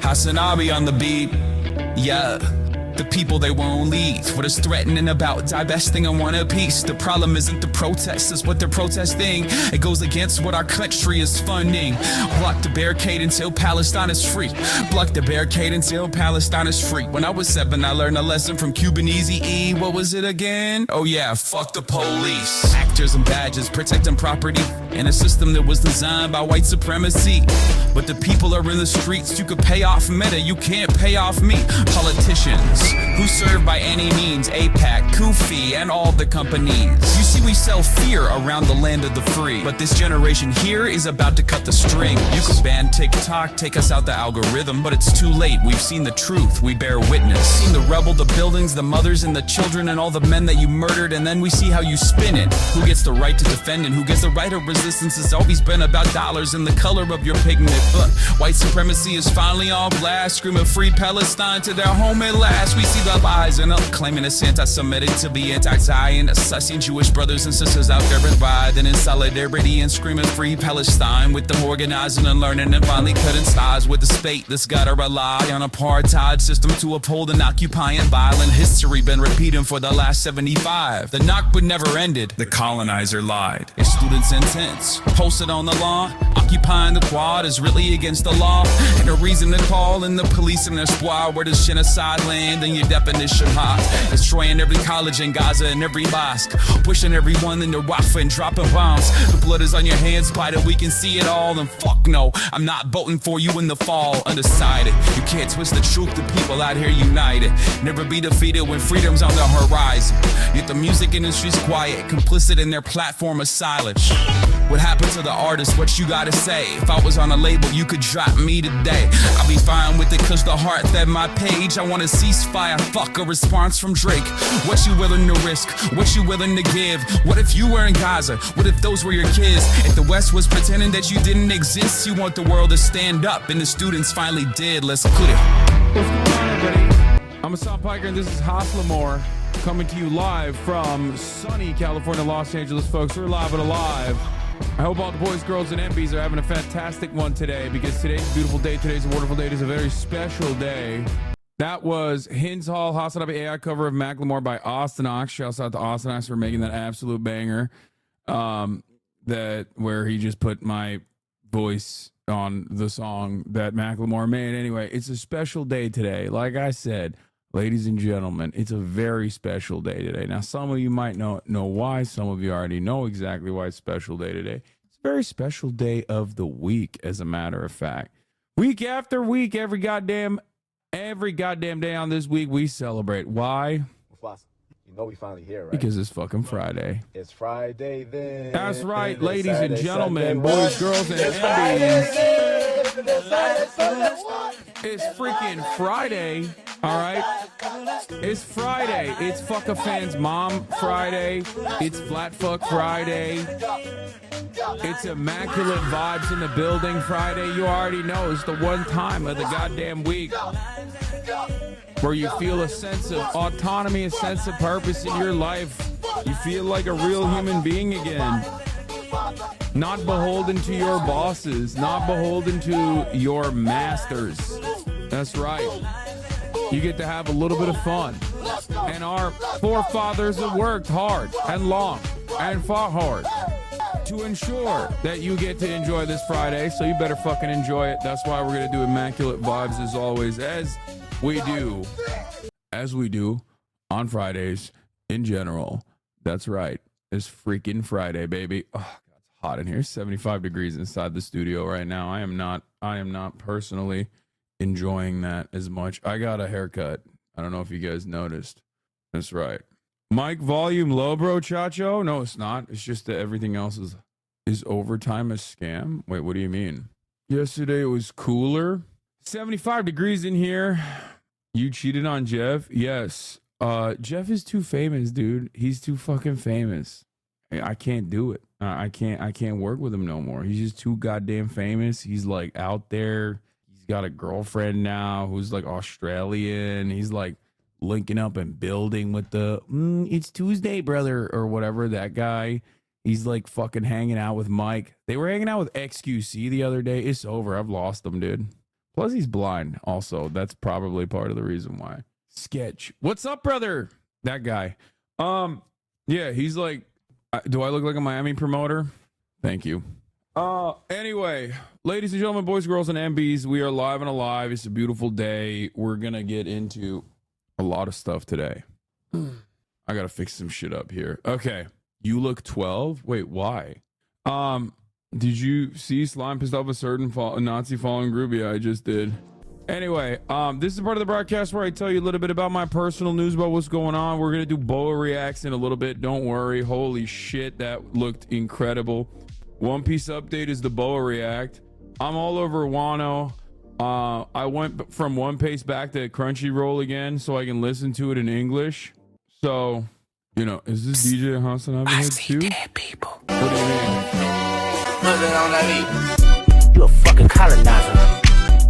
Hasanabi on the beat. Yeah. The people they won't leave. What is threatening about divesting in one apiece? The problem isn't the protest, it's what they're protesting. It goes against what our country is funding. Block the barricade until Palestine is free. Block the barricade until Palestine is free. When I was 7, I learned a lesson from Cuban Easy E. What was it again? Oh yeah, fuck the police. Actors and badges protecting property in a system that was designed by white supremacy. But the people are in the streets. You could pay off Meta, you can't pay off me. Politicians who serve by any means APAC, Kufi, and all the companies. You see, we sell fear around the land of the free, but this generation here is about to cut the string. You could ban TikTok, take us out the algorithm, but it's too late. We've seen the truth, we bear witness. Seen the rebel, the buildings, the mothers and the children, and all the men that you murdered, and then we see how you spin it. Who gets the right to defend and who gets the right of resistance? It's always been about dollars and the color of your pigment, but white supremacy is finally on blast, screaming free Palestine to their home at last. We see the lies and claiming it's anti-Semitic to be anti-Zion, assessing Jewish brothers and sisters out there and riding in solidarity and screaming free Palestine, with them organizing and learning and finally cutting ties with the state that's gotta rely on apartheid system to uphold an occupying violent history been repeating for the last 75. The Nakba never ended, the colonizer lied. It's students' intents posted on the lawn, occupying the quad is really against the law, and a reason to call in the police and their squad where does genocide land in your definition hot. Destroying every college in Gaza and every mosque, pushing everyone in their Rafah and dropping bombs. The blood is on your hands, Biden, we can see it all. And fuck no, I'm not voting for you in the fall. Undecided, you can't twist the truth, the people out here united. Never be defeated when freedom's on the horizon. Yet the music industry's quiet, complicit in their platform of silence. What happened to the artist? What you gotta say? If I was on a label, you could drop me today. I'll be fine with it cause the heart fed my page. I want a ceasefire, fuck a response from Drake. What you willing to risk? What you willing to give? What if you were in Gaza? What if those were your kids? If the West was pretending that you didn't exist, you want the world to stand up, and the students finally did. Let's put it. What's going on, everybody? I'm Hassan Piker, and this is Haslamore, coming to you live from sunny California, Los Angeles, folks. We're live and alive. I hope all the boys, girls, and MBs are having a fantastic one today, because today's a beautiful day. Today's a wonderful day. It's a very special day. That was Hins Hall, Hasanabi AI cover of Macklemore by Austin Ox. Shouts out to Austin Ox for making that absolute banger. That where he just put my voice on the song that Macklemore made. Anyway, it's a special day today. Like I said, ladies and gentlemen, it's a very special day today. Now, some of you might know why. Some of you already know exactly why it's a special day today. It's a very special day of the week, as a matter of fact. Week after week, every goddamn day on this week, we celebrate. Why? You know we finally here, right? Because it's fucking Friday. It's Friday then. That's right, It's ladies Saturday, and gentlemen, Sunday, boys, girls, and It's Friday MBs. then. It's Saturday, Sunday, what? It's freaking Friday, all right? It's Friday. It's Fuck a Fan's Mom Friday. It's Flat Fuck Friday. It's Immaculate Vibes in the Building Friday. You already know it's the one time of the goddamn week where you feel a sense of autonomy, a sense of purpose in your life. You feel like a real human being again. Not beholden to your bosses, not beholden to your masters. That's right. You get to have a little bit of fun. And our forefathers have worked hard and long and fought hard to ensure that you get to enjoy this Friday, so you better fucking enjoy it. That's why we're going to do Immaculate Vibes as always, as we do on Fridays in general. That's right. It's freaking Friday, baby. Oh, God, it's hot in here. 75 degrees inside the studio right now. I am not personally enjoying that as much. I got a haircut. I don't know if you guys noticed. That's right. Mic volume low, bro, Chacho? No, it's not. It's just that everything else is overtime a scam. Wait, what do you mean? Yesterday it was cooler. 75 degrees in here. You cheated on Jeff? Yes. Jeff is too famous, dude. He's too fucking famous. I can't do it. I can't work with him no more. He's just too goddamn famous. He's like out there. He's got a girlfriend now who's like Australian. He's like linking up and building with the it's Tuesday, brother, or whatever, that guy. He's like fucking hanging out with Mike. They were hanging out with XQC the other day. It's over. I've lost them, dude. Plus, he's blind. Also, that's probably part of the reason why. Sketch. What's up, brother? That guy. Yeah, he's like, do I look like a Miami promoter? Thank you. Anyway, ladies and gentlemen, boys, girls, and MBs, we are live and alive. It's a beautiful day. We're gonna get into a lot of stuff today. I gotta fix some shit up here. Okay, you look 12. Wait, why? Did you see Slime pissed off a certain Nazi following group? Yeah, I just did. Anyway, this is part of the broadcast where I tell you a little bit about my personal news about what's going on. We're gonna do Boa reacts in a little bit. Don't worry. Holy shit, that looked incredible. One Piece update is the Boa react. I'm all over Wano. I went from One Piece back to Crunchyroll again so I can listen to it in English. So, you know, is this DJ Hassan Abed too? People. What do you mean? You a fucking colonizer.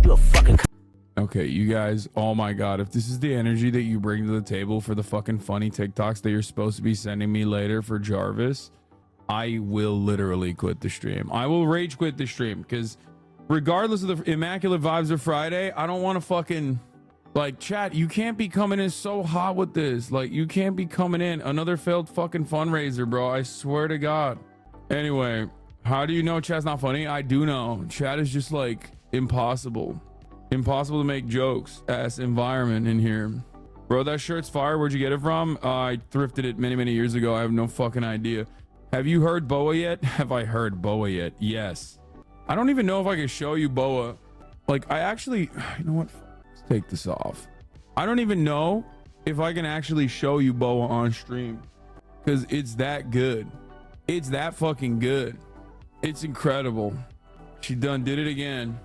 You a fucking. Okay, you guys, oh my god, if this is the energy that you bring to the table for the fucking funny TikToks that you're supposed to be sending me later for Jarvis, I will literally quit the stream. I will rage quit the stream because regardless of the immaculate vibes of Friday, I don't want to fucking, like, chat, you can't be coming in so hot with this. Like, you can't be coming in. Another failed fucking fundraiser, bro. I swear to God. Anyway, how do you know chat's not funny? I do know. Chat is just, like, impossible. Impossible to make jokes. Ass environment in here. Bro, that shirt's fire. Where'd you get it from? I thrifted it many, many years ago. I have no fucking idea. Have you heard Boa yet? Have I heard Boa yet? Yes. I don't even know if I can show you Boa. Like, I actually, you know what? Let's take this off. I don't even know if I can actually show you Boa on stream because it's that good. It's that fucking good. It's incredible. She done did it again.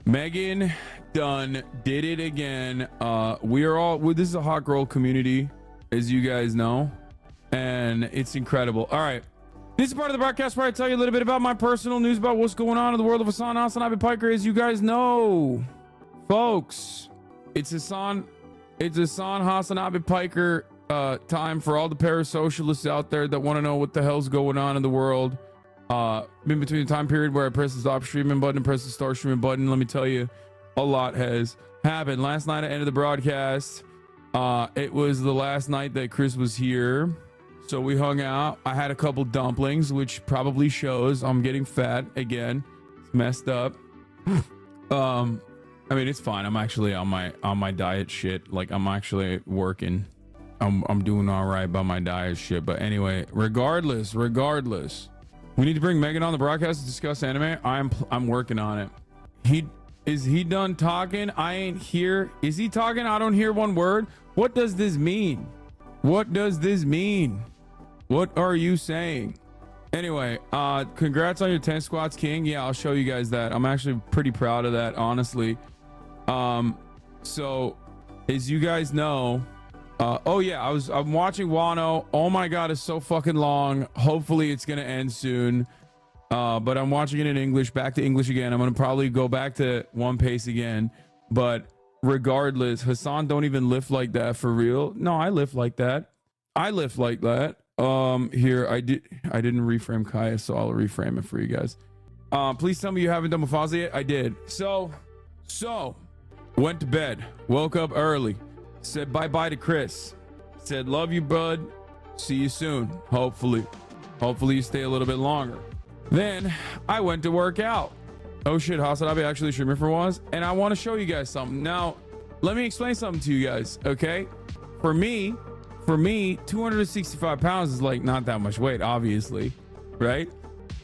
Megan done did it again. We are all, this is a hot girl community, as you guys know, and it's incredible. All right. This is part of the broadcast where I tell you a little bit about my personal news about what's going on in the world of Hassan Abed Piker. As you guys know, folks, it's Hassan Abed Piker time for all the parasocialists out there that want to know what the hell's going on in the world. In between the time period where I press the stop streaming button and press the start streaming button, let me tell you, a lot has happened. Last night I ended the broadcast. It was the last night that Chris was here. So we hung out. I had a couple dumplings, which probably shows I'm getting fat again. It's messed up. I mean, it's fine. I'm actually on my diet shit. Like, I'm actually working. I'm doing all right by my diet shit. But anyway, regardless, we need to bring Megan on the broadcast to discuss anime. I'm working on it. Is he done talking? I ain't here. Is he talking? I don't hear one word. What does this mean? What does this mean? What are you saying? Anyway, congrats on your 10 squats, King. Yeah, I'll show you guys that. I'm actually pretty proud of that, honestly. So as you guys know, oh yeah, I'm watching Wano. Oh my god, it's so fucking long. Hopefully it's gonna end soon. But I'm watching it in English, back to English again. I'm gonna probably go back to One Piece again. But regardless, Hassan don't even lift like that for real. No, I lift like that. Here I didn't reframe Kaya, so I'll reframe it for you guys. Please tell me you haven't done Mufasa yet. I did. So went to bed, woke up early, said bye-bye to Chris, said love you, bud, see you soon. Hopefully you stay a little bit longer. Then I went to work out. Oh shit, Hassan Abed actually streaming for once, and I want to show you guys something. Now let me explain something to you guys. Okay, for me 265 pounds is like not that much weight, obviously, right?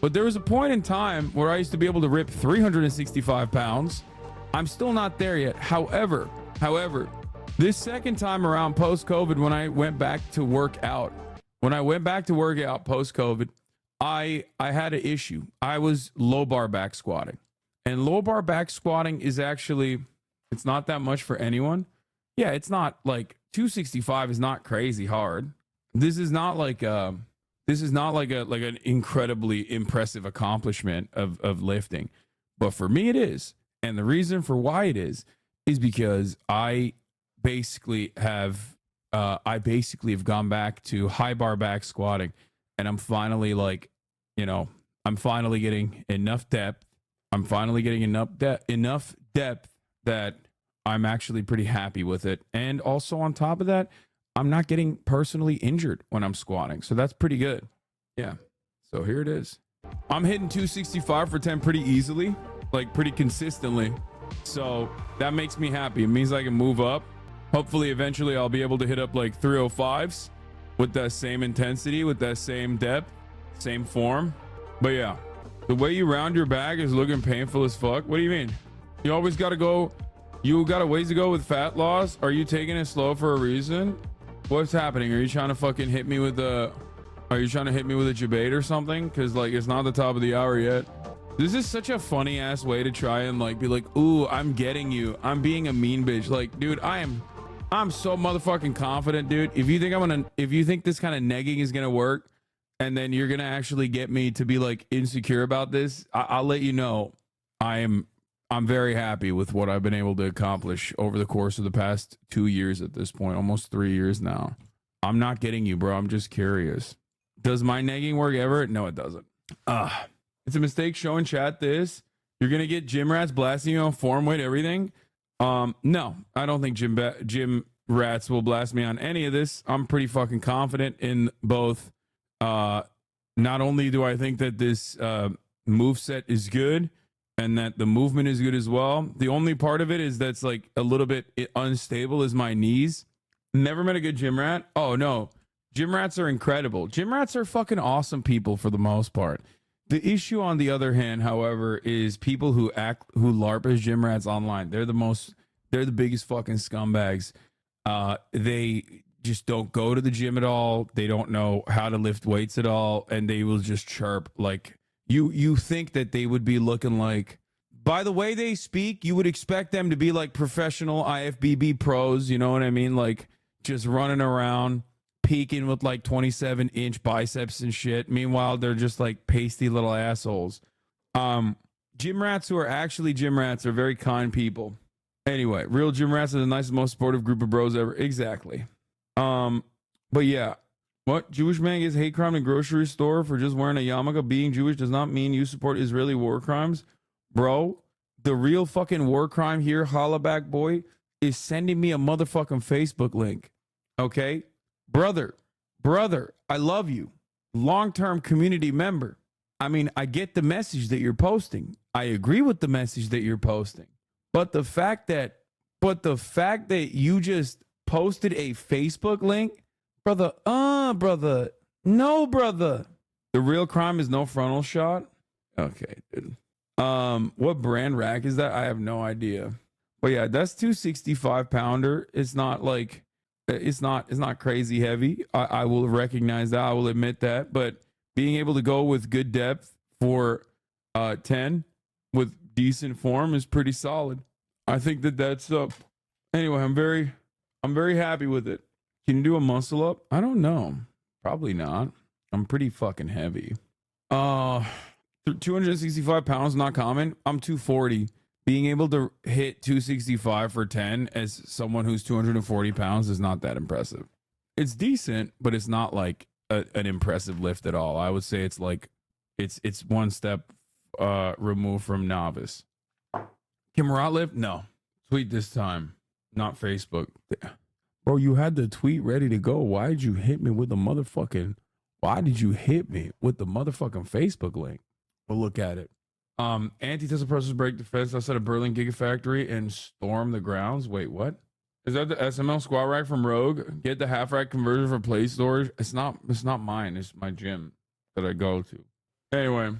But there was a point in time where I used to be able to rip 365 pounds. I'm still not there yet. However, this second time around post-COVID, when I went back to work out post-COVID, I had an issue. I was low bar back squatting, and low bar back squatting is actually, it's not that much for anyone. Yeah, it's not like 265 is not crazy hard. This is not like an incredibly impressive accomplishment of lifting, but for me it is. And the reason for why it is because I basically have gone back to high bar back squatting, and I'm finally I'm finally getting enough depth. I'm finally getting enough depth that I'm actually pretty happy with it. And also on top of that, I'm not getting personally injured when I'm squatting. So that's pretty good. Yeah. So here it is. I'm hitting 265 for 10 pretty easily, like pretty consistently. So that makes me happy. It means I can move up. Hopefully, eventually, I'll be able to hit up like 305s with that same intensity, with that same depth, same form. But yeah, the way you round your bag is looking painful as fuck. What do you mean? You always got to go. You got a ways to go with fat loss. Are you taking it slow for a reason? What's happening? Are you trying to fucking hit me with a... Are you trying to hit me with a debate or something? Because like it's not the top of the hour yet. This is such a funny ass way to try and like be like, ooh, I'm getting you. I'm being a mean bitch. Like, dude, I'm so motherfucking confident, dude. If you think this kind of negging is gonna work, and then you're gonna actually get me to be like insecure about this, I'll let you know. I'm very happy with what I've been able to accomplish over the course of the past 2 years at this point, almost 3 years now. I'm not getting you, bro. I'm just curious. Does my negging work ever? No, it doesn't. It's a mistake showing chat this. You're gonna get gym rats blasting you on form weight, everything. No, I don't think gym rats will blast me on any of this. I'm pretty fucking confident in both. Not only do I think that this move set is good and that the movement is good as well. The only part of it is that's like a little bit unstable is my knees. Never met a good gym rat. Oh no, gym rats are incredible. Gym rats are fucking awesome people for the most part. The issue, on the other hand, however, is people who LARP as gym rats online. They're the biggest fucking scumbags. They just don't go to the gym at all. They don't know how to lift weights at all, and they will just chirp. Like you think that they would be looking like, by the way they speak, you would expect them to be like professional IFBB pros. You know what I mean? Like just running around, peaking with like 27-inch biceps and shit. Meanwhile, they're just like pasty little assholes. Gym rats who are actually gym rats are very kind people. Anyway, real gym rats are the nicest, most supportive group of bros ever. Exactly. But yeah, what? Jewish man gets hate crime in grocery store for just wearing a yarmulke. Being Jewish does not mean you support Israeli war crimes. Bro, the real fucking war crime here, hollaback boy, is sending me a motherfucking Facebook link. Okay? Brother, I love you. Long-term community member. I mean, I get the message that you're posting. I agree with the message that you're posting. But the fact that you just posted a Facebook link, brother, no, brother. The real crime is no frontal shot. Okay, dude. What brand rack is that? I have no idea. But yeah, that's 265 pounder. It's not like, it's not crazy heavy. I will recognize that. I will admit that. But being able to go with good depth for 10 with decent form is pretty solid. I think that's up. Anyway, I'm very happy with it. Can you do a muscle up? I don't know. Probably not. I'm pretty fucking heavy. 265 pounds, not common. I'm 240. Being able to hit 265 for 10 as someone who's 240 pounds is not that impressive. It's decent, but it's not like an impressive lift at all. I would say it's like it's one step removed from novice. Can Marat lift? No. Tweet this time, not Facebook. Bro, you had the tweet ready to go. Why did you hit me with the motherfucking Facebook link? We'll look at it. Anti-Tesla process break defense outside of Berlin Gigafactory and storm the grounds. Wait, what? Is that the SML squat rack from Rogue? Get the half rack conversion for play storage. It's not mine. It's my gym that I go to. Anyway,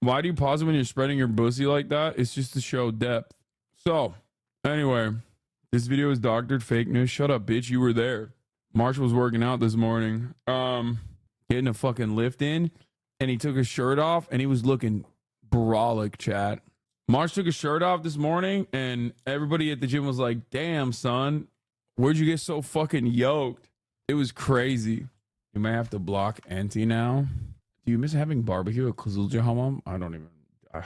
why do you pause it when you're spreading your pussy like that? It's just to show depth. So, anyway, this video is doctored fake news. Shut up, bitch. You were there. Marsh was working out this morning. Getting a fucking lift in, and he took his shirt off, and he was looking brolic, chat. Marsh took his shirt off this morning, and everybody at the gym was like, damn, son, where'd you get so fucking yoked? It was crazy. You may have to block Auntie now. Do you miss having barbecue at Kazulja Hammam? I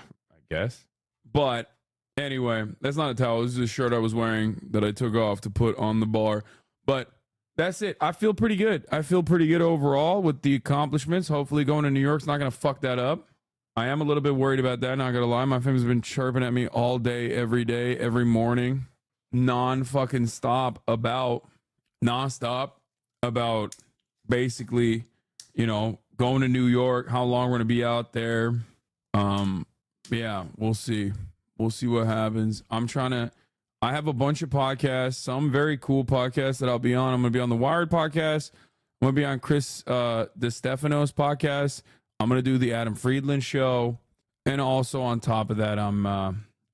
guess. But anyway, that's not a towel. This is a shirt I was wearing that I took off to put on the bar. But that's it. I feel pretty good. I feel pretty good overall with the accomplishments. Hopefully going to New York's not going to fuck that up. I am a little bit worried about that. Not gonna lie, my family's been chirping at me all day, every morning, non-fucking stop about basically, you know, going to New York, how long we're gonna be out there. Yeah, we'll see. We'll see what happens. I have a bunch of podcasts, some very cool podcasts that I'll be on. I'm gonna be on the Wired podcast. I'm gonna be on Chris DeStefano's podcast. I'm gonna do the Adam Friedland show, and also on top of that, I'm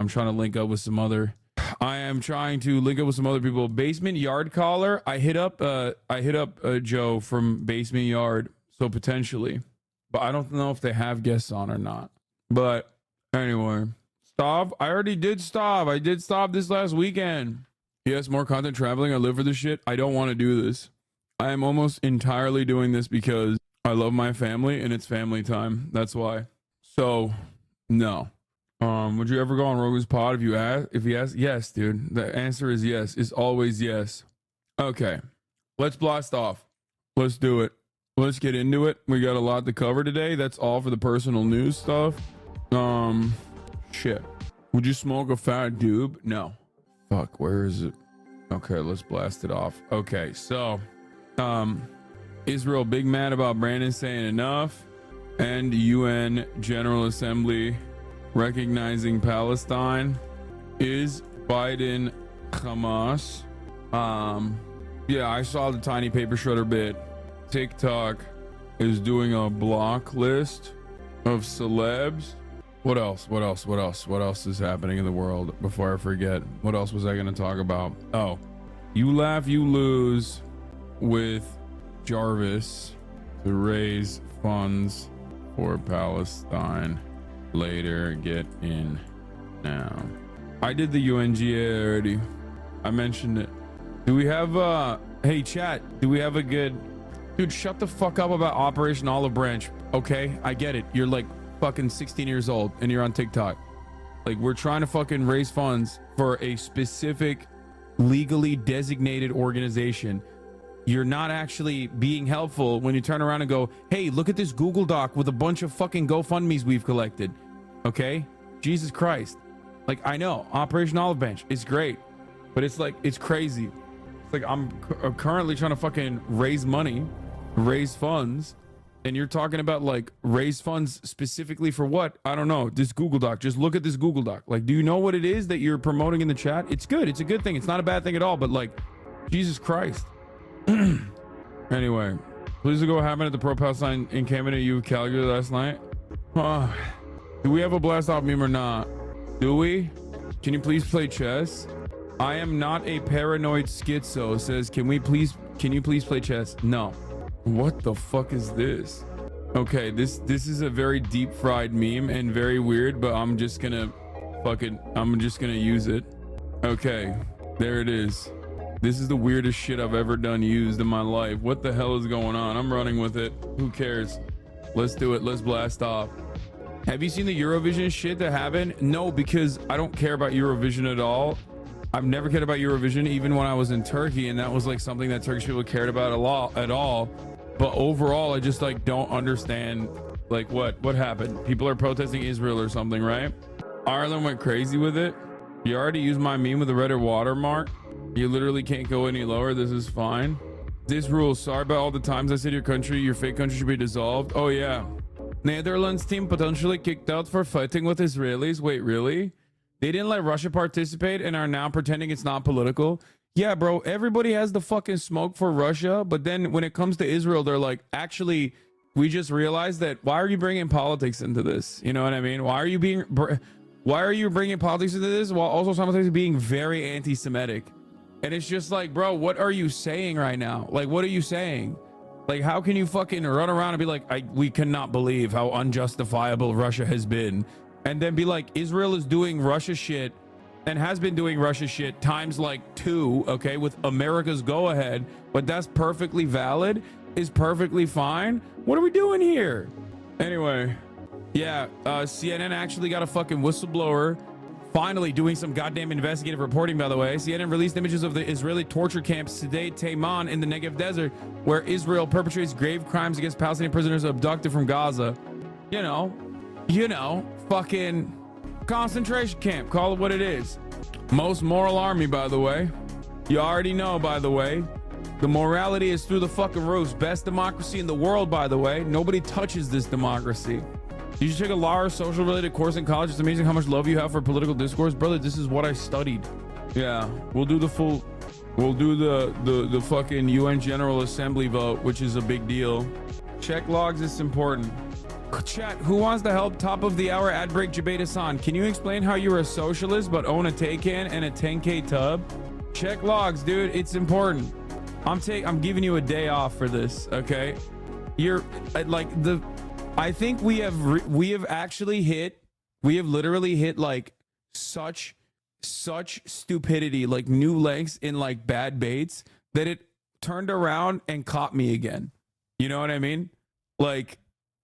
trying to link up with some other. I am trying to link up with some other people. Basement Yard Caller. I hit up Joe from Basement Yard, so potentially, but I don't know if they have guests on or not. But anyway, Stav. I already did Stav. I did Stav this last weekend. Yes, more content traveling. I live for this shit. I don't want to do this. I am almost entirely doing this because I love my family and it's family time. That's why. So, no. Would you ever go on Rogue's pod if he asked? Yes, dude. The answer is yes. It's always yes. Okay. Let's blast off. Let's do it. Let's get into it. We got a lot to cover today. That's all for the personal news stuff. Shit. Would you smoke a fat doob? No. Fuck, where is it? Okay, let's blast it off. Okay, so Israel big mad about Brandon saying enough, and UN General Assembly recognizing Palestine. Is Biden Hamas? Yeah, I saw the tiny paper shredder bit. TikTok is doing a block list of celebs. What else is happening in the world before I forget? What else was I going to talk about? Oh, you laugh, you lose with Jarvis to raise funds for Palestine. Later, get in now. I did the UNGA already. I mentioned it. Do we have hey chat, do we have a good dude? Shut the fuck up about Operation Olive Branch. Okay, I get it. You're like fucking 16 years old and you're on TikTok. Like, we're trying to fucking raise funds for a specific legally designated organization. You're not actually being helpful when you turn around and go, hey, look at this Google Doc with a bunch of fucking GoFundMes we've collected. Okay, Jesus Christ. Like, I know Operation Olive Branch is great, but it's like, it's crazy. It's like I'm currently trying to fucking raise money, raise funds, and you're talking about like raise funds specifically for what? I don't know. This Google Doc. Just look at this Google Doc. Like, do you know what it is that you're promoting in the chat? It's good. It's a good thing. It's not a bad thing at all. But like, Jesus Christ. Anyway, please go what happened at the Pro Palestine encampment at U Calgary last night. Do we have a blast off meme or not? Do we? Can you please play chess? I am not a paranoid schizo. Says, can you please play chess? No. What the fuck is this? Okay, this is a very deep fried meme and very weird, but I'm just gonna use it. Okay, there it is. This is the weirdest shit I've ever used in my life. What the hell is going on? I'm running with it. Who cares? Let's do it. Let's blast off. Have you seen the Eurovision shit that happened? No, because I don't care about Eurovision at all. I've never cared about Eurovision, even when I was in Turkey, and that was like something that Turkish people cared about a lot at all. But overall, I just like don't understand like what happened. People are protesting Israel or something, right? Ireland went crazy with it. You already used my meme with the red watermark. You literally can't go any lower. This is fine. This rule. Sorry about all the times I said your fake country should be dissolved. Oh yeah. Netherlands team potentially kicked out for fighting with Israelis. Wait, really? They didn't let Russia participate and are now pretending it's not political. Yeah, bro, everybody has the fucking smoke for Russia, but then when it comes to Israel, they're like, actually, we just realized that why are you bringing politics into this? You know what I mean? Why are you bringing politics into this while also simultaneously being very anti-Semitic? And it's just like, bro, what are you saying right now? Like, what are you saying? Like, how can you fucking run around and be like, we cannot believe how unjustifiable Russia has been, and then be like, Israel is doing Russia shit and has been doing Russia shit times like 2, okay, with America's go ahead, but that's perfectly valid, is perfectly fine. What are we doing here? Anyway, yeah, CNN actually got a fucking whistleblower finally doing some goddamn investigative reporting, by the way. CNN released images of the Israeli torture camp Sde Taiman in the Negev desert, where Israel perpetrates grave crimes against Palestinian prisoners abducted from Gaza. You know, you know, fucking concentration camp. Call it what it is. Most moral army, by the way. You already know, by the way. The morality is through the fucking roofs. Best democracy in the world, by the way. Nobody touches this democracy. You should take a law or social related course in college. It's amazing how much love you have for political discourse. Brother, this is what I studied. Yeah, we'll do the fucking UN General Assembly vote, which is a big deal. Check logs, it's important. Chat, who wants to help? Top of the hour ad break Jabate Hassan. Can you explain how you're a socialist but own a Taycan and a 10K tub? Check logs, dude. It's important. I'm giving you a day off for this, okay? You're like I think we have literally hit like such stupidity, like new lengths in like bad baits that it turned around and caught me again. You know what I mean? Like,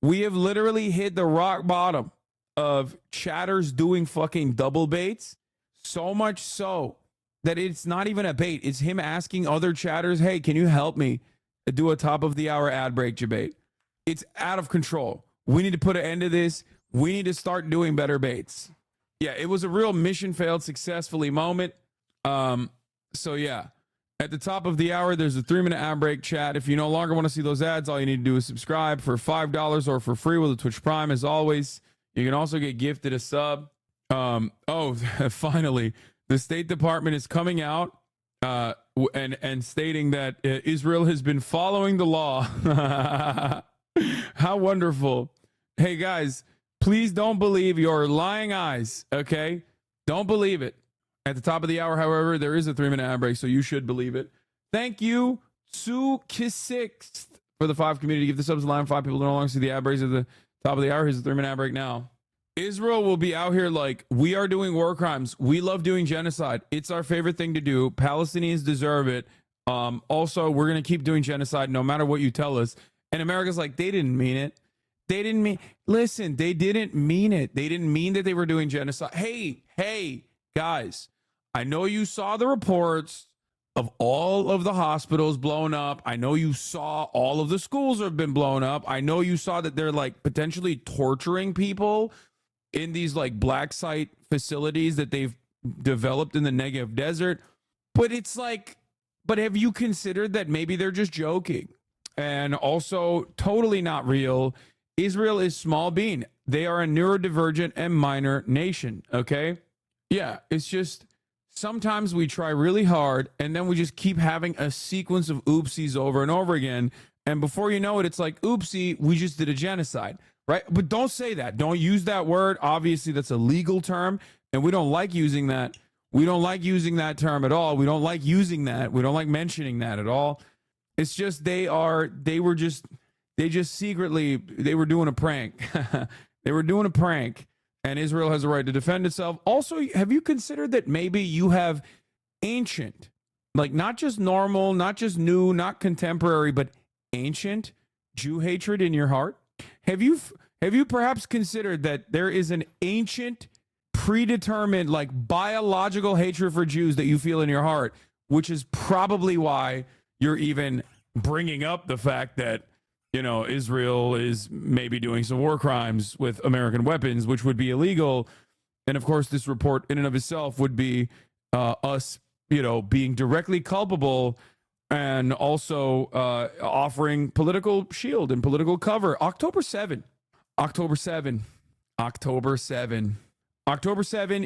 we have literally hit the rock bottom of chatters doing fucking double baits, so much so that it's not even a bait. It's him asking other chatters, hey, can you help me do a top of the hour ad break debate? It's out of control. We need to put an end to this. We need to start doing better baits. Yeah, it was a real mission failed successfully moment. So yeah. At the top of the hour, there's a 3-minute ad break chat. If you no longer want to see those ads, all you need to do is subscribe for $5 or for free with a Twitch Prime. As always, you can also get gifted a sub. Finally, the State Department is coming out and stating that Israel has been following the law. How wonderful. Hey, guys, please don't believe your lying eyes, okay? Don't believe it. At the top of the hour, however, there is a 3-minute ad break, so you should believe it. Thank you, Sue Kisix, for the 5 community. Give the subs a line. 5 people no longer see the ad breaks at the top of the hour. Here's the 3-minute ad break now. Israel will be out here like, we are doing war crimes. We love doing genocide. It's our favorite thing to do. Palestinians deserve it. Also, we're going to keep doing genocide no matter what you tell us. And America's like, they didn't mean it. Listen, they didn't mean it. They didn't mean that they were doing genocide. Hey, guys. I know you saw the reports of all of the hospitals blown up. I know you saw all of the schools have been blown up. I know you saw that they're like potentially torturing people in these like black site facilities that they've developed in the Negev desert. But it's like, but have you considered that maybe they're just joking? And also totally not real. Israel is small bean. They are a neurodivergent and minor nation. Okay. Yeah. It's just, sometimes we try really hard and then we just keep having a sequence of oopsies over and over again. And before you know it, it's like, oopsie, we just did a genocide, right? But don't say that. Don't use that word. Obviously, that's a legal term, and we don't like using that. We don't like using that term at all. We don't like using that. We don't like mentioning that at all. It's just they were doing a prank. They were doing a prank. And Israel has a right to defend itself. Also, have you considered that maybe you have ancient, like not just normal, not just new, not contemporary, but ancient Jew hatred in your heart? Have you perhaps considered that there is an ancient, predetermined, like biological hatred for Jews that you feel in your heart, which is probably why you're even bringing up the fact that, you know, Israel is maybe doing some war crimes with American weapons, which would be illegal. And of course, this report in and of itself would be us, you know, being directly culpable and also offering political shield and political cover. October 7,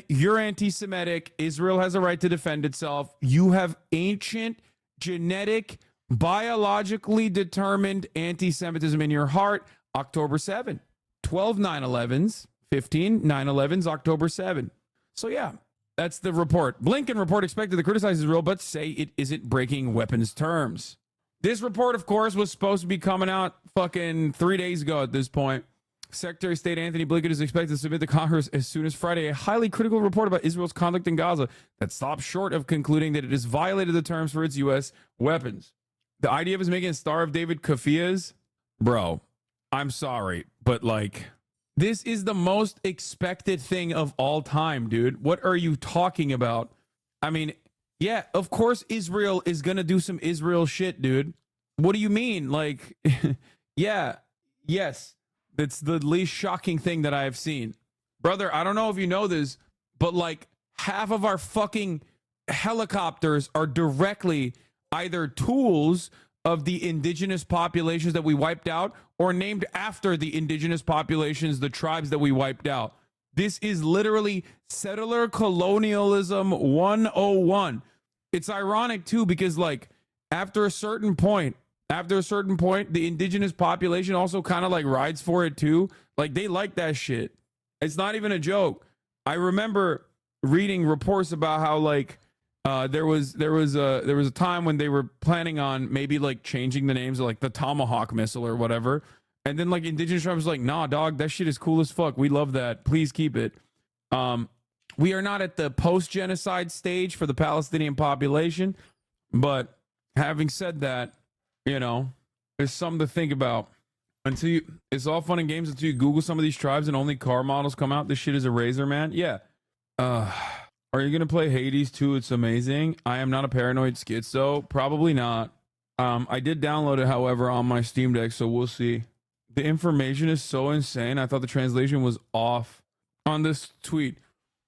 you're anti-Semitic. Israel has a right to defend itself. You have ancient, genetic, biologically determined anti-Semitism in your heart. October 7, 12 9/11s, 15 9/11s, October 7. So yeah, that's the report. Blinken report expected to criticize Israel, but say it isn't breaking weapons terms. This report, of course, was supposed to be coming out fucking 3 days ago at this point. Secretary of State Anthony Blinken is expected to submit to Congress as soon as Friday a highly critical report about Israel's conduct in Gaza that stops short of concluding that it has violated the terms for its U.S. weapons. The idea of us making a Star of David Kafias, bro, I'm sorry, but like, this is the most expected thing of all time, dude. What are you talking about? I mean, yeah, of course Israel is going to do some Israel shit, dude. What do you mean? Like, yeah, yes. That's the least shocking thing that I have seen. Brother, I don't know if you know this, but like half of our fucking helicopters are directly either tools of the indigenous populations that we wiped out or named after the indigenous populations, the tribes that we wiped out. This is literally settler colonialism 101. It's ironic too, because like after a certain point, the indigenous population also kind of like rides for it too. Like they like that shit. It's not even a joke. I remember reading reports about how like there was a time when they were planning on maybe like changing the names of like the Tomahawk missile or whatever, and then like indigenous tribes was like, nah, dog, that shit is cool as fuck. We love that. Please keep it. We are not at the post-genocide stage for the Palestinian population, but having said that, you know, there's something to think about. It's all fun and games until you Google some of these tribes and only car models come out. This shit is a razor, man. Yeah. Are you gonna play Hades 2? It's amazing. I am not a paranoid schizo. Probably not. I did download it, however, on my Steam Deck, so we'll see. The information is so insane. I thought the translation was off on this tweet.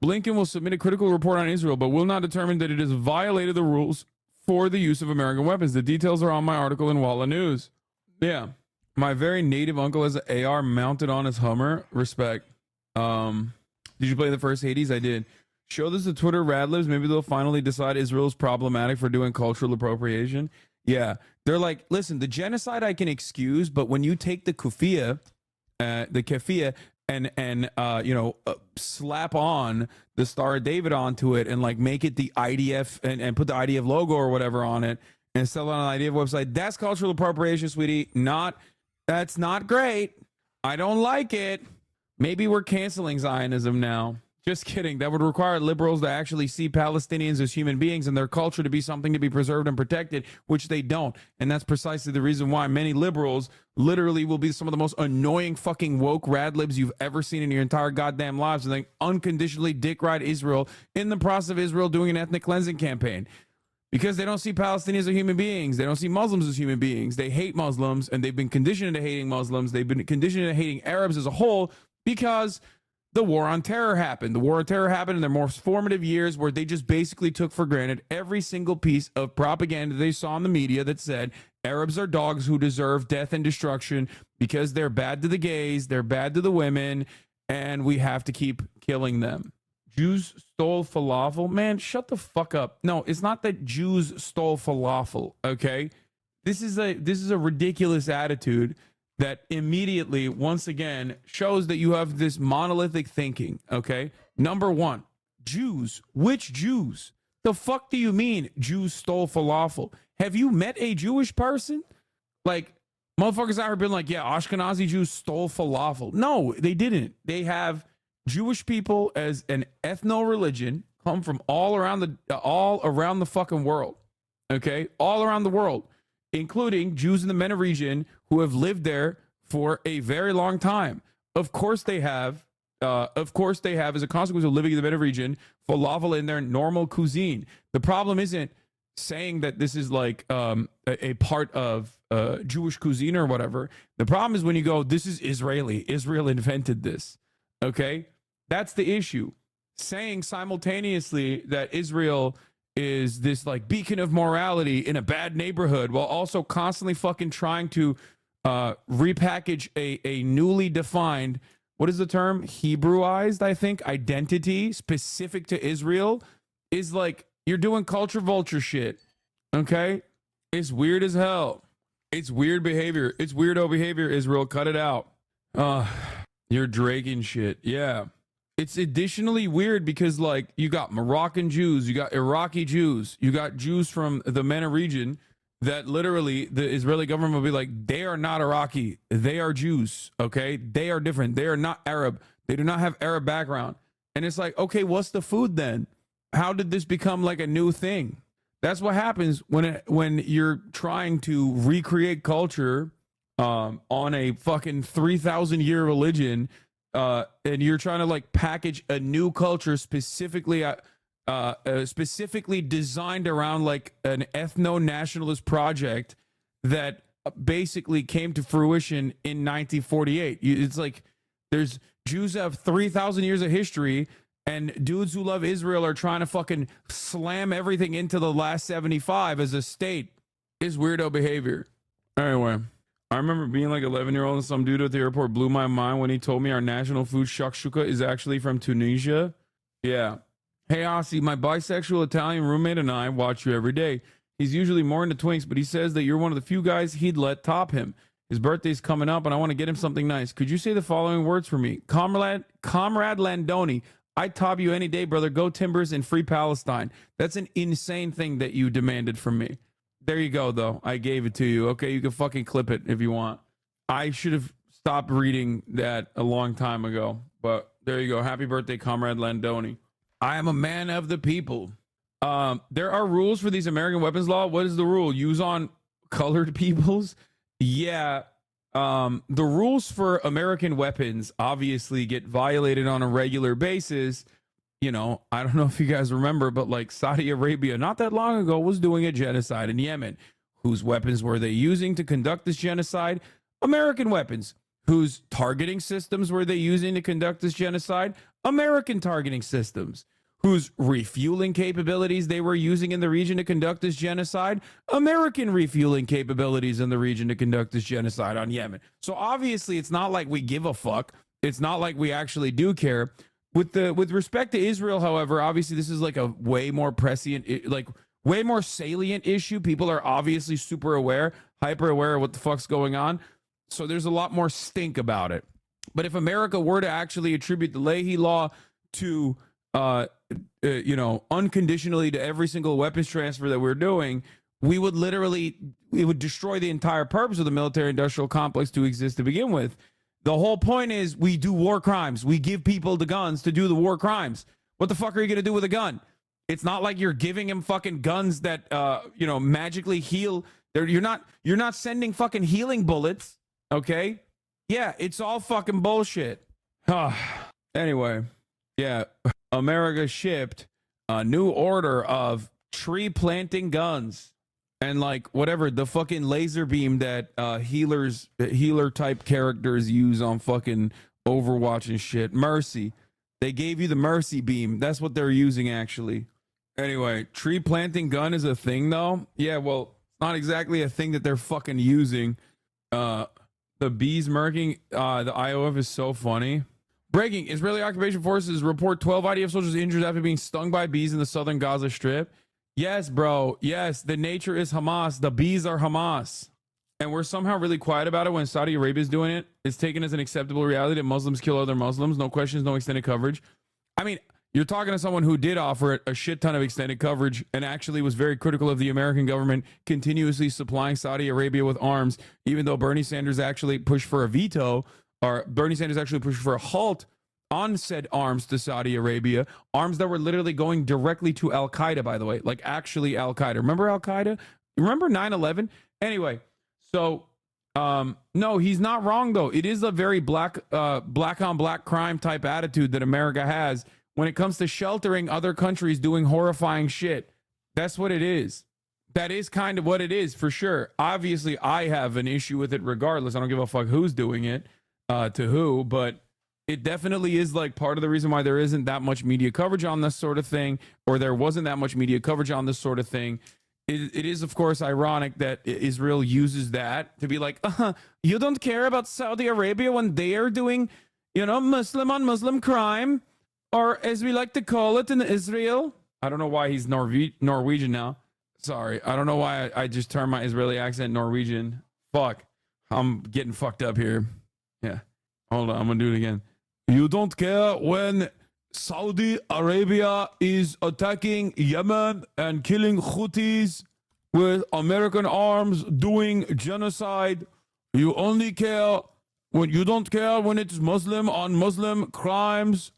Blinken will submit a critical report on Israel, but will not determine that it has violated the rules for the use of American weapons. The details are on my article in Walla News. Yeah. My very native uncle has an AR mounted on his Hummer. Respect. Did you play the first Hades? I did. Show this to Twitter Radlibs. Maybe they'll finally decide Israel's problematic for doing cultural appropriation. Yeah. They're like, listen, the genocide I can excuse, but when you take the keffiyeh, and slap on the Star of David onto it and like make it the IDF and put the IDF logo or whatever on it and sell it on an IDF website, that's cultural appropriation, sweetie. That's not great. I don't like it. Maybe we're canceling Zionism now. Just kidding. That would require liberals to actually see Palestinians as human beings and their culture to be something to be preserved and protected, which they don't. And that's precisely the reason why many liberals literally will be some of the most annoying fucking woke radlibs you've ever seen in your entire goddamn lives, and they unconditionally dick ride Israel in the process of Israel doing an ethnic cleansing campaign. Because they don't see Palestinians as human beings. They don't see Muslims as human beings. They hate Muslims, and they've been conditioned into hating Muslims. They've been conditioned into hating Arabs as a whole because the war on terror happened. The war on terror happened in their most formative years, where they just basically took for granted every single piece of propaganda they saw in the media that said Arabs are dogs who deserve death and destruction because they're bad to the gays, they're bad to the women, and we have to keep killing them. Jews stole falafel? Man, shut the fuck up. No, it's not that Jews stole falafel, okay? This is a ridiculous attitude that immediately, once again, shows that you have this monolithic thinking, okay? Number one, Jews. Which Jews? The fuck do you mean Jews stole falafel? Have you met a Jewish person? Like, motherfuckers out here been like, yeah, Ashkenazi Jews stole falafel. No, they didn't. They have Jewish people as an ethno-religion come from all around the fucking world, okay? All around the world, including Jews in the MENA region who have lived there for a very long time. Of course they have, as a consequence of living in the MENA region, falafel in their normal cuisine. The problem isn't saying that this is like a part of Jewish cuisine or whatever. The problem is when you go, this is Israeli. Israel invented this, okay? That's the issue. Saying simultaneously that Israel is this like beacon of morality in a bad neighborhood while also constantly fucking trying to repackage a newly defined, what is the term? Hebrewized, I think, identity specific to Israel is like, you're doing culture vulture shit. Okay? It's weird as hell. It's weird behavior. It's weirdo behavior, Israel. Cut it out. You're dragging shit. Yeah. It's additionally weird because, like, you got Moroccan Jews, you got Iraqi Jews, you got Jews from the MENA region that literally the Israeli government will be like, they are not Iraqi, they are Jews, okay? They are different. They are not Arab. They do not have Arab background. And it's like, okay, what's the food then? How did this become like a new thing? That's what happens when you're trying to recreate culture on a fucking 3,000-year religion. And you're trying to like package a new culture specifically designed around like an ethno-nationalist project that basically came to fruition in 1948. It's like there's Jews have 3,000 years of history, and dudes who love Israel are trying to fucking slam everything into the last 75 as a state. Is weirdo behavior. Anyway, I remember being like 11-year-old and some dude at the airport blew my mind when he told me our national food shakshuka is actually from Tunisia. Yeah. Hey, Aussie, my bisexual Italian roommate and I watch you every day. He's usually more into twinks, but he says that you're one of the few guys he'd let top him. His birthday's coming up, and I want to get him something nice. Could you say the following words for me? Comrade Landoni, I'd top you any day, brother. Go Timbers and free Palestine. That's an insane thing that you demanded from me. There you go, though. I gave it to you. Okay, you can fucking clip it if you want. I should have stopped reading that a long time ago, but there you go. Happy birthday, Comrade Landoni. I am a man of the people. There are rules for these American weapons law. What is the rule? Use on colored peoples? Yeah. The rules for American weapons obviously get violated on a regular basis. You know, I don't know if you guys remember, but like Saudi Arabia, not that long ago, was doing a genocide in Yemen. Whose weapons were they using to conduct this genocide? American weapons. Whose targeting systems were they using to conduct this genocide? American targeting systems. Whose refueling capabilities they were using in the region to conduct this genocide? American refueling capabilities in the region to conduct this genocide on Yemen. So obviously it's not like we give a fuck. It's not like we actually do care. With respect to Israel, however, obviously this is like a way more prescient, like way more salient issue. People are obviously super aware, hyper aware of what the fuck's going on. So there's a lot more stink about it. But if America were to actually attribute the Leahy law to, unconditionally to every single weapons transfer that we're doing, we would literally, it would destroy the entire purpose of the military industrial complex to exist to begin with. The whole point is we do war crimes. We give people the guns to do the war crimes. What the fuck are you going to do with a gun? It's not like you're giving him fucking guns that, magically heal. You're not sending fucking healing bullets. Okay. Yeah. It's all fucking bullshit. Anyway. Yeah. America shipped a new order of tree planting guns. And like whatever the fucking laser beam that healer type characters use on fucking Overwatch and shit. Mercy. They gave you the Mercy beam. That's what they're using actually. Anyway, tree planting gun is a thing though. Yeah, well, it's not exactly a thing that they're fucking using. The bees murking the IOF is so funny. Breaking. Israeli occupation forces report 12 IDF soldiers injured after being stung by bees in the southern Gaza Strip. Yes, bro. Yes, the nature is Hamas. The bees are Hamas. And we're somehow really quiet about it when Saudi Arabia is doing it. It's taken as an acceptable reality that Muslims kill other Muslims. No questions, no extended coverage. I mean, you're talking to someone who did offer it a shit ton of extended coverage and actually was very critical of the American government continuously supplying Saudi Arabia with arms, even though Bernie Sanders actually pushed for a veto, or Bernie Sanders actually pushed for a halt on said arms to Saudi Arabia, arms that were literally going directly to Al Qaeda, by the way, like actually Al Qaeda. Remember Al Qaeda? Remember 9/11? Anyway, so no, he's not wrong though. It is a very black on black crime type attitude that America has when it comes to sheltering other countries doing horrifying shit. That's what it is. That is kind of what it is for sure. Obviously, I have an issue with it regardless. I don't give a fuck who's doing it to who, but it definitely is like part of the reason why there isn't that much media coverage on this sort of thing, or there wasn't that much media coverage on this sort of thing. It is, of course, ironic that Israel uses that to be like, you don't care about Saudi Arabia when they are doing, Muslim on Muslim crime, or as we like to call it in Israel. I don't know why he's Norwegian now. Sorry. I don't know why I just turned my Israeli accent Norwegian. Fuck. I'm getting fucked up here. Yeah. Hold on. I'm going to do it again. You don't care when Saudi Arabia is attacking Yemen and killing Houthis with American arms, doing genocide. You only care when you don't care when it's Muslim on Muslim crimes,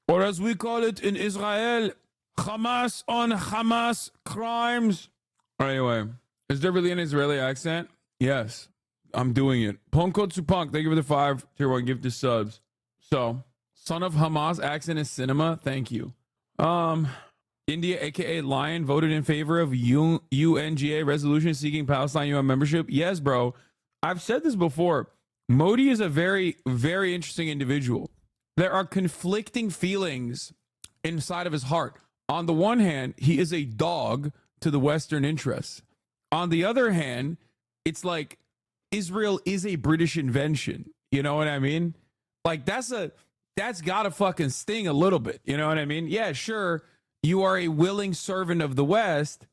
or as we call it in Israel, Hamas on Hamas crimes. Anyway, is there really an Israeli accent? Yes, I'm doing it. Punkotsu Punk, thank you for the 5 tier 1 gift to subs. So, son of Hamas accent is cinema. Thank you. India, aka Lion, voted in favor of UNGA resolution seeking Palestine UN membership. Yes, bro. I've said this before. Modi is a very, very interesting individual. There are conflicting feelings inside of his heart. On the one hand, he is a dog to the Western interests. On the other hand, it's like Israel is a British invention. You know what I mean? Like that's gotta fucking sting a little bit. You know what I mean? Yeah, sure. You are a willing servant of the West,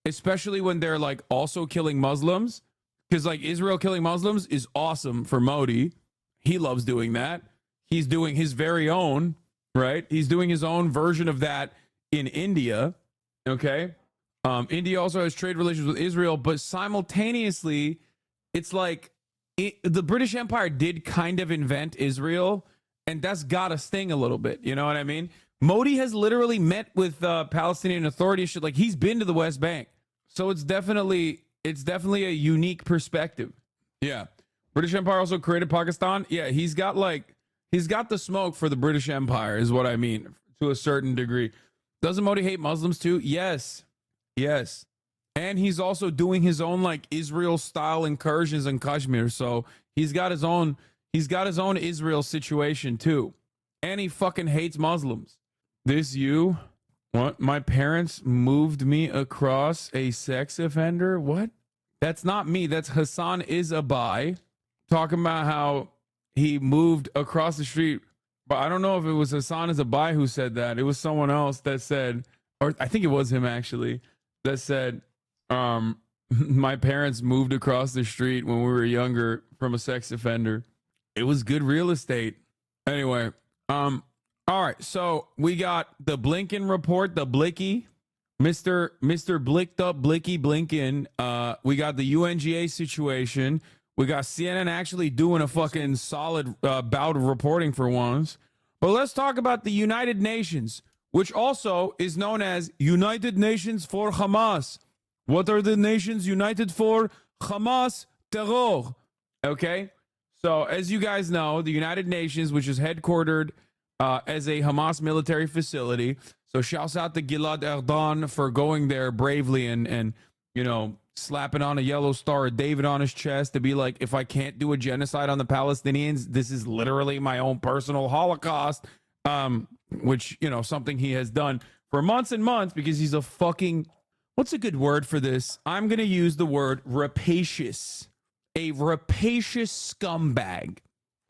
especially when they're like also killing Muslims. Because like Israel killing Muslims is awesome for Modi. He loves doing that. He's doing his very own, right? He's doing his own version of that in India. Okay. India also has trade relations with Israel, but simultaneously, it's like the British Empire did kind of invent Israel, and that's gotta sting a little bit. You know what I mean? Modi has literally met with Palestinian authorities. Shit, like he's been to the West Bank, so it's definitely a unique perspective. Yeah, British Empire also created Pakistan. Yeah, he's got the smoke for the British Empire, is what I mean, to a certain degree. Doesn't Modi hate Muslims too? Yes. And he's also doing his own like Israel style incursions in Kashmir. So he's got his own Israel situation too. And he fucking hates Muslims. This you? What? My parents moved me across a sex offender? What? That's not me. That's Hassan Izabai talking about how he moved across the street. But I don't know if it was Hassan Izabai who said that. It was someone else that said, or I think it was him actually, that said, my parents moved across the street when we were younger from a sex offender. It was good real estate. Anyway, all right, so we got the Blinken report, the Blicky, Mr. Blicked Up Blicky Blinken. We got the UNGA situation. We got CNN actually doing a fucking solid bout of reporting for once. But let's talk about the United Nations, which also is known as United Nations for Hamas. What are the nations united for? Hamas terror. Okay? So, as you guys know, the United Nations, which is headquartered as a Hamas military facility. So, shouts out to Gilad Erdan for going there bravely and you know, slapping on a yellow Star of David on his chest to be like, if I can't do a genocide on the Palestinians, this is literally my own personal Holocaust. Which, you know, something he has done for months and months because he's a fucking, what's a good word for this? I'm going to use the word rapacious. A rapacious scumbag.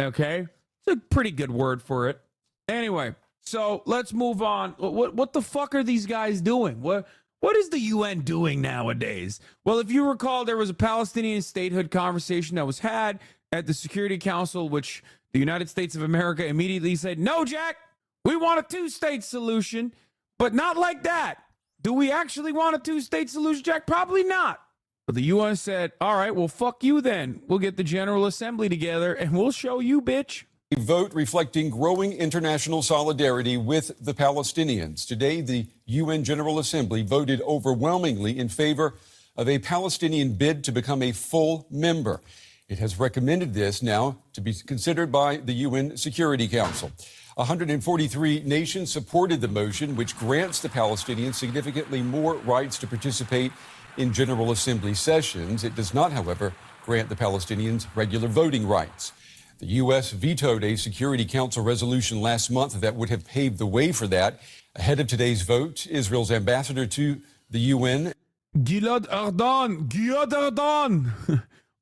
Okay? It's a pretty good word for it. Anyway, so let's move on. What the fuck are these guys doing? What is the UN doing nowadays? Well, if you recall, there was a Palestinian statehood conversation that was had at the Security Council, which the United States of America immediately said, no, Jack, we want a two-state solution, but not like that. Do we actually want a two-state solution, Jack? Probably not. But the UN said, all right, well, fuck you then. We'll get the General Assembly together and we'll show you, bitch. A vote reflecting growing international solidarity with the Palestinians. Today, the UN General Assembly voted overwhelmingly in favor of a Palestinian bid to become a full member. It has recommended this now to be considered by the UN Security Council. 143 nations supported the motion, which grants the Palestinians significantly more rights to participate in General Assembly sessions. It does not, however, grant the Palestinians regular voting rights. The U.S. vetoed a Security Council resolution last month that would have paved the way for that. Ahead of today's vote, Israel's ambassador to the UN, Gilad Erdan,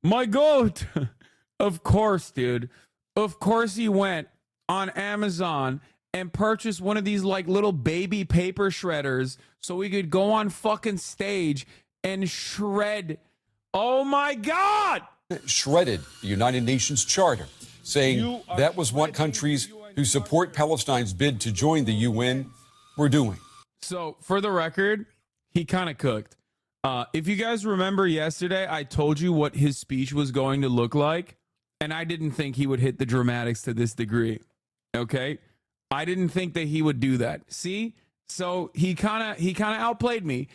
my goat. Of course, dude. Of course he went on Amazon and purchased one of these like little baby paper shredders so we could go on fucking stage and shred. Oh my God! shredded the United Nations Charter, saying that was what countries who support Palestine's bid to join the UN were doing. So, for the record, he kind of cooked. If you guys remember yesterday, I told you what his speech was going to look like, and I didn't think he would hit the dramatics to this degree. Okay? I didn't think that he would do that. See? So he kind of outplayed me.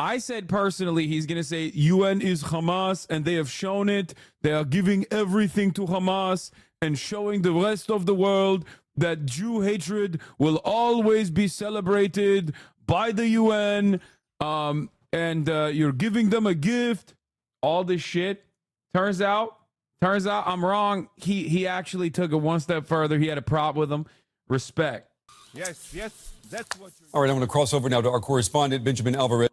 I said personally he's going to say UN is Hamas and they have shown it. They are giving everything to Hamas and showing the rest of the world that Jew hatred will always be celebrated by the UN. And you're giving them a gift. All this shit. Turns out I'm wrong. He actually took it one step further. He had a problem with him. Respect. Yes, that's what you're... All right, I'm going to cross over now to our correspondent, Benjamin Alvarez.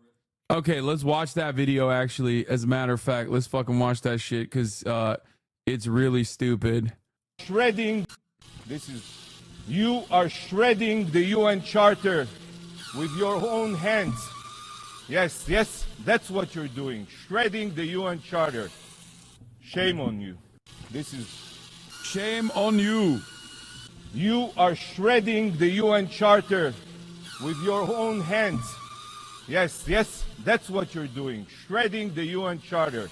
Okay, let's watch that video, actually. As a matter of fact, let's fucking watch that shit, because it's really stupid. shredding. You are shredding the UN Charter with your own hands. Yes, that's what you're doing. Shredding the UN Charter. Shame on you. Shame on you. You are shredding the UN Charter with your own hands. Yes, that's what you're doing. Shredding the UN Charter.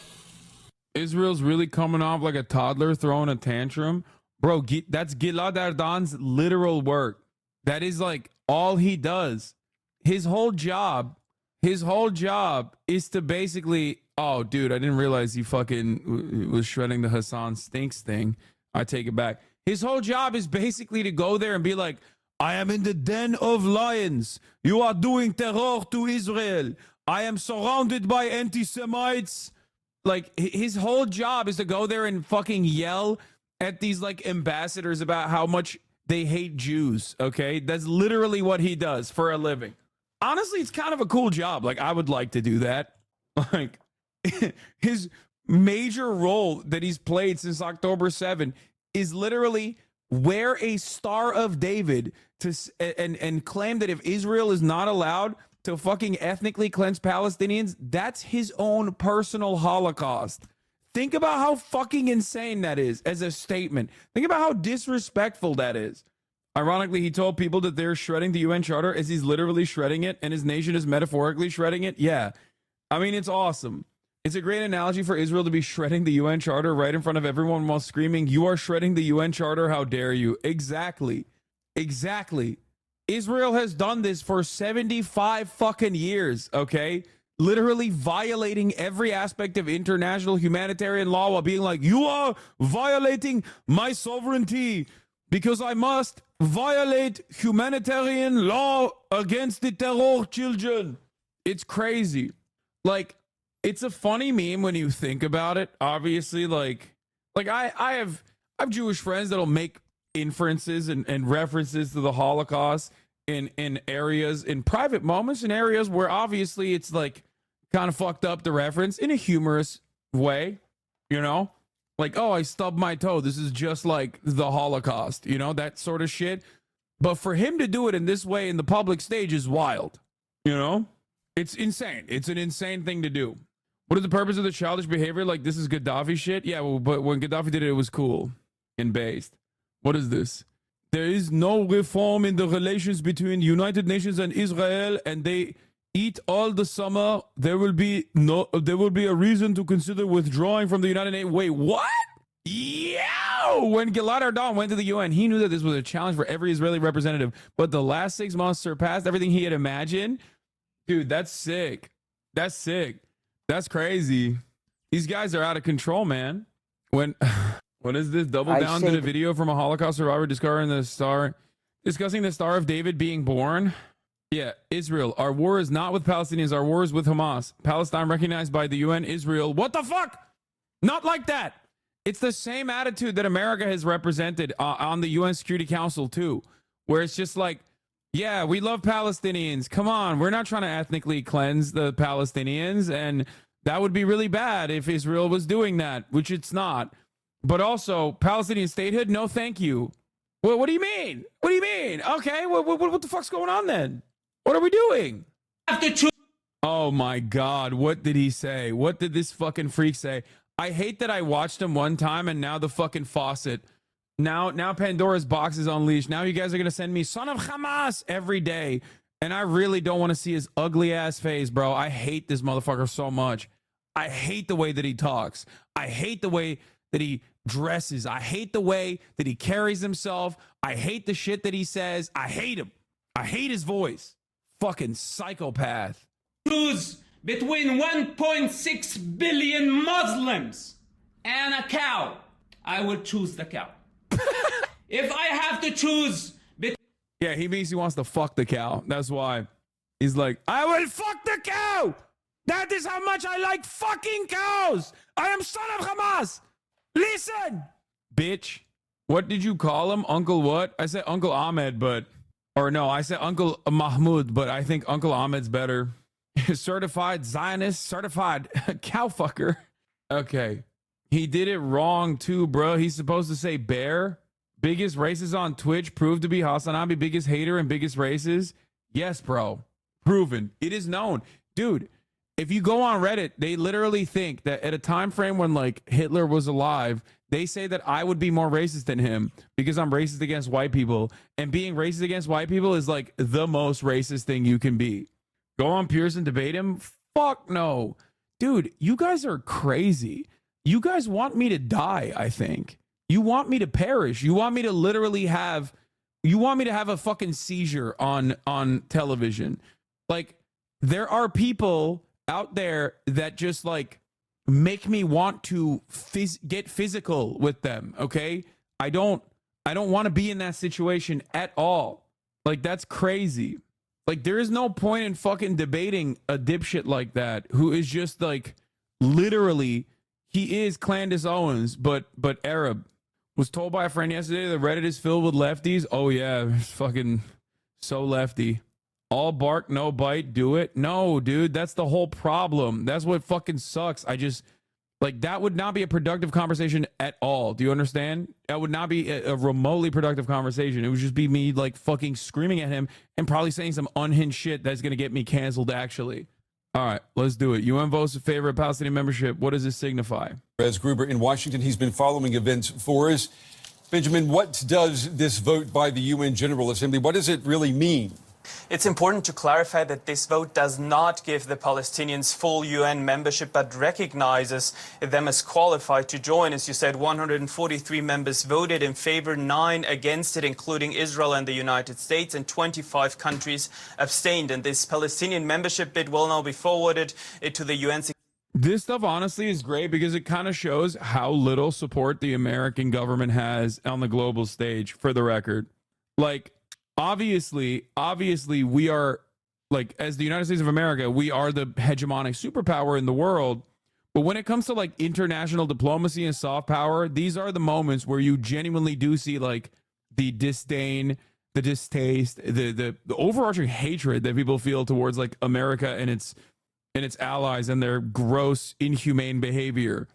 Israel's really coming off like a toddler throwing a tantrum. Bro, that's Gilad Erdan's literal work. That is like all he does. His whole job is to basically, oh, dude, I didn't realize he fucking was shredding the Hassan Stinks thing. I take it back. His whole job is basically to go there and be like, I am in the den of lions. You are doing terror to Israel. I am surrounded by anti-Semites. Like, his whole job is to go there and fucking yell at these like ambassadors about how much they hate Jews. Okay, that's literally what he does for a living. Honestly, it's kind of a cool job. Like, I would like to do that. Like, his major role that he's played since October 7 is literally wear a Star of David to and claim that if Israel is not allowed to fucking ethnically cleanse Palestinians, that's his own personal Holocaust. Think about how fucking insane that is as a statement. Think about how disrespectful that is. Ironically, he told people that they're shredding the UN Charter as he's literally shredding it and his nation is metaphorically shredding it. Yeah. I mean, it's awesome. It's a great analogy for Israel to be shredding the UN Charter right in front of everyone while screaming, "You are shredding the UN Charter, how dare you?" Exactly. Israel has done this for 75 fucking years, okay? Literally violating every aspect of international humanitarian law while being like, you are violating my sovereignty because I must violate humanitarian law against the terror children. It's crazy. Like, it's a funny meme when you think about it. Obviously, like I have Jewish friends that'll make inferences and references to the Holocaust in areas, in private moments, in areas where obviously it's like kind of fucked up the reference in a humorous way, you know? Like, oh, I stubbed my toe. This is just like the Holocaust, you know, that sort of shit. But for him to do it in this way in the public stage is wild, you know? It's insane. It's an insane thing to do. What is the purpose of the childish behavior? Like, this is Gaddafi shit? Yeah, well, but when Gaddafi did it, it was cool and based. What is this? There is no reform in the relations between United Nations and Israel, and they eat all the summer. There will be a reason to consider withdrawing from the United Nations. Wait, what? Yeah! When Gilad Erdan went to the UN, he knew that this was a challenge for every Israeli representative, but the last 6 months surpassed everything he had imagined. Dude, that's sick. That's sick. That's crazy. These guys are out of control, man. What is this? Double down to the video from a Holocaust survivor discovering discussing the Star of David being born. Yeah, Israel. Our war is not with Palestinians. Our war is with Hamas. Palestine recognized by the UN. Israel. What the fuck? Not like that. It's the same attitude that America has represented on the UN Security Council too, where it's just like, yeah, we love Palestinians. Come on. We're not trying to ethnically cleanse the Palestinians. And that would be really bad if Israel was doing that, which it's not. But also, Palestinian statehood? No, thank you. Well, what do you mean? What do you mean? Okay, what the fuck's going on then? What are we doing? Oh my God, what did he say? What did this fucking freak say? I hate that I watched him one time and now the fucking faucet. Now Pandora's box is unleashed. Now you guys are going to send me son of Hamas every day. And I really don't want to see his ugly ass face, bro. I hate this motherfucker so much. I hate the way that he talks. I hate the way that he dresses. I hate the way that he carries himself. I hate the shit that he says. I hate him. I hate his voice. Fucking psychopath. Choose between 1.6 billion Muslims and a cow. I will choose the cow. If I have to choose yeah, he means he wants to fuck the cow. That's why he's like, I will fuck the cow. That is how much I like fucking cows. I am son of Hamas. Listen, bitch. What did you call him? Uncle what? I said Uncle Ahmed, but... Or no, I said Uncle Mahmoud, but I think Uncle Ahmed's better. Certified Zionist, certified cowfucker. Okay. He did it wrong too, bro. He's supposed to say bear. Biggest racist on Twitch proved to be Hassan Abi, biggest hater and biggest racist. Yes, bro. Proven. It is known. Dude, if you go on Reddit, they literally think that at a time frame when like Hitler was alive, they say that I would be more racist than him because I'm racist against white people. And being racist against white people is like the most racist thing you can be. Go on Pearson, debate him? Fuck no. Dude, you guys are crazy. You guys want me to die, I think. You want me to perish. You want me to literally have a fucking seizure on television. Like, there are people out there that just like make me want to get physical with them, okay? I don't want to be in that situation at all. Like, that's crazy. Like, there is no point in fucking debating a dipshit like that who is just like literally, he is Clandis Owens, but Arab. Was told by a friend yesterday that Reddit is filled with lefties. Oh yeah, it's fucking so lefty. All bark, no bite, do it. No, dude, that's the whole problem. That's what fucking sucks. I just, like, that would not be a productive conversation at all. Do you understand? That would not be a remotely productive conversation. It would just be me, like, fucking screaming at him and probably saying some unhinged shit that's going to get me canceled, actually. All right, let's do it. UN votes in favor of Palestinian membership. What does this signify? Perez Gruber in Washington, he's been following events for us. Benjamin, what does this vote by the UN General Assembly, what does it really mean? It's important to clarify that this vote does not give the Palestinians full UN membership, but recognizes them as qualified to join. As you said, 143 members voted in favor, 9 against it, including Israel and the United States, and 25 countries abstained. And this Palestinian membership bid will now be forwarded to the UN. This stuff honestly is great because it kind of shows how little support the American government has on the global stage, for the record. Like, obviously we are, like, as the United States of America, we are the hegemonic superpower in the world. But when it comes to like international diplomacy and soft power, these are the moments where you genuinely do see like the disdain, the distaste, the overarching hatred that people feel towards like America and its allies and their gross, inhumane behavior.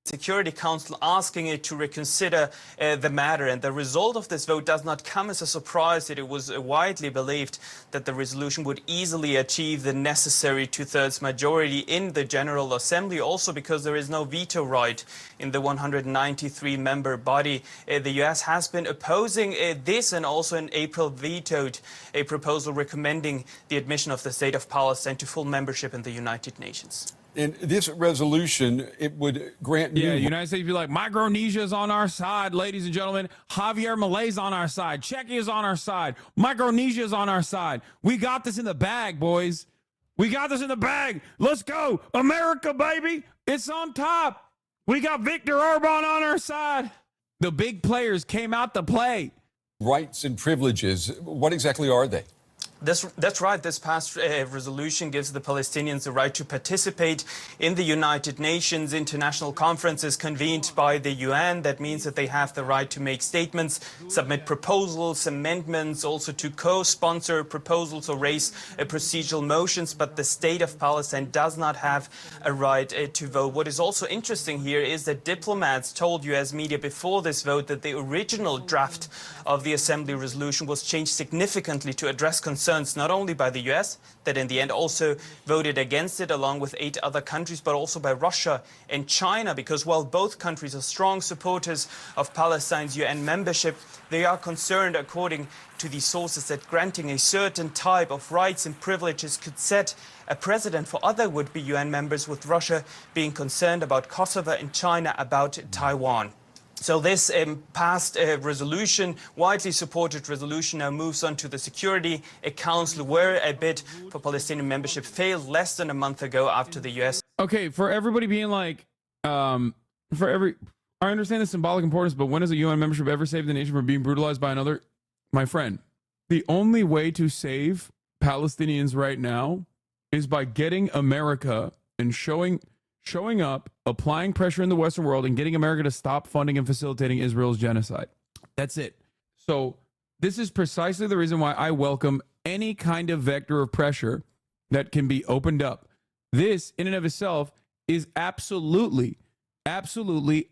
Security Council asking it to reconsider the matter. And the result of this vote does not come as a surprise. It was widely believed that the resolution would easily achieve the necessary 2/3 majority in the General Assembly, also because there is no veto right in the 193-member body. The US has been opposing this, and also in April vetoed a proposal recommending the admission of the State of Palestine to full membership in the United Nations. In this resolution, it would grant... Yeah, United States would be like, Micronesia's on our side, ladies and gentlemen. Javier Malay's on our side. Czechia's on our side. Micronesia's on our side. We got this in the bag, boys. We got this in the bag. Let's go. America, baby. It's on top. We got Viktor Orban on our side. The big players came out to play. Rights and privileges, what exactly are they? That's right. This past resolution gives the Palestinians the right to participate in the United Nations international conferences convened by the UN. That means that they have the right to make statements, submit proposals, amendments, also to co-sponsor proposals or raise procedural motions. But the state of Palestine does not have a right to vote. What is also interesting here is that diplomats told US media before this vote that the original draft of the Assembly resolution was changed significantly to address concerns not only by the US, that in the end also voted against it along with 8 other countries, but also by Russia and China, because while both countries are strong supporters of Palestine's UN membership, they are concerned, according to these sources, that granting a certain type of rights and privileges could set a precedent for other would-be UN members, with Russia being concerned about Kosovo and China about Taiwan. So this past resolution, widely supported resolution, now moves on to the Security Council, where a bid for Palestinian membership failed less than a month ago after the US. Okay, for everybody being like, I understand the symbolic importance, but when has a UN membership ever saved the nation from being brutalized by another? My friend, the only way to save Palestinians right now is by getting America and showing up, applying pressure in the Western world, and getting America to stop funding and facilitating Israel's genocide. That's it. So this is precisely the reason why I welcome any kind of vector of pressure that can be opened up. This, in and of itself, is absolutely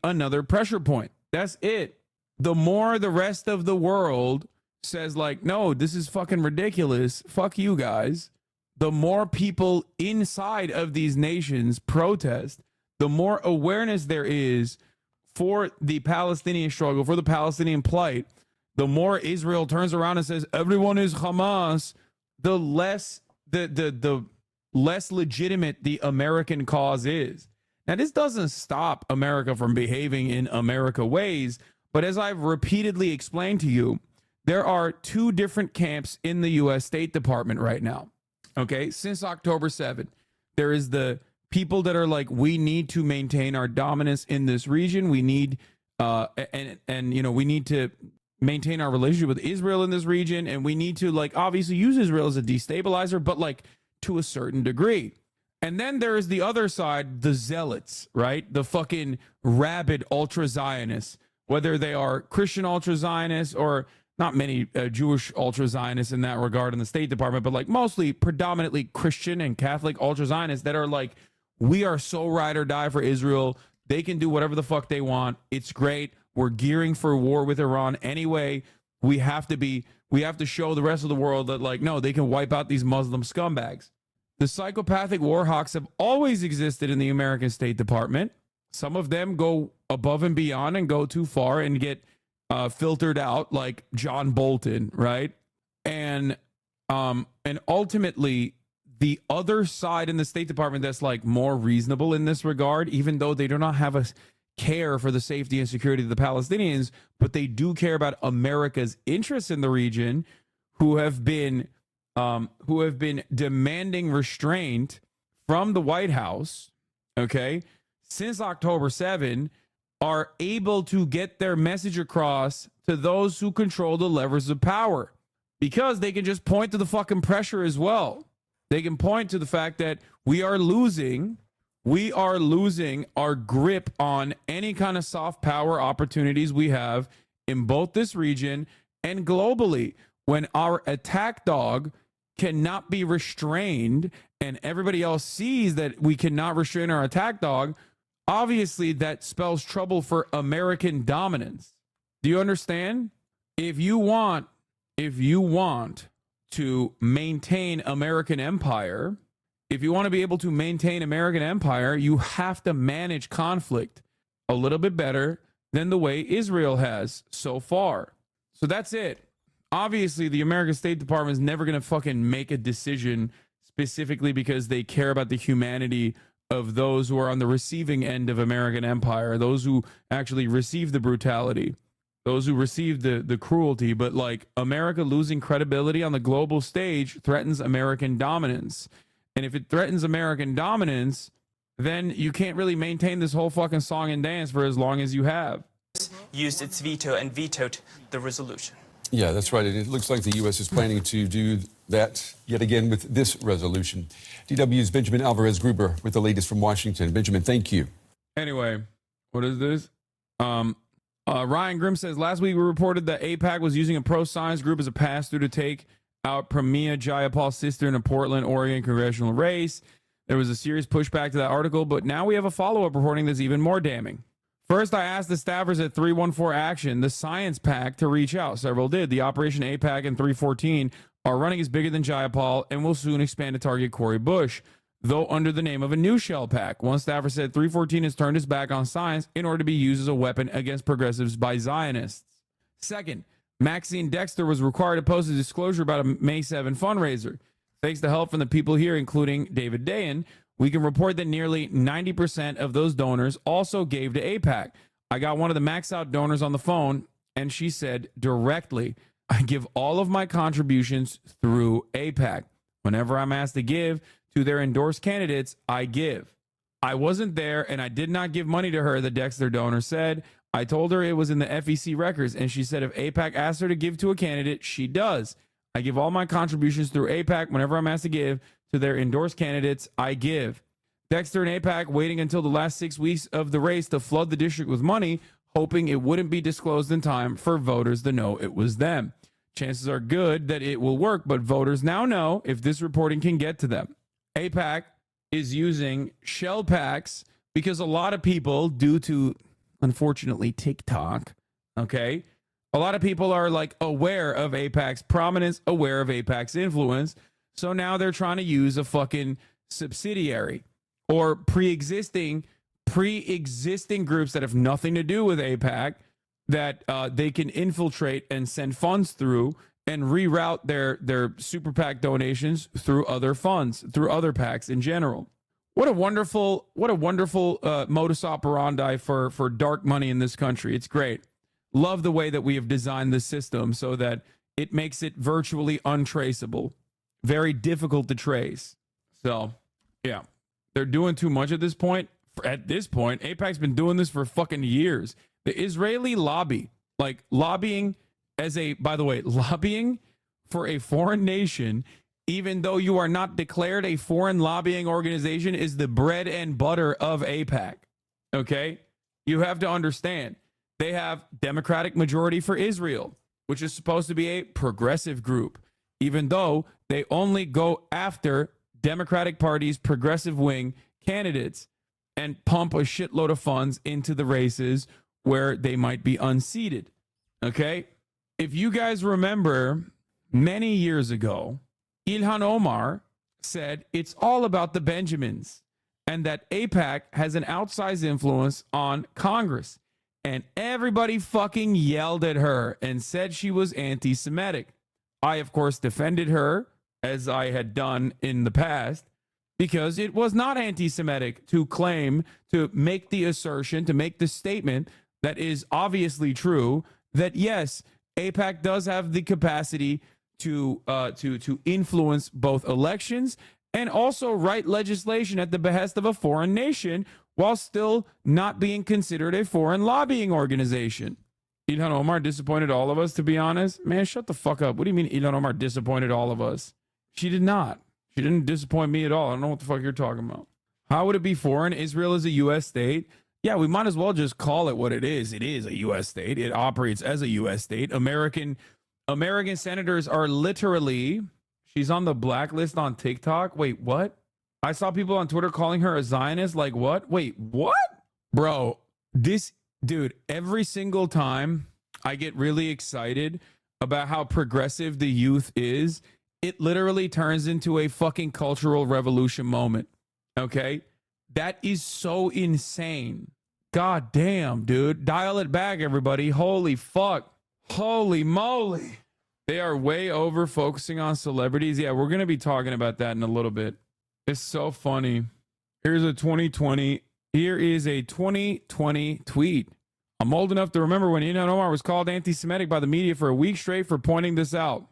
another pressure point. That's it. The more the rest of the world says, like, no, this is fucking ridiculous, fuck you guys, the more people inside of these nations protest, the more awareness there is for the Palestinian struggle, for the Palestinian plight, the more Israel turns around and says, everyone is Hamas, the less the less legitimate the American cause is. Now, this doesn't stop America from behaving in America ways, but as I've repeatedly explained to you, there are two different camps in the U.S. State Department right now. Okay, since October 7th, there is the people that are like, we need to maintain our dominance in this region. We need, we need to maintain our relationship with Israel in this region, and we need to, like, obviously use Israel as a destabilizer, but like to a certain degree. And then there is the other side, the zealots, right? The fucking rabid ultra-Zionists, whether they are Christian ultra-Zionists or not many Jewish ultra-Zionists in that regard in the State Department, but like mostly predominantly Christian and Catholic ultra-Zionists that are like, we are so ride or die for Israel. They can do whatever the fuck they want. It's great. We're gearing for war with Iran anyway. We have to show the rest of the world that, like, no, they can wipe out these Muslim scumbags. The psychopathic war hawks have always existed in the American State Department. Some of them go above and beyond and go too far and get filtered out, like John Bolton, right? And ultimately, the other side in the State Department that's like more reasonable in this regard, even though they do not have a care for the safety and security of the Palestinians, but they do care about America's interests in the region, who have been demanding restraint from the White House, okay, since October 7, are able to get their message across to those who control the levers of power, because they can just point to the fucking pressure as well. They can point to the fact that we are losing our grip on any kind of soft power opportunities we have in both this region and globally. When our attack dog cannot be restrained and everybody else sees that we cannot restrain our attack dog, obviously that spells trouble for American dominance. Do you understand? If you want to maintain American empire, if you want to be able to maintain American empire, you have to manage conflict a little bit better than the way Israel has so far. So that's it. Obviously, the American State Department is never going to fucking make a decision specifically because they care about the humanity of those who are on the receiving end of American empire, those who actually receive the brutality, those who receive the cruelty. But like, America losing credibility on the global stage threatens American dominance. And if it threatens American dominance, then you can't really maintain this whole fucking song and dance for as long as you have. Used its veto and vetoed the resolution. Yeah, that's right. It looks like the U.S. is planning to do that yet again with this resolution. DW's Benjamin Alvarez-Gruber with the latest from Washington. Benjamin, thank you. Anyway, what is this? Ryan Grimm says, last week we reported that AIPAC was using a pro-science group as a pass-through to take out Pramila Jayapal's sister in a Portland, Oregon congressional race. There was a serious pushback to that article, but now we have a follow-up reporting that's even more damning. First, I asked the staffers at 314 Action, the Science PAC, to reach out. Several did. The Operation AIPAC and 314 are running as bigger than Jayapal and will soon expand to target Cori Bush, though under the name of a new shell pack. One staffer said 314 has turned its back on science in order to be used as a weapon against progressives by Zionists. Second, Maxine Dexter was required to post a disclosure about a May 7 fundraiser. Thanks to help from the people here, including David Dayan, we can report that nearly 90% of those donors also gave to AIPAC. I got one of the Max Out donors on the phone, and she said directly, I give all of my contributions through AIPAC. Whenever I'm asked to give to their endorsed candidates, I give. I wasn't there, and I did not give money to her, the Dexter donor said. I told her it was in the FEC records, and she said if AIPAC asks her to give to a candidate, she does. I give all my contributions through AIPAC. Whenever I'm asked to give to their endorsed candidates, I give. Dexter and AIPAC waiting until the last 6 weeks of the race to flood the district with money, hoping it wouldn't be disclosed in time for voters to know it was them. Chances are good that it will work, but voters now know if this reporting can get to them. AIPAC is using shell packs because a lot of people, due to, unfortunately, TikTok, okay, a lot of people are like aware of AIPAC's prominence, aware of AIPAC's influence. So now they're trying to use a fucking subsidiary or pre-existing groups that have nothing to do with AIPAC that they can infiltrate and send funds through and reroute their super PAC donations through other funds, through other PACs in general. What a wonderful modus operandi for dark money in this country. It's great. Love the way that we have designed the system so that it makes it virtually untraceable. Very difficult to trace. So, yeah. They're doing too much at this point. At this point, AIPAC's been doing this for fucking years. The Israeli lobby, like lobbying for a foreign nation, even though you are not declared a foreign lobbying organization, is the bread and butter of AIPAC. Okay? You have to understand. They have Democratic majority for Israel, which is supposed to be a progressive group, even though they only go after Democratic Party's progressive wing candidates and pump a shitload of funds into the races where they might be unseated. Okay? If you guys remember, many years ago, Ilhan Omar said it's all about the Benjamins and that AIPAC has an outsized influence on Congress. And everybody fucking yelled at her and said she was anti-Semitic. I, of course, defended her, as I had done in the past, because it was not anti-Semitic to claim, to make the assertion, to make the statement that is obviously true, that yes, AIPAC does have the capacity to influence both elections and also write legislation at the behest of a foreign nation while still not being considered a foreign lobbying organization. Ilhan Omar disappointed all of us, to be honest. Man, shut the fuck up. What do you mean Ilhan Omar disappointed all of us? She did not. She didn't disappoint me at all. I don't know what the fuck you're talking about. How would it be foreign? Israel is a U.S. state. Yeah, we might as well just call it what it is. It is a U.S. state. It operates as a U.S. state. American senators are literally, she's on the blacklist on TikTok. Wait, what? I saw people on Twitter calling her a Zionist. Like, what? Wait, what? Bro, dude, every single time I get really excited about how progressive the youth is, it literally turns into a fucking cultural revolution moment. Okay? That is so insane. God damn, dude. Dial it back, everybody. Holy fuck. Holy moly. They are way over focusing on celebrities. Yeah, we're going to be talking about that in a little bit. It's so funny. Here is a 2020 tweet. I'm old enough to remember when Ilhan Omar was called anti-Semitic by the media for a week straight for pointing this out.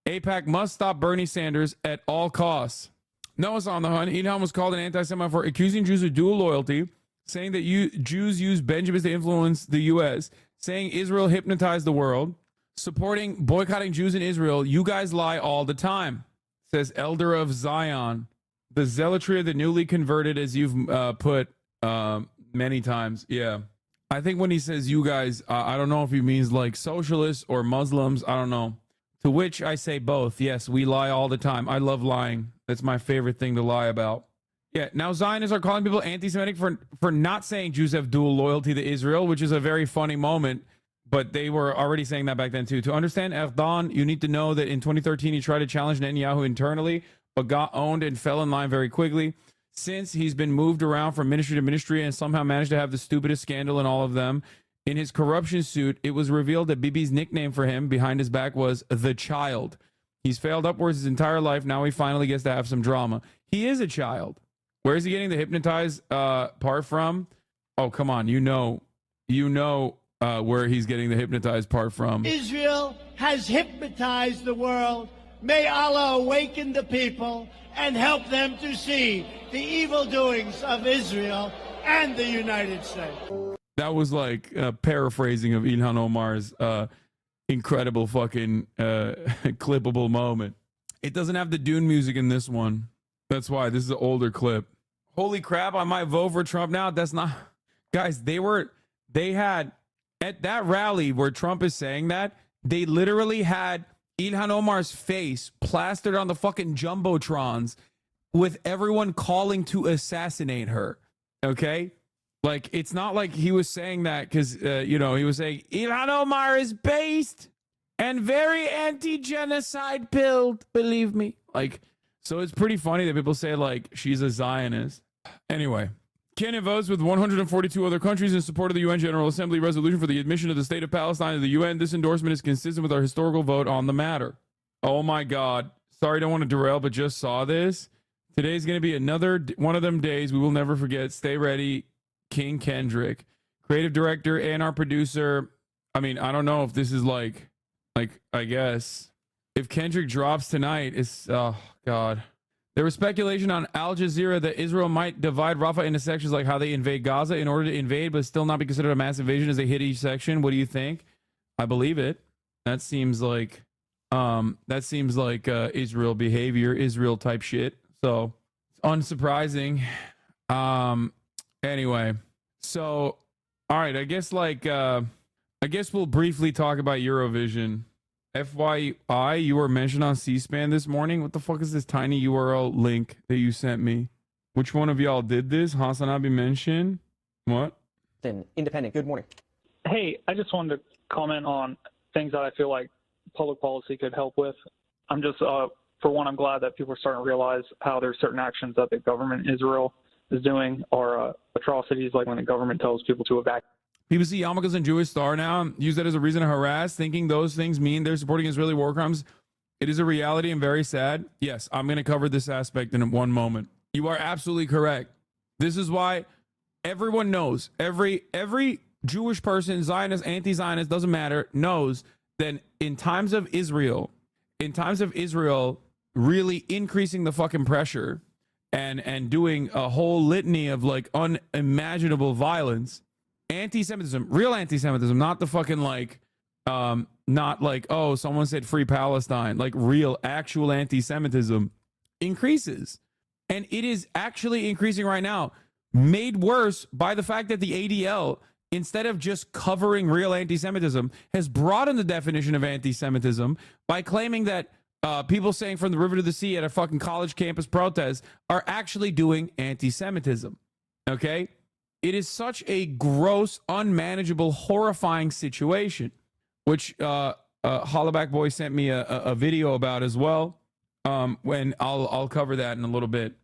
AIPAC must stop Bernie Sanders at all costs. Noah's on the hunt. Ilhan was called an anti-Semite for accusing Jews of dual loyalty, saying that Jews use Benjamins to influence the U.S., saying Israel hypnotized the world, supporting boycotting Jews in Israel. You guys lie all the time, says Elder of Zion. The zealotry of the newly converted, as you've put many times. Yeah. I think when he says you guys, I don't know if he means like socialists or Muslims. I don't know. To which I say both. Yes, we lie all the time. I love lying. That's my favorite thing to lie about. Yeah, now Zionists are calling people anti-Semitic for not saying Jews have dual loyalty to Israel, which is a very funny moment. But they were already saying that back then too. To understand Erdogan, you need to know that in 2013 he tried to challenge Netanyahu internally, but got owned and fell in line very quickly. Since he's been moved around from ministry to ministry and somehow managed to have the stupidest scandal in all of them. In his corruption suit, it was revealed that Bibi's nickname for him behind his back was the child. He's failed upwards his entire life. Now he finally gets to have some drama. He is a child. Where is he getting the hypnotized part from? Oh, come on. You know where he's getting the hypnotized part from. Israel has hypnotized the world. May Allah awaken the people and help them to see the evil doings of Israel and the United States. That was like a paraphrasing of Ilhan Omar's incredible fucking clippable moment. It doesn't have the Dune music in this one. That's why this is an older clip. Holy crap, I might vote for Trump now. That's not, guys, they had at that rally where Trump is saying that, they literally had Ilhan Omar's face plastered on the fucking jumbotrons with everyone calling to assassinate her. Okay? Like, it's not like he was saying that because, he was saying Ilhan Omar is based and very anti-genocide pilled, believe me. Like, so it's pretty funny that people say, like, she's a Zionist. Anyway, Canada votes with 142 other countries in support of the UN General Assembly resolution for the admission of the state of Palestine to the UN. This endorsement is consistent with our historical vote on the matter. Oh my God. Sorry, don't want to derail, but just saw this. Today's going to be another one of them days we will never forget. Stay ready, King Kendrick, creative director and our producer. I mean, I don't know if this is like, I guess if Kendrick drops tonight, it's, oh God. There was speculation on Al Jazeera that Israel might divide Rafah into sections like how they invade Gaza in order to invade, but still not be considered a massive invasion as they hit each section. What do you think? I believe it. That seems like Israel behavior, Israel type shit. So it's unsurprising. Anyway, so all right, I guess we'll briefly talk about Eurovision. FYI, you were mentioned on C-SPAN this morning. What the fuck is this tiny URL link that you sent me? Which one of y'all did this? Hasanabi mentioned? What? Independent. Good morning. Hey, I just wanted to comment on things that I feel like public policy could help with. I'm just, for one, I'm glad that people are starting to realize how there's certain actions that the government in Israel is doing are atrocities, like when the government tells people to evacuate. People see yarmulkes and Jewish Star now, use that as a reason to harass, thinking those things mean they're supporting Israeli war crimes. It is a reality and very sad. Yes, I'm going to cover this aspect in one moment. You are absolutely correct. This is why everyone knows, every Jewish person, Zionist, anti-Zionist, doesn't matter, knows that in times of Israel really increasing the fucking pressure and doing a whole litany of like unimaginable violence, anti-Semitism, real anti-Semitism, not the fucking not like, oh, someone said free Palestine, like real actual anti-Semitism increases. And it is actually increasing right now, made worse by the fact that the ADL, instead of just covering real anti-Semitism, has broadened the definition of anti-Semitism by claiming that people saying from the river to the sea at a fucking college campus protest are actually doing anti-Semitism. Okay? It is such a gross, unmanageable, horrifying situation, which Hollaback Boy sent me a video about as well. When I'll cover that in a little bit.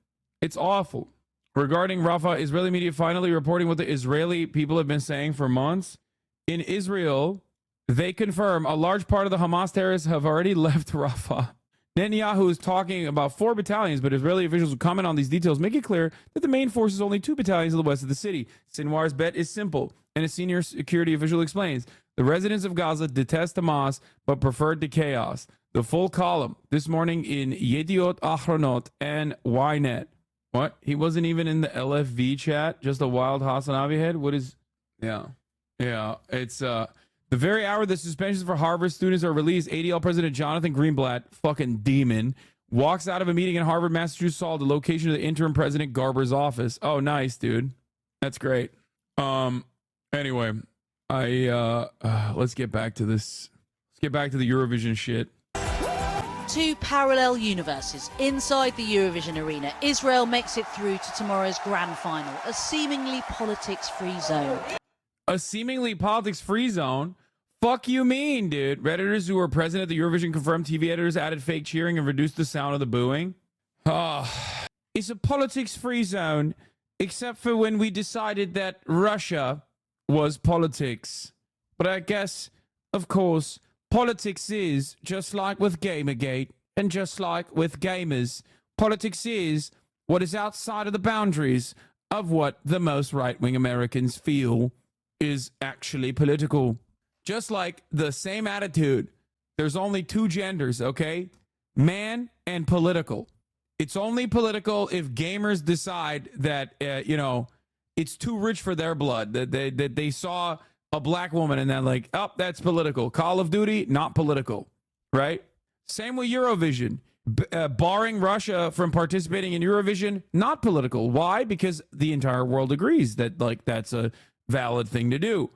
It's awful. Regarding Rafah, Israeli media finally reporting what the Israeli people have been saying for months. In Israel, they confirm a large part of the Hamas terrorists have already left Rafah. Netanyahu is talking about 4 battalions, but Israeli officials who comment on these details make it clear that the main force is only 2 battalions to the west of the city. Sinwar's bet is simple, and a senior security official explains. The residents of Gaza detest Hamas, but preferred to chaos. The full column this morning in Yediot Ahronot and Ynet. What? He wasn't even in the LFV chat? Just a wild Hasanavi head? What is... Yeah. It's... The very hour the suspensions for Harvard students are released, ADL President Jonathan Greenblatt, fucking demon, walks out of a meeting in Harvard, Massachusetts, Hall, the location of the interim President Garber's office. Oh, nice, dude. That's great. Anyway, let's get back to this. Let's get back to the Eurovision shit. 2 parallel universes inside the Eurovision arena. Israel makes it through to tomorrow's grand final, a seemingly politics-free zone. A seemingly politics-free zone? Fuck you mean, dude? Redditors who were present at the Eurovision confirmed TV editors added fake cheering and reduced the sound of the booing. It's a politics-free zone, except for when we decided that Russia was politics. But I guess, of course, politics is, just like with Gamergate, and just like with gamers, politics is what is outside of the boundaries of what the most right-wing Americans feel is actually political. Just like the same attitude, there's only 2 genders, okay? Man and political. It's only political if gamers decide that, it's too rich for their blood, that they saw a black woman and they're like, oh, that's political. Call of Duty, not political, right? Same with Eurovision. barring Russia from participating in Eurovision, not political. Why? Because the entire world agrees that like that's a valid thing to do.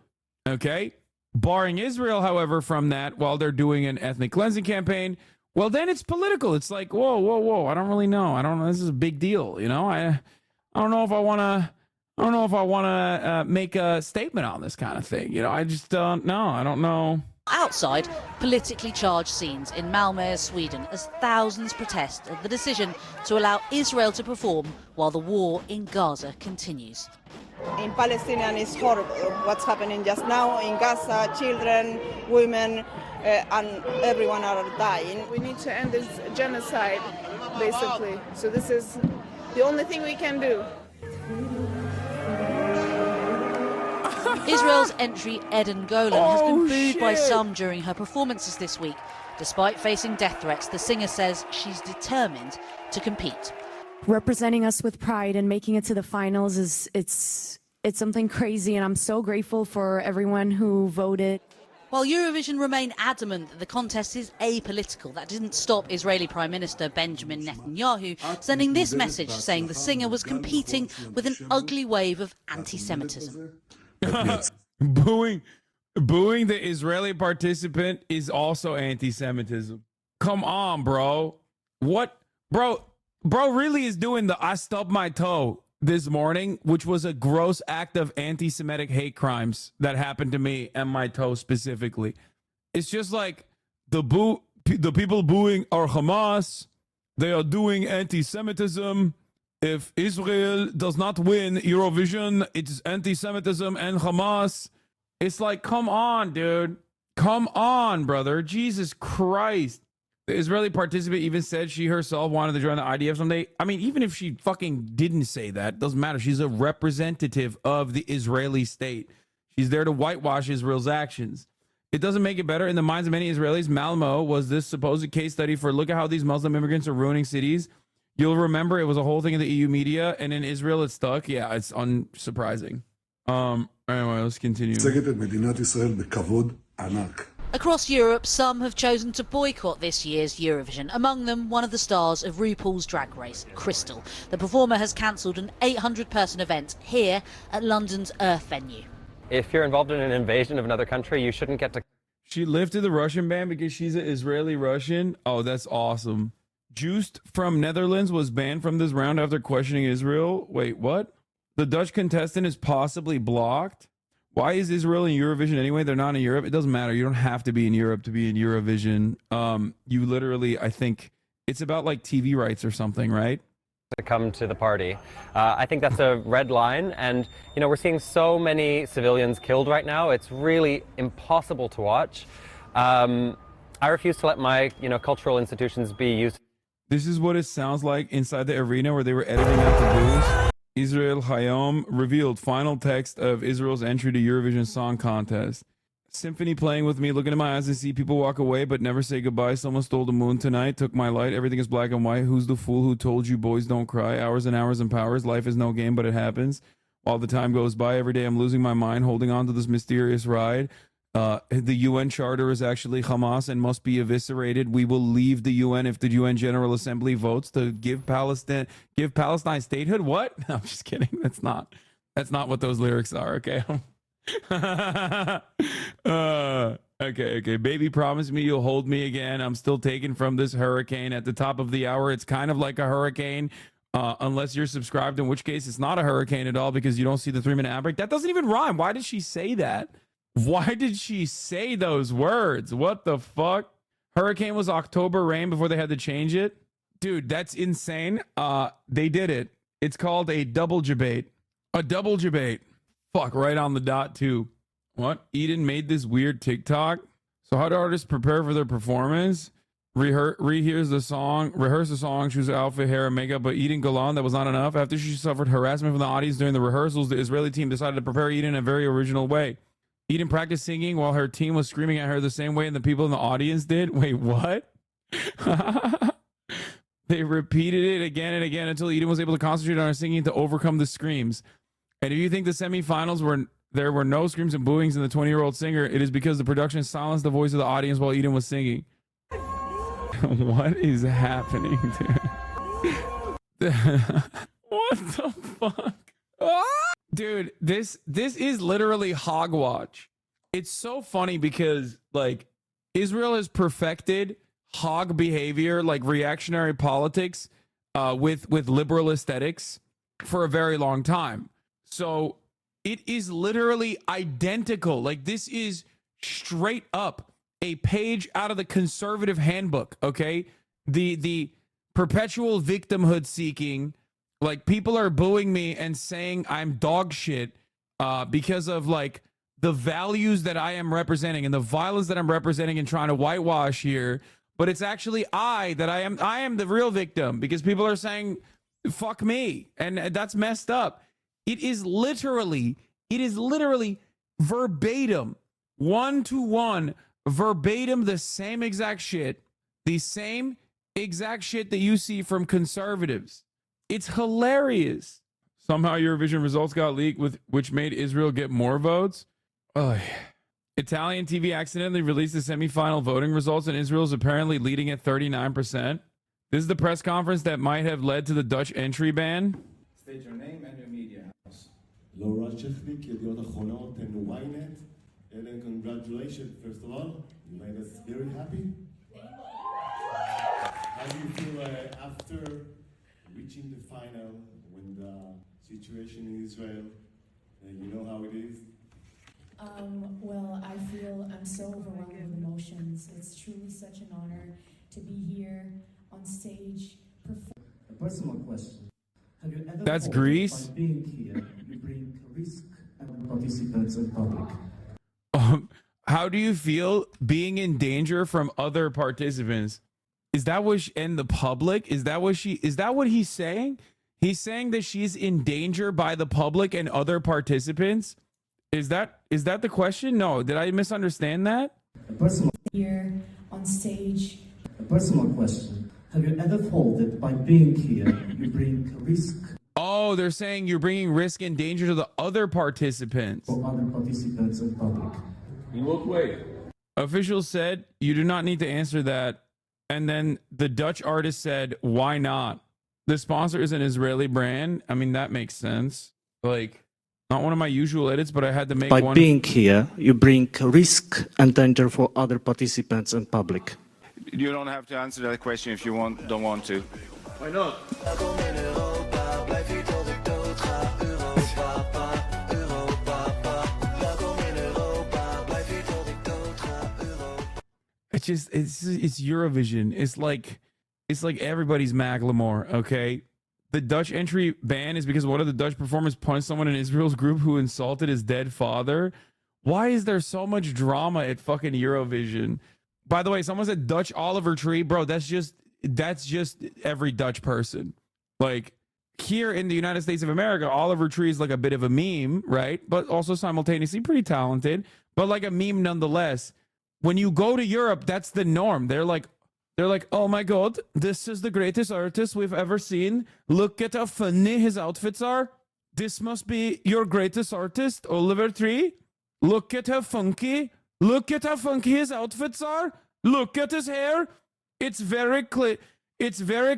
Okay? Barring Israel, however, from that while they're doing an ethnic cleansing campaign, well, then it's political. It's like, whoa. I don't really know. I don't know. This is a big deal. You know, I don't know if I want to make a statement on this kind of thing. You know, I just don't know. I don't know. Outside, politically charged scenes in Malmö, Sweden, as thousands protest at the decision to allow Israel to perform while the war in Gaza continues. In Palestinian is horrible. What's happening just now in Gaza, children, women, and everyone are dying. We need to end this genocide, basically. So this is the only thing we can do. Israel's entry Eden Golan has been booed by some during her performances this week. Despite facing death threats, the singer says she's determined to compete. Representing us with pride and making it to the finals it's something crazy, and I'm so grateful for everyone who voted. While Eurovision remained adamant that the contest is apolitical, that didn't stop Israeli Prime Minister Benjamin Netanyahu sending this message saying the singer was competing with an ugly wave of anti-Semitism. Booing the Israeli participant is also anti-Semitism. Come on, bro. What? Bro really is doing the I stubbed my toe this morning, which was a gross act of anti-Semitic hate crimes that happened to me and my toe specifically. It's just like the people booing are Hamas. They are doing anti-Semitism. If Israel does not win Eurovision, it's anti-Semitism and Hamas. It's like, come on, dude. Come on, brother. Jesus Christ. The Israeli participant even said she herself wanted to join the IDF someday. I mean, even if she fucking didn't say that, doesn't matter. She's a representative of the Israeli state. She's there to whitewash Israel's actions. It doesn't make it better. In the minds of many Israelis, Malmo was this supposed case study for look at how these Muslim immigrants are ruining cities. You'll remember it was a whole thing in the EU media, and in Israel it stuck. Yeah, it's unsurprising. Anyway, let's continue. Across Europe, some have chosen to boycott this year's Eurovision. Among them, one of the stars of RuPaul's Drag Race, Crystal. The performer has cancelled an 800-person event here at London's Earth venue. If you're involved in an invasion of another country, you shouldn't get to... She lifted the Russian ban because she's an Israeli Russian? Oh, that's awesome. Juiced from Netherlands was banned from this round after questioning Israel. Wait, what? The Dutch contestant is possibly blocked? Why is Israel in Eurovision anyway? They're not in Europe. It doesn't matter. You don't have to be in Europe to be in Eurovision. You literally, I think, it's about like TV rights or something, right? To come to the party. I think that's a red line. And, you know, we're seeing so many civilians killed right now. It's really impossible to watch. I refuse to let my, cultural institutions be used. This is what it sounds like inside the arena where they were editing out the booze. Israel Hayom revealed final text of Israel's entry to Eurovision Song Contest. Symphony playing with me, looking in my eyes and see people walk away but never say goodbye. Someone stole the moon tonight, took my light. Everything is black and white. Who's the fool who told you boys don't cry? Hours and hours and powers. Life is no game, but it happens. While the time goes by, every day I'm losing my mind, holding on to this mysterious ride. The UN Charter is actually Hamas and must be eviscerated. We will leave the UN if the UN General Assembly votes to give Palestine statehood. What? No, I'm just kidding. That's not what those lyrics are. Okay. Okay. Baby, promise me you'll hold me again. I'm still taken from this hurricane. At the top of the hour, it's kind of like a hurricane. Unless you're subscribed, in which case it's not a hurricane at all because you don't see the 3-minute ad break. That doesn't even rhyme. Why did she say that? Why did she say those words? What the fuck? Hurricane was October rain before they had to change it? Dude, that's insane. They did it. It's called a double debate. A double debate. Fuck, right on the dot too. What? Eden made this weird TikTok? So how do artists prepare for their performance? Rehearse the song, choose outfit, hair, and makeup, but Eden Golan, that was not enough. After she suffered harassment from the audience during the rehearsals, the Israeli team decided to prepare Eden in a very original way. Eden practiced singing while her team was screaming at her the same way and the people in the audience did. Wait, what? They repeated it again and again until Eden was able to concentrate on her singing to overcome the screams. And if you think the semifinals there were no screams and booings in the 20-year-old singer, it is because the production silenced the voice of the audience while Eden was singing. What is happening, dude? What the fuck? Ah! Dude, this is literally hogwatch. It's so funny because like Israel has perfected hog behavior, like reactionary politics, with liberal aesthetics for a very long time. So it is literally identical. Like this is straight up a page out of the conservative handbook. Okay, the perpetual victimhood seeking. Like people are booing me and saying I'm dog shit because of like the values that I am representing and the violence that I'm representing and trying to whitewash here. But it's actually I am the real victim because people are saying fuck me, and that's messed up. It is literally verbatim, 1-to-1, verbatim the same exact shit that you see from conservatives. It's hilarious. Somehow Eurovision results got leaked, which made Israel get more votes. Oh, Italian TV accidentally released the semifinal voting results, and Israel is apparently leading at 39%. This is the press conference that might have led to the Dutch entry ban. State your name and your media house. Laura Chechvik, Yediot Achronot and Ynet. Ellen, congratulations, first of all. You made us very happy. How do you feel after reaching the final when the situation in Israel, you know how it is? Well, I feel I'm so overwhelmed with emotions. It's truly such an honor to be here on stage. A personal question. Have you ever That's thought Greece? by being here, you bring risk and participants in public? How do you feel being in danger from other participants? Is that what and the public? Is that what he's saying? He's saying that she's in danger by the public and other participants? Is that the question? No, did I misunderstand that? A personal Here on stage. A personal question. Have you ever thought that by being here, you bring risk Oh, they're saying you're bringing risk and danger to the other participants. for other participants in public? You look away. Officials said you do not need to answer that. And then the Dutch artist said, why not? The sponsor is an Israeli brand. I mean, that makes sense. Like, not one of my usual edits, but I had to make By one. being here, you bring risk and danger for other participants in public. You don't have to answer that question if you don't want to. Why not? It's Eurovision. It's like everybody's Macklemore, okay? The Dutch entry ban is because one of the Dutch performers punched someone in Israel's group who insulted his dead father. Why is there so much drama at fucking Eurovision? By the way, someone said Dutch Oliver Tree. Bro, that's just every Dutch person. Like, here in the United States of America, Oliver Tree is like a bit of a meme, right? But also simultaneously pretty talented, but like a meme nonetheless. When you go to Europe, that's the norm. They're like, oh my God, this is the greatest artist we've ever seen. Look at how funny his outfits are. This must be your greatest artist, Oliver Tree. Look at how funky his outfits are. Look at his hair. It's very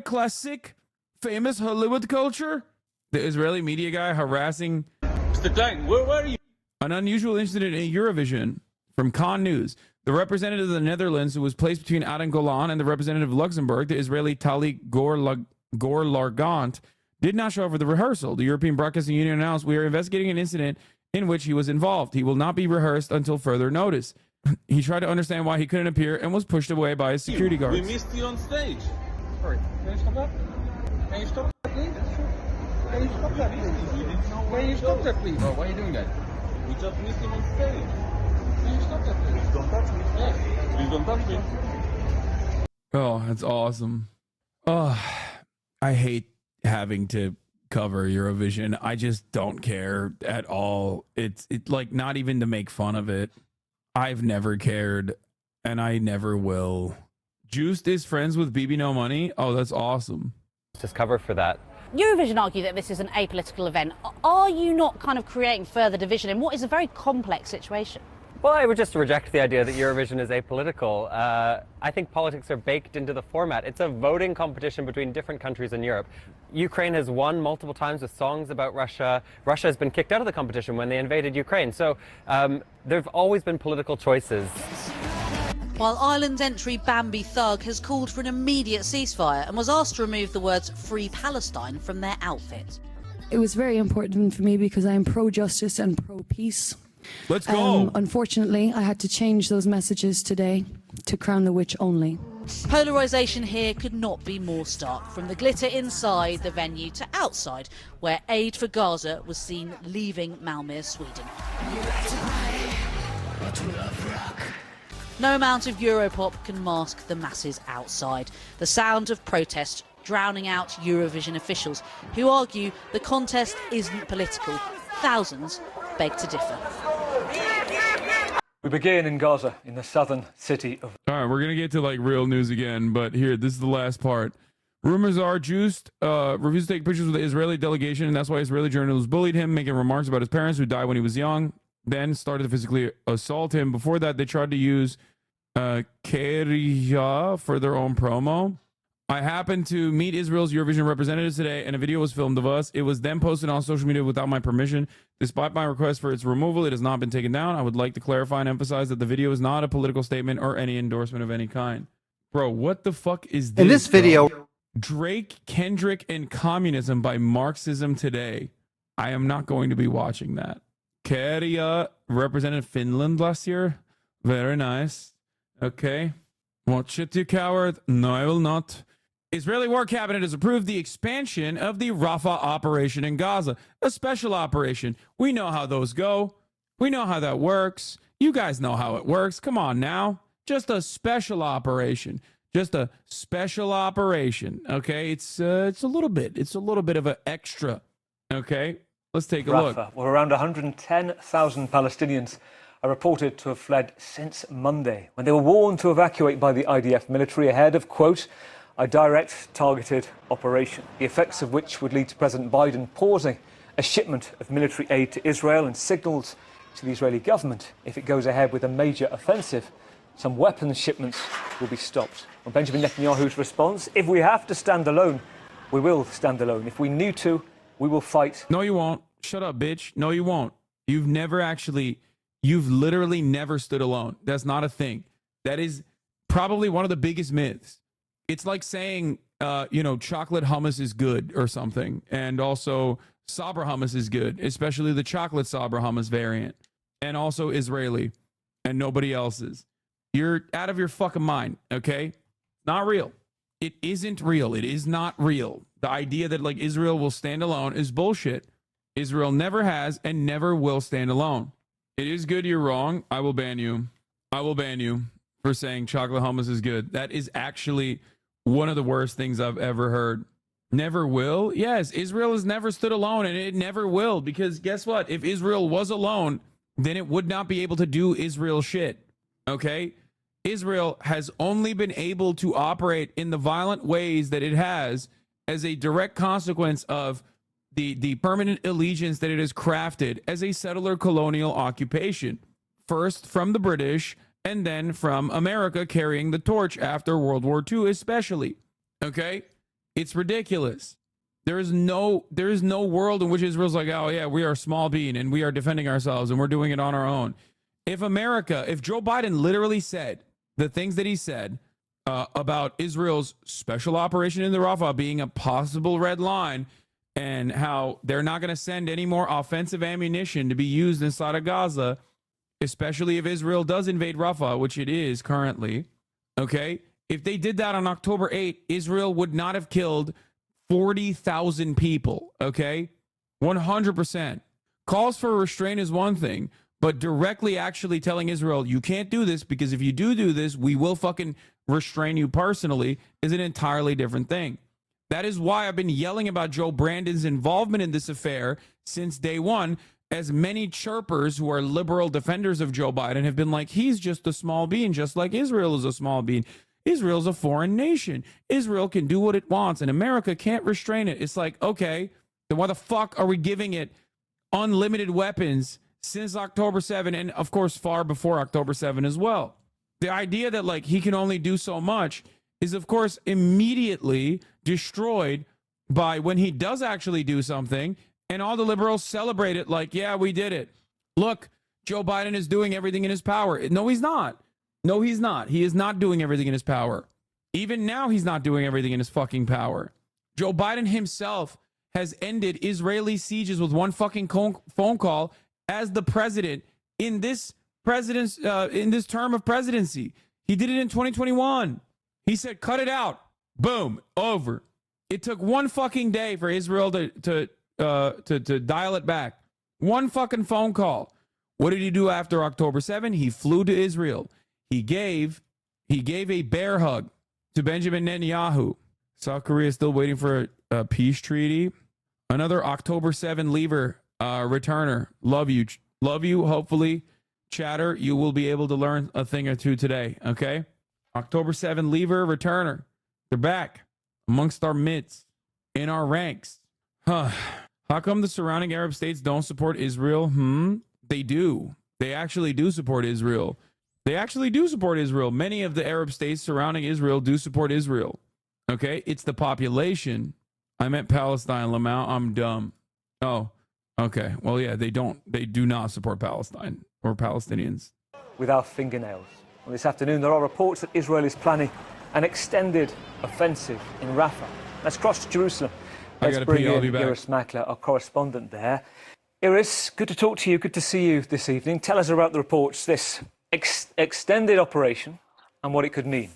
classic, famous Hollywood culture. The Israeli media guy harassing Mr. Klein, where were you? an unusual incident in Eurovision from Con News. The representative of the Netherlands, who was placed between Aden Golan and the representative of Luxembourg, the Israeli Tali Gour-Largant, did not show up for the rehearsal. The European Broadcasting Union announced, we are investigating an incident in which he was involved. He will not be rehearsed until further notice. He tried to understand why he couldn't appear and was pushed away by his security guards. We missed you on stage. Sorry, can you stop that? Can you stop that, please? Can you stop that, please? Can you stop that, please? Bro, why are you doing that? We just missed him on stage. Can you stop that, please? Please don't touch me. Yes, please don't touch me. Oh, that's awesome. Oh, I hate having to cover Eurovision. I just don't care at all. It's like not even to make fun of it. I've never cared, and I never will. Juiced is friends with BB No Money. Oh, that's awesome. Just cover for that. Eurovision argue that this is an apolitical event. Are you not kind of creating further division in what is a very complex situation? Well, I would just reject the idea that Eurovision is apolitical. I think politics are baked into the format. It's a voting competition between different countries in Europe. Ukraine has won multiple times with songs about Russia. Russia has been kicked out of the competition when they invaded Ukraine. So there have always been political choices. While Ireland's entry Bambi Thug has called for an immediate ceasefire and was asked to remove the words Free Palestine from their outfit. It was very important for me because I am pro-justice and pro-peace. Let's go. Unfortunately, I had to change those messages today to Crown the Witch only. Polarisation here could not be more stark, from the glitter inside the venue to outside, where aid for Gaza was seen leaving Malmö, Sweden. No amount of Europop can mask the masses outside. The sound of protest drowning out Eurovision officials, who argue the contest isn't political. Thousands beg to differ. We begin in Gaza, in the southern city of... All right, we're going to get to like real news again, but here, this is the last part. Rumors are Joost refused to take pictures with the Israeli delegation, and that's why Israeli journalists bullied him, making remarks about his parents who died when he was young, then started to physically assault him. Before that, they tried to use Keria for their own promo. I happened to meet Israel's Eurovision representatives today, and a video was filmed of us. It was then posted on social media without my permission. Despite my request for its removal, it has not been taken down. I would like to clarify and emphasize that the video is not a political statement or any endorsement of any kind. Bro, what the fuck is this? In this video... Drake, Kendrick, and Communism by Marxism Today. I am not going to be watching that. Keria represented Finland last year. Very nice. Okay. Watch it, you coward. No, I will not. Israeli War Cabinet has approved the expansion of the Rafah operation in Gaza, a special operation. We know how those go. We know how that works. You guys know how it works. Come on now. Just a special operation. Just a special operation. Okay, it's a little bit. It's a little bit of an extra. Okay, let's take a look. Rafah, where around 110,000 Palestinians are reported to have fled since Monday, when they were warned to evacuate by the IDF military ahead of, quote, a direct targeted operation, the effects of which would lead to President Biden pausing a shipment of military aid to Israel and signals to the Israeli government if it goes ahead with a major offensive, some weapons shipments will be stopped. On Benjamin Netanyahu's response, if we have to stand alone, we will stand alone. If we need to, we will fight. No, you won't. Shut up, bitch. No, you won't. You've literally never stood alone. That's not a thing. That is probably one of the biggest myths. It's like saying, chocolate hummus is good or something. And also Sabra hummus is good, especially the chocolate Sabra hummus variant. And also Israeli and nobody else's. You're out of your fucking mind, okay? Not real. It isn't real. It is not real. The idea that like Israel will stand alone is bullshit. Israel never has and never will stand alone. It is good, you're wrong. I will ban you. I will ban you for saying chocolate hummus is good. That is actually one of the worst things I've ever heard. Never will? Yes, Israel has never stood alone, and it never will, because guess what? If Israel was alone, then it would not be able to do Israel shit. Okay? Israel has only been able to operate in the violent ways that it has as a direct consequence of the permanent allegiance that it has crafted as a settler colonial occupation. First from the British, and then from America carrying the torch after World War II especially. Okay? It's ridiculous. There is no world in which Israel's like, oh yeah, we are small bean and we are defending ourselves and we're doing it on our own. If Joe Biden literally said the things that he said about Israel's special operation in the Rafah being a possible red line and how they're not going to send any more offensive ammunition to be used inside of Gaza, especially if Israel does invade Rafah, which it is currently, okay? If they did that on October 8th, Israel would not have killed 40,000 people, okay? 100%. Calls for restraint is one thing, but directly actually telling Israel, you can't do this because if you do this, we will fucking restrain you personally is an entirely different thing. That is why I've been yelling about Joe Brandon's involvement in this affair since day one, as many chirpers who are liberal defenders of Joe Biden have been like, he's just a small bean, just like Israel is a small bean. Israel's a foreign nation. Israel can do what it wants, and America can't restrain it. It's like, okay, then why the fuck are we giving it unlimited weapons since October 7, and of course far before October 7 as well. The idea that like he can only do so much is of course immediately destroyed by when he does actually do something and all the liberals celebrate it like, yeah, we did it. Look, Joe Biden is doing everything in his power. No, he's not. No, he's not. He is not doing everything in his power. Even now, he's not doing everything in his fucking power. Joe Biden himself has ended Israeli sieges with one fucking phone call as the president in this term of presidency. He did it in 2021. He said, cut it out. Boom, over. It took one fucking day for Israel to dial it back. One fucking phone call. What did he do after October 7? He flew to Israel. He gave a bear hug to Benjamin Netanyahu. South Korea is still waiting for a peace treaty. Another October 7 leaver, returner. Love you. Love you. Hopefully, chatter, you will be able to learn a thing or two today. Okay? October 7 leaver, returner. They're back amongst our midst, in our ranks. Huh. How come the surrounding Arab states don't support Israel? They do. They actually do support Israel. They actually do support Israel. Many of the Arab states surrounding Israel do support Israel. Okay? It's the population. I meant Palestine, Lamau. I'm dumb. Oh, okay. Well, yeah, they do not support Palestine or Palestinians. With our fingernails. Well, this afternoon, there are reports that Israel is planning an extended offensive in Rafah. Let's cross to Jerusalem. Let's bring in Iris Makler, our correspondent there. Iris, good to talk to you. Good to see you this evening. Tell us about the reports, this extended operation and what it could mean.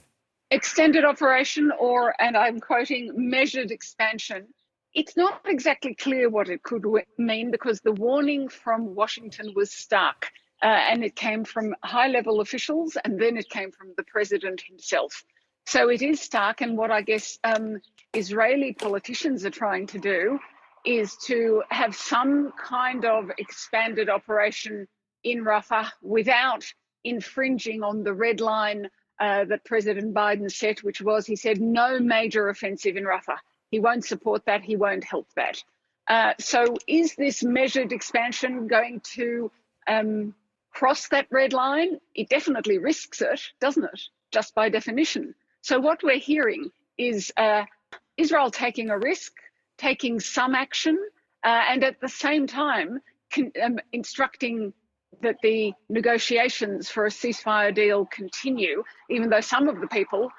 Extended operation, or, and I'm quoting, measured expansion. It's not exactly clear what it could mean because the warning from Washington was stark and it came from high-level officials and then it came from the president himself. So it is stark, and what I guess Israeli politicians are trying to do is to have some kind of expanded operation in Rafah without infringing on the red line that President Biden set, which was, he said, no major offensive in Rafah. He won't support that. He won't help that. So is this measured expansion going to cross that red line? It definitely risks it, doesn't it? Just by definition. So what we're hearing is Israel taking a risk, taking some action, and at the same time instructing that the negotiations for a ceasefire deal continue, even though some of the people,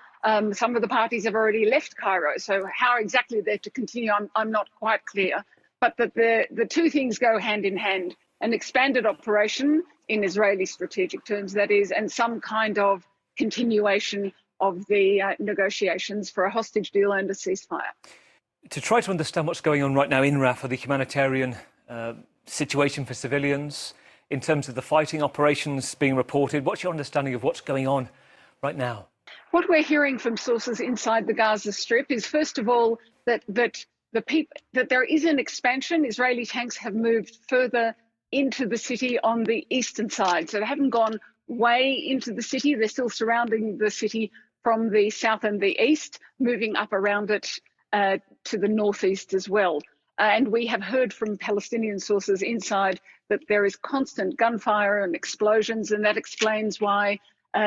some of the parties have already left Cairo. So how exactly they're to continue, I'm not quite clear. But that the two things go hand in hand, an expanded operation in Israeli strategic terms, that is, and some kind of continuation of the negotiations for a hostage deal and a ceasefire. To try to understand what's going on right now in Rafah, the humanitarian situation for civilians, in terms of the fighting operations being reported, what's your understanding of what's going on right now? What we're hearing from sources inside the Gaza Strip is, first of all, that there is an expansion. Israeli tanks have moved further into the city on the eastern side. So they haven't gone way into the city. They're still surrounding the city from the south and the east, moving up around it to the northeast as well. And we have heard from Palestinian sources inside that there is constant gunfire and explosions, and that explains why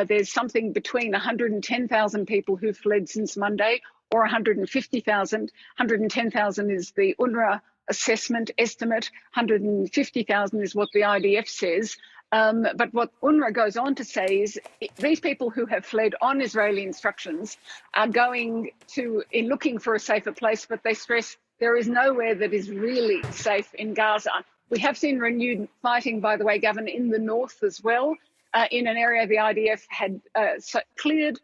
there's something between 110,000 people who fled since Monday, or 150,000. 110,000 is the UNRWA assessment estimate. 150,000 is what the IDF says. But what UNRWA goes on to say is these people who have fled on Israeli instructions are going in looking for a safer place, but they stress there is nowhere that is really safe in Gaza. We have seen renewed fighting, by the way, Gavin, in the north as well, in an area the IDF had cleared,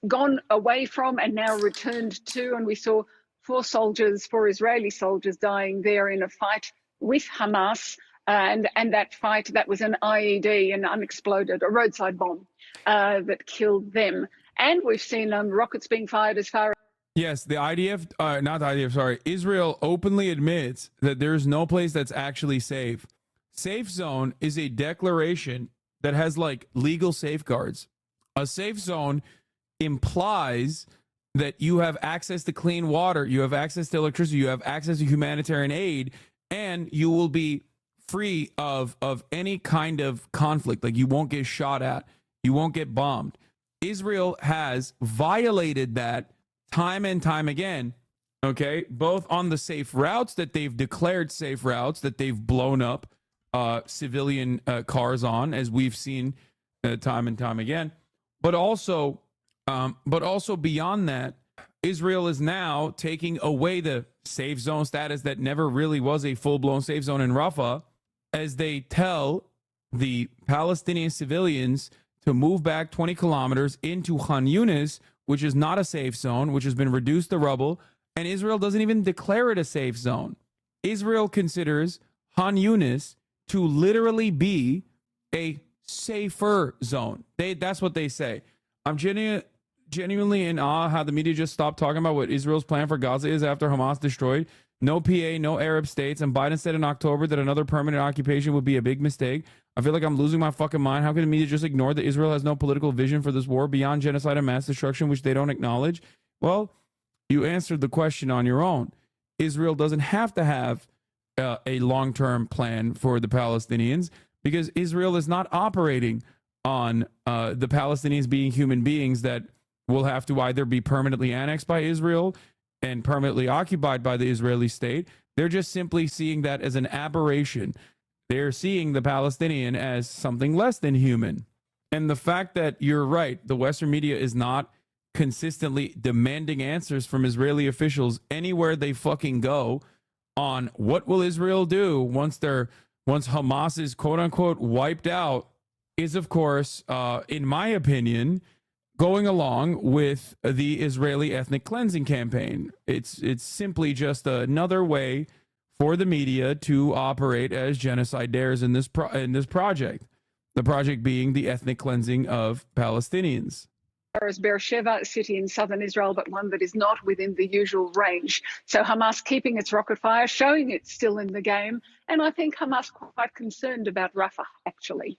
gone away from, and now returned to. And we saw four Israeli soldiers dying there in a fight with Hamas. And that fight, that was an IED, an unexploded, a roadside bomb that killed them. And we've seen rockets being fired as far as... Yes, the IDF, not the IDF, sorry. Israel openly admits that there's no place that's actually safe. Safe zone is a declaration that has like legal safeguards. A safe zone implies that you have access to clean water, you have access to electricity, you have access to humanitarian aid, and you will be free of any kind of conflict. Like, you won't get shot at, you won't get bombed. Israel has violated that time and time again, okay? Both on the safe routes that they've declared safe routes, that they've blown up civilian cars on, as we've seen time and time again. But also beyond that, Israel is now taking away the safe zone status that never really was a full-blown safe zone in Rafah, as they tell the Palestinian civilians to move back 20 kilometers into Khan Yunis, which is not a safe zone, which has been reduced to rubble, and Israel doesn't even declare it a safe zone. Israel considers Khan Yunis to literally be a safer zone. That's what they say. I'm genuinely in awe how the media just stopped talking about what Israel's plan for Gaza is after Hamas destroyed no PA, no Arab states, and Biden said in October that another permanent occupation would be a big mistake. I feel like I'm losing my fucking mind. How can the media just ignore that Israel has no political vision for this war beyond genocide and mass destruction, which they don't acknowledge? Well, you answered the question on your own. Israel doesn't have to have a long-term plan for the Palestinians, because Israel is not operating on the Palestinians being human beings that will have to either be permanently annexed by Israel and permanently occupied by the Israeli state. They're just simply seeing that as an aberration. They're seeing the Palestinian as something less than human. And the fact that you're right, the Western media is not consistently demanding answers from Israeli officials anywhere they fucking go on what will Israel do once Hamas is quote unquote wiped out, is of course, in my opinion, going along with the Israeli ethnic cleansing campaign. It's simply just another way for the media to operate as genocide dares in this project. The project being the ethnic cleansing of Palestinians. As Beersheba, a city in southern Israel, but one that is not within the usual range. So Hamas keeping its rocket fire, showing it's still in the game. And I think Hamas quite concerned about Rafah, actually.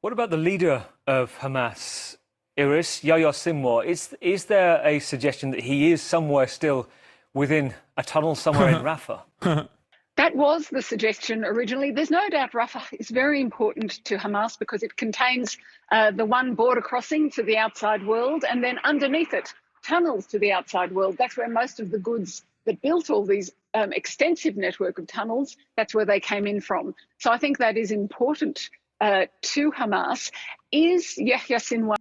What about the leader of Hamas, Iris, Yahya Sinwar? Is there a suggestion that he is somewhere still within a tunnel somewhere in Rafah? That was the suggestion originally. There's no doubt Rafah is very important to Hamas because it contains the one border crossing to the outside world, and then underneath it, tunnels to the outside world. That's where most of the goods that built all these extensive network of tunnels, that's where they came in from. So I think that is important to Hamas. Is Yahya Sinwar...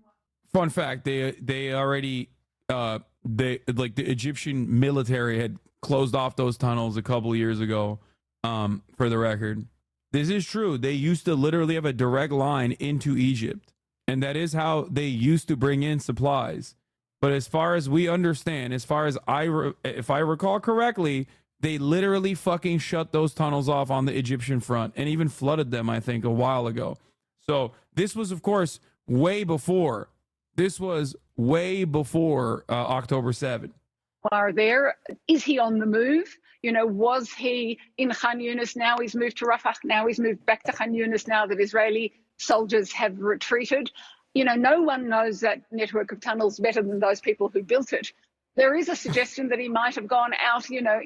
Fun fact, they already, the Egyptian military had closed off those tunnels a couple of years ago, for the record. This is true. They used to literally have a direct line into Egypt, and that is how they used to bring in supplies. But as far as we understand, as far as if I recall correctly, they literally fucking shut those tunnels off on the Egyptian front and even flooded them, I think, a while ago. So this was, of course, way before. This was way before October 7th. Are there? Is he on the move? You know, was he in Khan Yunis? Now he's moved to Rafah. Now he's moved back to Khan Yunis now that Israeli soldiers have retreated. You know, no one knows that network of tunnels better than those people who built it. There is a suggestion that he might have gone out, you know,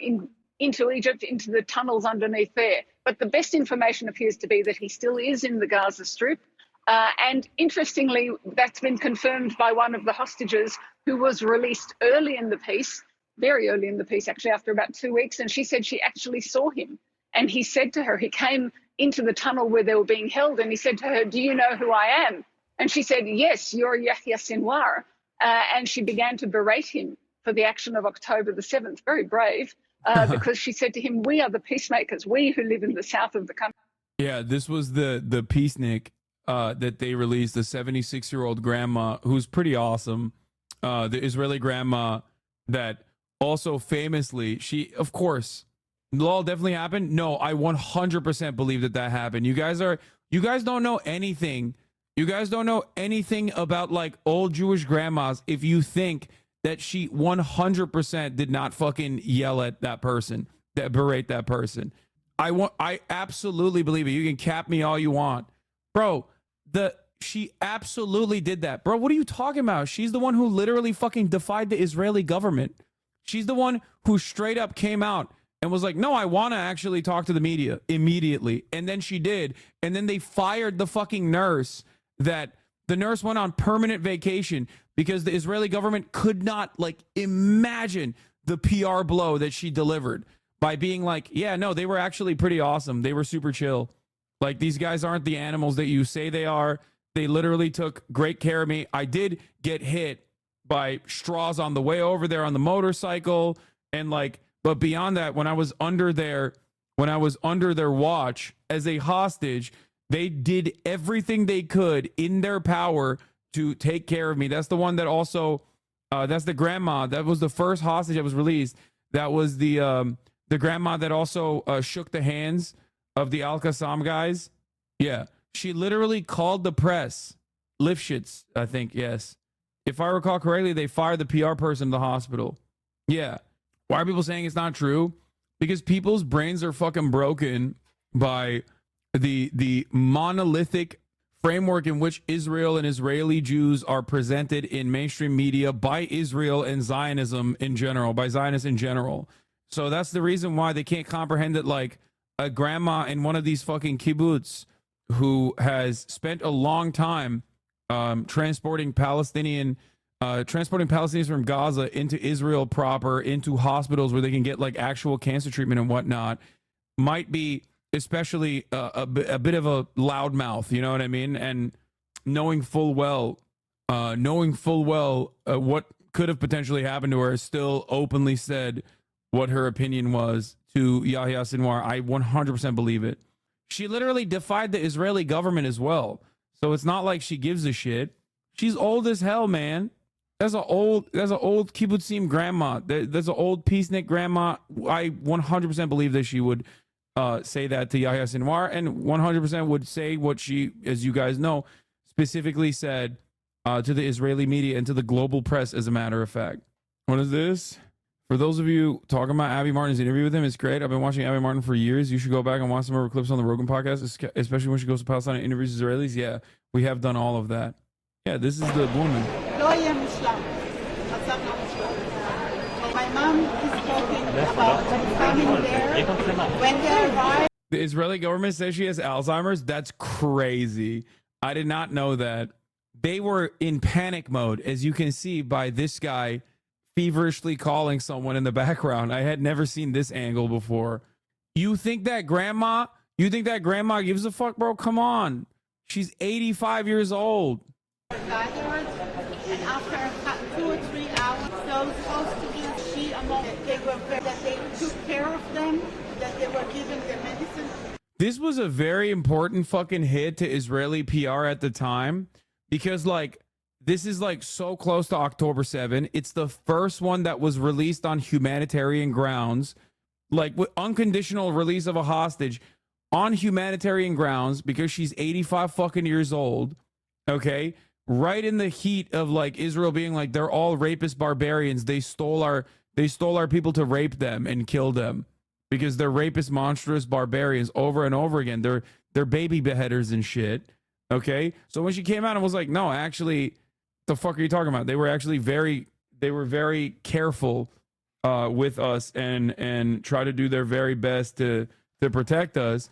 into Egypt, into the tunnels underneath there. But the best information appears to be that he still is in the Gaza Strip. And interestingly, that's been confirmed by one of the hostages who was released early in the piece, very early in the piece, actually, after about 2 weeks. And she said she actually saw him. And he said to her, he came into the tunnel where they were being held. And he said to her, "Do you know who I am?" And she said, "Yes, you're Yahya Sinwar." And she began to berate him for the action of October the 7th. Very brave, because she said to him, "We are the peacemakers, we who live in the south of the country." Yeah, this was the peacenik that they released, the 76-year-old grandma, who's pretty awesome. The Israeli grandma that also famously, she, of course, law definitely happened. No, I 100% believe that happened. You guys don't know anything. You guys don't know anything about like old Jewish grandmas if you think that she 100% did not fucking yell at that person, that berate that person. I absolutely believe it. You can cap me all you want. Bro, she absolutely did that. Bro, what are you talking about? She's the one who literally fucking defied the Israeli government. She's the one who straight up came out and was like, no, I want to actually talk to the media immediately. And then she did. And then they fired the fucking nurse. The nurse went on permanent vacation because the Israeli government could not like imagine the PR blow that she delivered by being like, yeah, no, they were actually pretty awesome. They were super chill. Like, these guys aren't the animals that you say they are. They literally took great care of me. I did get hit by straws on the way over there on the motorcycle. And like, but beyond that, when I was under their watch as a hostage, they did everything they could in their power to take care of me. That's the one that also, that's the grandma. That was the first hostage that was released. That was the grandma that also shook the hands of the Al-Qassam guys. Yeah. She literally called the press. Lifshitz, I think, yes. If I recall correctly, they fired the PR person in the hospital. Yeah. Why are people saying it's not true? Because people's brains are fucking broken by the monolithic framework in which Israel and Israeli Jews are presented in mainstream media by Israel and Zionism in general, by Zionists in general. So that's the reason why they can't comprehend that, like, a grandma in one of these fucking kibbutz who has spent a long time transporting Palestinians from Gaza into Israel proper, into hospitals where they can get like actual cancer treatment and whatnot, might be especially a bit of a loudmouth, you know what I mean? And knowing full well what could have potentially happened to her, still openly said what her opinion was to Yahya Sinwar. I 100% believe it. She literally defied the Israeli government as well. So it's not like she gives a shit. She's old as hell, man. That's an old kibbutzim grandma. There's an old peacenik grandma. I 100% believe that she would say that to Yahya Sinwar, and 100% would say what she, as you guys know, specifically said to the Israeli media and to the global press, as a matter of fact. What is this? For those of you talking about Abby Martin's interview with him, it's great. I've been watching Abby Martin for years. You should go back and watch some of her clips on the Rogan podcast, especially when she goes to Palestine and interviews Israelis. Yeah, we have done all of that. Yeah, this is the woman. My mom is talking about coming there. When they arrive, The Israeli government says she has Alzheimer's. That's crazy. I did not know that. They were in panic mode, as you can see by this guy feverishly calling someone in the background. I had never seen this angle before. You think that grandma gives a fuck, bro? Come on. She's 85 years old. and after 2 or 3 hours, those hostages, she among that they took care of them, that they were giving them medicine. This was a very important fucking hit to Israeli PR at the time, because like, this is like so close to October 7. It's the first one that was released on humanitarian grounds, like with unconditional release of a hostage on humanitarian grounds, because she's 85 fucking years old. Okay. Right in the heat of like Israel being like, they're all rapist barbarians. They stole our people to rape them and kill them because they're rapist, monstrous barbarians over and over again. They're baby beheaders and shit. Okay. So when she came out and was like, no, actually, the fuck are you talking about? They were actually very careful with us and try to do their very best to protect us.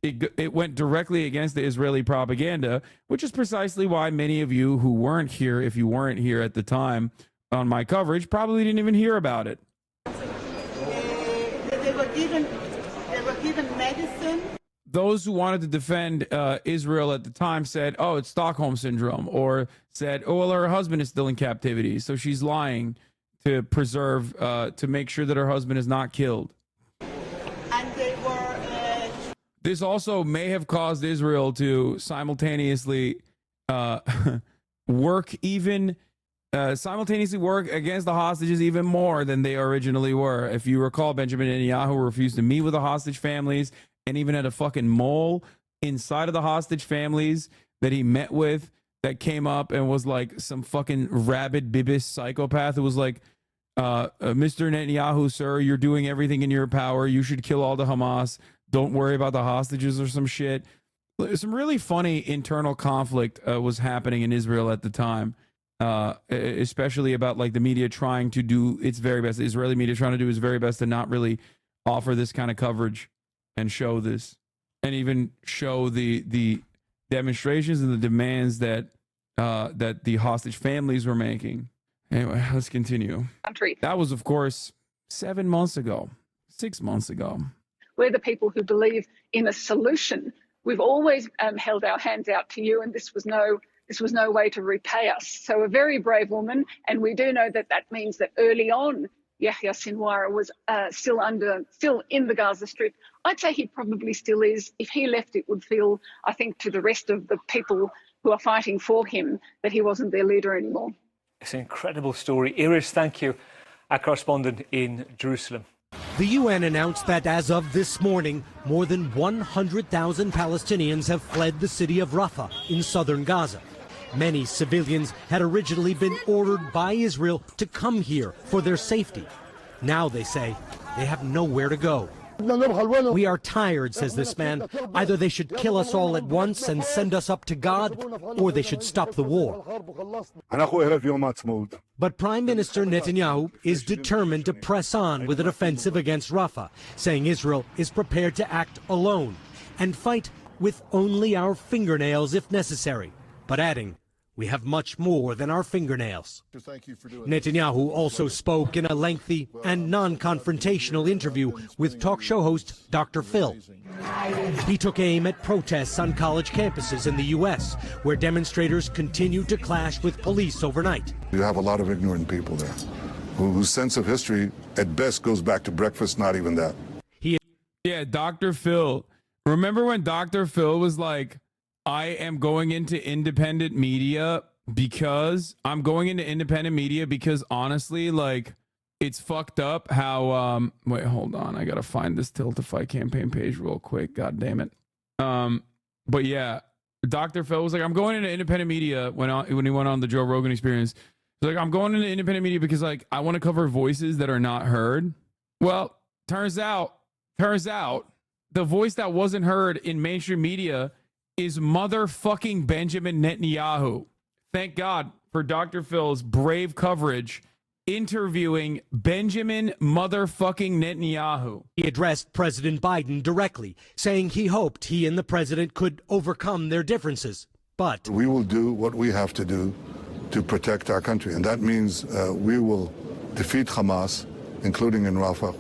It went directly against the Israeli propaganda, which is precisely why many of you who weren't here, if you weren't here at the time on my coverage, probably didn't even hear about it. They were given medicine. Those who wanted to defend Israel at the time said, oh, it's Stockholm Syndrome, or said, oh, well, her husband is still in captivity, so she's lying to preserve, to make sure that her husband is not killed. And they were... This also may have caused Israel to simultaneously work against the hostages even more than they originally were. If you recall, Benjamin Netanyahu refused to meet with the hostage families, and even had a fucking mole inside of the hostage families that he met with that came up and was like some fucking rabid bibis psychopath who was like, Mr. Netanyahu, sir, you're doing everything in your power. You should kill all the Hamas. Don't worry about the hostages or some shit. Some really funny internal conflict was happening in Israel at the time, especially about like the media trying to do its very best. The Israeli media trying to do its very best to not really offer this kind of coverage and show this, and even show the demonstrations and the demands that that the hostage families were making. Anyway, let's continue. That was, of course, 7 months ago, 6 months ago. We're the people who believe in a solution. We've always held our hands out to you, and this was no way to repay us. So a very brave woman, and we do know that that means that early on, Yahya Sinwar was still in the Gaza Strip. I'd say he probably still is. If he left, it would feel, I think, to the rest of the people who are fighting for him that he wasn't their leader anymore. It's an incredible story. Iris, thank you. Our correspondent in Jerusalem. The UN announced that as of this morning, more than 100,000 Palestinians have fled the city of Rafah in southern Gaza. Many civilians had originally been ordered by Israel to come here for their safety. Now they say they have nowhere to go. We are tired, says this man. Either they should kill us all at once and send us up to God, or they should stop the war. But Prime Minister Netanyahu is determined to press on with an offensive against Rafah, saying Israel is prepared to act alone and fight with only our fingernails if necessary, but adding, we have much more than our fingernails. Netanyahu also spoke in a lengthy and non-confrontational interview with talk show host Dr. Phil. He took aim at protests on college campuses in the U.S., where demonstrators continued to clash with police overnight. You have a lot of ignorant people there whose sense of history at best goes back to breakfast, not even that. Yeah, Dr. Phil. Remember when Dr. Phil was like, I am going into independent media because honestly, like, it's fucked up how wait, hold on, I gotta find this Tiltify campaign page real quick, god damn it. But yeah, Dr. Phil was like, I'm going into independent media when he went on the Joe Rogan Experience. He's like, I'm going into independent media because, like, I want to cover voices that are not heard. Well, turns out the voice that wasn't heard in mainstream media is motherfucking Benjamin Netanyahu. Thank God for Dr. Phil's brave coverage interviewing Benjamin motherfucking Netanyahu. He addressed President Biden directly, saying he hoped he and the president could overcome their differences. But we will do what we have to do to protect our country, and that means we will defeat Hamas, including in Rafah.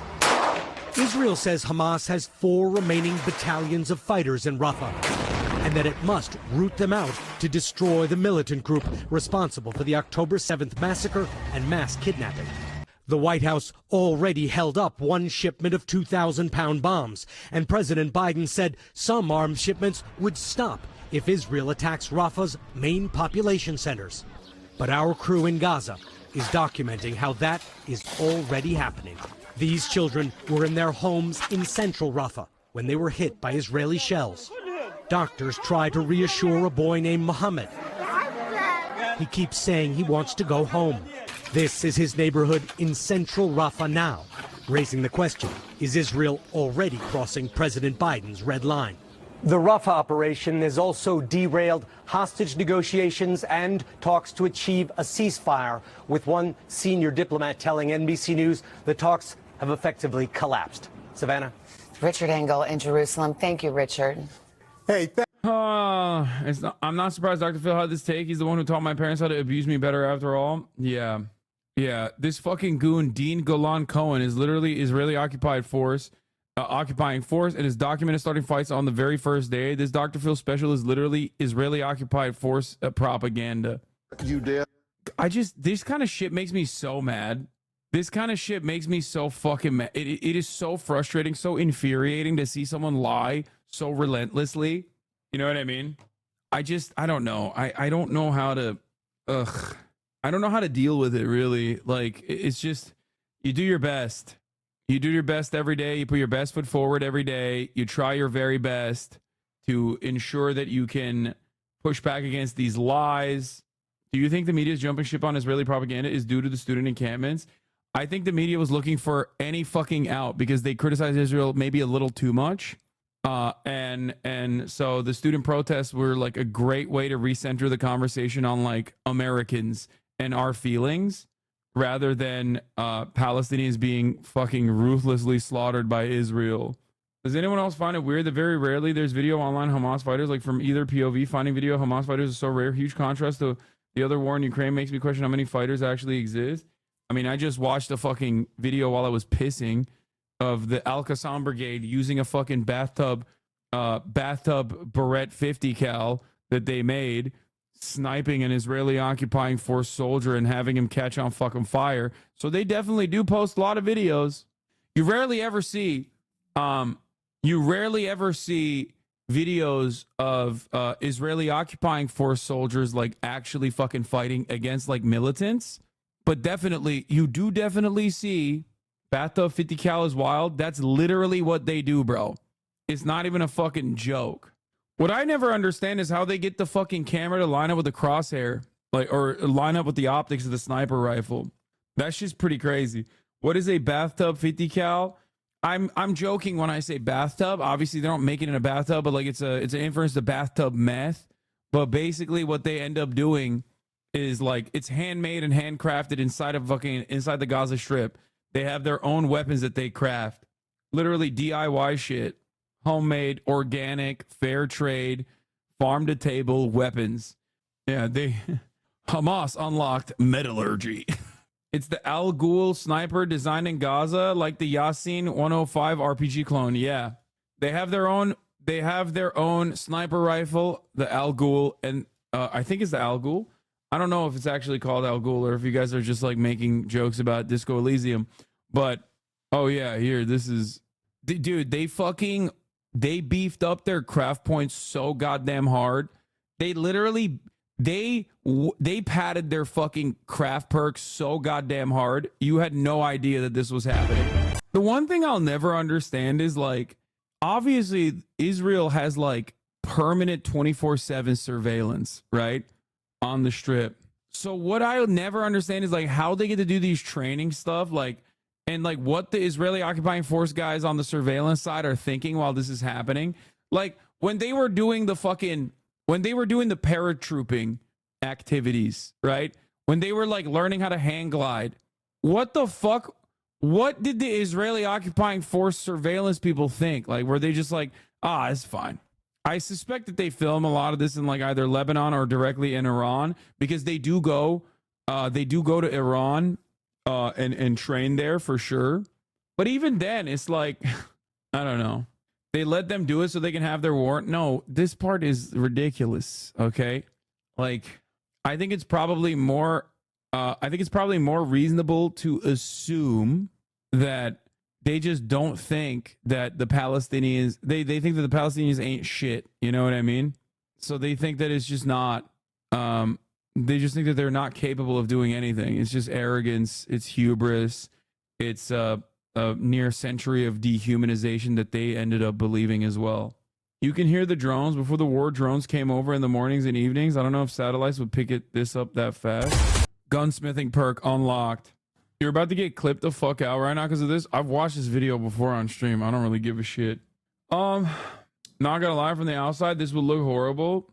Israel says Hamas has 4 remaining battalions of fighters in Rafah, and that it must root them out to destroy the militant group responsible for the October 7th massacre and mass kidnapping. The White House already held up one shipment of 2,000-pound bombs, and President Biden said some arms shipments would stop if Israel attacks Rafah's main population centers. But our crew in Gaza is documenting how that is already happening. These children were in their homes in central Rafah when they were hit by Israeli shells. Doctors try to reassure a boy named Mohammed. He keeps saying he wants to go home. This is his neighborhood in central Rafah now, raising the question, is Israel already crossing President Biden's red line? The Rafah operation has also derailed hostage negotiations and talks to achieve a ceasefire, with one senior diplomat telling NBC News the talks have effectively collapsed. Savannah? Richard Engel in Jerusalem. Thank you, Richard. Hey, I'm not surprised Dr. Phil had this take. He's the one who taught my parents how to abuse me better after all. Yeah. This fucking goon, Dean Golan Cohen, is literally Israeli occupying force, and is documented starting fights on the very first day. This Dr. Phil special is literally Israeli occupied force propaganda. You dare? This kind of shit makes me so mad. This kind of shit makes me so fucking mad. It is so frustrating, so infuriating to see someone lie so relentlessly. You know what I mean? I don't know. I don't know how to, I don't know how to deal with it, really. Like, it's just, you do your best. You do your best every day. You put your best foot forward every day. You try your very best to ensure that you can push back against these lies. Do you think the media's jumping ship on Israeli propaganda is due to the student encampments? I think the media was looking for any fucking out because they criticized Israel maybe a little too much. And so the student protests were like a great way to recenter the conversation on like Americans and our feelings. rather than Palestinians being fucking ruthlessly slaughtered by Israel. Does anyone else find it weird that very rarely there's video online Hamas fighters, like from either POV? Finding video Hamas fighters is so rare. Huge contrast to the other war in Ukraine makes me question how many fighters actually exist. I mean, I just watched a fucking video while I was pissing of the Al-Qassam Brigade using a fucking bathtub Barrett 50 cal that they made, sniping an Israeli occupying force soldier and having him catch on fucking fire. So they definitely do post a lot of videos. You rarely ever see videos of Israeli occupying force soldiers like actually fucking fighting against like militants. But definitely, you do definitely see bathtub 50 cal is wild. That's literally what they do, bro. It's not even a fucking joke. What I never understand is how they get the fucking camera to line up with the crosshair, like, or line up with the optics of the sniper rifle. That's just pretty crazy. What is a bathtub 50 cal? I'm joking when I say bathtub. Obviously, they don't make it in a bathtub, but like it's an inference to bathtub meth. But basically, what they end up doing is like it's handmade and handcrafted inside the Gaza Strip. They have their own weapons that they craft, literally DIY shit, homemade, organic, fair trade, farm to table weapons. Yeah, Hamas unlocked metallurgy. It's the Al Ghul sniper designed in Gaza, like the Yasin 105 RPG clone. Yeah, they have their own sniper rifle, the Al Ghul, and I think it's the Al Ghul. I don't know if it's actually called Al Ghul or if you guys are just like making jokes about Disco Elysium, but oh yeah, here, this is, dude, they beefed up their craft points so goddamn hard. They literally, they padded their fucking craft perks so goddamn hard. You had no idea that this was happening. The one thing I'll never understand is like, obviously Israel has like permanent 24/7 surveillance, right? On the strip. So what I'll never understand is like how they get to do these training stuff, like, and like what the Israeli occupying force guys on the surveillance side are thinking while this is happening. Like when they were doing the paratrooping activities, right? When they were like learning how to hang glide, what the fuck? What did the Israeli occupying force surveillance people think? Like, were they just like, it's fine? I suspect that they film a lot of this in like either Lebanon or directly in Iran, because they do go to Iran and train there for sure. But even then, it's like, I don't know. They let them do it so they can have their warrant. No, this part is ridiculous. Okay, like I think it's probably more reasonable to assume that they just don't think that the Palestinians, they think that the Palestinians ain't shit. You know what I mean? So they think that it's just not, they just think that they're not capable of doing anything. It's just arrogance. It's hubris. It's a near century of dehumanization that they ended up believing as well. You can hear the drones. Before the war, drones came over in the mornings and evenings. I don't know if satellites would pick this up that fast. Gunsmithing perk unlocked. You're about to get clipped the fuck out right now because of this. I've watched this video before on stream. I don't really give a shit. Not gonna lie, from the outside, this would look horrible.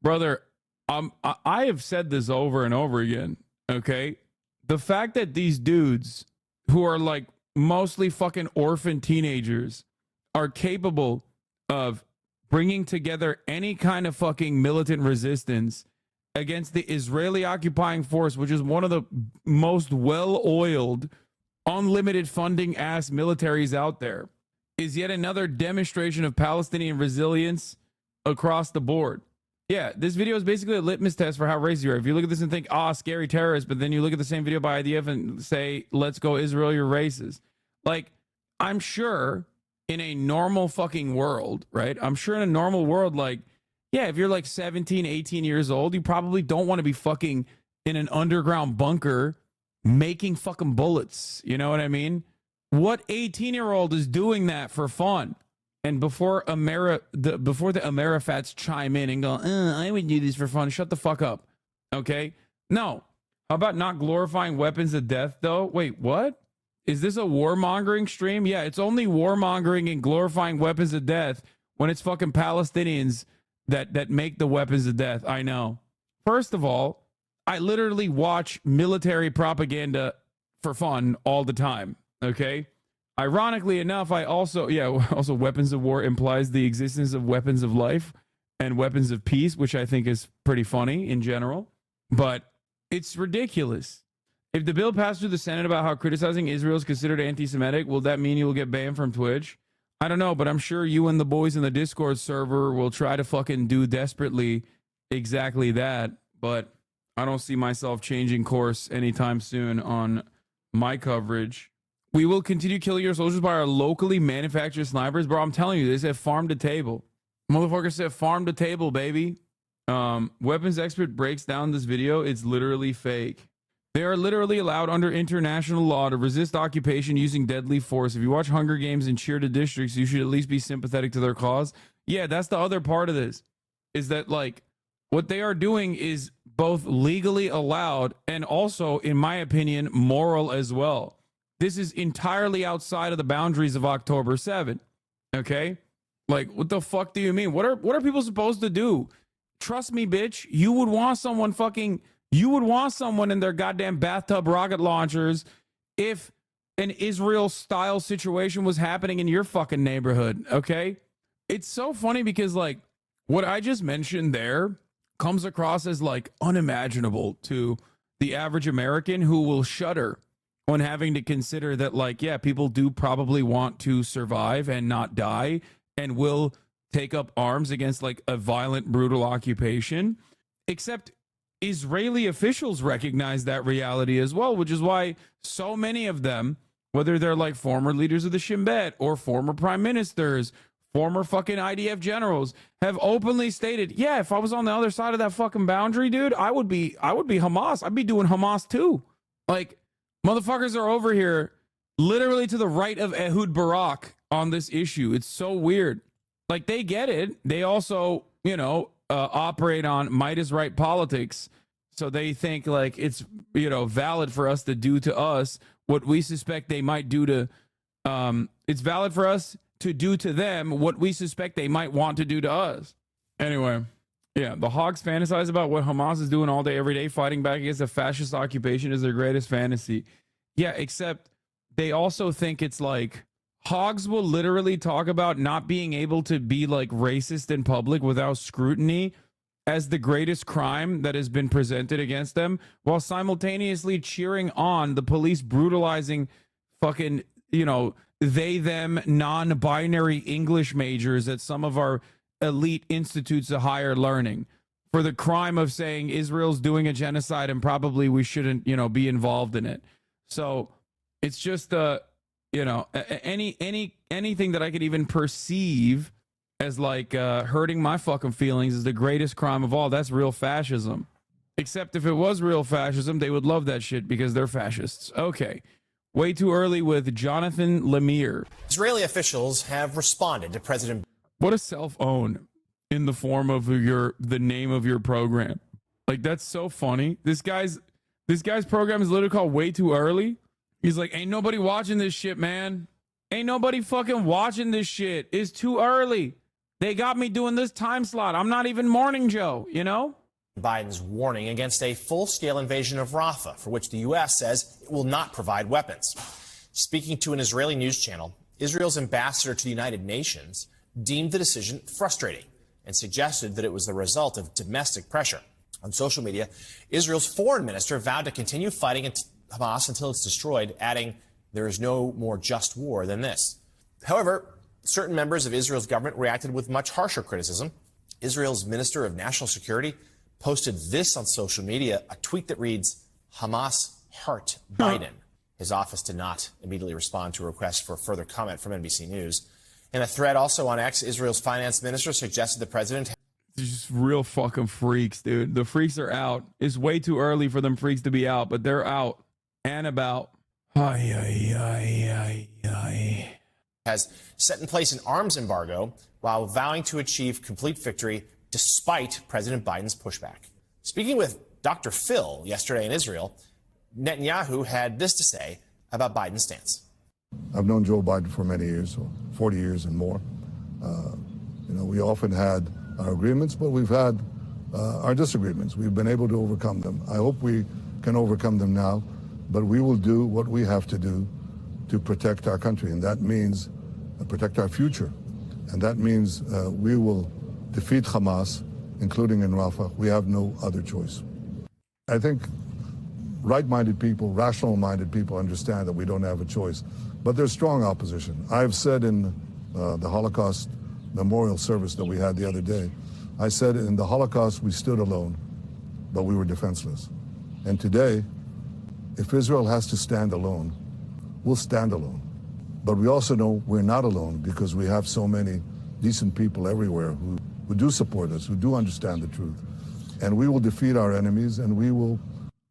Brother, I have said this over and over again, okay? The fact that these dudes who are like mostly fucking orphan teenagers are capable of bringing together any kind of fucking militant resistance against the Israeli occupying force, which is one of the most well-oiled, unlimited funding ass militaries out there, is yet another demonstration of Palestinian resilience across the board. Yeah, this video is basically a litmus test for how racist you are. If you look at this and think, scary terrorist, but then you look at the same video by IDF and say, let's go Israel, you're racist. Like, I'm sure in a normal fucking world, right? I'm sure in a normal world, like, yeah, if you're like 17, 18 years old, you probably don't want to be fucking in an underground bunker making fucking bullets. You know what I mean? What 18-year-old is doing that for fun? And before the Amerifats chime in and go, I would do this for fun, shut the fuck up. Okay? No. How about not glorifying weapons of death, though? Wait, what? Is this a warmongering stream? Yeah, it's only warmongering and glorifying weapons of death when it's fucking Palestinians that make the weapons of death. I know. First of all, I literally watch military propaganda for fun all the time. Okay. Ironically enough, also weapons of war implies the existence of weapons of life and weapons of peace, which I think is pretty funny in general. But it's ridiculous. If the bill passed through the Senate about how criticizing Israel is considered anti-Semitic, will that mean you will get banned from Twitch? I don't know, but I'm sure you and the boys in the Discord server will try to fucking do desperately exactly that. But I don't see myself changing course anytime soon on my coverage. We will continue killing your soldiers by our locally manufactured snipers. Bro, I'm telling you, they said farm to table. Motherfucker said farm to table, baby. Weapons expert breaks down this video. It's literally fake. They are literally allowed under international law to resist occupation using deadly force. If you watch Hunger Games and cheer to districts, you should at least be sympathetic to their cause. Yeah, that's the other part of this, is that like what they are doing is both legally allowed and also, in my opinion, moral as well. This is entirely outside of the boundaries of October 7th. Okay? Like, what the fuck do you mean? What are people supposed to do? Trust me, bitch. You would want someone in their goddamn bathtub rocket launchers if an Israel-style situation was happening in your fucking neighborhood, okay? It's so funny because, like, what I just mentioned there comes across as, like, unimaginable to the average American who will shudder on having to consider that, like, yeah, people do probably want to survive and not die and will take up arms against, like, a violent, brutal occupation, except Israeli officials recognize that reality as well, which is why so many of them, whether they're like former leaders of the Shin Bet or former prime ministers, former fucking IDF generals, have openly stated, yeah, if I was on the other side of that fucking boundary, dude, I would be Hamas. I'd be doing Hamas too. Like, motherfuckers are over here literally to the right of Ehud Barak on this issue. It's so weird. Like, they get it. They also, operate on might is right politics. So they think like it's, valid for us to do to us what we suspect they might do to, it's valid for us to do to them what we suspect they might want to do to us. Anyway, yeah, the Hogs fantasize about what Hamas is doing all day, every day, fighting back against a fascist occupation is their greatest fantasy. Yeah, except they also think it's like, Hogs will literally talk about not being able to be like racist in public without scrutiny as the greatest crime that has been presented against them, while simultaneously cheering on the police brutalizing fucking, they, them, non-binary English majors at some of our elite institutes of higher learning for the crime of saying Israel's doing a genocide and probably we shouldn't, be involved in it. So it's just anything that I could even perceive as like hurting my fucking feelings is the greatest crime of all. That's real fascism. Except if it was real fascism, they would love that shit because they're fascists. Okay. Way too early with Jonathan Lemire. Israeli officials have responded to President. What a self-own in the form of the name of your program. Like, that's so funny. This guy's program is literally called Way Too Early. He's like, ain't nobody watching this shit, man. Ain't nobody fucking watching this shit. It's too early. They got me doing this time slot. I'm not even Morning Joe, Biden's warning against a full-scale invasion of Rafah, for which the U.S. says it will not provide weapons. Speaking to an Israeli news channel, Israel's ambassador to the United Nations deemed the decision frustrating and suggested that it was the result of domestic pressure. On social media, Israel's foreign minister vowed to continue fighting Hamas until it's destroyed, adding, there is no more just war than this. However, certain members of Israel's government reacted with much harsher criticism. Israel's Minister of National Security posted this on social media, a tweet that reads, Hamas heart Biden. His office did not immediately respond to a request for further comment from NBC News. In a thread also on X, Israel's finance minister suggested the president... They're just real fucking freaks, dude. The freaks are out. It's way too early for them freaks to be out, but they're out and about. Has set in place an arms embargo while vowing to achieve complete victory despite President Biden's pushback. Speaking with Dr. Phil yesterday in Israel, Netanyahu had this to say about Biden's stance. I've known Joe Biden for many years, 40 years and more. We often had our agreements, but we've had our disagreements. We've been able to overcome them. I hope we can overcome them now. but we will do what we have to do to protect our country, and that means protect our future. And that means we will defeat Hamas, including in Rafah. We have no other choice. I think right-minded people, rational-minded people understand that we don't have a choice, but there's strong opposition. I've said in the Holocaust memorial service that we had the other day, I said in the Holocaust we stood alone, but we were defenseless. And today, if Israel has to stand alone, we'll stand alone. But we also know we're not alone because we have so many decent people everywhere who do support us, who do understand the truth. And we will defeat our enemies, and we will...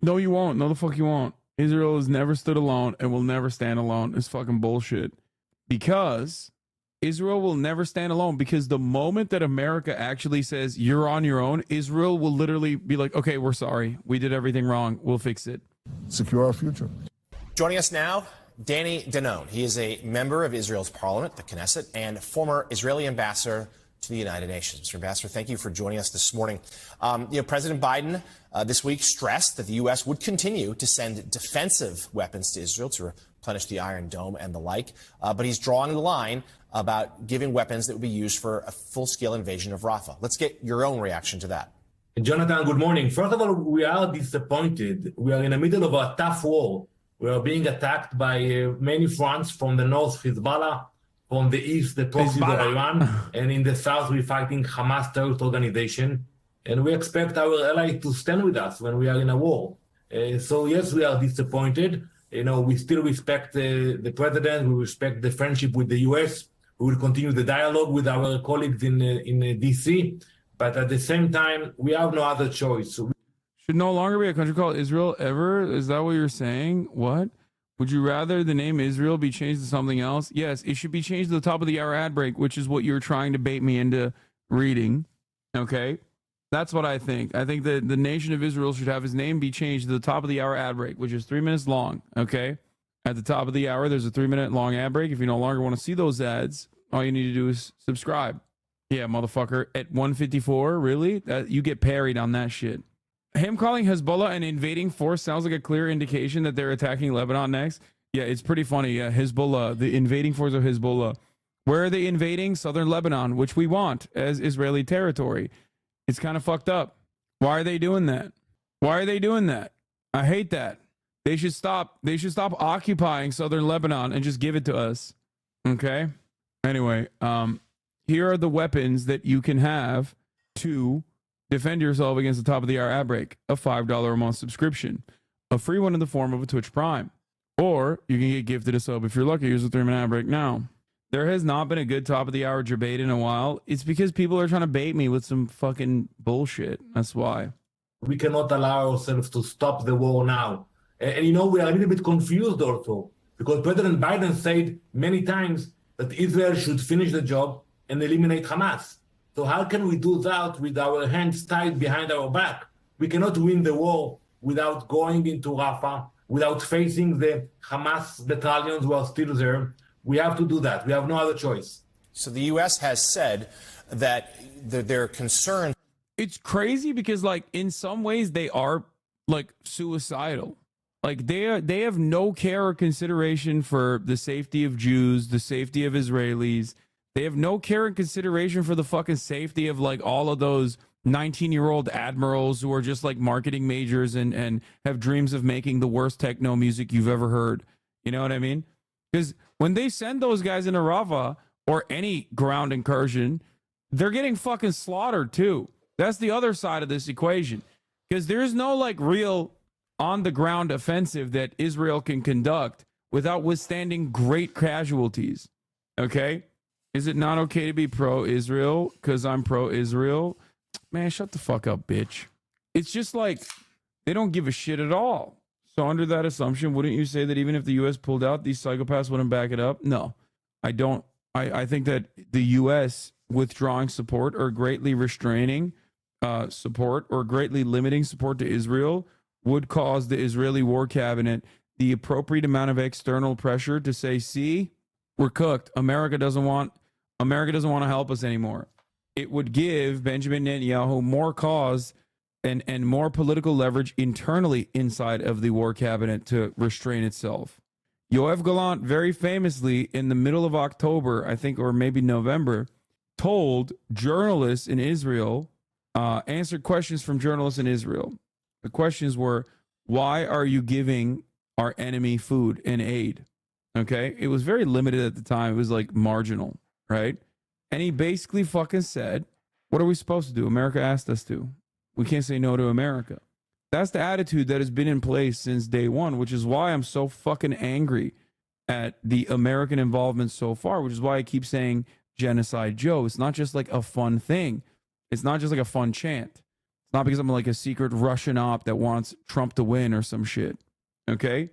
No, you won't. No, the fuck you won't. Israel has never stood alone and will never stand alone. It's fucking bullshit. Because Israel will never stand alone, because the moment that America actually says you're on your own, Israel will literally be like, okay, we're sorry. We did everything wrong. We'll fix it. Secure our future. Joining us now, Danny Danon. He is a member of Israel's parliament, the Knesset, and former Israeli ambassador to the United Nations. Mr. Ambassador, thank you for joining us this morning. President Biden this week stressed that the U.S. would continue to send defensive weapons to Israel to replenish the Iron Dome and the like, but he's drawing the line about giving weapons that would be used for a full-scale invasion of Rafah. Let's get your own reaction to that. Jonathan, good morning. First of all, we are disappointed. We are in the middle of a tough war. We are being attacked by many fronts. From the north, Hezbollah, from the east, the proxies of Iran, and in the south, we're fighting Hamas terrorist organization. And we expect our allies to stand with us when we are in a war. So yes, we are disappointed. We still respect the president. We respect the friendship with the U.S. We will continue the dialogue with our colleagues in D.C. But at the same time, we have no other choice. Should no longer be a country called Israel ever? Is that what you're saying? What? Would you rather the name Israel be changed to something else? Yes, it should be changed to the top of the hour ad break, which is what you're trying to bait me into reading. Okay? That's what I think. I think that the nation of Israel should have his name be changed to the top of the hour ad break, which is 3 minutes long. Okay? At the top of the hour, there's a 3-minute long ad break. If you no longer want to see those ads, all you need to do is subscribe. Yeah, motherfucker. At 154, really? You get parried on that shit. Him calling Hezbollah an invading force sounds like a clear indication that they're attacking Lebanon next. Yeah, it's pretty funny. Yeah, Hezbollah, the invading force of Hezbollah. Where are they invading? Southern Lebanon, which we want as Israeli territory. It's kind of fucked up. Why are they doing that? Why are they doing that? I hate that. They should stop. They should stop occupying Southern Lebanon and just give it to us. Okay? Anyway, here are the weapons that you can have to defend yourself against the top of the hour ad break. A $5 a month subscription. A free one in the form of a Twitch Prime. Or you can get gifted a sub if you're lucky. Here's a 3-minute ad break now. There has not been a good top of the hour debate in a while. It's because people are trying to bait me with some fucking bullshit. That's why. We cannot allow ourselves to stop the war now. And we are a little bit confused also, because President Biden said many times that Israel should finish the job and eliminate Hamas. So how can we do that with our hands tied behind our back? We cannot win the war without going into Rafah, without facing the Hamas battalions who are still there. We have to do that. We have no other choice. So the U.S. has said that they're concerned. It's crazy because, in some ways, they are, suicidal. They have no care or consideration for the safety of Jews, the safety of Israelis. They have no care and consideration for the fucking safety of, all of those 19-year-old admirals who are just, marketing majors and have dreams of making the worst techno music you've ever heard. You know what I mean? Because when they send those guys into Rafah or any ground incursion, they're getting fucking slaughtered too. That's the other side of this equation. Because there's no real on-the-ground offensive that Israel can conduct without withstanding great casualties. Okay? Is it not okay to be pro-Israel because I'm pro-Israel? Man, shut the fuck up, bitch. It's just they don't give a shit at all. So under that assumption, wouldn't you say that even if the U.S. pulled out, these psychopaths wouldn't back it up? No, I don't. I think that the U.S. withdrawing support or greatly restraining support or greatly limiting support to Israel would cause the Israeli war cabinet the appropriate amount of external pressure to say, see, we're cooked. America doesn't want to help us anymore. It would give Benjamin Netanyahu more cause and more political leverage internally inside of the war cabinet to restrain itself. Yoav Gallant very famously in the middle of October, I think, or maybe November, told journalists in Israel, answered questions from journalists in Israel. The questions were, why are you giving our enemy food and aid? Okay. It was very limited at the time. It was like marginal, right? And he basically fucking said, what are we supposed to do? America asked us to. We can't say no to America. That's the attitude that has been in place since day one, which is why I'm so fucking angry at the American involvement so far, which is why I keep saying Genocide Joe. It's not just like a fun thing. It's not just like a fun chant. It's not because I'm like a secret Russian op that wants Trump to win or some shit. Okay?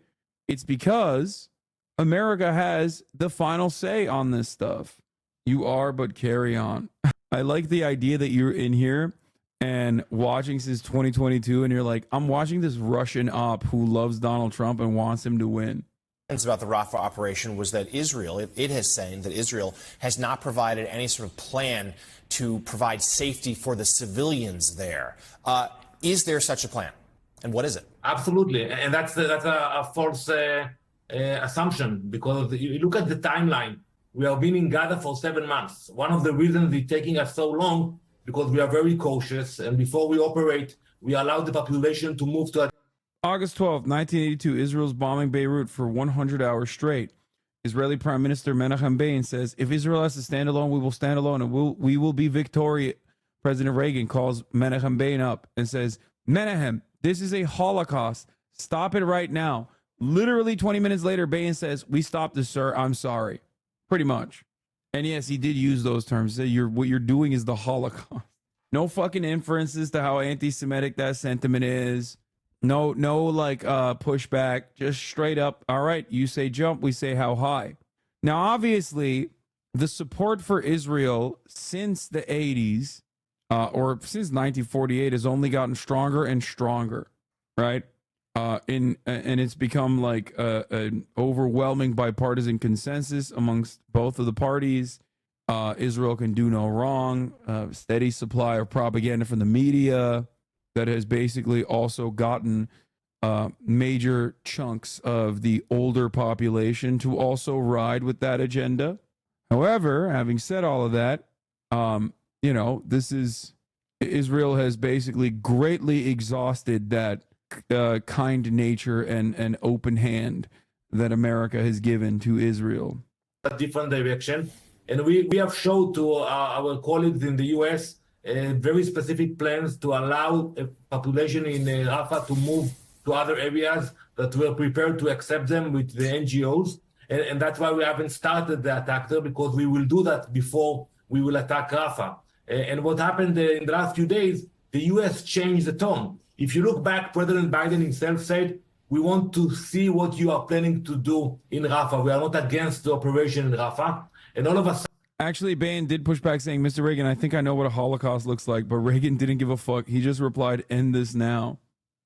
It's because America has the final say on this stuff. You are, but carry on. I like the idea that you're in here and watching since 2022, and you're like, I'm watching this Russian op who loves Donald Trump and wants him to win. About the Rafah operation was that Israel, it has saying that Israel has not provided any sort of plan to provide safety for the civilians there. Is there such a plan? And what is it? Absolutely. And that's a false assumption, because you look at the timeline. We have been in Gaza for 7 months. One of the reasons it's taking us so long, because we are very cautious, and before we operate, we allow the population to move to August 12, 1982, Israel's bombing Beirut for 100 hours straight. Israeli Prime Minister Menachem Begin says, if Israel has to stand alone, we will stand alone, and we will be victorious. President Reagan calls Menachem Begin up and says, Menachem, this is a Holocaust. Stop it right now. Literally 20 minutes later, Begin says, we stopped this, sir. I'm sorry. Pretty much. And yes, he did use those terms. He said, what you're doing is the Holocaust. No fucking inferences to how anti-Semitic that sentiment is. No, like pushback. Just straight up. All right, you say jump, we say how high. Now, obviously, the support for Israel since the 80s, or since 1948, has only gotten stronger and stronger, right? And it's become like an overwhelming bipartisan consensus amongst both of the parties. Israel can do no wrong. Steady supply of propaganda from the media that has basically also gotten major chunks of the older population to also ride with that agenda. However, having said all of that, Israel has basically greatly exhausted that kind nature and open hand that America has given to Israel. A different direction. And we have showed to our colleagues in the U.S. Very specific plans to allow a population in Rafah to move to other areas that were prepared to accept them with the NGOs. And that's why we haven't started the attack there, because we will do that before we will attack Rafah. And what happened in the last few days, the U.S. changed the tone. If you look back, President Biden himself said, we want to see what you are planning to do in Rafah. We are not against the operation in Rafah. And all of a sudden... Actually, Bain did push back saying, Mr. Reagan, I think I know what a Holocaust looks like, but Reagan didn't give a fuck. He just replied, end this now.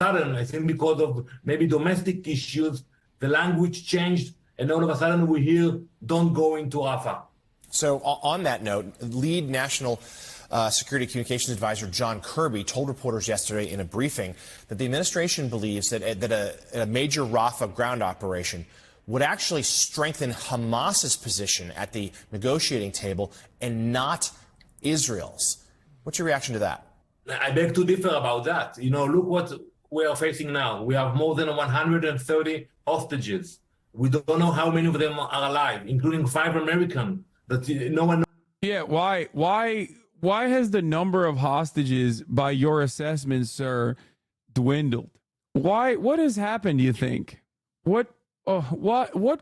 Sudden, I think because of maybe domestic issues, the language changed, and all of a sudden we hear, don't go into Rafah. So on that note, lead national Security Communications Advisor John Kirby told reporters yesterday in a briefing that the administration believes that a major Rafah ground operation would actually strengthen Hamas's position at the negotiating table and not Israel's. What's your reaction to that? I beg to differ about that. Look what we are facing now. We have more than 130 hostages. We don't know how many of them are alive, including 5 American that no one knows. Yeah, why has the number of hostages, by your assessment, sir, dwindled? What has happened, do you think? What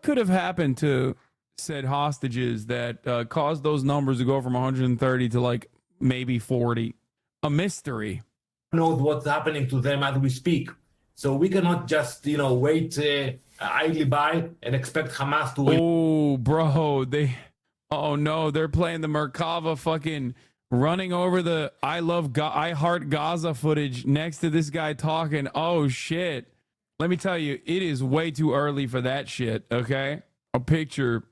could have happened to said hostages that caused those numbers to go from 130 to like maybe 40? A mystery. Knows what's happening to them as we speak. So we cannot just, wait idly by and expect Hamas to win. Oh, bro, they're playing the Merkava fucking running over the I Heart Gaza footage next to this guy talking. Oh, shit. Let me tell you, it is way too early for that shit, okay? A picture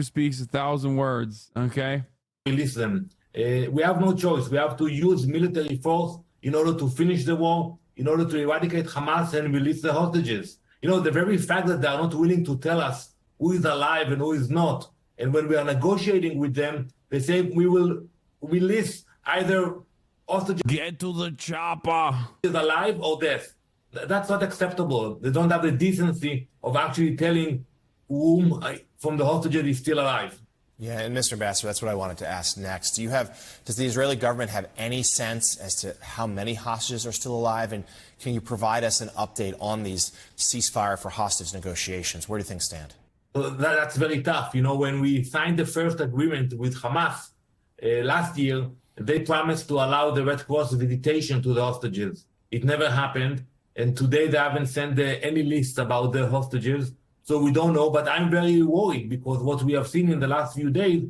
speaks 1,000 words, okay? Listen, we have no choice. We have to use military force in order to finish the war, in order to eradicate Hamas and release the hostages. The very fact that they are not willing to tell us who is alive and who is not, and when we are negotiating with them, they say we will release either hostages. Get to the chopper. Is alive or death. That's not acceptable. They don't have the decency of actually telling whom from the hostages is still alive. Yeah, and Mr. Ambassador, that's what I wanted to ask next. Does the Israeli government have any sense as to how many hostages are still alive? And can you provide us an update on these ceasefire for hostage negotiations? Where do things stand? So that's very tough. When we signed the first agreement with Hamas last year, they promised to allow the Red Cross visitation to the hostages. It never happened. And today they haven't sent any list about the hostages. So we don't know, but I'm very worried because what we have seen in the last few days,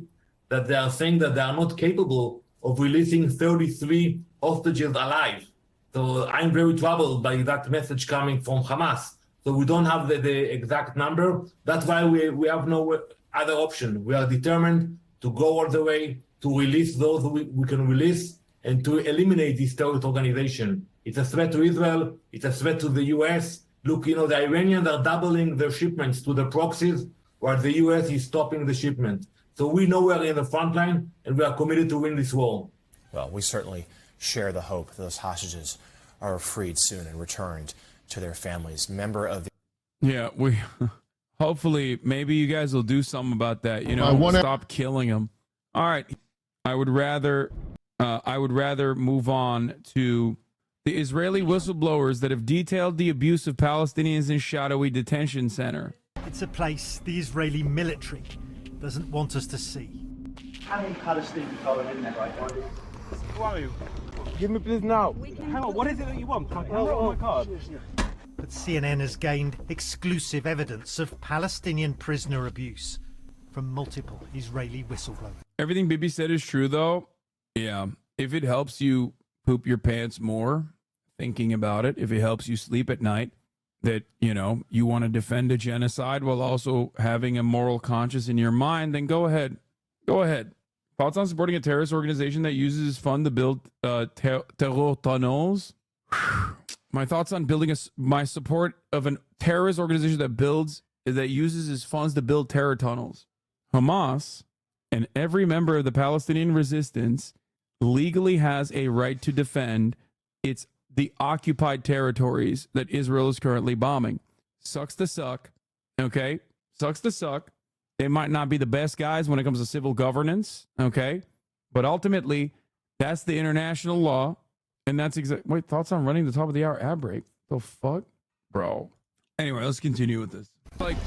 that they are saying that they are not capable of releasing 33 hostages alive. So I'm very troubled by that message coming from Hamas. So we don't have the exact number. That's why we have no other option. We are determined to go all the way to release those we can release and to eliminate this terrorist organization. It's a threat to Israel. It's a threat to the U.S. Look, the Iranians are doubling their shipments to the proxies, while the U.S. is stopping the shipment. So we know we are in the front line, and we are committed to win this war. Well, we certainly share the hope that those hostages are freed soon and returned to their families. Member of the... Yeah, hopefully, maybe you guys will do something about that. Stop killing them. All right. I would rather move on to the Israeli whistleblowers that have detailed the abuse of Palestinians in Shadowy Detention Center. It's a place the Israeli military doesn't want us to see. How many Palestinians are in there right now? Who are you? Give me please now. Hang on, what is it that you want? Can I have my card? But CNN has gained exclusive evidence of Palestinian prisoner abuse from multiple Israeli whistleblowers. Everything Bibi said is true, though. Yeah. If it helps you poop your pants more thinking about it, if it helps you sleep at night, that you want to defend a genocide while also having a moral conscience in your mind, then go ahead. Thoughts on supporting a terrorist organization that uses its fund to build terror tunnels? My thoughts on my support of a terrorist organization that uses its funds to build terror tunnels. Hamas and every member of the Palestinian resistance legally has a right to defend the occupied territories that Israel is currently bombing. Sucks to suck, okay? Sucks to suck. They might not be the best guys when it comes to civil governance, okay? But ultimately, that's the international law, and that's Wait, thoughts on running the top of the hour ad break? The fuck? Bro. Anyway, let's continue with this.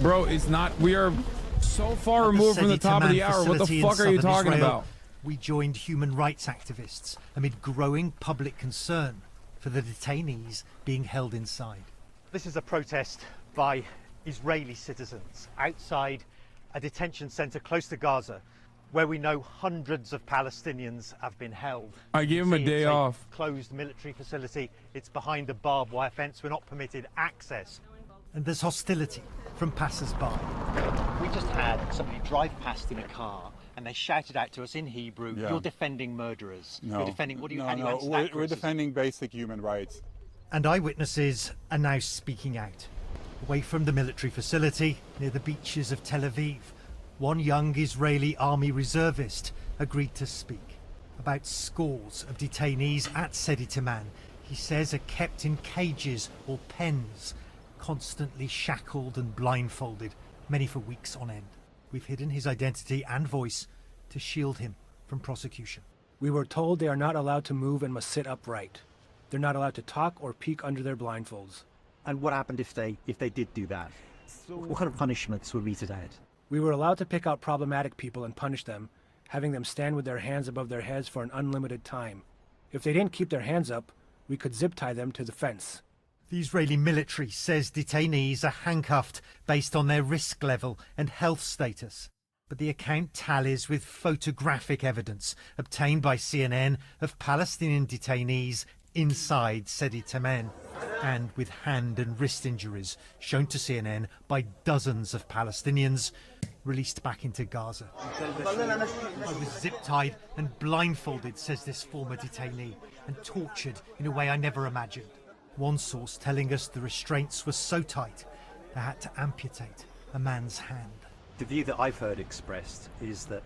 Bro, it's not... We are so far removed from the top of the hour. What the fuck are you talking about? We joined human rights activists amid growing public concern for the detainees being held inside. This is a protest by Israeli citizens outside a detention center close to Gaza, where we know hundreds of Palestinians have been held. I gave them a day off. Closed military facility. It's behind a barbed wire fence. We're not permitted access. And there's hostility from passers-by. We just had somebody drive past in a car and they shouted out to us in Hebrew, "You're defending murderers." No. You're defending, what do you, we're defending basic human rights. And eyewitnesses are now speaking out. Away from the military facility near the beaches of Tel Aviv, one young Israeli army reservist agreed to speak about scores of detainees at Sidi Taman. He says are kept in cages or pens, constantly shackled and blindfolded, many for weeks on end. We've hidden his identity and voice to shield him from prosecution. We were told they are not allowed to move and must sit upright. They're not allowed to talk or peek under their blindfolds. And what happened if they did do that? What kind of punishments were meted out? We were allowed to pick out problematic people and punish them, having them stand with their hands above their heads for an unlimited time. If they didn't keep their hands up, we could zip tie them to the fence. The Israeli military says detainees are handcuffed based on their risk level and health status. But the account tallies with photographic evidence obtained by CNN of Palestinian detainees inside Sidi Taman, and with hand and wrist injuries shown to CNN by dozens of Palestinians released back into Gaza. I was zip-tied and blindfolded, says this former detainee, and tortured in a way I never imagined. One source telling us the restraints were so tight they had to amputate a man's hand. The view that I've heard expressed is that,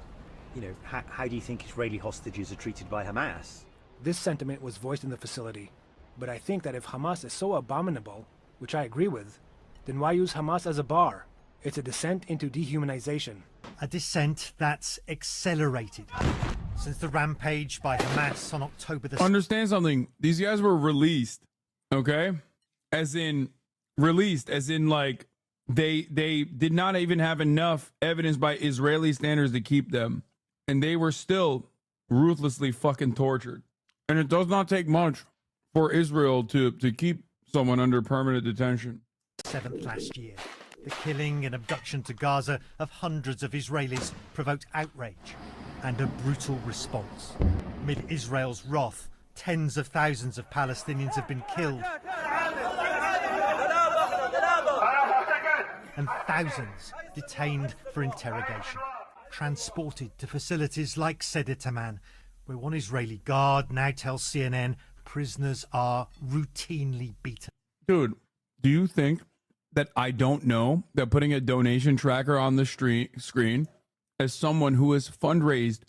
how do you think Israeli hostages are treated by Hamas? This sentiment was voiced in the facility, but I think that if Hamas is so abominable, which I agree with, then why use Hamas as a bar? It's a descent into dehumanization. A descent that's accelerated since the rampage by Hamas on October the... Understand something. These guys were released, okay? Released, as in like, they did not even have enough evidence by Israeli standards to keep them. And they were still ruthlessly fucking tortured. And it does not take much for Israel to keep someone under permanent detention. 7th last year. The killing and abduction to Gaza of hundreds of Israelis provoked outrage and a brutal response. Amid Israel's wrath, tens of thousands of Palestinians have been killed and thousands detained for interrogation, transported to facilities like Seder Taman, where one Israeli guard now tells CNN prisoners are routinely beaten. Dude, do you think that I don't know that putting a donation tracker on the screen as someone who has fundraised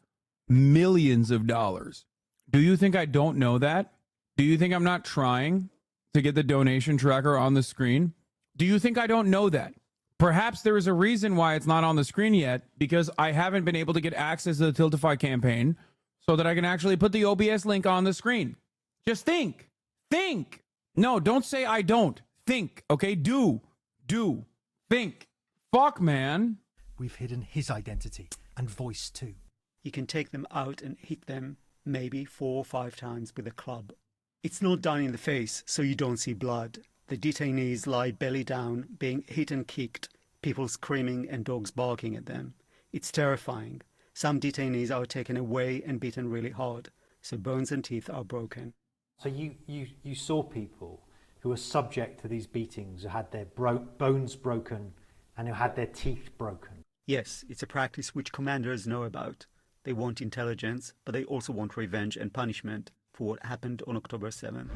millions of dollars, do you think I don't know that? Do you think I'm not trying to get the donation tracker on the screen? Do you think I don't know that? Perhaps there is a reason why it's not on the screen yet, because I haven't been able to get access to the Tiltify campaign so that I can actually put the OBS link on the screen. Just think. Think. No, don't say I don't. Think, okay? Do. Think. Fuck, man. We've hidden his identity and voice too. You can take them out and hit them maybe 4 or 5 times with a club. It's not done in the face, so you don't see blood. The detainees lie belly down, being hit and kicked, people screaming and dogs barking at them. It's terrifying. Some detainees are taken away and beaten really hard, so bones and teeth are broken. So you saw people who were subject to these beatings, who had their bones broken and who had their teeth broken? Yes, it's a practice which commanders know about. They want intelligence, but they also want revenge and punishment for what happened on October 7th.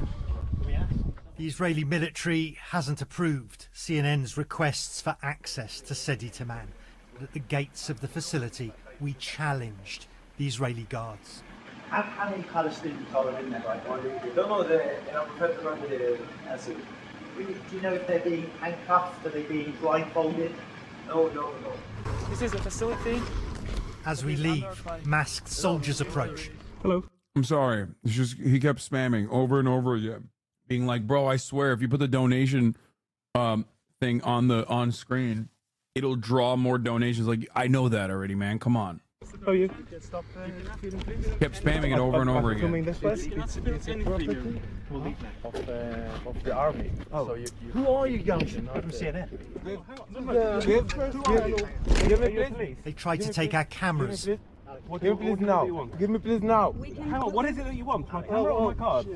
The Israeli military hasn't approved CNN's requests for access to Seder Taman. But at the gates of the facility, we challenged the Israeli guards. How many Palestinians are in there right now? Don't know. I prefer to run the answer. Do you know if they're being handcuffed? Are they being blindfolded? No. This is a facility. As we leave, masked soldiers approach. Hello. I'm sorry. It's just he kept spamming over and over again, being like, "Bro, I swear, if you put the donation thing on screen, it'll draw more donations." Like, I know that already, man. Come on. Oh, you kept spamming it over and over again. It's a property of the army. Oh, so who are you, youngster? From CNN. They tried to take our cameras. Give me please now. Give me please now. What is it that you want? My camera or my card?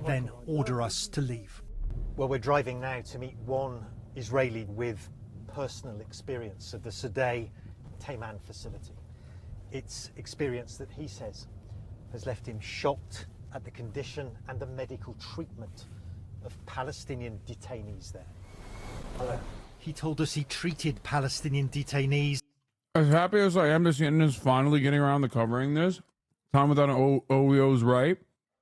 Then order us to leave. Well, we're driving now to meet one Israeli with personal experience of the Seder Taman facility. It's experience that he says has left him shocked at the condition and the medical treatment of Palestinian detainees there. He told us he treated Palestinian detainees. As happy as I am that CNN is finally getting around to covering this, Time Without an OEO's right.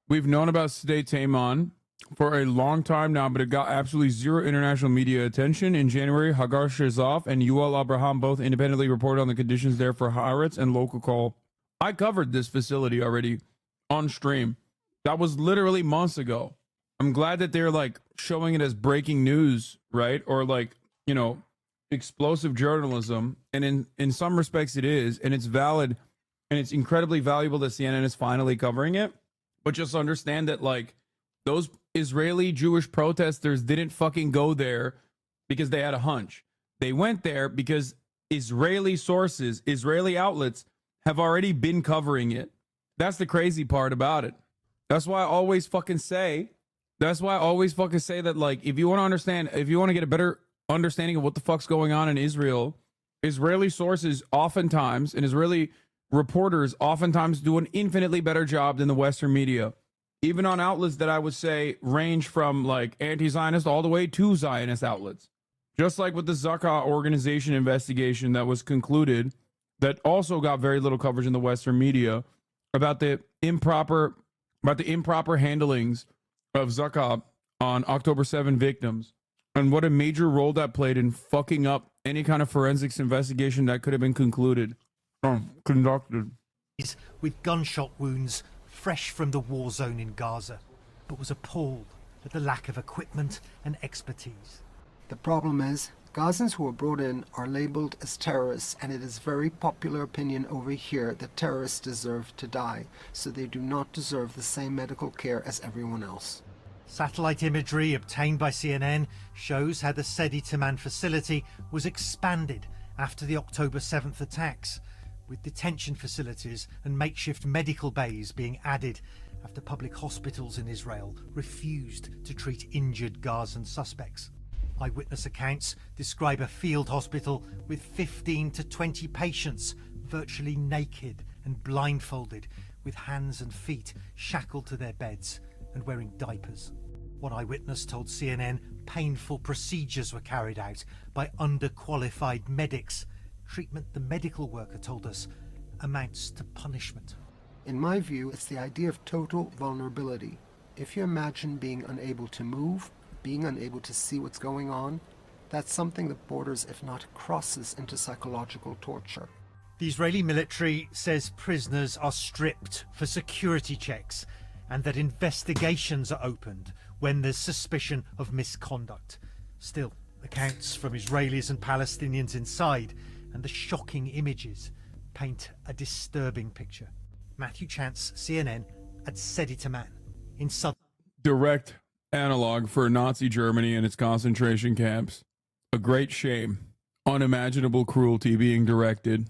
We've known about Seder Taman for a long time now, but it got absolutely zero international media attention. In January, Hagar Shazaf and Yuval Abraham both independently reported on the conditions there for Haaretz and Local Call. I covered this facility already on stream. That was literally months ago. I'm glad that they're like showing it as breaking news, right? Or like, you know, explosive journalism. And in some respects it is, and it's valid, and it's incredibly valuable that CNN is finally covering it. But just understand that like those Israeli Jewish protesters didn't fucking go there because they had a hunch. They went there because Israeli sources, Israeli outlets have already been covering it. That's the crazy part about it. That's why I always fucking say that like, if you want to understand, if you want to get a better understanding of what the fuck's going on in Israel, Israeli sources oftentimes and Israeli reporters oftentimes do an infinitely better job than the Western media, even on outlets that I would say range from like anti-Zionist all the way to Zionist outlets. Just like with the Zakah organization investigation that was concluded, that also got very little coverage in the Western media about the improper handlings of Zakah on October 7 victims, and what a major role that played in fucking up any kind of forensics investigation that could have been conducted. With gunshot wounds fresh from the war zone in Gaza, but was appalled at the lack of equipment and expertise. The problem is, Gazans who are brought in are labeled as terrorists, and it is very popular opinion over here that terrorists deserve to die, so they do not deserve the same medical care as everyone else. Satellite imagery obtained by CNN shows how the Sedi Taman facility was expanded after the October 7th attacks, with detention facilities and makeshift medical bays being added after public hospitals in Israel refused to treat injured Gazan suspects. Eyewitness accounts describe a field hospital with 15 to 20 patients, virtually naked and blindfolded, with hands and feet shackled to their beds and wearing diapers. One eyewitness told CNN painful procedures were carried out by underqualified medics. Treatment the medical worker told us amounts to punishment. In my view, it's the idea of total vulnerability. If you imagine being unable to move, being unable to see what's going on, that's something that borders, if not crosses, into psychological torture. The Israeli military says prisoners are stripped for security checks and that investigations are opened when there's suspicion of misconduct. Still, accounts from Israelis and Palestinians inside and the shocking images paint a disturbing picture. Matthew Chance, CNN, at Sedi Taman in southern... Direct analog for Nazi Germany and its concentration camps. A great shame. Unimaginable cruelty being directed.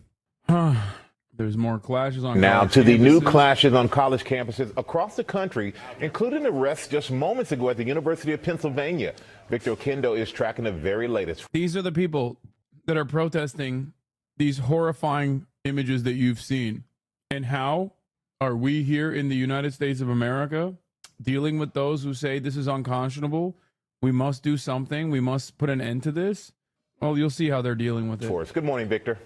There's more clashes on now college to the new campuses. clashes on college campuses across the country, including arrests just moments ago at the University of Pennsylvania. Victor Okendo is tracking the very latest. These are the people that are protesting these horrifying images that you've seen. And how are we here in the United States of America dealing with those who say this is unconscionable? We must do something. We must put an end to this. Well, you'll see how they're dealing with it. Good morning, Victor.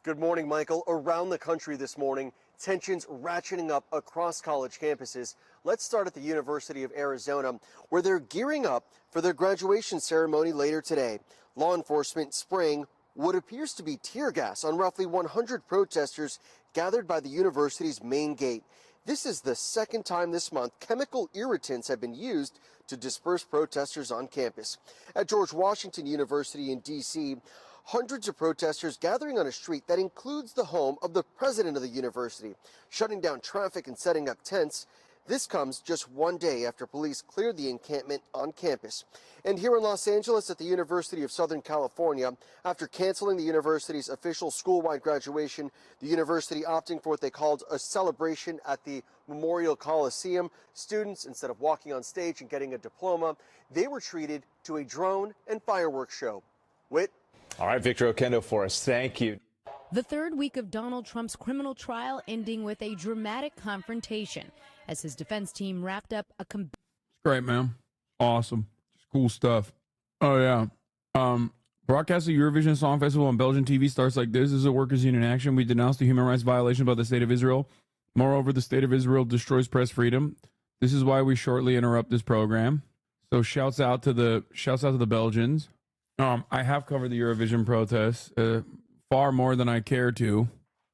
Good morning, Michael. Around the country this morning, tensions ratcheting up across college campuses. Let's start at the University of Arizona, where they're gearing up for their graduation ceremony later today. Law enforcement spraying what appears to be tear gas on roughly 100 protesters gathered by the university's main gate. This is the second time this month chemical irritants have been used to disperse protesters on campus. At George Washington University in D.C., hundreds of protesters gathering on a street that includes the home of the president of the university, shutting down traffic and setting up tents. This comes just one day after police cleared the encampment on campus. And here in Los Angeles at the University of Southern California, after canceling the university's official school-wide graduation, the university opting for what they called a celebration at the Memorial Coliseum. Students, instead of walking on stage and getting a diploma, they were treated to a drone and fireworks show. Whit? All right, Victor Okendo for us. Thank you. The third week of Donald Trump's criminal trial ending with a dramatic confrontation as his defense team wrapped up a... Great, man. Awesome. Cool stuff. Oh, yeah. Broadcast of Eurovision Song Festival on Belgian TV starts like this. This is a workers' union action. We denounce the human rights violation by the state of Israel. Moreover, the state of Israel destroys press freedom. This is why we shortly interrupt this program. So shouts out to the Belgians. I have covered the Eurovision protests far more than I care to.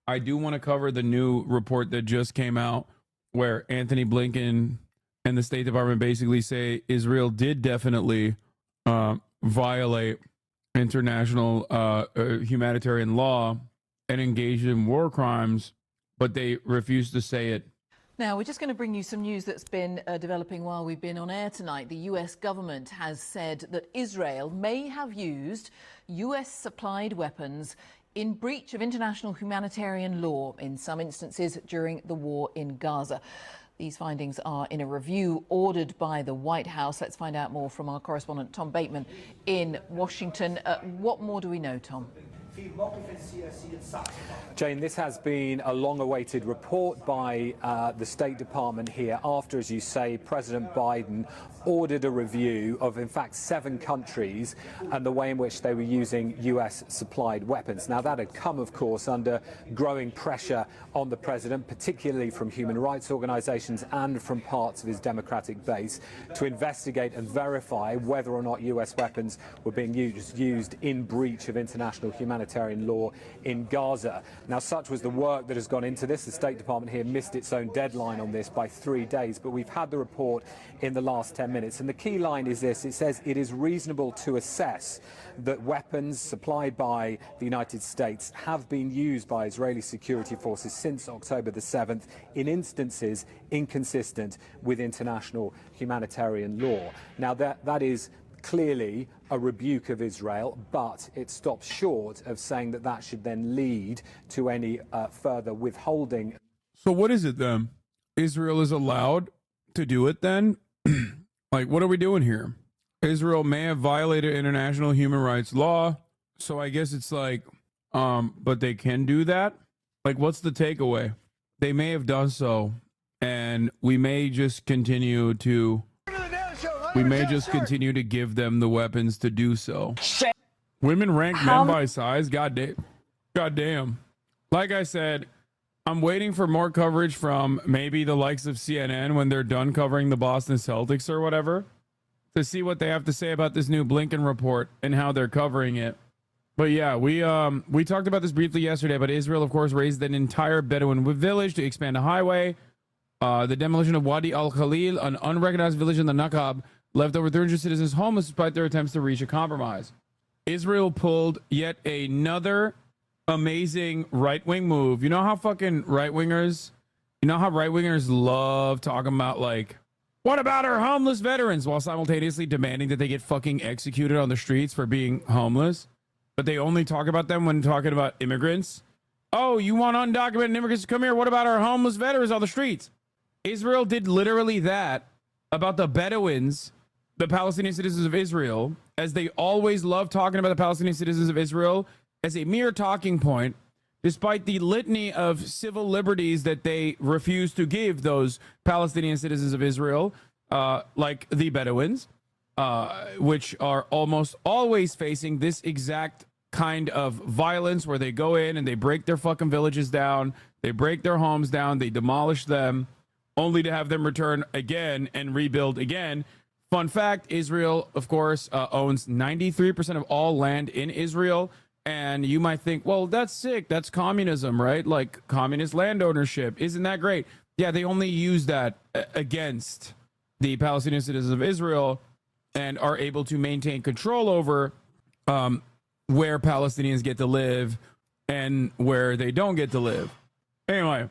I do want to cover the new report that just came out where Anthony Blinken and the State Department basically say Israel did definitely violate international humanitarian law and engage in war crimes, but they refuse to say it. Now, we're just going to bring you some news that's been developing while we've been on air tonight. The U.S. government has said that Israel may have used U.S.-supplied weapons in breach of international humanitarian law in some instances during the war in Gaza. These findings are in a review ordered by the White House. Let's find out more from our correspondent Tom Bateman in Washington. What more do we know, Tom? Jane, this has been a long-awaited report by the State Department here after, as you say, President Biden ordered a review of, in fact, 7 countries and the way in which they were using US-supplied weapons. Now, that had come, of course, under growing pressure on the president, particularly from human rights organizations and from parts of his Democratic base, to investigate and verify whether or not US weapons were being used in breach of international humanitarian law in Gaza. Now, such was the work that has gone into this. The State Department here missed its own deadline on this by 3 days, but we've had the report in the last 10 minutes. And the key line is this. It says it is reasonable to assess that weapons supplied by the United States have been used by Israeli security forces since October the 7th in instances inconsistent with international humanitarian law. Now, that is clearly a rebuke of Israel, but it stops short of saying that that should then lead to any further withholding. So what is it then? Israel is allowed to do it then? Like, what are we doing here? Israel may have violated international human rights law, so I guess it's like, but they can do that? Like, what's the takeaway? They may have done so, and we may just continue to give them the weapons to do so. Women rank men by size? God damn. Like I said, I'm waiting for more coverage from maybe the likes of CNN when they're done covering the Boston Celtics or whatever, to see what they have to say about this new Blinken report and how they're covering it. But yeah, we talked about this briefly yesterday, but Israel, of course, raised an entire Bedouin village to expand a highway. The demolition of Wadi al-Khalil, an unrecognized village in the Nakab, left over 300 citizens homeless despite their attempts to reach a compromise. Israel pulled yet another amazing right-wing move. You know how fucking right-wingers love talking about, like, what about our homeless veterans, while simultaneously demanding that they get fucking executed on the streets for being homeless? But they only talk about them when talking about immigrants. Oh, you want undocumented immigrants to come here? What about our homeless veterans on the streets? Israel did literally that about the Bedouins, the Palestinian citizens of Israel, as they always love talking about the Palestinian citizens of Israel as a mere talking point, despite the litany of civil liberties that they refuse to give those Palestinian citizens of Israel, like the Bedouins, which are almost always facing this exact kind of violence where they go in and they break their fucking villages down, they break their homes down, they demolish them, only to have them return again and rebuild again. Fun fact, Israel, of course, owns 93% of all land in Israel. And you might think, well, that's sick. That's communism, right? Like communist land ownership. Isn't that great? Yeah, they only use that against the Palestinian citizens of Israel and are able to maintain control over where Palestinians get to live and where they don't get to live. Anyway,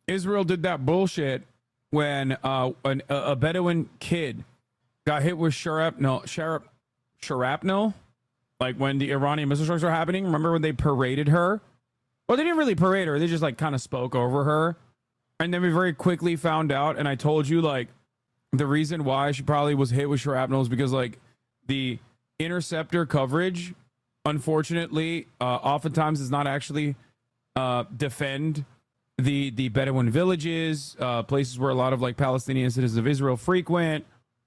Israel did that bullshit when a Bedouin kid got hit with shrapnel, like when the Iranian missile strikes were happening. Remember when they paraded her? Well, they didn't really parade her. They just like kind of spoke over her. And then we very quickly found out, and I told you, like, the reason why she probably was hit with shrapnel is because, like, the interceptor coverage, unfortunately, oftentimes does not actually defend the Bedouin villages, places where a lot of, like, Palestinian citizens of Israel frequent.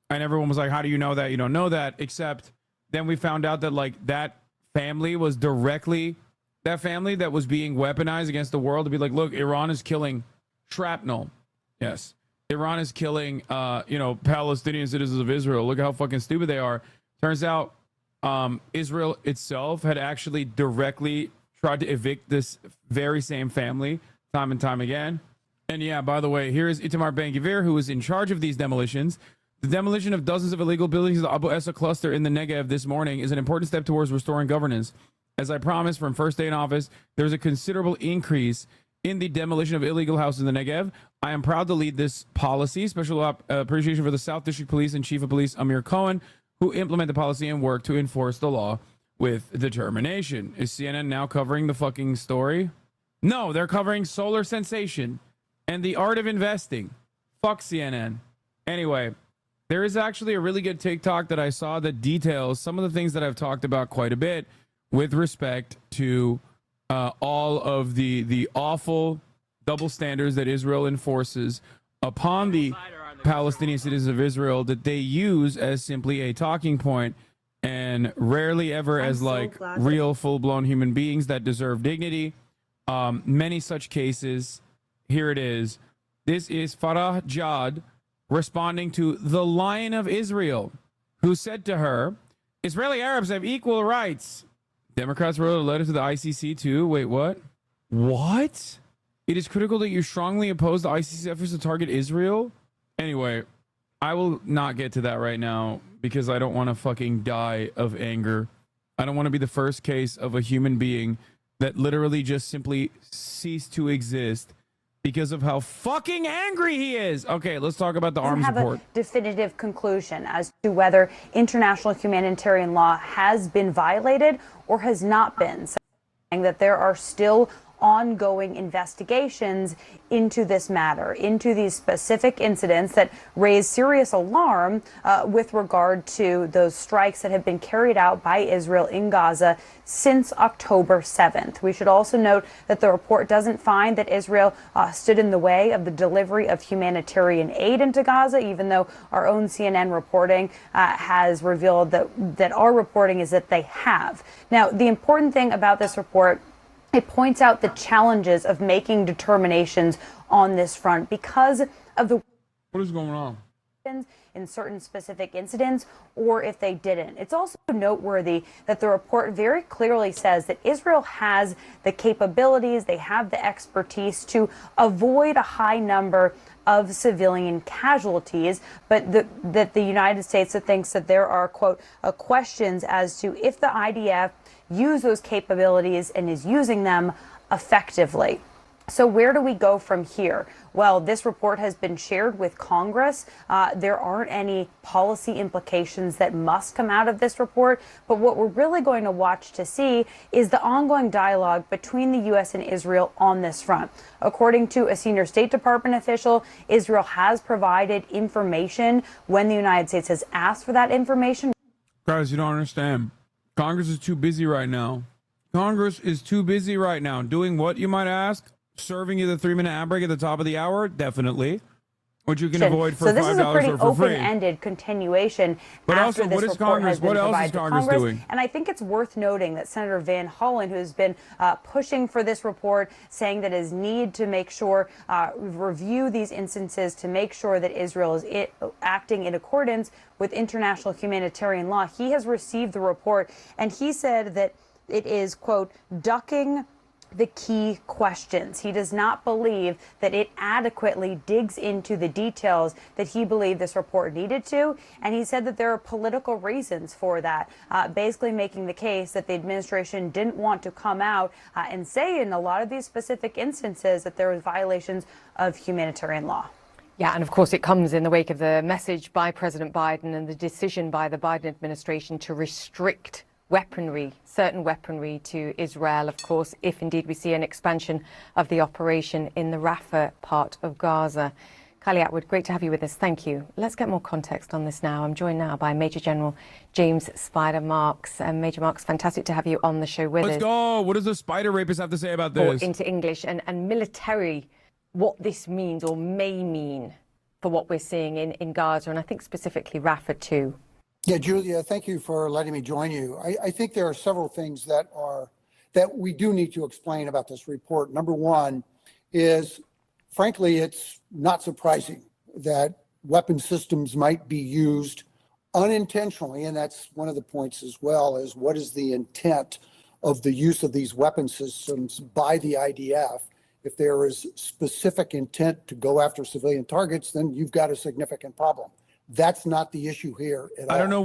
And everyone was like, how do you know that? You don't know that. Except then we found out that, like, that family was directly that family that was being weaponized against the world to be like, look, Iran is killing shrapnel. Yes. Iran is killing, Palestinian citizens of Israel. Look how fucking stupid they are. Turns out Israel itself had actually directly tried to evict this very same family time and time again. And yeah, by the way, here is Itamar Ben-Gvir, who is in charge of these demolitions. The demolition of dozens of illegal buildings in the Abu Essa cluster in the Negev this morning is an important step towards restoring governance. As I promised from first day in office, there's a considerable increase in the demolition of illegal houses in the Negev. I am proud to lead this policy. Special appreciation for the South District Police and Chief of Police Amir Cohen, who implement the policy and work to enforce the law with determination. Is CNN now covering the fucking story? No, they're covering Solar Sensation and the art of investing. Fuck CNN. Anyway, there is actually a really good TikTok that I saw that details some of the things that I've talked about quite a bit with respect to all of the awful double standards that Israel enforces upon the Palestinian citizens of Israel that they use as simply a talking point and rarely ever as like real full-blown human beings that deserve dignity. Many such cases. Here it is. This is Farah Jad responding to the Lion of Israel, who said to her, Israeli Arabs have equal rights. Democrats wrote a letter to the ICC too. Wait, what? What? It is critical that you strongly oppose the ICC efforts to target Israel? Anyway, I will not get to that right now because I don't want to fucking die of anger. I don't want to be the first case of a human being that literally just simply ceased to exist because of how fucking angry he is. Okay, let's talk about the arms report. A definitive conclusion as to whether international humanitarian law has been violated or has not been, saying that there are still ongoing investigations into this matter, into these specific incidents that raise serious alarm with regard to those strikes that have been carried out by Israel in Gaza since October 7th. We should also note that the report doesn't find that Israel stood in the way of the delivery of humanitarian aid into Gaza, even though our own CNN reporting has revealed that our reporting is that they have. Now, the important thing about this report, it points out the challenges of making determinations on this front because of the what is going on in certain specific incidents, or if they didn't. It's also noteworthy that the report very clearly says that Israel has the capabilities, they have the expertise to avoid a high number of civilian casualties, but that the United States thinks that there are, quote, questions as to if the IDF use those capabilities and is using them effectively. So where do we go from here? Well, this report has been shared with Congress. There aren't any policy implications that must come out of this report, but what we're really going to watch to see is the ongoing dialogue between the U.S. and Israel on this front. According to a senior State Department official, Israel has provided information when the United States has asked for that information. Guys, you don't understand. Congress is too busy right now. Congress is too busy right now. Doing what, you might ask? Serving you the 3-minute ad break at the top of the hour? Definitely. Which you can avoid for $5 or for free. So this is a pretty open-ended continuation but after also, this report has been provided to Congress. Doing? And I think it's worth noting that Senator Van Hollen, who's been pushing for this report, saying that his need to make sure, review these instances to make sure that Israel is acting in accordance with international humanitarian law. He has received the report, and he said that it is, quote, ducking the key questions. He does not believe that it adequately digs into the details that he believed this report needed to, and he said that there are political reasons for that, basically making the case that the administration didn't want to come out and say in a lot of these specific instances that there was violations of humanitarian law. Yeah, and of course it comes in the wake of the message by President Biden and the decision by the Biden administration to restrict weaponry, certain weaponry to Israel, of course, if indeed we see an expansion of the operation in the Rafah part of Gaza. Kylie Atwood, great to have you with us. Thank you. Let's get more context on this now. I'm joined now by Major General James Spider Marks. Major Marks, fantastic to have you on the show with us. Let's go. What does the spider rapist have to say about this? Into English and military, what this means or may mean for what we're seeing in Gaza, and I think specifically Rafah too. Yeah, Julia, thank you for letting me join you. I think there are several things that we do need to explain about this report. Number one is, frankly, it's not surprising that weapon systems might be used unintentionally, and that's one of the points as well, is what is the intent of the use of these weapon systems by the IDF. If there is specific intent to go after civilian targets, then you've got a significant problem. That's not the issue here at all. I don't know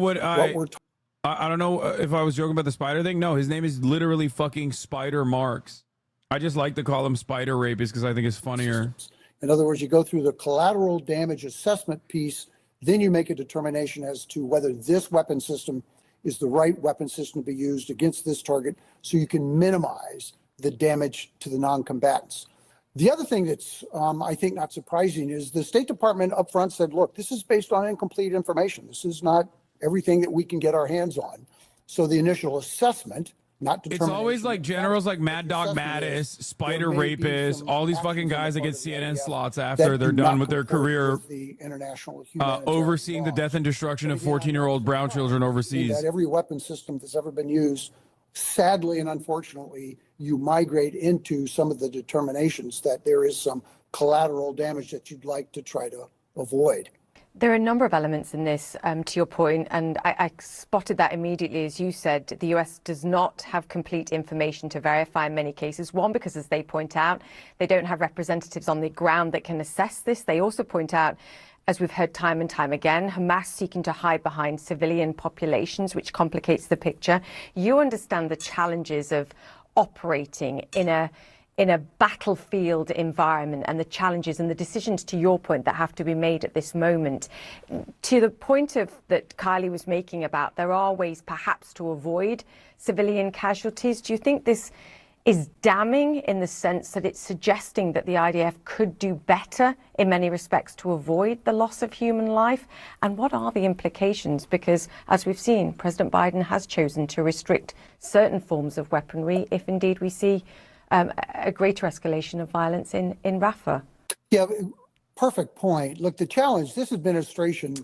I don't know if I was joking about the spider thing. No, his name is literally fucking Spider Marks. I just like to call him Spider Rapist because I think it's funnier. In other words, you go through the collateral damage assessment piece, then you make a determination as to whether this weapon system is the right weapon system to be used against this target so you can minimize the damage to the non-combatants. The other thing that's, I think, not surprising is the State Department up front said, look, this is based on incomplete information. This is not everything that we can get our hands on. So the initial assessment, not It's always like generals like Mad Dog Mattis, Spider Rapist, all these fucking guys that get CNN slots after they're done with their career the international overseeing the death and destruction of 14-year-old brown children overseas. that every weapon system that's ever been used, sadly and unfortunately, you migrate into some of the determinations that there is some collateral damage that you'd like to try to avoid. There are a number of elements in this, to your point, and I spotted that immediately. As you said, the US does not have complete information to verify in many cases. One, because as they point out, they don't have representatives on the ground that can assess this. They also point out, as we've heard time and time again, Hamas seeking to hide behind civilian populations, which complicates the picture. You understand the challenges of operating in a battlefield environment and the challenges and the decisions, to your point, that have to be made at this moment. To the point of that Kylie was making about there are ways perhaps to avoid civilian casualties, do you think this is damning in the sense that it's suggesting that the IDF could do better in many respects to avoid the loss of human life? And what are the implications? Because, as we've seen, President Biden has chosen to restrict certain forms of weaponry if indeed we see a greater escalation of violence in Rafah. Yeah, perfect point. Look, the challenge this administration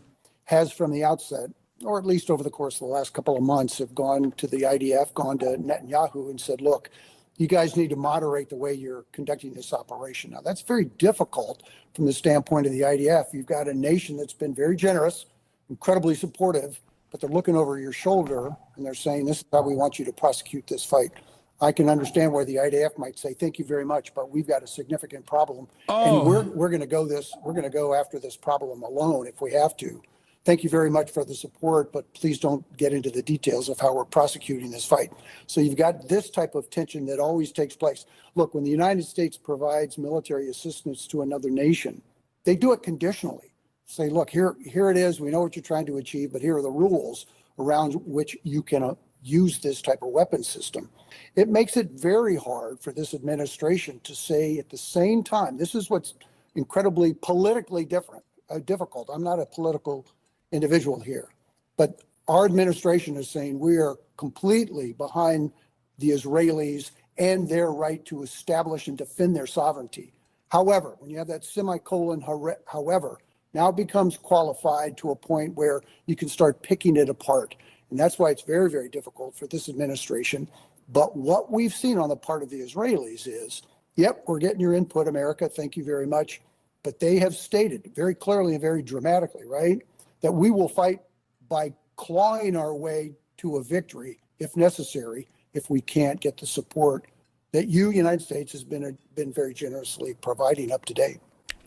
has from the outset, or at least over the course of the last couple of months, have gone to the IDF, gone to Netanyahu and said, look, you guys need to moderate the way you're conducting this operation. Now, that's very difficult from the standpoint of the IDF. You've got a nation that's been very generous, incredibly supportive, but they're looking over your shoulder and they're saying, this is how we want you to prosecute this fight. I can understand where the IDF might say, thank you very much, but we've got a significant problem. And we're going to go after this problem alone if we have to. Thank you very much for the support, but please don't get into the details of how we're prosecuting this fight. So you've got this type of tension that always takes place. Look, when the United States provides military assistance to another nation, they do it conditionally. Say, look, here it is. We know what you're trying to achieve, but here are the rules around which you can use this type of weapon system. It makes it very hard for this administration to say at the same time, this is what's incredibly politically difficult. I'm not a political individual here, but our administration is saying we are completely behind the Israelis and their right to establish and defend their sovereignty. However, when you have that semicolon, however, now it becomes qualified to a point where you can start picking it apart. And that's why it's very, very difficult for this administration. But what we've seen on the part of the Israelis is, yep, we're getting your input, America. Thank you very much. But they have stated very clearly and very dramatically, right, that we will fight by clawing our way to a victory, if necessary, if we can't get the support that you, United States, has been very generously providing up to date.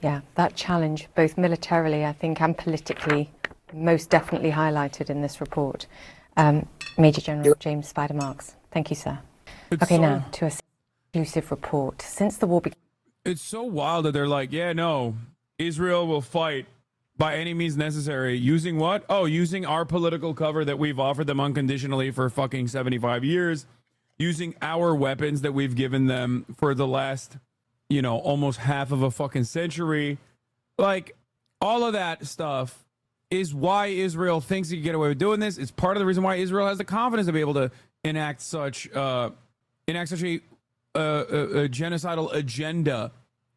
Yeah, that challenge, both militarily, I think, and politically, most definitely highlighted in this report. Major General James Spider Marks, thank you, sir. Now to a exclusive report. Since the war began, it's so wild that they're like, yeah, no, Israel will fight by any means necessary. Using what? Oh, using our political cover that we've offered them unconditionally for fucking 75 years. Using our weapons that we've given them for the last, almost half of a fucking century. Like, all of that stuff is why Israel thinks he can get away with doing this. It's part of the reason why Israel has the confidence to be able to enact such a genocidal agenda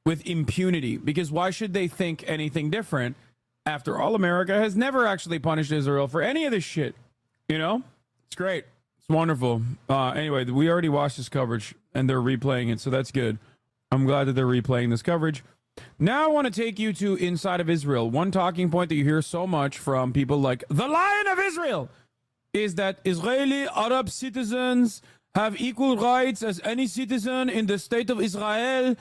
with impunity. Because why should they think anything different? After all, America has never actually punished Israel for any of this shit. It's great. It's wonderful. Anyway, we already watched this coverage and they're replaying it, so that's good. I'm glad that they're replaying this coverage. Now I want to take you to inside of Israel. One talking point that you hear so much from people like the Lion of Israel is that Israeli Arab citizens have equal rights as any citizen in the state of Israel.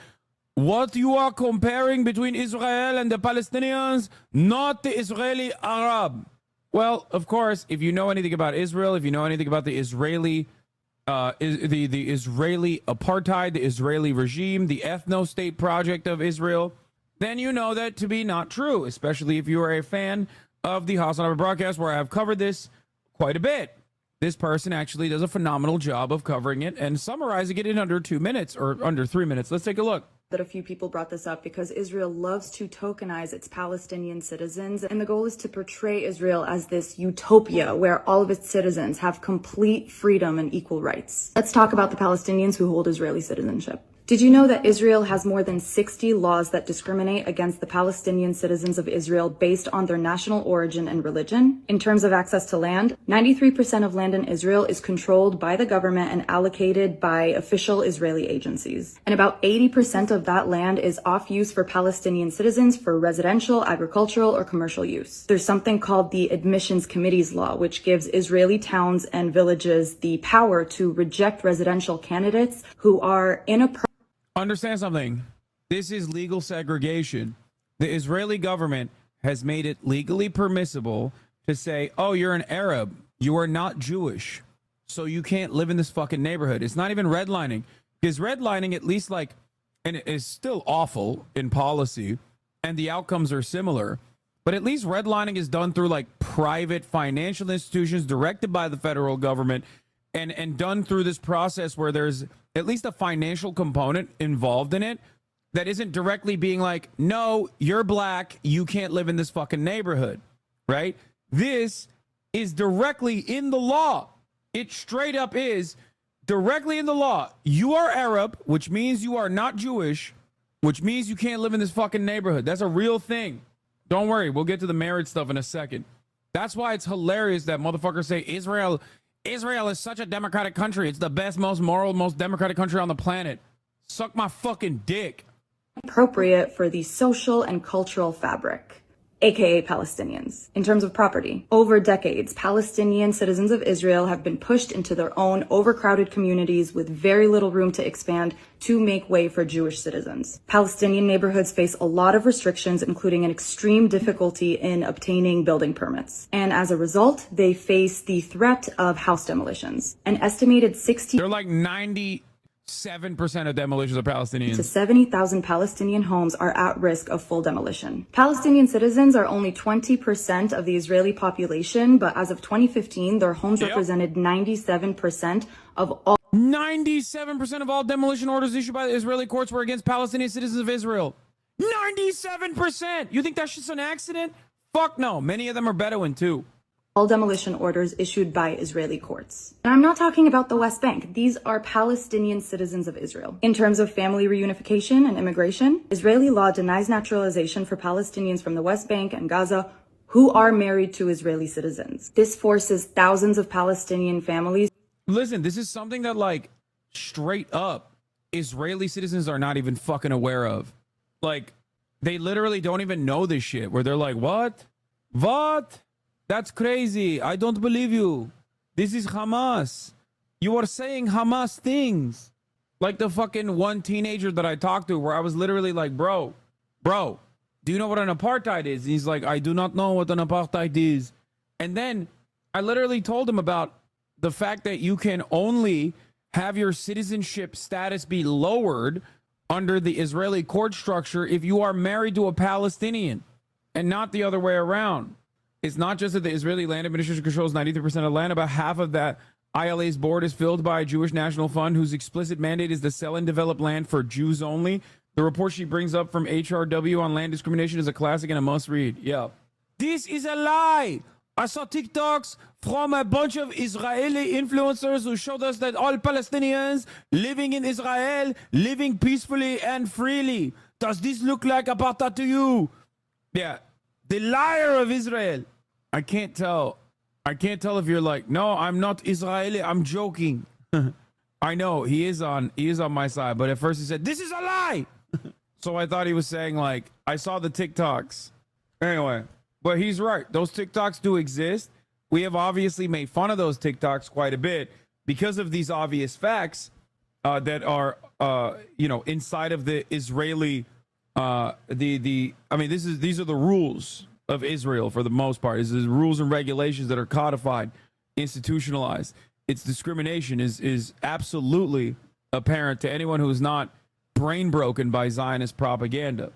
What you are comparing between Israel and the Palestinians, not the Israeli Arab. Well, of course, if you know anything about Israel, if you know anything about the Israeli the Israeli apartheid, the Israeli regime, the ethno-state project of Israel, then you know that to be not true, especially if you are a fan of the Hassan Abba broadcast, where I have covered this quite a bit. This person actually does a phenomenal job of covering it and summarizing it in under 2 minutes or under 3 minutes. Let's take a look. that a few people brought this up because Israel loves to tokenize its Palestinian citizens, and the goal is to portray Israel as this utopia where all of its citizens have complete freedom and equal rights. Let's talk about the Palestinians who hold Israeli citizenship. Did you know that Israel has more than 60 laws that discriminate against the Palestinian citizens of Israel based on their national origin and religion? In terms of access to land, 93% of land in Israel is controlled by the government and allocated by official Israeli agencies. And about 80% of that land is off use for Palestinian citizens for residential, agricultural, or commercial use. There's something called the Admissions Committees Law, which gives Israeli towns and villages the power to reject residential candidates who are inappropriate. Understand something. This is legal segregation. The Israeli government has made it legally permissible to say, oh, you're an Arab. You are not Jewish. So you can't live in this fucking neighborhood. It's not even redlining. Because redlining, at least like, and it is still awful in policy, and the outcomes are similar, but at least redlining is done through like private financial institutions directed by the federal government and done through this process where there's at least a financial component involved in it that isn't directly being like, no, you're black, you can't live in this fucking neighborhood, right? This is directly in the law. It straight up is directly in the law. You are Arab, which means you are not Jewish, which means you can't live in this fucking neighborhood. That's a real thing. Don't worry, we'll get to the marriage stuff in a second. That's why it's hilarious that motherfuckers say Israel is such a democratic country. It's the best, most moral, most democratic country on the planet. Suck my fucking dick. Appropriate for the social and cultural fabric, aka Palestinians. In terms of property, over decades, Palestinian citizens of Israel have been pushed into their own overcrowded communities with very little room to expand to make way for Jewish citizens. Palestinian neighborhoods face a lot of restrictions, including an extreme difficulty in obtaining building permits. And as a result, they face the threat of house demolitions. An estimated 60 They're like 97% of demolitions are Palestinians. to 70,000 Palestinian homes are at risk of full demolition. Palestinian citizens are only 20% of the Israeli population, but as of 2015, their homes represented 97% of all 97% of all demolition orders issued by the Israeli courts were against Palestinian citizens of Israel. 97%! You think that's just an accident? Fuck no. Many of them are Bedouin too. all demolition orders issued by Israeli courts. And I'm not talking about the West Bank. These are Palestinian citizens of Israel. In terms of family reunification and immigration, Israeli law denies naturalization for Palestinians from the West Bank and Gaza who are married to Israeli citizens. This forces thousands of Palestinian families. Listen, this is something that, like, straight up, Israeli citizens are not even fucking aware of. Like, they literally don't even know this shit, where they're like, what? What? That's crazy. I don't believe you. This is Hamas. You are saying Hamas things. Like the fucking one teenager that I talked to, where I was literally like, bro, do you know what an apartheid is? And he's like, I do not know what an apartheid is. And then I literally told him about the fact that you can only have your citizenship status be lowered under the Israeli court structure if you are married to a Palestinian and not the other way around. It's not just that the Israeli land administration controls 93% of land. About half of that ILA's board is filled by a Jewish National Fund whose explicit mandate is to sell and develop land for Jews only. The report she brings up from HRW on land discrimination is a classic and a must read. Yeah. This is a lie. I saw TikToks from a bunch of Israeli influencers who showed us that all Palestinians living in Israel, living peacefully and freely. Does this look like apartheid to you? Yeah. The liar of Israel. I can't tell if you're like, no, I'm not Israeli. I'm joking. I know he is on my side, but at first he said, this is a lie. So I thought he was saying, like, I saw the TikToks. Anyway, but he's right. Those TikToks do exist. We have obviously made fun of those TikToks quite a bit because of these obvious facts that are, inside of the Israeli, these are the rules of Israel for the most part. Is the rules and regulations that are codified, institutionalized. Its discrimination is absolutely apparent to anyone who is not brain broken by Zionist propaganda.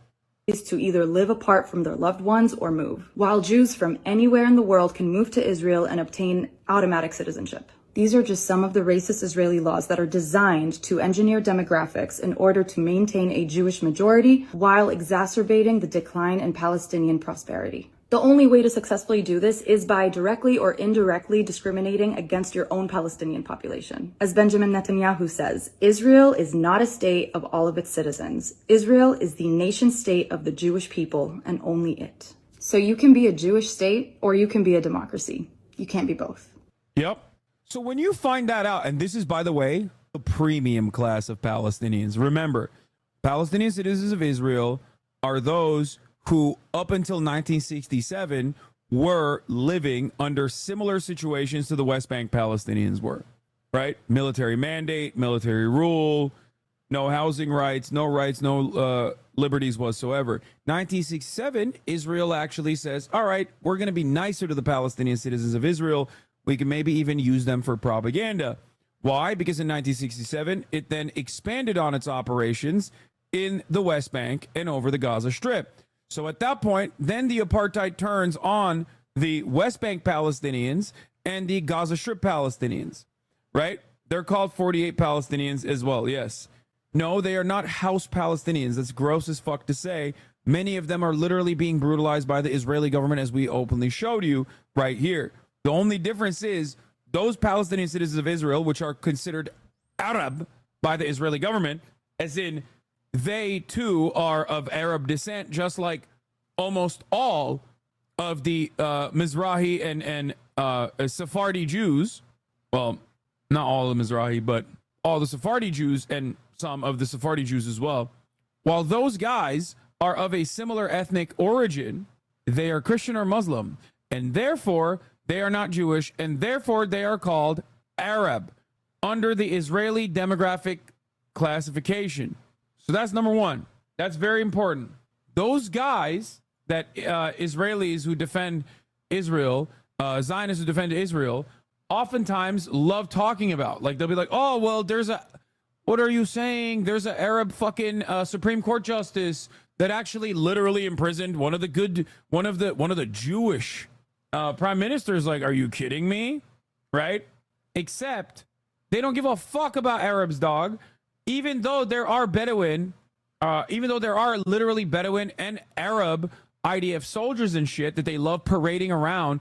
Is to either live apart from their loved ones or move, while Jews from anywhere in the world can move to Israel and obtain automatic citizenship. These are just some of the racist Israeli laws that are designed to engineer demographics in order to maintain a Jewish majority while exacerbating the decline in Palestinian prosperity. The only way to successfully do this is by directly or indirectly discriminating against your own Palestinian population. As Benjamin Netanyahu says, Israel is not a state of all of its citizens. Israel is the nation state of the Jewish people and only it. So you can be a Jewish state or you can be a democracy. You can't be both. Yep. So when you find that out, and this is, by the way, the premium class of Palestinians. Remember, Palestinian citizens of Israel are those who, up until 1967, were living under similar situations to the West Bank Palestinians were, right? Military mandate, military rule, no housing rights, no liberties whatsoever. 1967, Israel actually says, all right, we're going to be nicer to the Palestinian citizens of Israel. We can maybe even use them for propaganda. Why? Because in 1967, it then expanded on its operations in the West Bank and over the Gaza Strip. So at that point, then the apartheid turns on the West Bank Palestinians and the Gaza Strip Palestinians, right? They're called 48 Palestinians as well, yes. No, they are not house Palestinians. That's gross as fuck to say. Many of them are literally being brutalized by the Israeli government, as we openly showed you right here. The only difference is those Palestinian citizens of Israel, which are considered Arab by the Israeli government, as in they too are of Arab descent, just like almost all of the Mizrahi and Sephardi Jews. Well, not all of the Mizrahi, but all the Sephardi Jews and some of the Sephardi Jews as well. While those guys are of a similar ethnic origin, they are Christian or Muslim, and therefore they are not Jewish, and therefore they are called Arab under the Israeli demographic classification. So that's number one. That's very important. Those guys that Israelis who defend Israel, Zionists who defend Israel, oftentimes love talking about. Like they'll be like, oh, well, what are you saying? There's an Arab fucking Supreme Court justice that actually literally imprisoned one of the Jewish prime ministers. Like, are you kidding me? Right? Except they don't give a fuck about Arabs, dog. Even though there are Bedouin, even though there are literally Bedouin and Arab IDF soldiers and shit that they love parading around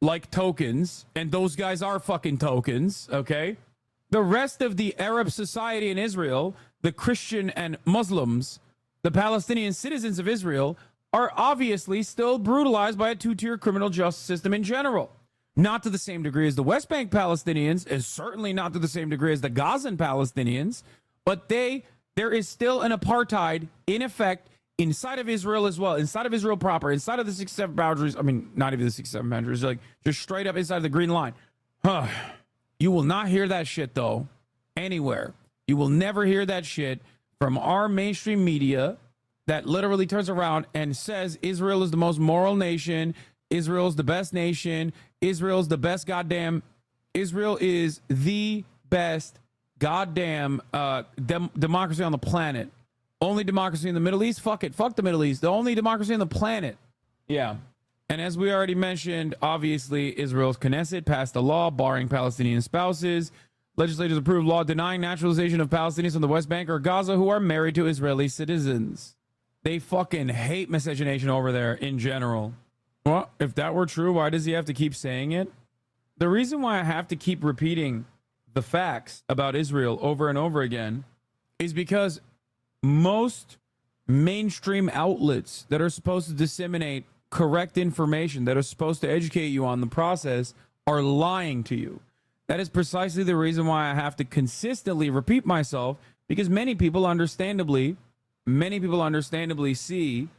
like tokens, and those guys are fucking tokens, okay? The rest of the Arab society in Israel, the Christian and Muslims, the Palestinian citizens of Israel, are obviously still brutalized by a two-tier criminal justice system in general. Not to the same degree as the West Bank Palestinians, and certainly not to the same degree as the Gazan Palestinians, but there is still an apartheid in effect inside of Israel as well, inside of Israel proper, inside of the 6-7 boundaries. I mean, not even the 6-7 boundaries, like just straight up inside of the green line. You will not hear that shit, though, anywhere. You will never hear that shit from our mainstream media that literally turns around and says Israel is the most moral nation, Israel's the best nation, Israel's the best goddamn, Israel is the best goddamn democracy on the planet. Only democracy in the Middle East? Fuck it. Fuck the Middle East. The only democracy on the planet. Yeah. And as we already mentioned, obviously, Israel's Knesset passed a law barring Palestinian spouses. Legislators approved law denying naturalization of Palestinians from the West Bank or Gaza who are married to Israeli citizens. They fucking hate miscegenation over there in general. Well, if that were true, why does he have to keep saying it? The reason why I have to keep repeating the facts about Israel over and over again is because most mainstream outlets that are supposed to disseminate correct information, that are supposed to educate you on the process, are lying to you. That is precisely the reason why I have to consistently repeat myself, because many people understandably see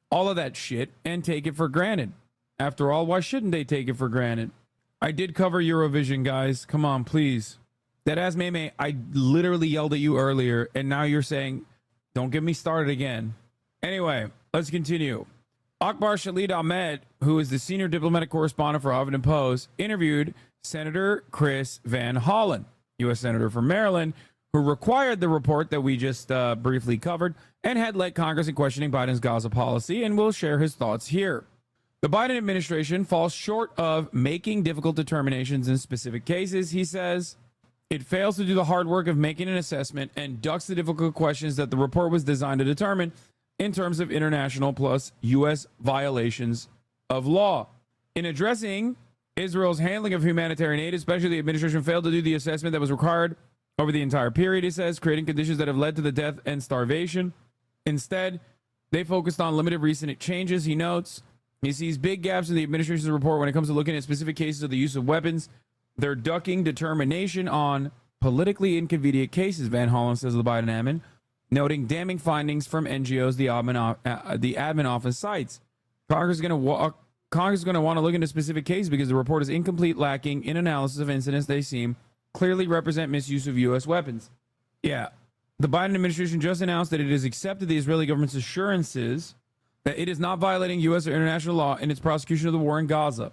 all of that shit and take it for granted. After all, why shouldn't they take it for granted? I did cover Eurovision, guys. Come on, please. That as Meme, I literally yelled at you earlier, and now you're saying, don't get me started again. Anyway, let's continue. Akbar Shalid Ahmed, who is the senior diplomatic correspondent for Huffington Post, interviewed Senator Chris Van Hollen, U.S. Senator from Maryland, who required the report that we just briefly covered and had led Congress in questioning Biden's Gaza policy, and will share his thoughts here. The Biden administration falls short of making difficult determinations in specific cases, he says. It fails to do the hard work of making an assessment and ducks the difficult questions that the report was designed to determine in terms of international plus U.S. violations of law. In addressing Israel's handling of humanitarian aid, especially, the administration failed to do the assessment that was required over the entire period, he says, creating conditions that have led to the death and starvation. Instead, they focused on limited recent changes, he notes. He sees big gaps in the administration's report when it comes to looking at specific cases of the use of weapons. They're ducking determination on politically inconvenient cases, Van Hollen says of the Biden admin, noting damning findings from NGOs the admin office cites. Congress is going to want to look into specific cases because the report is incomplete, lacking in analysis of incidents they seem clearly represent misuse of U.S. weapons. Yeah, the Biden administration just announced that it has accepted the Israeli government's assurances that it is not violating U.S. or international law in its prosecution of the war in Gaza,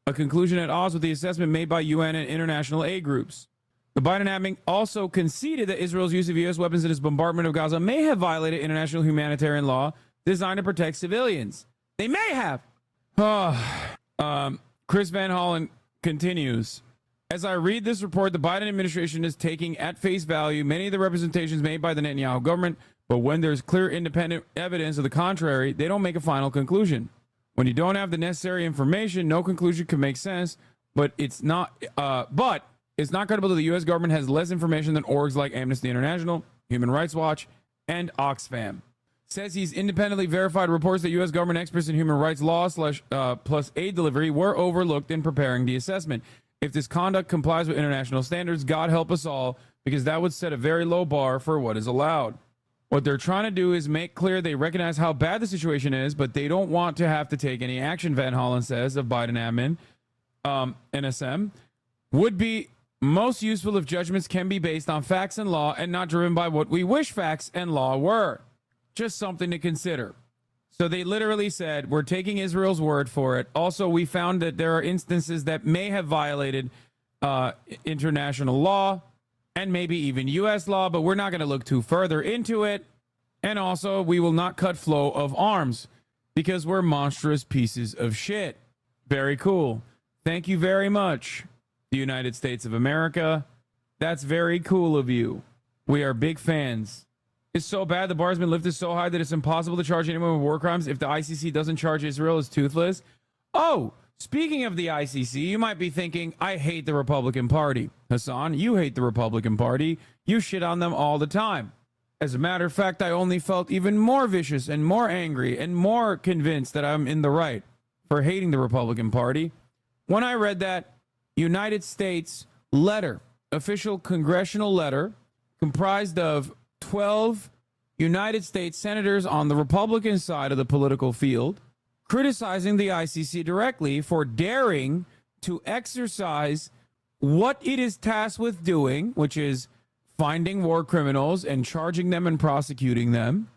a conclusion at odds with the assessment made by UN and international aid groups. The Biden admin also conceded that Israel's use of U.S. weapons in its bombardment of Gaza may have violated international humanitarian law designed to protect civilians. They may have. Chris Van Hollen continues. As I read this report, the Biden administration is taking at face value many of the representations made by the Netanyahu government, but when there's clear independent evidence of the contrary, they don't make a final conclusion. When you don't have the necessary information, no conclusion can make sense, but it's not credible that the U.S. government has less information than orgs like Amnesty International, Human Rights Watch, and Oxfam. Says he's independently verified reports that U.S. government experts in human rights law plus aid delivery were overlooked in preparing the assessment. If this conduct complies with international standards, God help us all, because that would set a very low bar for what is allowed. What they're trying to do is make clear they recognize how bad the situation is, but they don't want to have to take any action, Van Hollen says of Biden admin. NSM would be most useful if judgments can be based on facts and law and not driven by what we wish facts and law were. Just something to consider. So they literally said, we're taking Israel's word for it. Also, we found that there are instances that may have violated international law and maybe even U.S. law, but we're not going to look too further into it. And also, we will not cut flow of arms because we're monstrous pieces of shit. Very cool. Thank you very much, the United States of America. That's very cool of you. We are big fans. It's so bad, the bar has been lifted so high that it's impossible to charge anyone with war crimes if the ICC doesn't charge Israel as toothless. Oh, speaking of the ICC, you might be thinking, I hate the Republican Party. Hassan, you hate the Republican Party. You shit on them all the time. As a matter of fact, I only felt even more vicious and more angry and more convinced that I'm in the right for hating the Republican Party when I read that United States letter, official congressional letter, comprised of 12 United States senators on the Republican side of the political field, criticizing the ICC directly for daring to exercise what it is tasked with doing, which is finding war criminals and charging them and prosecuting them,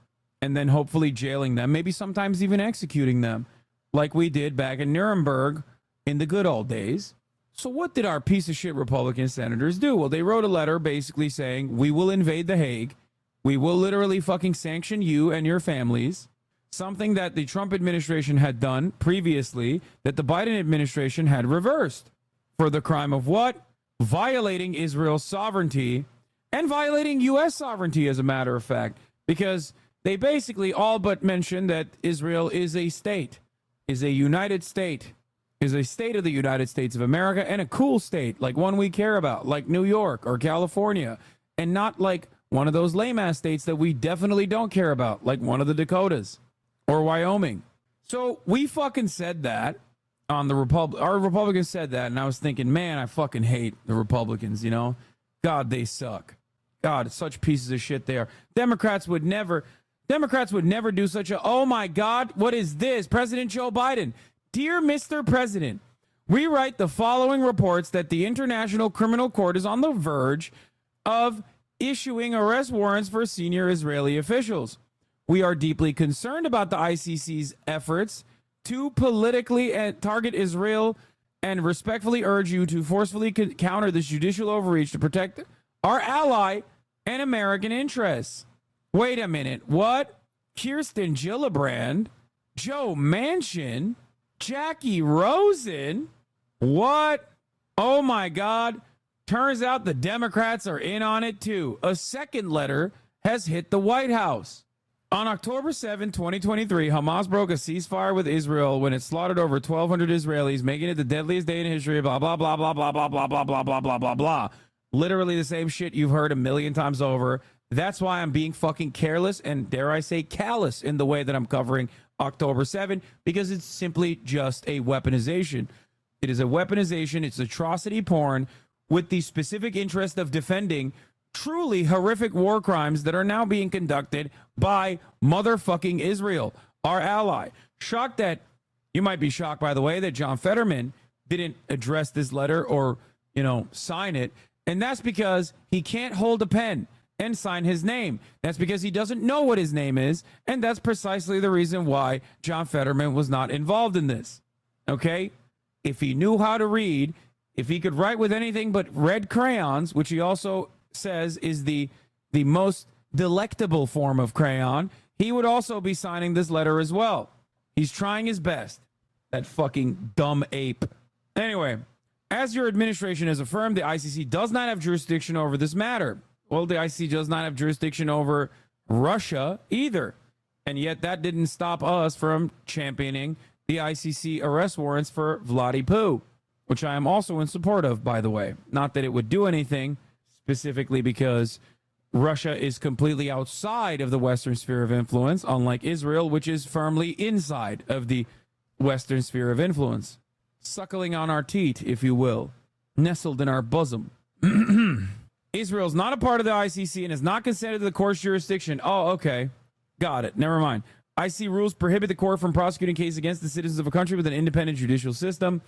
and then hopefully jailing them, maybe sometimes even executing them, like we did back in Nuremberg in the good old days. So what did our piece of shit Republican senators do? Well, they wrote a letter basically saying, we will invade The Hague. We will literally fucking sanction you and your families. Something that the Trump administration had done previously that the Biden administration had reversed. For the crime of what? Violating Israel's sovereignty and violating U.S. sovereignty, as a matter of fact. Because they basically all but mentioned that Israel is a state, is a united state, is a state of the United States of America, and a cool state, like one we care about, like New York or California, and not like one of those lame-ass states that we definitely don't care about, like one of the Dakotas or Wyoming. So we fucking said that on the our Republicans said that, and I was thinking, man, I fucking hate the Republicans, you know? God, they suck. God, such pieces of shit they are. Democrats would never do such a, oh my God, what is this? President Joe Biden. Dear Mr. President, we write the following reports that the International Criminal Court is on the verge of issuing arrest warrants for senior Israeli officials. We are deeply concerned about the ICC's efforts to politically target Israel and respectfully urge you to forcefully counter this judicial overreach to protect our ally and American interests. Wait a minute. What? Kirsten Gillibrand, Joe Manchin, Jackie Rosen? What? Oh my God. Turns out the Democrats are in on it too. A second letter has hit the White House. On October 7, 2023, Hamas broke a ceasefire with Israel when it slaughtered over 1,200 Israelis, making it the deadliest day in history, blah, blah, blah, blah, blah, blah, blah, blah, blah, blah, blah, blah, blah. Literally the same shit you've heard a million times over. That's why I'm being fucking careless and, dare I say, callous in the way that I'm covering October 7, because it's simply just a weaponization. It is a weaponization. It's atrocity porn with the specific interest of defending truly horrific war crimes that are now being conducted by motherfucking Israel, our ally. Shocked that, you might be shocked, by the way, that John Fetterman didn't address this letter or, sign it. And that's because he can't hold a pen and sign his name. That's because he doesn't know what his name is. And that's precisely the reason why John Fetterman was not involved in this. Okay? If he knew how to read, if he could write with anything but red crayons, which he also says is the most delectable form of crayon, he would also be signing this letter as well. He's trying his best. That fucking dumb ape. Anyway, as your administration has affirmed, the ICC does not have jurisdiction over this matter. Well, the ICC does not have jurisdiction over Russia either. And yet that didn't stop us from championing the ICC arrest warrants for Vladdy Poo, which I am also in support of, by the way. Not that it would do anything, specifically because Russia is completely outside of the Western sphere of influence, unlike Israel, which is firmly inside of the Western sphere of influence. Suckling on our teat, if you will. Nestled in our bosom. Israel's not a part of the ICC and is not consented to the court's jurisdiction. Oh, okay. Got it. Never mind. ICC rules prohibit the court from prosecuting cases against the citizens of a country with an independent judicial system.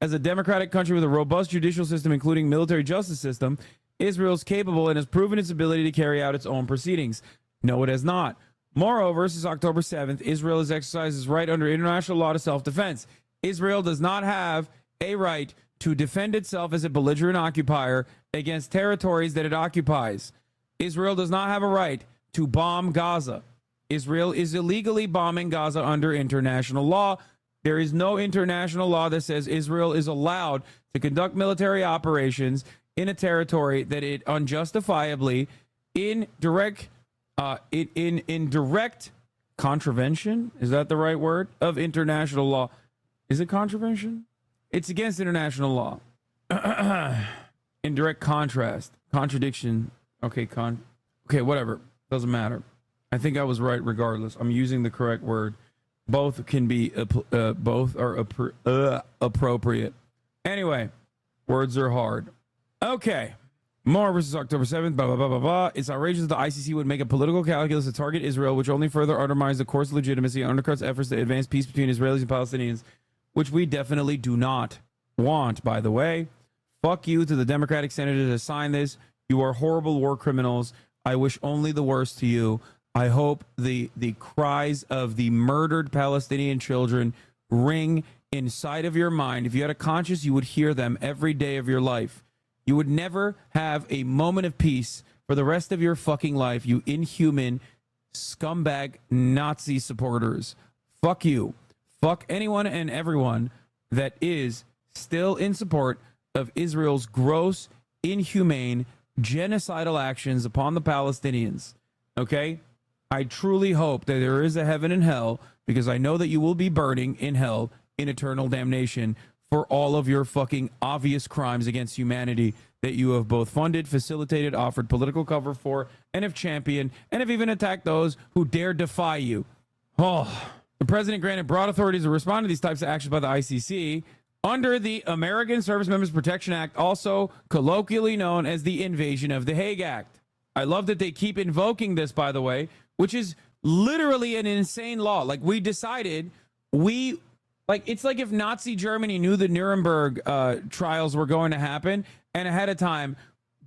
As a democratic country with a robust judicial system, including military justice system, Israel is capable and has proven its ability to carry out its own proceedings. No, it has not. Moreover, since October 7th, Israel has exercised its right under international law to self-defense. Israel does not have a right to defend itself as a belligerent occupier against territories that it occupies. Israel does not have a right to bomb Gaza. Israel is illegally bombing Gaza under international law. There is no international law that says Israel is allowed to conduct military operations in a territory that it unjustifiably, in direct contravention, is that the right word, of international law. Is it contravention? It's against international law. In direct contradiction. Okay, whatever. Doesn't matter. I think I was right regardless. I'm using the correct word. Both can be, both are appropriate. Anyway, words are hard. Okay. More versus October 7th, blah, blah, blah, blah, blah. It's outrageous that the ICC would make a political calculus to target Israel, which only further undermines the court's legitimacy and undercuts efforts to advance peace between Israelis and Palestinians, which we definitely do not want, by the way. Fuck you to the Democratic senators that signed this. You are horrible war criminals. I wish only the worst to you. I hope the cries of the murdered Palestinian children ring inside of your mind. If you had a conscience, you would hear them every day of your life. You would never have a moment of peace for the rest of your fucking life, you inhuman scumbag Nazi supporters. Fuck you. Fuck anyone and everyone that is still in support of Israel's gross, inhumane, genocidal actions upon the Palestinians. Okay? I truly hope that there is a heaven and hell, because I know that you will be burning in hell in eternal damnation for all of your fucking obvious crimes against humanity that you have both funded, facilitated, offered political cover for, and have championed, and have even attacked those who dare defy you. Oh, the president granted broad authorities to respond to these types of actions by the ICC under the American Service Members Protection Act, also colloquially known as the Invasion of the Hague Act. I love that they keep invoking this, by the way, which is literally an insane law. Like, we decided it's like if Nazi Germany knew the Nuremberg trials were going to happen and ahead of time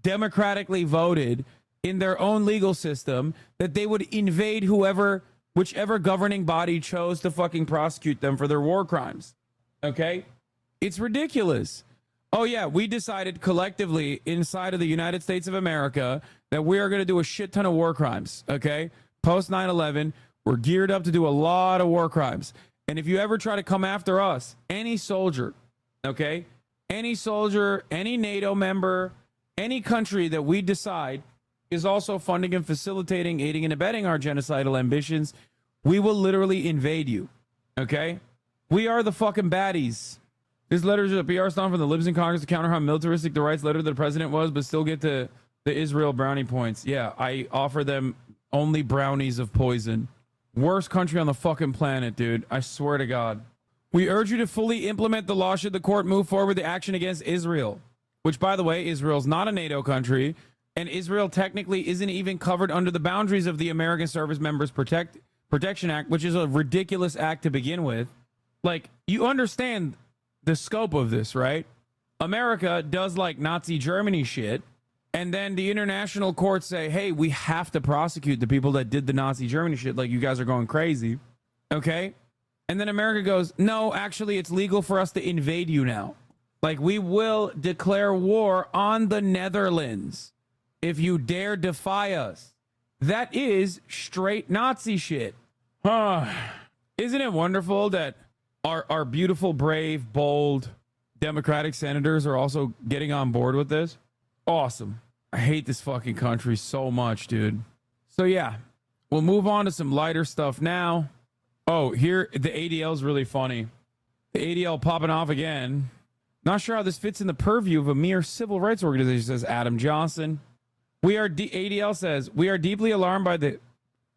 democratically voted in their own legal system that they would invade whichever governing body chose to fucking prosecute them for their war crimes. Okay? It's ridiculous. Oh yeah, we decided collectively inside of the United States of America that we are going to do a shit ton of war crimes. Okay? Post 9/11, we're geared up to do a lot of war crimes. And if you ever try to come after us, any soldier, okay, any soldier, any NATO member, any country that we decide is also funding and facilitating, aiding and abetting our genocidal ambitions, we will literally invade you, okay? We are the fucking baddies. This letter is a PR stunt from the libs in Congress to counter how militaristic the rights letter to the president was, but still get the Israel brownie points. Yeah, I offer them only brownies of poison. Worst country on the fucking planet, dude. I swear to God. We urge you to fully implement the law should the court move forward with the action against Israel. Which, by the way, Israel's not a NATO country, and Israel technically isn't even covered under the boundaries of the American Service Members Protection Act, which is a ridiculous act to begin with. Like, you understand the scope of this, right? America does like Nazi Germany shit, and then the international courts say, hey, we have to prosecute the people that did the Nazi Germany shit, like you guys are going crazy, okay? And then America goes, no, actually, it's legal for us to invade you now. Like, we will declare war on the Netherlands if you dare defy us. That is straight Nazi shit. Isn't it wonderful that our beautiful, brave, bold Democratic senators are also getting on board with this? Awesome. I hate this fucking country so much, dude. So yeah, we'll move on to some lighter stuff now. Oh, here, the ADL is really funny. The ADL popping off again. Not sure how this fits in the purview of a mere civil rights organization, says Adam Johnson. ADL says, we are deeply alarmed by the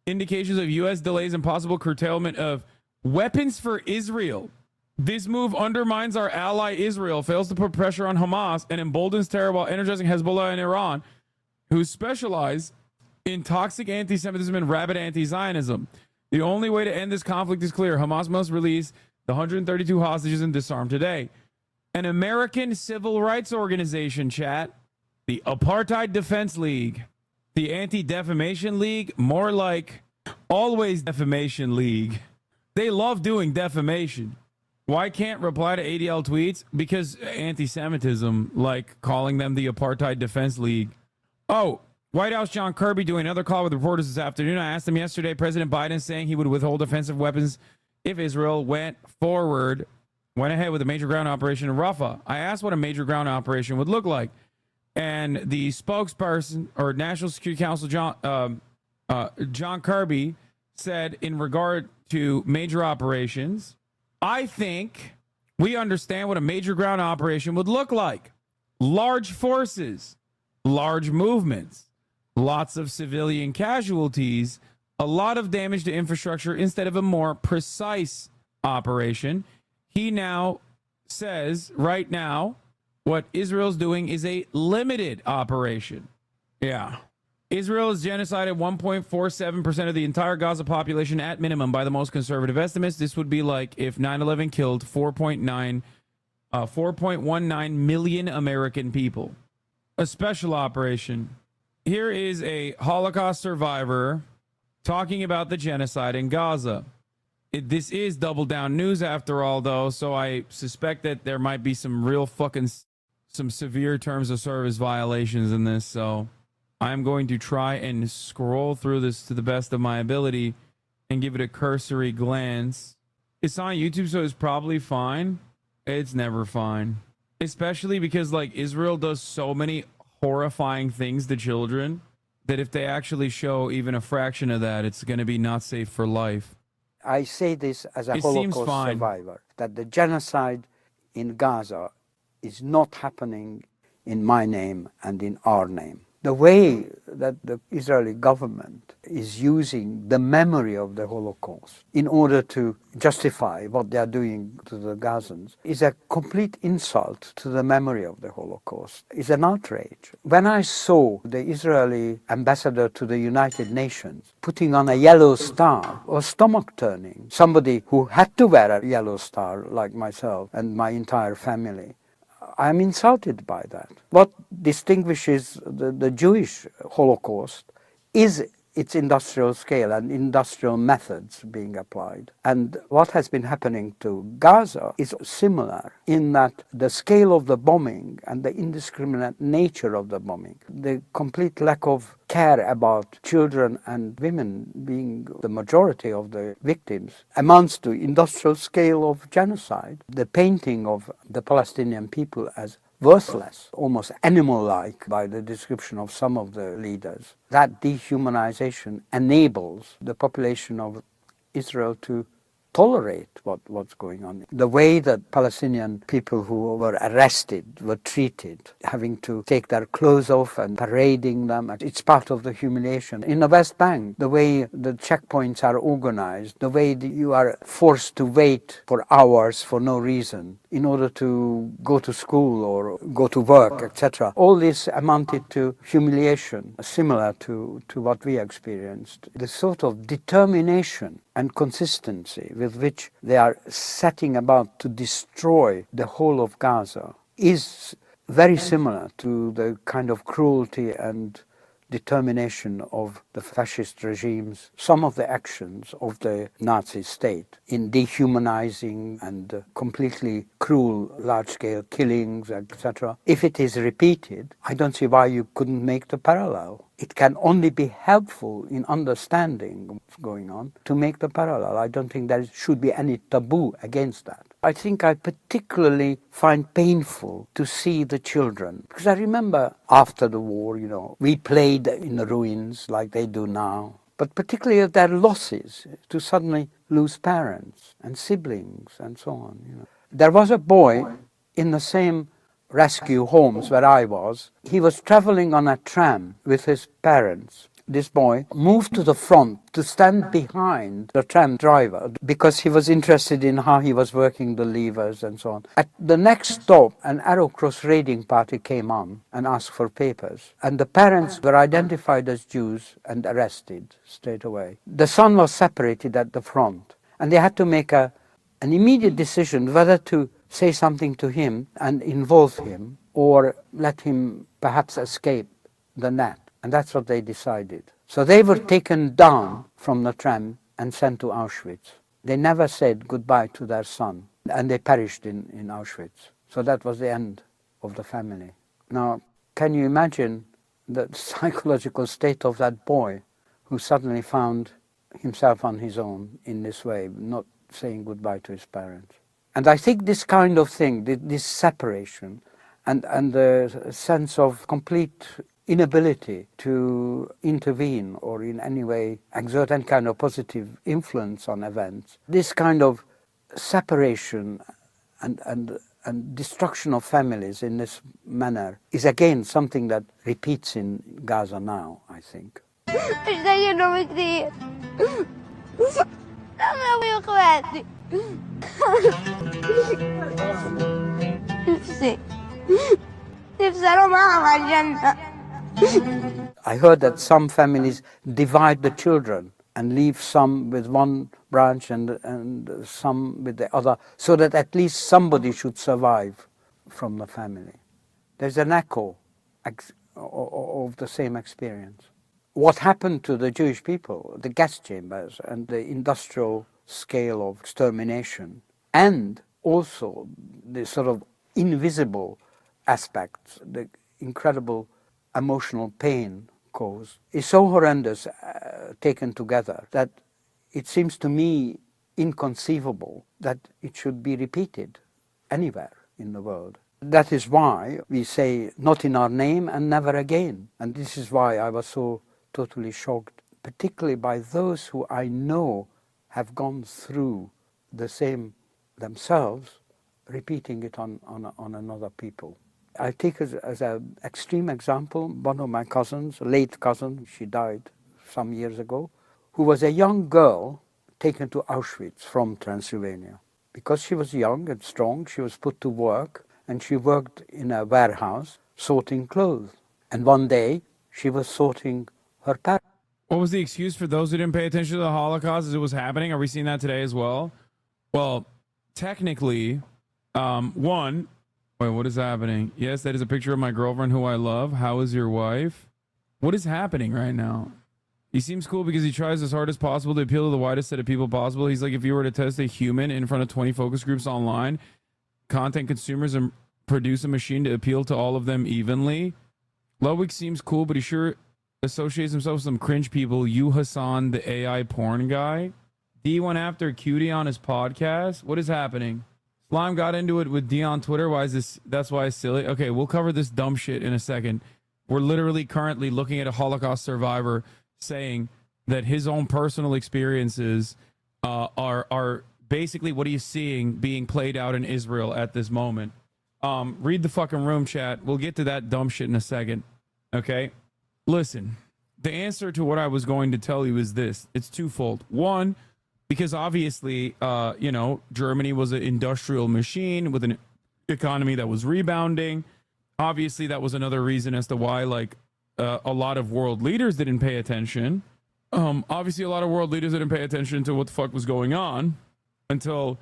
indications of U.S. delays and possible curtailment of weapons for Israel. This move undermines our ally Israel, fails to put pressure on Hamas, and emboldens terror while energizing Hezbollah and Iran, who specialize in toxic anti-Semitism and rabid anti-Zionism. The only way to end this conflict is clear. Hamas must release the 132 hostages and disarm today. An American civil rights organization, chat, the Apartheid Defense League, the Anti-Defamation League, more like Always Defamation League. They love doing defamation. Why can't reply to ADL tweets? Because anti-Semitism, like calling them the Apartheid Defense League. Oh, White House John Kirby doing another call with reporters this afternoon. I asked him yesterday, President Biden saying he would withhold offensive weapons if Israel went ahead with a major ground operation in Rafah. I asked what a major ground operation would look like. And the spokesperson or National Security Council, John Kirby, said in regard to major operations, I think we understand what a major ground operation would look like. Large forces, large movements, lots of civilian casualties, a lot of damage to infrastructure instead of a more precise operation. He now says right now what Israel's doing is a limited operation. Yeah. Israel has genocided 1.47% of the entire Gaza population at minimum by the most conservative estimates. This would be like if 9/11 killed 4.19 million American people. A special operation. Here is a Holocaust survivor talking about the genocide in Gaza. This is Double Down News after all, though, so I suspect that there might be some real fucking, some severe terms of service violations in this, so I'm going to try and scroll through this to the best of my ability and give it a cursory glance. It's on YouTube, so it's probably fine. It's never fine. Especially because, like, Israel does so many horrifying things to children that if they actually show even a fraction of that, it's going to be not safe for life. I say this as a Holocaust survivor, that the genocide in Gaza is not happening in my name and in our name. The way that the Israeli government is using the memory of the Holocaust in order to justify what they are doing to the Gazans is a complete insult to the memory of the Holocaust. It's an outrage. When I saw the Israeli ambassador to the United Nations putting on a yellow star, or stomach turning, somebody who had to wear a yellow star like myself and my entire family, I'm insulted by that. What distinguishes the Jewish Holocaust is it's industrial scale and industrial methods being applied. And what has been happening to Gaza is similar in that the scale of the bombing and the indiscriminate nature of the bombing, the complete lack of care about children and women being the majority of the victims, amounts to industrial scale of genocide. The painting of the Palestinian people as worthless, almost animal-like by the description of some of the leaders. That dehumanization enables the population of Israel to tolerate what's going on. The way that Palestinian people who were arrested were treated, having to take their clothes off and parading them, it's part of the humiliation. In the West Bank, the way the checkpoints are organized, the way that you are forced to wait for hours for no reason in order to go to school or go to work, etc. All this amounted to humiliation, similar to what we experienced. The sort of determination and consistency with which they are setting about to destroy the whole of Gaza is very similar to the kind of cruelty and determination of the fascist regimes, some of the actions of the Nazi state in dehumanizing and completely cruel large-scale killings, etc. If it is repeated, I don't see why you couldn't make the parallel. It can only be helpful in understanding what's going on to make the parallel. I don't think there should be any taboo against that. I think I particularly find painful to see the children. Because I remember after the war, we played in the ruins like they do now. But particularly their losses, to suddenly lose parents and siblings and so on. There was a boy in the same rescue homes where I was. He was traveling on a tram with his parents. This boy moved to the front to stand behind the tram driver because he was interested in how he was working the levers and so on. At the next stop, an Arrow Cross raiding party came on and asked for papers. And the parents were identified as Jews and arrested straight away. The son was separated at the front. And they had to make an immediate decision whether to say something to him and involve him or let him perhaps escape the net. And that's what they decided. So they were taken down from the tram and sent to Auschwitz. They never said goodbye to their son, and they perished in Auschwitz. So that was the end of the family. Now, can you imagine the psychological state of that boy who suddenly found himself on his own in this way, not saying goodbye to his parents? And I think this kind of thing, this separation and the sense of complete inability to intervene or in any way exert any kind of positive influence on events, this kind of separation and destruction of families in this manner is again something that repeats in Gaza now, I think. I heard that some families divide the children and leave some with one branch and some with the other, so that at least somebody should survive from the family. There's an echo of the same experience. What happened to the Jewish people, the gas chambers and the industrial scale of extermination, and also the sort of invisible aspects, the incredible emotional pain caused, is so horrendous taken together that it seems to me inconceivable that it should be repeated anywhere in the world. That is why we say not in our name and never again. And this is why I was so totally shocked, particularly by those who I know have gone through the same themselves, repeating it on another people. I take as an extreme example one of my cousins, a late cousin, she died some years ago, who was a young girl taken to Auschwitz from Transylvania. Because she was young and strong, she was put to work, and she worked in a warehouse sorting clothes. And one day, she was sorting her parents. What was the excuse for those who didn't pay attention to the Holocaust as it was happening? Are we seeing that today as well? Well, technically, wait, what is happening? Yes, that is a picture of my girlfriend who I love. How is your wife? What is happening right now? He seems cool because he tries as hard as possible to appeal to the widest set of people possible. He's like, if you were to test a human in front of 20 focus groups online, content consumers, and produce a machine to appeal to all of them evenly. Ludwig seems cool, but he sure associates himself with some cringe people. You Hassan, the AI porn guy. D went after Cutie on his podcast. What is happening? Slime got into it with D on Twitter. Why is this? That's why it's silly. Okay, we'll cover this dumb shit in a second. We're literally currently looking at a Holocaust survivor saying that his own personal experiences are basically what he's seeing being played out in Israel at this moment. Read the fucking room chat. We'll get to that dumb shit in a second. Okay? Listen, the answer to what I was going to tell you is this. It's twofold. One, because obviously, Germany was an industrial machine with an economy that was rebounding. Obviously, that was another reason as to why, a lot of world leaders didn't pay attention. Obviously, a lot of world leaders didn't pay attention to what the fuck was going on until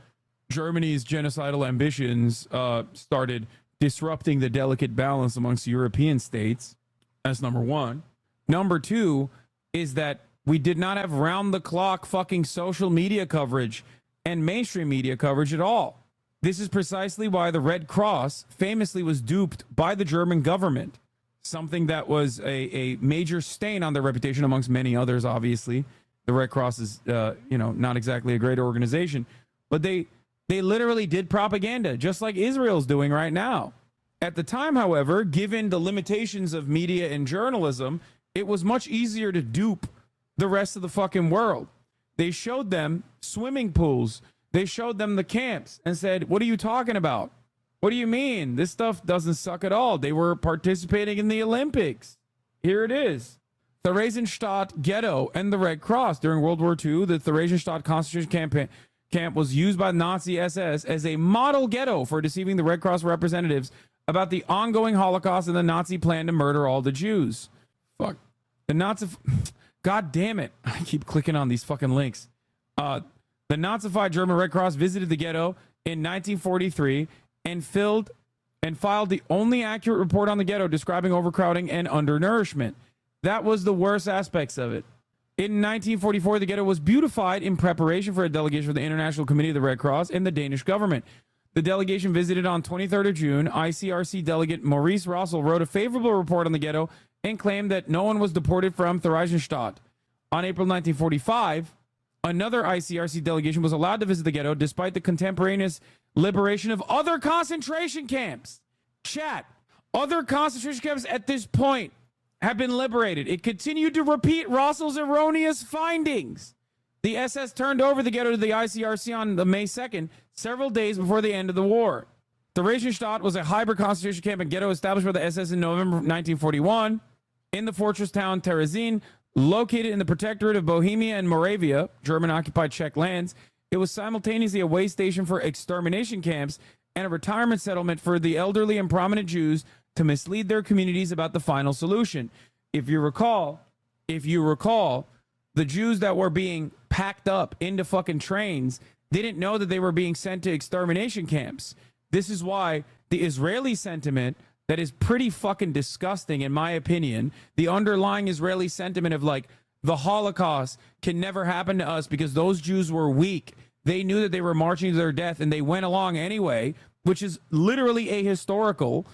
Germany's genocidal ambitions started disrupting the delicate balance amongst European states. That's number one. Number two is that we did not have round-the-clock fucking social media coverage and mainstream media coverage at all. This is precisely why the Red Cross famously was duped by the German government, something that was a major stain on their reputation amongst many others, obviously. The Red Cross is, not exactly a great organization, but they literally did propaganda, just like Israel's doing right now. At the time, however, given the limitations of media and journalism, it was much easier to dupe the rest of the fucking world. They showed them swimming pools. They showed them the camps and said, what are you talking about? What do you mean? This stuff doesn't suck at all. They were participating in the Olympics. Here it is. Theresienstadt Ghetto and the Red Cross. During World War II, the Theresienstadt concentration camp was used by Nazi SS as a model ghetto for deceiving the Red Cross representatives about the ongoing Holocaust and the Nazi plan to murder all the Jews. Fuck. The Nazi... God damn it. I keep clicking on these fucking links. The Nazified German Red Cross visited the ghetto in 1943 and filed the only accurate report on the ghetto describing overcrowding and undernourishment. That was the worst aspects of it. In 1944, the ghetto was beautified in preparation for a delegation from the International Committee of the Red Cross and the Danish government. The delegation visited on 23rd of June. ICRC delegate Maurice Rossel wrote a favorable report on the ghetto and claimed that no one was deported from Theresienstadt. On April 1945, another ICRC delegation was allowed to visit the ghetto despite the contemporaneous liberation of other concentration camps. Chat, other concentration camps at this point have been liberated. It continued to repeat Rossel's erroneous findings. The SS turned over the ghetto to the ICRC on May 2nd, several days before the end of the war. Theresienstadt was a hybrid concentration camp and ghetto established by the SS in November 1941 in the fortress town Terezin, located in the protectorate of Bohemia and Moravia, German-occupied Czech lands. It was simultaneously a way station for extermination camps and a retirement settlement for the elderly and prominent Jews to mislead their communities about the final solution. If you recall, the Jews that were being packed up into fucking trains didn't know that they were being sent to extermination camps. This is why the Israeli sentiment that is pretty fucking disgusting, in my opinion, the underlying Israeli sentiment of the Holocaust can never happen to us because those Jews were weak. They knew that they were marching to their death and they went along anyway, which is literally ahistorical,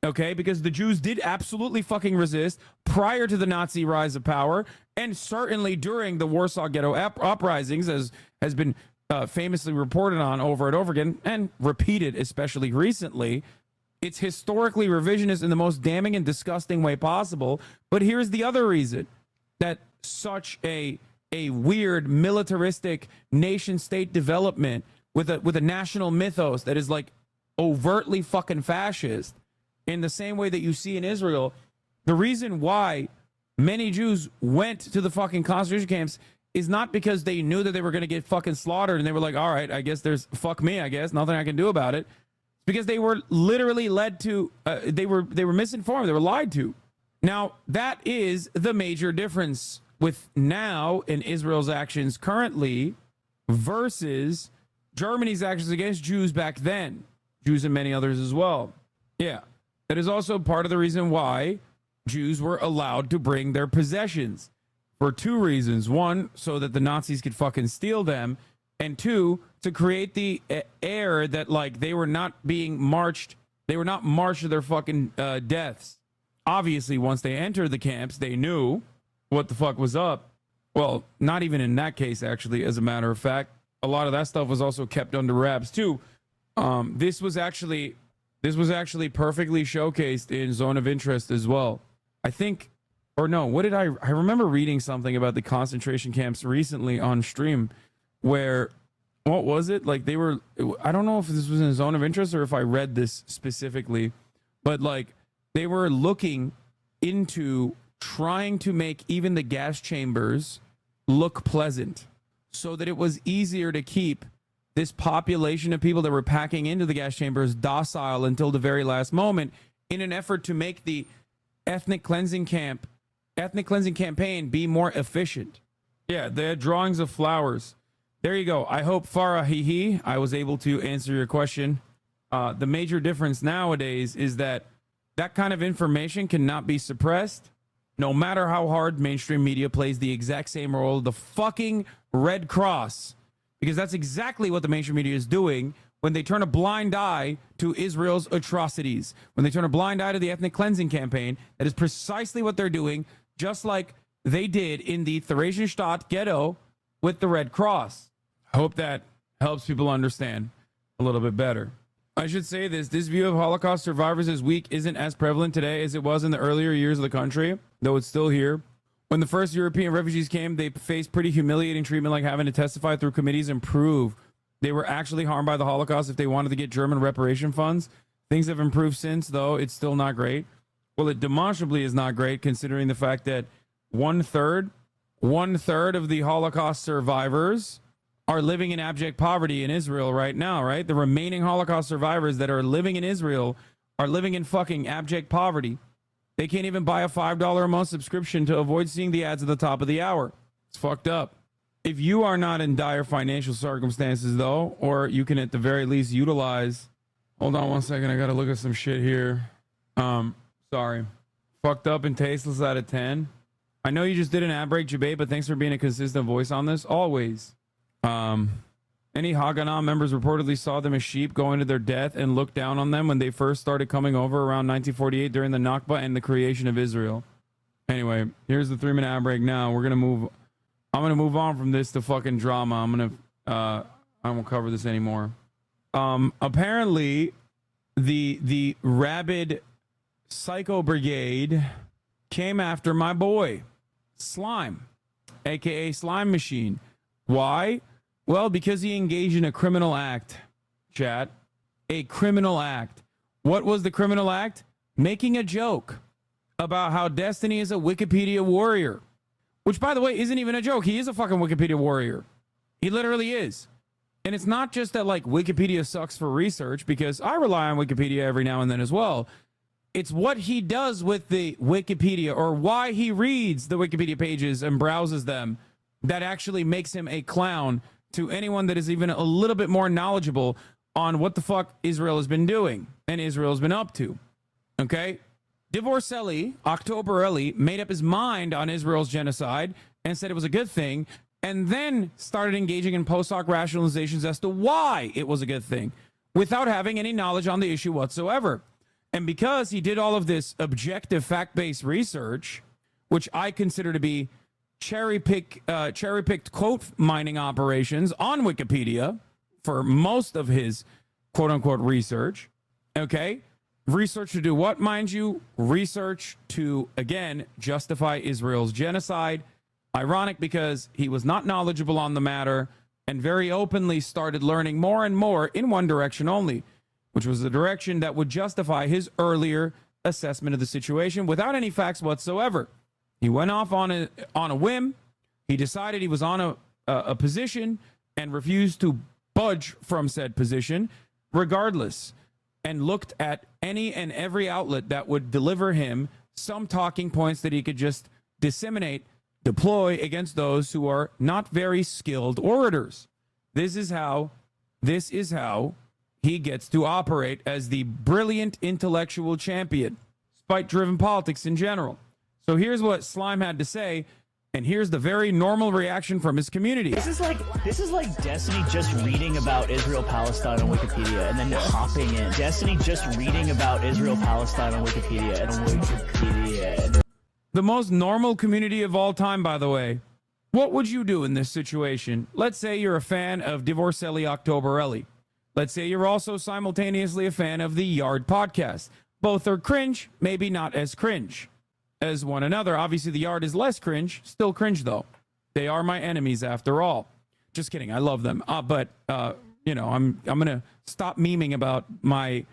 okay? Because the Jews did absolutely fucking resist prior to the Nazi rise of power and certainly during the Warsaw Ghetto uprisings, as has been famously reported on over and over again and repeated, especially recently. It's historically revisionist in the most damning and disgusting way possible. But here's the other reason that such a weird militaristic nation state development with a national mythos that is overtly fucking fascist in the same way that you see in Israel, the reason why many Jews went to the fucking concentration camps is not because they knew that they were going to get fucking slaughtered and they were like, all right, I guess fuck me, I guess nothing I can do about it. Because they were literally led to, they were misinformed, they were lied to. Now, that is the major difference with now in Israel's actions currently versus Germany's actions against Jews back then. Jews and many others as well. Yeah. That is also part of the reason why Jews were allowed to bring their possessions. for two reasons. One, so that the Nazis could fucking steal them. And two, to create the air that, like, they were not being marched. They were not marched to their fucking deaths. Obviously, once they entered the camps, they knew what the fuck was up. Well, not even in that case, actually, as a matter of fact. A lot of that stuff was also kept under wraps, too. This was actually perfectly showcased in Zone of Interest as well. I think, or no, what did I remember reading something about the concentration camps recently on stream where, what was it? Like they were, I don't know if this was in Zone of Interest or if I read this specifically, but like they were looking into trying to make even the gas chambers look pleasant so that it was easier to keep this population of people that were packing into the gas chambers docile until the very last moment in an effort to make the ethnic cleansing campaign be more efficient. Yeah, they had drawings of flowers. There you go. I hope, Farah, I was able to answer your question. The major difference nowadays is that that kind of information cannot be suppressed, no matter how hard mainstream media plays the exact same role of the fucking Red Cross. Because that's exactly what the mainstream media is doing when they turn a blind eye to Israel's atrocities. When they turn a blind eye to the ethnic cleansing campaign, that is precisely what they're doing, just like they did in the Theresienstadt ghetto with the Red Cross. I hope that helps people understand a little bit better. I should say this view of Holocaust survivors as weak isn't as prevalent today as it was in the earlier years of the country, though it's still here. When the first European refugees came, they faced pretty humiliating treatment, like having to testify through committees and prove they were actually harmed by the Holocaust if they wanted to get German reparation funds. Things have improved since, though it's still not great. Well, it demonstrably is not great, considering the fact that one third of the Holocaust survivors are living in abject poverty in Israel right now, right? The remaining Holocaust survivors that are living in Israel are living in fucking abject poverty. They can't even buy a $5 a month subscription to avoid seeing the ads at the top of the hour. It's fucked up. If you are not in dire financial circumstances, though, or you can at the very least utilize... Hold on one second. I got to look at some shit here. Sorry. Fucked up and tasteless out of 10. I know you just did an ad break, Jabay, but thanks for being a consistent voice on this. Always. Any Haganah members reportedly saw them as sheep going to their death and looked down on them when they first started coming over around 1948 during the Nakba and the creation of Israel. Anyway, here's the 3-minute ad break now. I'm going to move on from this to fucking drama. I won't cover this anymore. Apparently the rabid psycho brigade came after my boy, Slime, aka Slime Machine. Why? Well, because he engaged in a criminal act, chat. A criminal act. What was the criminal act? Making a joke about how Destiny is a Wikipedia warrior. Which, by the way, isn't even a joke. He is a fucking Wikipedia warrior. He literally is. And it's not just that, like, Wikipedia sucks for research, because I rely on Wikipedia every now and then as well. It's what he does with the Wikipedia, or why he reads the Wikipedia pages and browses them, that actually makes him a clown to anyone that is even a little bit more knowledgeable on what the fuck Israel has been doing and Israel's been up to. Okay? Divorcelli, Octoberelli, made up his mind on Israel's genocide and said it was a good thing, and then started engaging in post hoc rationalizations as to why it was a good thing, without having any knowledge on the issue whatsoever. And because he did all of this objective fact-based research, which I consider to be cherry-picked quote mining operations on Wikipedia for most of his quote-unquote research, okay? Research to do what, mind you? Research to, again, justify Israel's genocide. Ironic, because he was not knowledgeable on the matter and very openly started learning more and more in one direction only, which was the direction that would justify his earlier assessment of the situation without any facts whatsoever. He went off on a whim. He decided he was on a position and refused to budge from said position regardless, and looked at any and every outlet that would deliver him some talking points that he could just disseminate, deploy against those who are not very skilled orators. This is how he gets to operate as the brilliant intellectual champion, spite-driven politics in general. So here's what Slime had to say, And here's the very normal reaction from his community. This is like Destiny just reading about Israel Palestine on Wikipedia and then hopping in. Destiny just reading about Israel Palestine on Wikipedia and on Wikipedia. The most normal community of all time, by the way. What would you do in this situation? Let's say you're a fan of Divorcelli Octoberelli. Let's say you're also simultaneously a fan of the Yard podcast. Both are cringe, maybe not as cringe as one another. Obviously, the Yard is less cringe, still cringe though. They are my enemies after all. Just kidding, I love them. But you know, I'm gonna stop memeing about my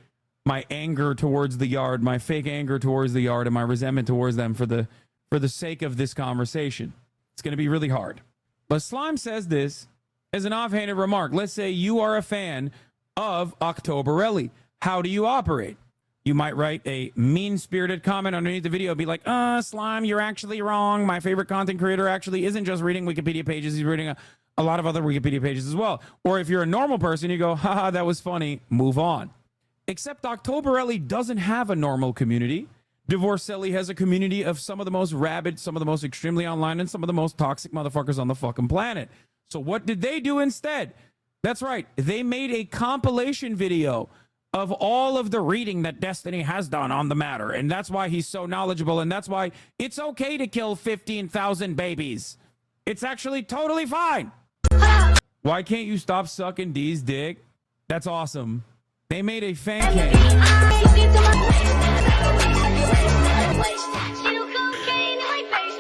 anger towards the Yard, my fake anger towards the Yard, and my resentment towards them for the sake of this conversation. It's going to be really hard. But Slime says this as an offhanded remark. Let's say you are a fan of Octoberelli. How do you operate? You might write a mean-spirited comment underneath the video, be like, Slime, you're actually wrong. My favorite content creator actually isn't just reading Wikipedia pages. He's reading a lot of other Wikipedia pages as well. Or if you're a normal person, you go, haha, that was funny. Move on. Except Octoberelli doesn't have a normal community. Divorcelli has a community of some of the most rabid, some of the most extremely online, and some of the most toxic motherfuckers on the fucking planet. So what did they do instead? That's right. They made a compilation video of all of the reading that Destiny has done on the matter. And that's why he's so knowledgeable. And that's why it's okay to kill 15,000 babies. It's actually totally fine. Why can't you stop sucking D's dick? That's awesome. They made a fan cam.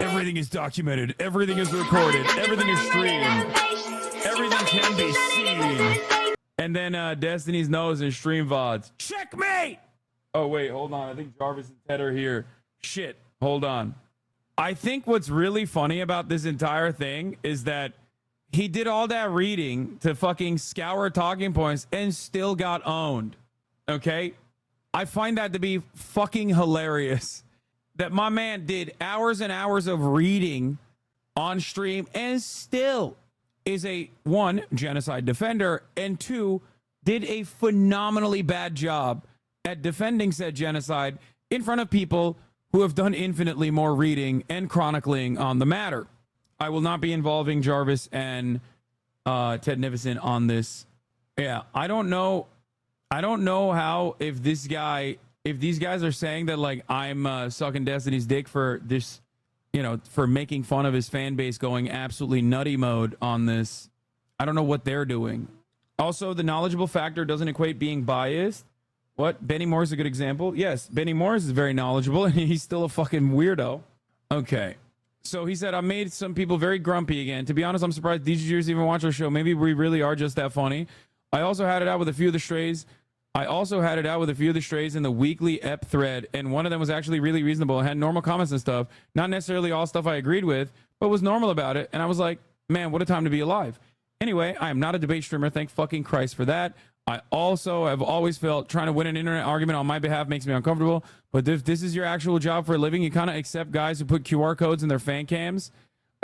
Everything is documented. Everything is recorded. Everything is streamed. Everything can be seen. And then Destiny's nose and stream VODs. Checkmate! Oh, wait, hold on. I think Jarvis and Ted are here. Shit, hold on. I think what's really funny about this entire thing is that he did all that reading to fucking scour talking points and still got owned. Okay? I find that to be fucking hilarious. That my man did hours and hours of reading on stream and still is a, one, genocide defender, and two, did a phenomenally bad job at defending said genocide in front of people who have done infinitely more reading and chronicling on the matter. I will not be involving Jarvis and Ted Nivison on this. Yeah, I don't know how, if these guys are saying that, like, I'm sucking Destiny's dick for this, you know, for making fun of his fan base going absolutely nutty mode on this. I don't know what they're doing. Also, the knowledgeable factor doesn't equate being biased. What? Benny Morris is a good example. Yes, Benny Morris is very knowledgeable, and he's still a fucking weirdo. Okay. So he said, I made some people very grumpy again. To be honest, I'm surprised DGers even watch our show. Maybe we really are just that funny. I also had it out with a few of the strays. In the weekly EP thread, and one of them was actually really reasonable and had normal comments and stuff. Not necessarily all stuff I agreed with, but was normal about it. And I was like, man, what a time to be alive. Anyway, I am not a debate streamer. Thank fucking Christ for that. I also have always felt trying to win an internet argument on my behalf makes me uncomfortable. But if this is your actual job for a living, you kind of accept guys who put QR codes in their fan cams.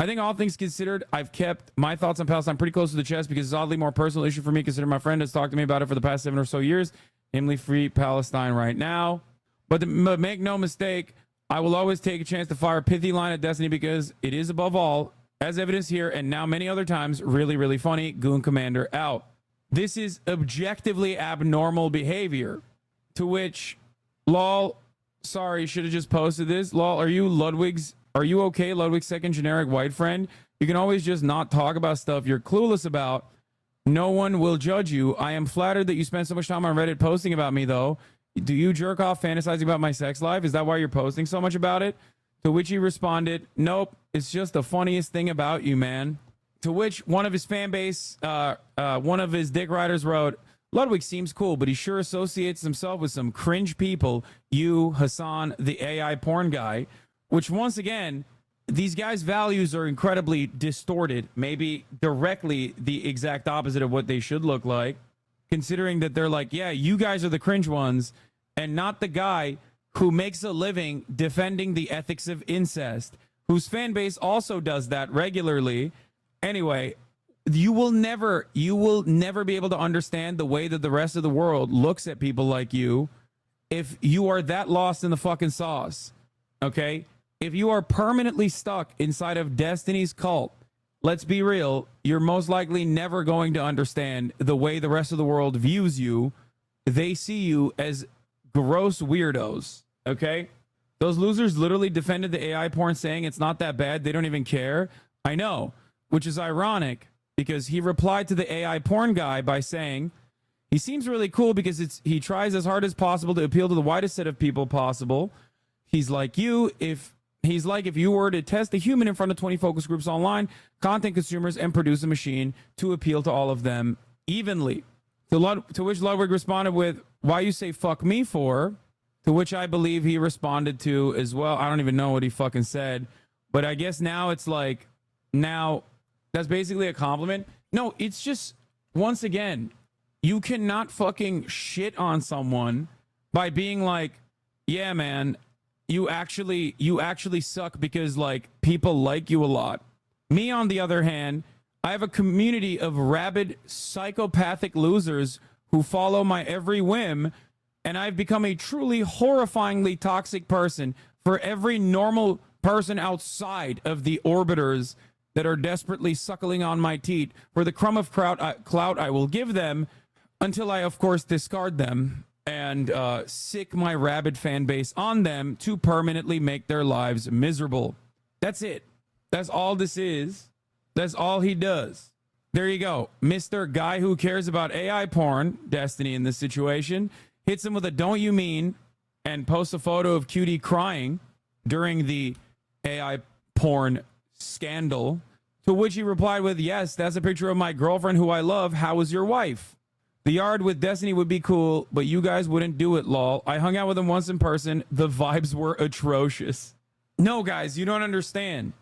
I think all things considered, I've kept my thoughts on Palestine pretty close to the chest because it's oddly more personal issue for me, considering my friend has talked to me about it for the past 7 or so years, namely free Palestine right now. But make no mistake, I will always take a chance to fire a pithy line at Destiny because it is above all, as evidenced here and now many other times, really, really funny. Goon Commander out. This is objectively abnormal behavior. To which, lol, sorry, should have just posted this. Lol, are you okay, Ludwig's second generic white friend? You can always just not talk about stuff you're clueless about. No one will judge you. I am flattered that you spent so much time on Reddit posting about me, though. Do you jerk off fantasizing about my sex life? Is that why you're posting so much about it? To which he responded, nope, it's just the funniest thing about you, man. To which one of his fan base, one of his dick riders wrote, Ludwig seems cool, but he sure associates himself with some cringe people. You, Hassan, the AI porn guy. Which, once again, these guys' values are incredibly distorted, maybe directly the exact opposite of what they should look like, considering that they're like, yeah, you guys are the cringe ones, and not the guy who makes a living defending the ethics of incest, whose fan base also does that regularly. Anyway, you will never be able to understand the way that the rest of the world looks at people like you if you are that lost in the fucking sauce, okay? if you are permanently stuck inside of Destiny's cult, let's be real, you're most likely never going to understand the way the rest of the world views you. They see you as gross weirdos, okay? Those losers literally defended the AI porn saying it's not that bad. They don't even care. I know, which is ironic because he replied to the AI porn guy by saying, he seems really cool because he tries as hard as possible to appeal to the widest set of people possible. He's like you. If you were to test a human in front of 20 focus groups online, content consumers, and produce a machine to appeal to all of them evenly. To which Ludwig responded with, why you say fuck me for? To which I believe he responded to as well. I don't even know what he fucking said. But I guess now it's like, now that's basically a compliment. No, it's just, once again, you cannot fucking shit on someone by being like, yeah, man, you actually suck because like people like you a lot. Me, on the other hand, I have a community of rabid psychopathic losers who follow my every whim, and I've become a truly horrifyingly toxic person for every normal person outside of the orbiters that are desperately suckling on my teat for the crumb of clout I will give them until I, of course, discard them and sick my rabid fan base on them to permanently make their lives miserable. That's it. That's all this is. That's all he does. There you go. Mr. Guy who cares about AI porn, Destiny in this situation, hits him with a don't you mean and posts a photo of Cutie crying during the AI porn scandal, to which he replied with, yes, that's a picture of my girlfriend who I love. How is your wife? The yard with Destiny would be cool, but you guys wouldn't do it, lol. I hung out with him once in person. The vibes were atrocious. No, guys, you don't understand.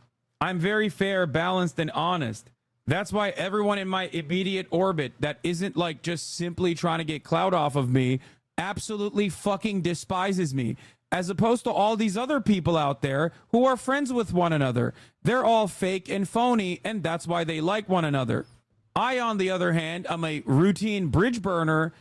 I'm very fair, balanced, and honest. That's why everyone in my immediate orbit that isn't like just simply trying to get clout off of me absolutely fucking despises me. As opposed to all these other people out there who are friends with one another. They're all fake and phony, and that's why they like one another. I, on the other hand, am a routine bridge burner,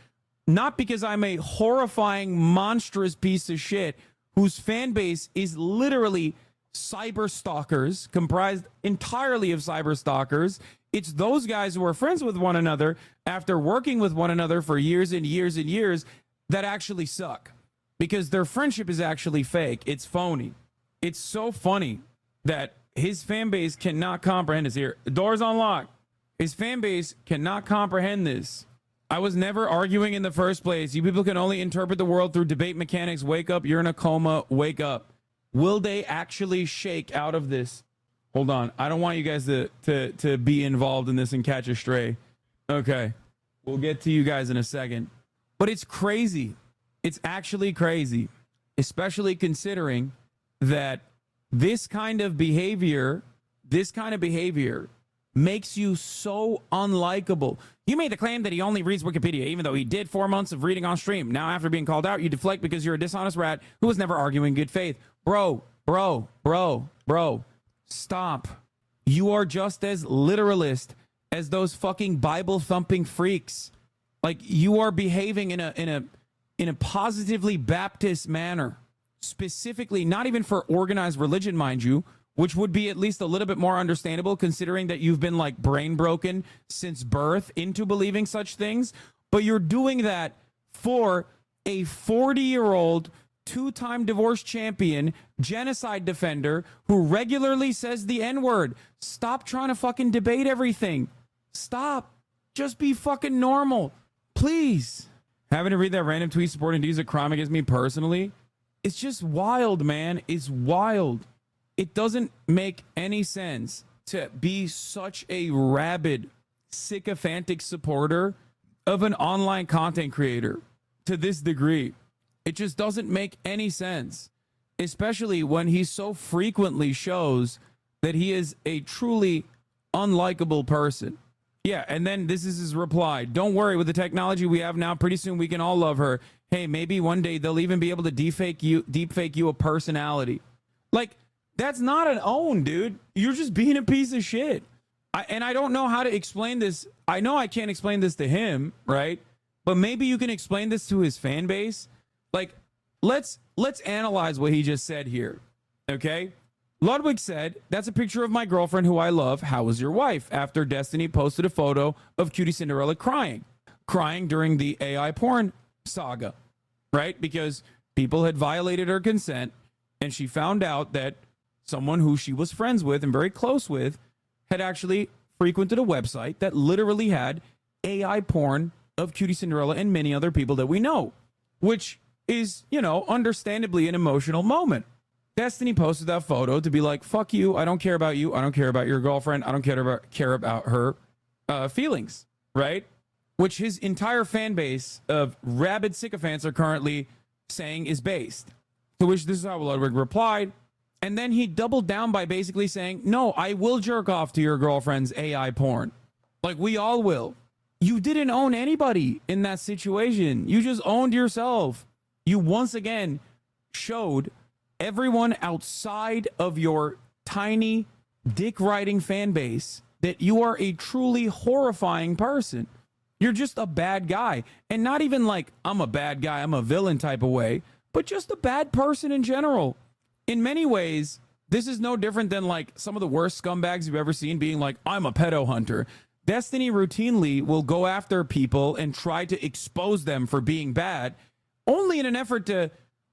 not because I'm a horrifying, monstrous piece of shit whose fan base is literally cyber stalkers, comprised entirely of cyber stalkers. It's those guys who are friends with one another after working with one another for years and years and years that actually suck. Because their friendship is actually fake. It's phony. It's so funny that his fan base cannot comprehend this. Here, the door's unlocked. His fan base cannot comprehend this. I was never arguing in the first place. You people can only interpret the world through debate mechanics. Wake up. You're in a coma. Wake up. Will they actually shake out of this? Hold on. I don't want you guys to be involved in this and catch a stray. Okay. We'll get to you guys in a second. But it's crazy. It's actually crazy, especially considering that this kind of behavior makes you so unlikable. You made the claim that he only reads Wikipedia, even though he did 4 months of reading on stream. Now, after being called out, you deflect because you're a dishonest rat who was never arguing good faith. Bro, stop. You are just as literalist as those fucking Bible-thumping freaks. Like, you are behaving in a positively Baptist manner, specifically, not even for organized religion, mind you, which would be at least a little bit more understandable considering that you've been like brain broken since birth into believing such things. But you're doing that for a 40-year-old, two-time divorce champion, genocide defender who regularly says the N-word. Stop trying to fucking debate everything. Stop. Just be fucking normal. Please. Having to read that random tweet supporting D is a crime against me personally. It's just wild, man. It's wild. It doesn't make any sense to be such a rabid, sycophantic supporter of an online content creator to this degree. It just doesn't make any sense, especially when he so frequently shows that he is a truly unlikable person. Yeah, and then this is his reply. Don't worry, with the technology we have now, pretty soon we can all love her. Hey, maybe one day they'll even be able to deepfake you a personality. Like, that's not an own, dude. You're just being a piece of shit. I don't know how to explain this. I know I can't explain this to him, right? But maybe you can explain this to his fan base. Like, let's analyze what he just said here, okay? Ludwig said, that's a picture of my girlfriend who I love. How was your wife? After Destiny posted a photo of Cutie Cinderella crying during the AI porn saga, right? Because people had violated her consent, and she found out that someone who she was friends with and very close with had actually frequented a website that literally had AI porn of Cutie Cinderella and many other people that we know, which is, you know, understandably an emotional moment. Destiny posted that photo to be like, fuck you, I don't care about you, I don't care about your girlfriend, I don't care about her feelings, right? Which his entire fan base of rabid sycophants are currently saying is based. To which this is how Ludwig replied. And then he doubled down by basically saying, no, I will jerk off to your girlfriend's AI porn. Like, we all will. You didn't own anybody in that situation. You just owned yourself. You once again showed everyone outside of your tiny dick-riding fan base that you are a truly horrifying person. You're just a bad guy. And not even like, I'm a bad guy, I'm a villain type of way, but just a bad person in general. In many ways, this is no different than like some of the worst scumbags you've ever seen being like, I'm a pedo hunter. Destiny routinely will go after people and try to expose them for being bad, only in an effort to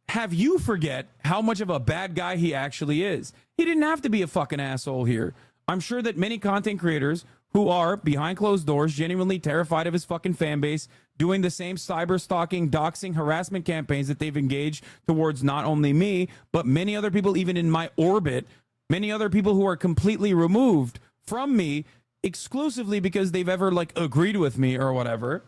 have you forget how much of a bad guy he actually is. He didn't have to be a fucking asshole here. I'm sure that many content creators who are, behind closed doors, genuinely terrified of his fucking fan base, doing the same cyber stalking, doxing, harassment campaigns that they've engaged towards not only me, but many other people even in my orbit, many other people who are completely removed from me exclusively because they've ever like agreed with me or whatever,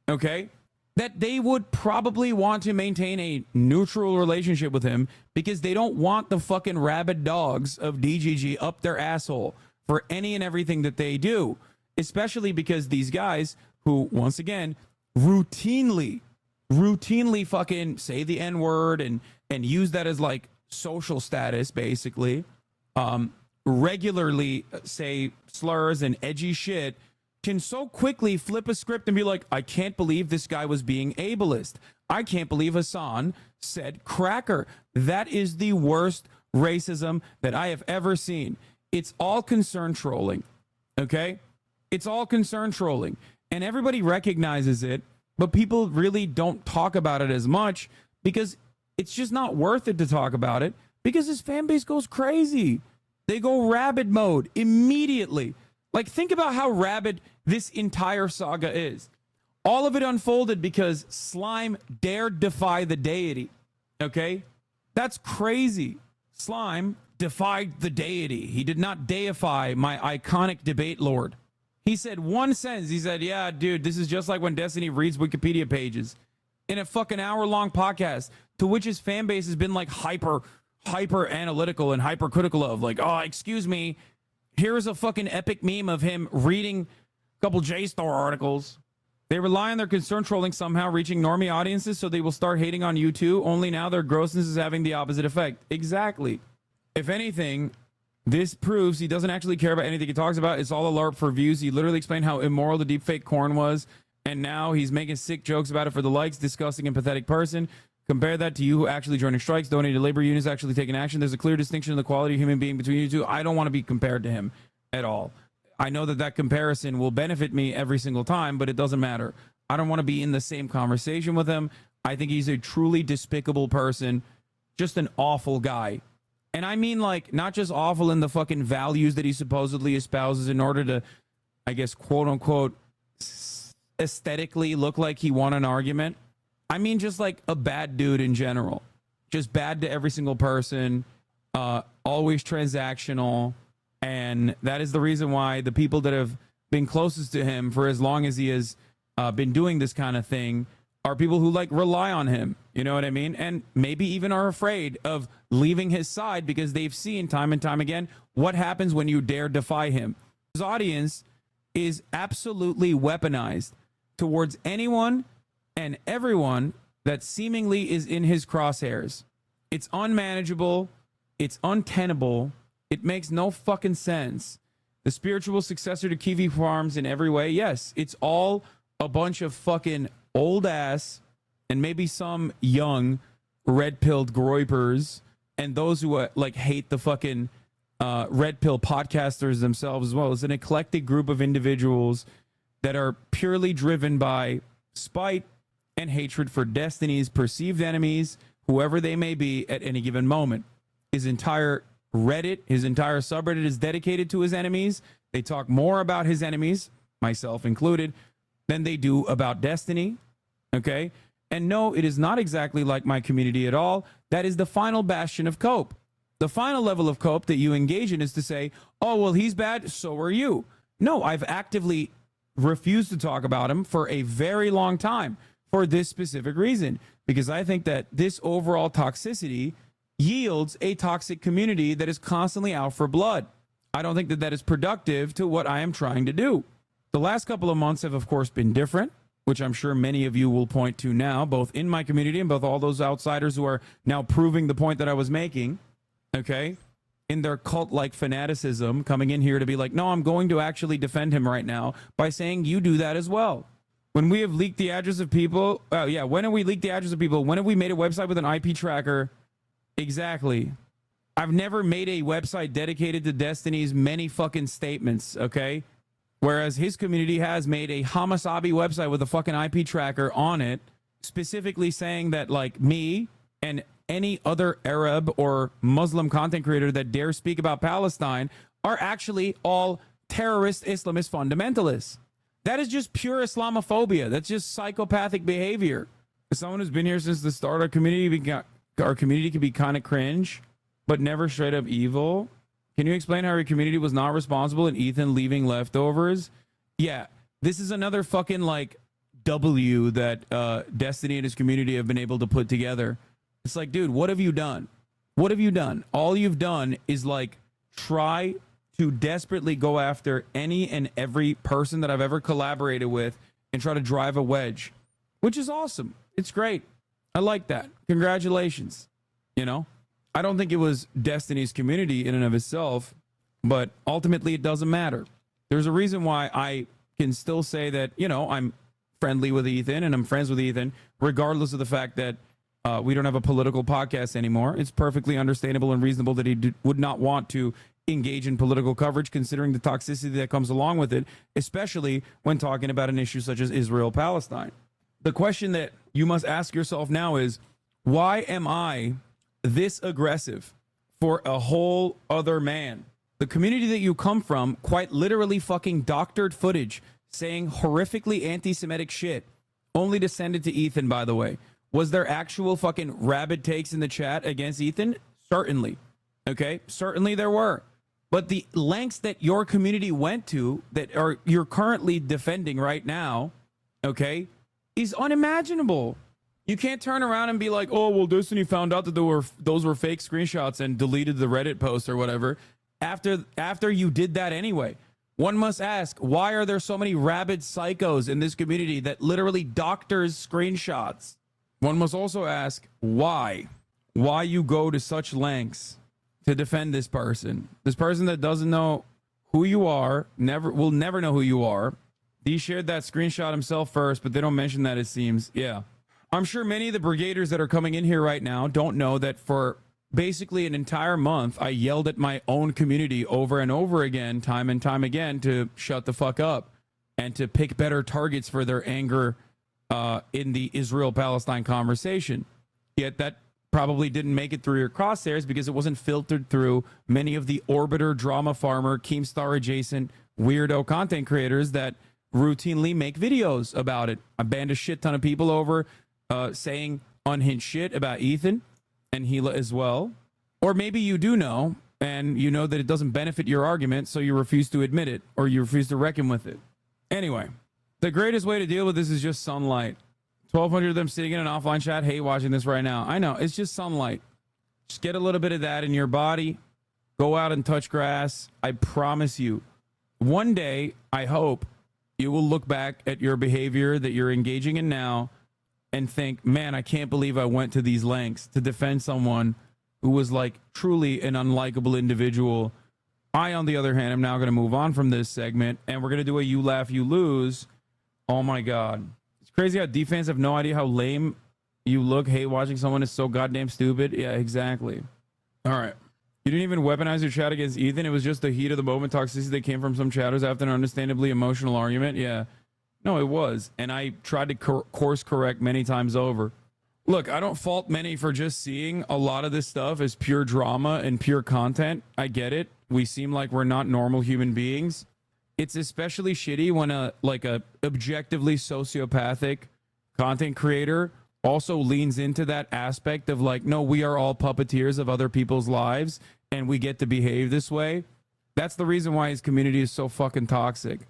okay? That they would probably want to maintain a neutral relationship with him because they don't want the fucking rabid dogs of DGG up their asshole for any and everything that they do, especially because these guys who, once again, routinely fucking say the N-word and use that as like social status, basically, regularly say slurs and edgy shit, can so quickly flip a script and be like, I can't believe this guy was being ableist. I can't believe Hassan said cracker. That is the worst racism that I have ever seen. It's all concern trolling, okay? It's all concern trolling. And everybody recognizes it, but people really don't talk about it as much because it's just not worth it to talk about it because his fan base goes crazy. They go rabid mode immediately. Like, think about how rabid this entire saga is. All of it unfolded because Slime dared defy the deity, okay? That's crazy. Slime defied the deity. He did not deify my iconic debate lord. He said one sentence. He said, yeah, dude, this is just like when Destiny reads Wikipedia pages in a fucking hour-long podcast, to which his fan base has been like hyper analytical and hypercritical of, like, oh, excuse me, here's a fucking epic meme of him reading a couple JSTOR articles. They rely on their concern trolling somehow reaching normie audiences, so they will start hating on you too, only now their grossness is having the opposite effect. Exactly. If anything, this proves he doesn't actually care about anything he talks about. It's all a LARP for views. He literally explained how immoral the deepfake corn was, and now he's making sick jokes about it for the likes. Disgusting and pathetic person. Compare that to you who actually joining strikes, donating to labor unions, actually taking action. There's a clear distinction in the quality of human being between you two. I don't want to be compared to him at all. I know that that comparison will benefit me every single time, but it doesn't matter. I don't want to be in the same conversation with him. I think he's a truly despicable person, just an awful guy. And I mean, like, not just awful in the fucking values that he supposedly espouses in order to, I guess, quote unquote, aesthetically look like he won an argument. I mean, just like a bad dude in general, just bad to every single person, always transactional. And that is the reason why the people that have been closest to him for as long as he has been doing this kind of thing are people who like rely on him. You know what I mean? And maybe even are afraid of leaving his side because they've seen time and time again what happens when you dare defy him. His audience is absolutely weaponized towards anyone and everyone that seemingly is in his crosshairs. It's unmanageable. It's untenable. It makes no fucking sense. The spiritual successor to Kiwi Farms in every way, yes, it's all a bunch of fucking old ass and maybe some young red-pilled groypers and those who like hate the fucking Red Pill podcasters themselves as well. It's an eclectic group of individuals that are purely driven by spite and hatred for Destiny's perceived enemies, whoever they may be at any given moment. His entire Reddit, his entire subreddit is dedicated to his enemies. They talk more about his enemies, myself included, than they do about Destiny. Okay? And no, it is not exactly like my community at all. That is the final bastion of cope. The final level of cope that you engage in is to say, oh, well, he's bad, so are you. No, I've actively refused to talk about him for a very long time for this specific reason, because I think that this overall toxicity yields a toxic community that is constantly out for blood. I don't think that that is productive to what I am trying to do. The last couple of months have, of course, been different, which I'm sure many of you will point to now, both in my community and both all those outsiders who are now proving the point that I was making, okay, in their cult-like fanaticism, coming in here to be like, no, I'm going to actually defend him right now by saying you do that as well. When we have leaked the address of people, when have we leaked the address of people? When have we made a website with an IP tracker? Exactly. I've never made a website dedicated to Destiny's many fucking statements, okay? Whereas his community has made a Hamasabi website with a fucking IP tracker on it, specifically saying that, like, me and any other Arab or Muslim content creator that dare speak about Palestine are actually all terrorist Islamist fundamentalists. That is just pure Islamophobia. That's just psychopathic behavior. As someone who's been here since the start, our community can be kind of cringe, but never straight up evil. Can you explain how your community was not responsible in Ethan leaving leftovers? Yeah, this is another fucking, like, W that Destiny and his community have been able to put together. It's like, dude, what have you done? What have you done? All you've done is, like, try to desperately go after any and every person that I've ever collaborated with and try to drive a wedge, which is awesome. It's great. I like that. Congratulations. You know, I don't think it was Destiny's community in and of itself, but ultimately it doesn't matter. There's a reason why I can still say that, you know, I'm friendly with Ethan and I'm friends with Ethan, regardless of the fact that we don't have a political podcast anymore. It's perfectly understandable and reasonable that he would not want to engage in political coverage, considering the toxicity that comes along with it, especially when talking about an issue such as Israel-Palestine. The question that you must ask yourself now is, why am I this aggressive for a whole other man? The community that you come from quite literally fucking doctored footage saying horrifically anti-Semitic shit, only to send it to Ethan, by the way. Was there actual fucking rabid takes in the chat against Ethan? Certainly. Okay? Certainly there were. But the lengths that your community went to, that are you're currently defending right now, okay, is unimaginable. You can't turn around and be like, oh, well, Destiny found out that those were fake screenshots and deleted the Reddit post or whatever after you did that anyway. One must ask, why are there so many rabid psychos in this community that literally doctors screenshots? One must also ask, why you go to such lengths to defend this person that doesn't know who you are, will never know who you are. He shared that screenshot himself first, but they don't mention that, it seems. Yeah. I'm sure many of the brigaders that are coming in here right now don't know that for basically an entire month, I yelled at my own community over and over again, time and time again, to shut the fuck up and to pick better targets for their anger in the Israel-Palestine conversation. Yet that probably didn't make it through your crosshairs because it wasn't filtered through many of the Orbiter, Drama Farmer, Keemstar adjacent weirdo content creators that routinely make videos about it. I banned a shit ton of people over saying unhinged shit about Ethan and Hila as well. Or maybe you do know, and you know that it doesn't benefit your argument, so you refuse to admit it, or you refuse to reckon with it. Anyway, the greatest way to deal with this is just sunlight. 1,200 of them sitting in an offline chat hate watching this right now. I know, it's just sunlight. Just get a little bit of that in your body. Go out and touch grass. I promise you, one day, I hope, you will look back at your behavior that you're engaging in now and think, man, I can't believe I went to these lengths to defend someone who was like truly an unlikable individual. I, on the other hand, am now going to move on from this segment and we're going to do a you laugh, you lose. Oh my God. It's crazy how D-fans have no idea how lame you look. Hate watching someone is so goddamn stupid. Yeah, exactly. All right. You didn't even weaponize your chat against Ethan. It was just the heat of the moment toxicity that came from some chatters after an understandably emotional argument. Yeah. No, it was. And I tried to course correct many times over. Look, I don't fault many for just seeing a lot of this stuff as pure drama and pure content. I get it. We seem like we're not normal human beings. It's especially shitty when a objectively sociopathic content creator also leans into that aspect of like, no, we are all puppeteers of other people's lives and we get to behave this way. That's the reason why his community is so fucking toxic,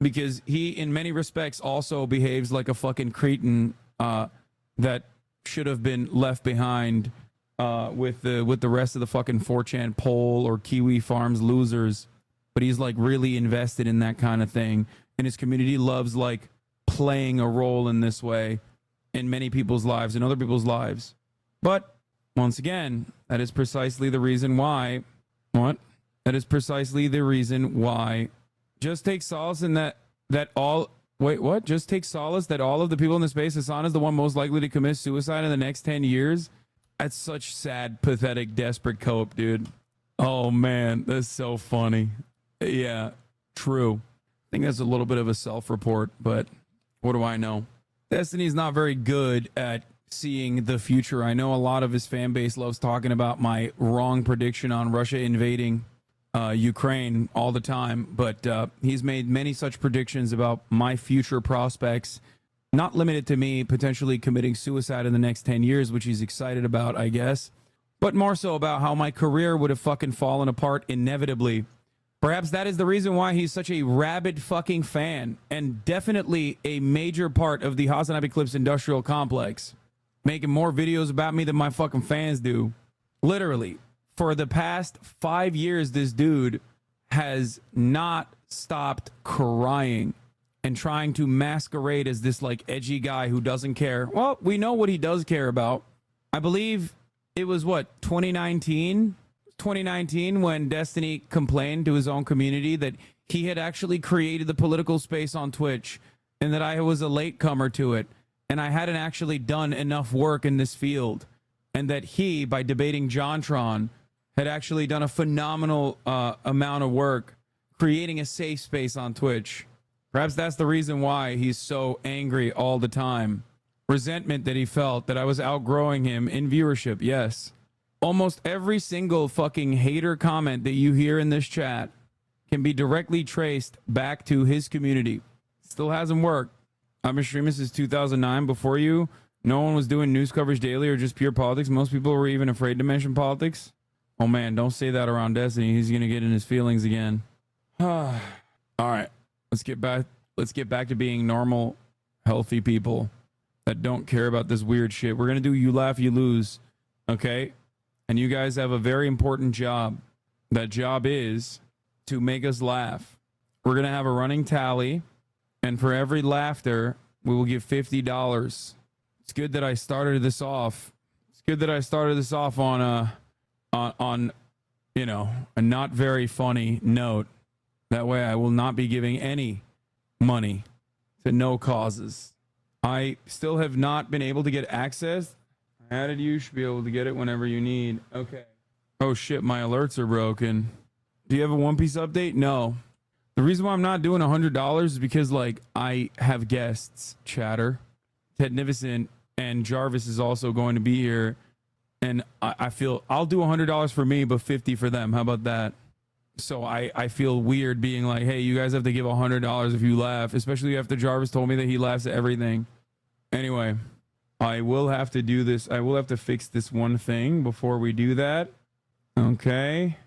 because he in many respects also behaves like a fucking cretin that should have been left behind with the rest of the fucking 4chan poll or Kiwi Farms losers. But he's like really invested in that kind of thing, and his community loves like playing a role in this way in many people's lives and other people's lives. But once again, that is precisely the reason why. What? That is precisely the reason why. Just take solace in that all. Wait, what? Just take solace that all of the people in the space, Hassan is the one most likely to commit suicide in the next 10 years. That's such sad, pathetic, desperate cope, dude. Oh man, that's so funny. Yeah, true. I think that's a little bit of a self-report, but what do I know? Destiny's not very good at seeing the future. I know a lot of his fan base loves talking about my wrong prediction on Russia invading Ukraine all the time, but he's made many such predictions about my future prospects, not limited to me potentially committing suicide in the next 10 years, which he's excited about, I guess, but more so about how my career would have fucking fallen apart inevitably. Perhaps that is the reason why he's such a rabid fucking fan, and definitely a major part of the Hasanabi Clips industrial complex, making more videos about me than my fucking fans do. Literally, for the past 5 years, this dude has not stopped crying and trying to masquerade as this like edgy guy who doesn't care. Well, we know what he does care about. I believe it was 2019 when Destiny complained to his own community that he had actually created the political space on Twitch and that I was a latecomer to it and I hadn't actually done enough work in this field, and that he, by debating JonTron, had actually done a phenomenal amount of work creating a safe space on Twitch. Perhaps that's the reason why he's so angry all the time. Resentment that he felt that I was outgrowing him in viewership, yes. Almost every single fucking hater comment that you hear in this chat can be directly traced back to his community. Still hasn't worked. I've been streaming since 2009. Before you, no one was doing news coverage daily or just pure politics. Most people were even afraid to mention politics. Oh man, don't say that around Destiny. He's gonna get in his feelings again. All right, let's get back to being normal, healthy people that don't care about this weird shit. We're gonna do You Laugh, You Lose, okay? And you guys have a very important job. That job is to make us laugh. We're going to have a running tally, and for every laughter, we will give $50. It's good that I started this off. It's good that I started this off on you know, a not very funny note. That way I will not be giving any money to no causes. I still have not been able to get access. Added you should be able to get it whenever you need. Okay. Oh shit, my alerts are broken. Do you have a One Piece update? No. The reason why I'm not doing $100 is because like I have guests, chatter. Ted Nivison and Jarvis is also going to be here, and I feel I'll do $100 for me but 50 for them. How about that? So I feel weird being like, hey, you guys have to give $100 if you laugh, especially after Jarvis told me that he laughs at everything. Anyway, I will have to do this. I will have to fix this one thing before we do that. Okay.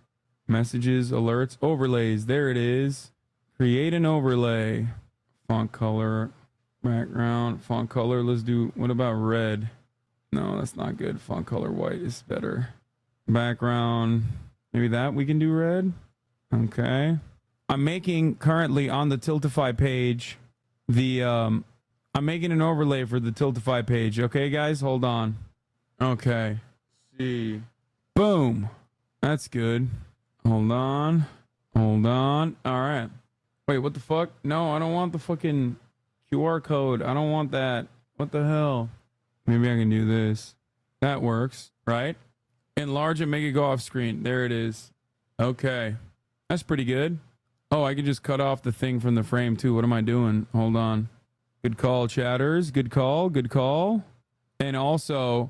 Messages, alerts, overlays. There it is. Create an overlay. Font color, background, font color. Let's do, what about red? No, that's not good. Font color white is better. Background, maybe that we can do red. Okay. I'm making currently on the Tiltify page I'm making an overlay for the Tiltify page. Okay, guys, hold on. Okay. See. Boom. That's good. Hold on. Hold on. All right. Wait, what the fuck? No, I don't want the fucking QR code. I don't want that. What the hell? Maybe I can do this. That works, right? Enlarge and make it go off screen. There it is. Okay. That's pretty good. Oh, I can just cut off the thing from the frame too. What am I doing? Hold on. Good call, chatters. Good call. Good call. And also,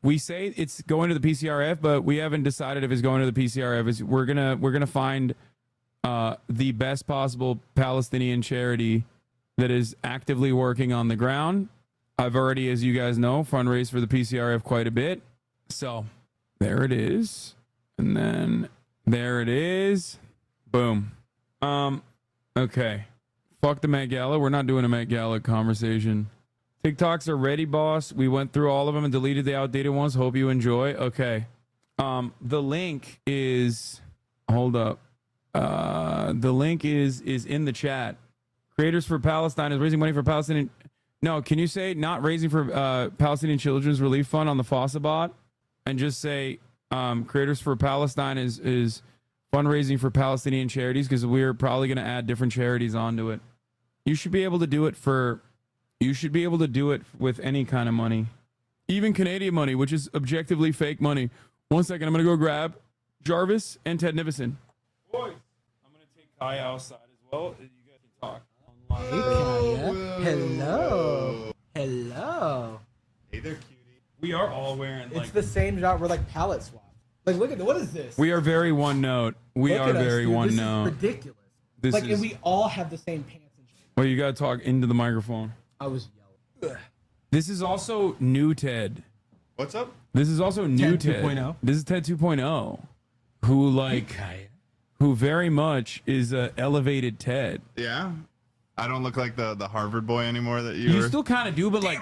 we say it's going to the PCRF, but we haven't decided if it's going to the PCRF. We're gonna find the best possible Palestinian charity that is actively working on the ground. I've already, as you guys know, fundraised for the PCRF quite a bit. So there it is. And then there it is. Boom. Okay. Fuck the Met Gala. We're not doing a Met Gala conversation. TikToks are ready, boss. We went through all of them and deleted the outdated ones. Hope you enjoy. Okay. The link is, hold up. The link is in the chat. Creators for Palestine is raising money for Palestinian. No, can you say not raising for Palestinian Children's Relief Fund on the Fossabot, and just say Creators for Palestine is fundraising for Palestinian charities, because we're probably going to add different charities onto it. You should be able to do it with any kind of money, even Canadian money, which is objectively fake money. 1 second, I'm going to go grab Jarvis and Ted Nivison. Boys, I'm going to take Kaya outside as well. You guys can talk. Hey, Kaya. Hello. Hello. Hey there, cutie. We are all wearing It's the same job. We're like palette swap. Like, look at what is this? We are very one note. We Look are at us, very dude. one This note. is ridiculous. This like, is. and we all have the same pants and shit. Well, you gotta talk into the microphone. I was yelling. This is also new Ted. What's up? This is also new Ted Ted. 2.0. This is Ted 2.0, who very much is a elevated Ted. Yeah. I don't look like the Harvard boy anymore that you You were. still kind of do, but like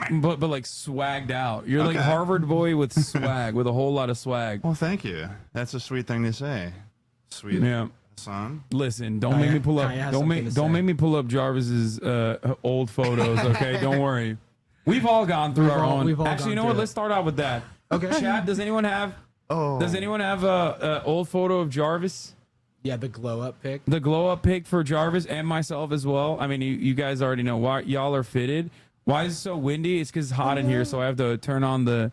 swagged out. You're like Okay. Harvard boy with swag, with a whole lot of swag. Well, thank you. That's a sweet thing to say. Sweet. Yeah. Son. Listen, don't make me pull up. Don't make me pull up Jarvis's old photos. Okay, don't worry. We've all gone through our own. Actually, you know what? Let's start out with that. Okay. Chat. Does anyone have? Oh. Does anyone have a old photo of Jarvis? Yeah, the glow up pic. The glow up pic for Jarvis and myself as well. I mean, you guys already know why y'all are fitted. Why is it so windy? It's because it's hot in here, so I have to turn on the.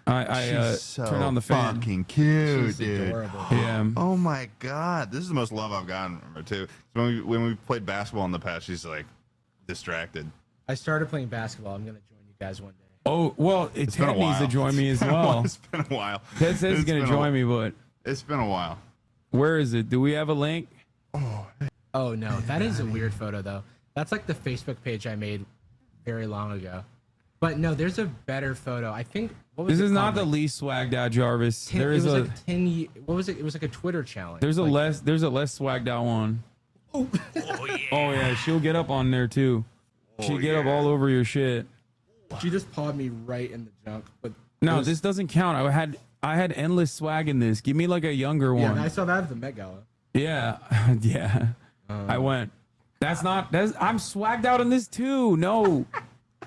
She's so turn on the fan. fucking cute, She's dude. adorable. Yeah. Oh my god, this is the most love I've gotten from her too. When we played basketball in the past, she's like distracted. I started playing basketball. I'm gonna join you guys one day. Oh well, It's been a Ted needs to while. join me as well. It's been a while. Ted says he's It's gonna been join me, but it's been a while. where is it? Do we have a link? Oh no, that is a weird photo though. That's like the Facebook page I made very long ago. But no, there's a better photo. I think. What was This it is not called? the least swagged out Jarvis. There It is was a like 10 what was it? It was like a Twitter challenge. there's a Like, less swagged out one. Oh yeah, she'll get up on there too. She'll get up all over your shit. She just pawed me right in the junk. But No, it was- this doesn't count. I had endless swag in this. Give me like a younger Yeah, one. I saw that at the Met Gala. Yeah, yeah. I went. That's I'm swagged out in this too. No,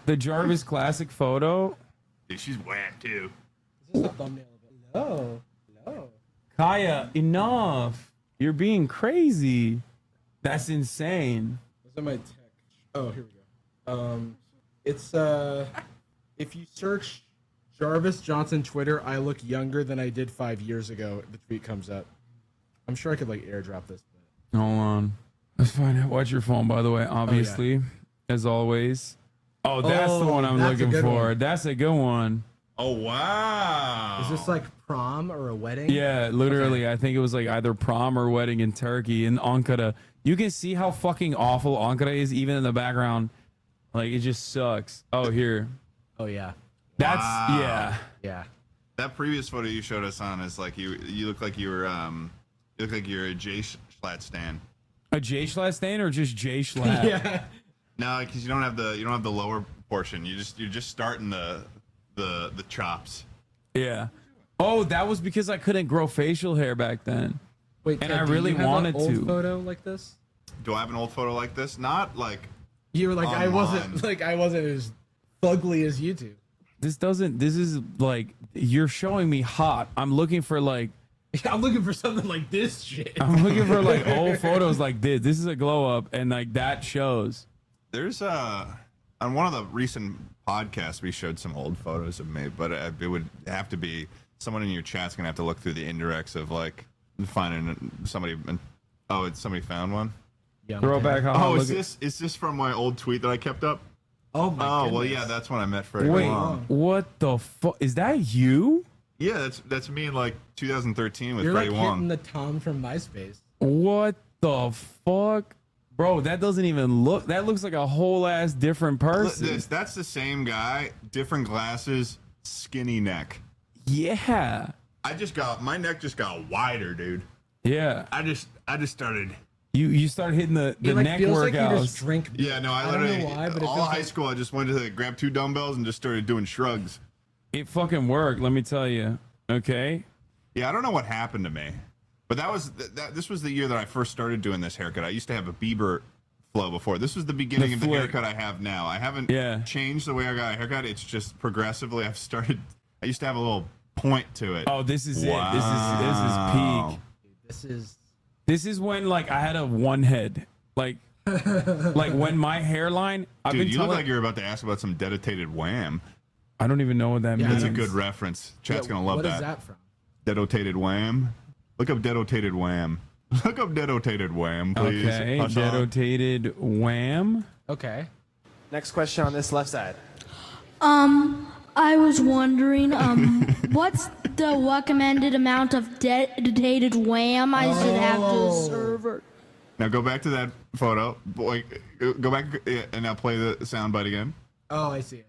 the Jarvis classic photo. Dude, she's whack too. This is the thumbnail of it. Hello. Hello. Kaya, enough. You're being crazy. That's insane. What's in my text? Oh, here we go. It's if you search Jarvis Johnson Twitter, I look younger than I did 5 years ago. The tweet comes up. I'm sure I could like airdrop this. Hold on. That's fine. Watch your phone, by the way, obviously, as always. Oh, that's the one I'm that's a looking good for. one. That's a good one. Oh wow. Is this like prom or a wedding? Yeah, literally. I think it was like either prom or wedding in Turkey in Ankara. You can see how fucking awful Ankara is, even in the background. Like, it just sucks. Oh, here. Oh yeah. That's Wow. yeah. Yeah. That previous photo you showed us on is like you look like you were you look like you're a Jay Schlatt stan. A J Schlatt stain or just J Schlatt? Yeah. No, because you don't have the lower portion. You're just starting the chops. Yeah. Oh, that was because I couldn't grow facial hair back then. Wait, and Ted, I do really you have wanted an old to. photo like this? Do I have an old photo like this? Not like You were like I online. wasn't as ugly as you two. This is like, you're showing me hot. I'm looking for like, I'm looking for something like this shit. I'm looking for like old photos like this. This is a glow up, and like that shows. There's on one of the recent podcasts we showed some old photos of me, but it would have to be someone in your chat's gonna have to look through the indirects of like finding somebody. Oh, it's somebody found one. Throwback. Oh, is this from my old tweet that I kept up? Oh my well, yeah, that's when I met Freddie Wait, Wong. what the fuck? Is that you? Yeah, that's me in like 2013 with You're Freddie like Wong. hitting the Tom from MySpace. What the fuck? Bro, that doesn't even look. That looks like a whole ass different person. That's the same guy, different glasses, skinny neck. Yeah. My neck just got wider, dude. Yeah. I just started. You started hitting the neck feels workouts. like you just drink. Yeah, no, I don't literally know why, but it all feels high like- school I just went to grab 2 dumbbells and just started doing shrugs. It fucking worked, let me tell you. Okay. Yeah, I don't know what happened to me, but this was the year that I first started doing this haircut. I used to have a Bieber flow before. This was the beginning of the haircut I have now. I haven't changed the way I got a haircut. It's just progressively I've started. I used to have a little point to it. Oh, this is it. Wow. This is peak. This is when like I had a one head. Like when my hairline. Dude, you look like you're about to ask about some dedicated Wham. I don't even know what that means. That's a good reference. Chat's gonna love that. What is that from? Dedicated Wham. Look up dedicated Wham. Look up dedicated Wham, please. Okay, dedicated Wham. Okay. Next question on this left side. I was wondering, what's the recommended amount of dedicated Wham I should have to the server? Now go back to that photo. Boy, go back and now play the soundbite again. Oh, I see.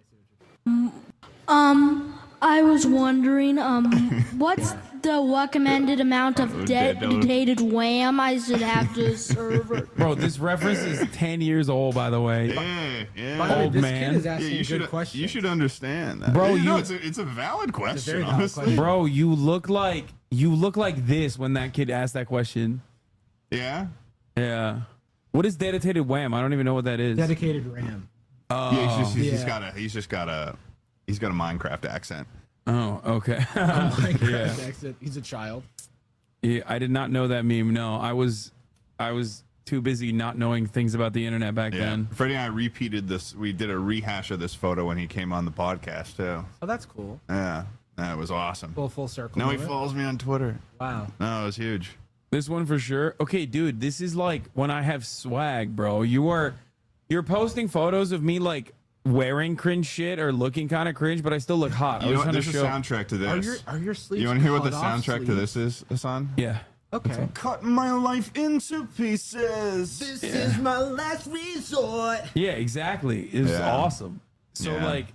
I was wondering, what's the recommended amount of dedicated Wham I should have to the server? Bro, this reference is 10 years old, by the way. Yeah. Old man. You should understand that. Bro, it's a valid question, honestly. Bro, you look like this when that kid asked that question. Yeah? Yeah. What is dedicated Wham? I don't even know what that is. Dedicated Ram. Oh. Yeah, he's got a Minecraft accent. Oh, okay. Minecraft accent. He's a child. Yeah, I did not know that meme. No, I was too busy not knowing things about the internet back then. Freddie and I repeated this. We did a rehash of this photo when he came on the podcast too. Oh, that's cool. Yeah, that was awesome. Full circle. Now he follows me on Twitter. Wow. No, it was huge. This one for sure. Okay, dude, this is like when I have swag, bro. You're posting photos of me like wearing cringe shit or looking kind of cringe, but I still look hot. You know what? There's a soundtrack to this. Are your sleeves? You want to hear what the cut off soundtrack to sleeves? this is, Hassan? Yeah. Okay. Cutting my life into pieces. This is my last resort. Yeah, exactly. It was awesome. So like,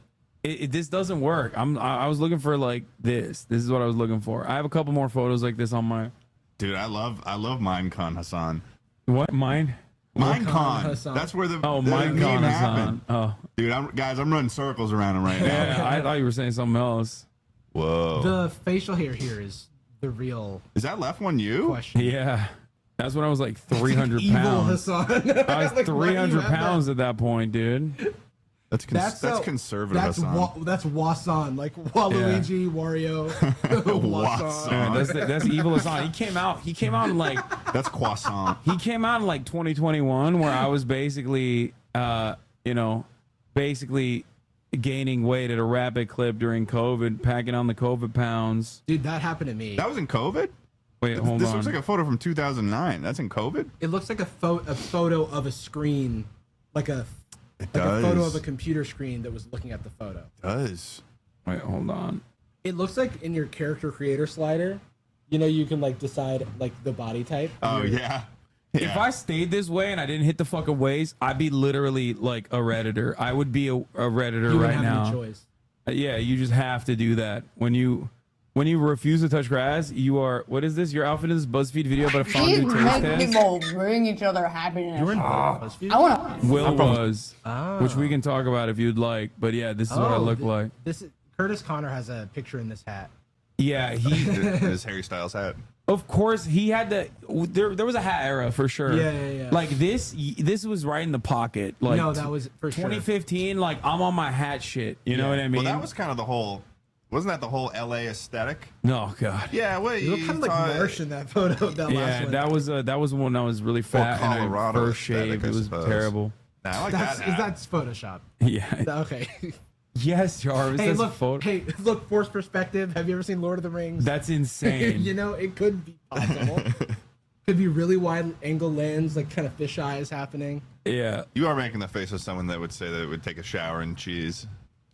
this doesn't work. I was looking for like this. This is what I was looking for. I have a couple more photos like this on my. Dude, I love Minecon, Hassan. What mine? Minecon. That's where the Minecon meme Hassan. happened. Oh, dude, I'm running circles around him right now. yeah. I thought you were saying something else. Whoa. The facial hair here is the real. Is that left one you? Question. Yeah. That's when I was like 300 Evil pounds. Hassan. I was Like, why do you 300 have pounds at that point, dude. That's conservative. Hassan. That's Wasan, like Waluigi, Wario, Wasan. Yeah, that's evil Hassan. He came out in like that's croissant. He came out in like 2021, where I was basically, basically gaining weight at a rapid clip during COVID, packing on the COVID pounds. Dude, that happened to me. That was in COVID? Wait, hold on. This looks like a photo from 2009. That's in COVID? It looks like a photo of a screen, like a does. photo of a computer screen that was looking at the photo. It does. Wait, hold on. It looks like in your character creator slider, you can like decide like the body type. Oh yeah. If I stayed this way and I didn't hit the fucking waist, I'd be literally like a Redditor. I would be a Redditor You right have now. no choice. Yeah, you just have to do that. When you refuse to touch grass, you are. What is this? Your outfit is BuzzFeed video about a fondue taste make test. people bring each other happiness. You were in BuzzFeed? I want to. Will was, which we can talk about if you'd like. But yeah, this is what I look like. This is, Curtis Connor has a picture in this hat. Yeah, his Harry Styles hat. Of course, he had the. There was a hat era for sure. Yeah. Like this was right in the pocket. Like No, that was for sure. 2015. Like I'm on my hat shit. You know what I mean? Well, that was kind of the whole. Wasn't that the whole LA aesthetic? No, God. Yeah, wait. You look kind of like Marsh in that photo. That last one. that was when I was really fat and I Colorado first shaved. It was terrible. Nah, I like That's that hat. Photoshop. Yeah. Okay. Yes, Jarvis. Hey, that's look, photo. hey, look, forced perspective. Have you ever seen Lord of the Rings? That's insane. You know, it could be possible. Could be really wide angle lens, like kind of fisheye is happening. Yeah. You are making the face of someone that would say that it would take a shower in cheese.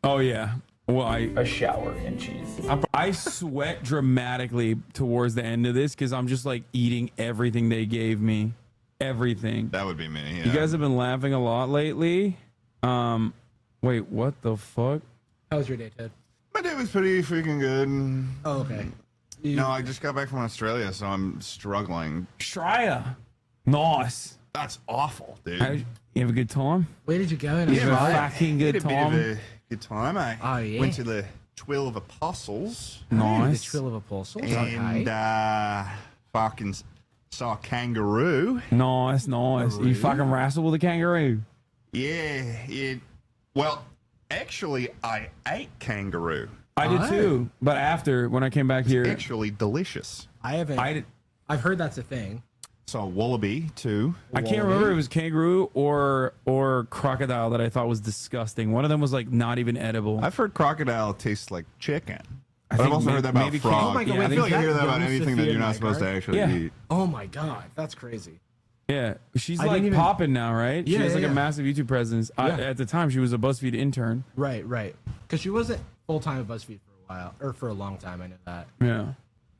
Oh yeah. Well, a shower in cheese. I sweat dramatically towards the end of this because I'm just like eating everything they gave me. Everything. That would be me. Yeah. You guys have been laughing a lot lately. Wait, what the fuck? How was your day, Ted? My day was pretty freaking good. Oh, okay. No, I just got back from Australia, so I'm struggling. Australia. Nice. That's awful, dude. You have a good time? Where did you go? Yeah, fucking good time. Bit of a good time. Oh, yeah. Went to the Twelve Apostles. Nice. The 12 Apostles. And fucking saw a kangaroo. Nice. You fucking wrestled with a kangaroo? Yeah. Well, actually, I ate kangaroo. I did too, but after when I came back here, Actually delicious. I haven't. I've heard that's a thing. Saw wallaby too. I can't remember if it was kangaroo or crocodile that I thought was disgusting. One of them was like not even edible. I've heard crocodile tastes like chicken. I But I've think also heard that about maybe frog. Oh my God, I feel like I hear that about young anything that Sophia you're not supposed to Nygaard? actually Yeah. eat. Oh my god, that's crazy. Yeah, she's I like didn't even- popping now, right? Yeah, she has like yeah. a massive YouTube presence. Yeah. At the time, she was a BuzzFeed intern. Right. Because she wasn't full time at BuzzFeed for a while, or for a long time. I know that. Yeah,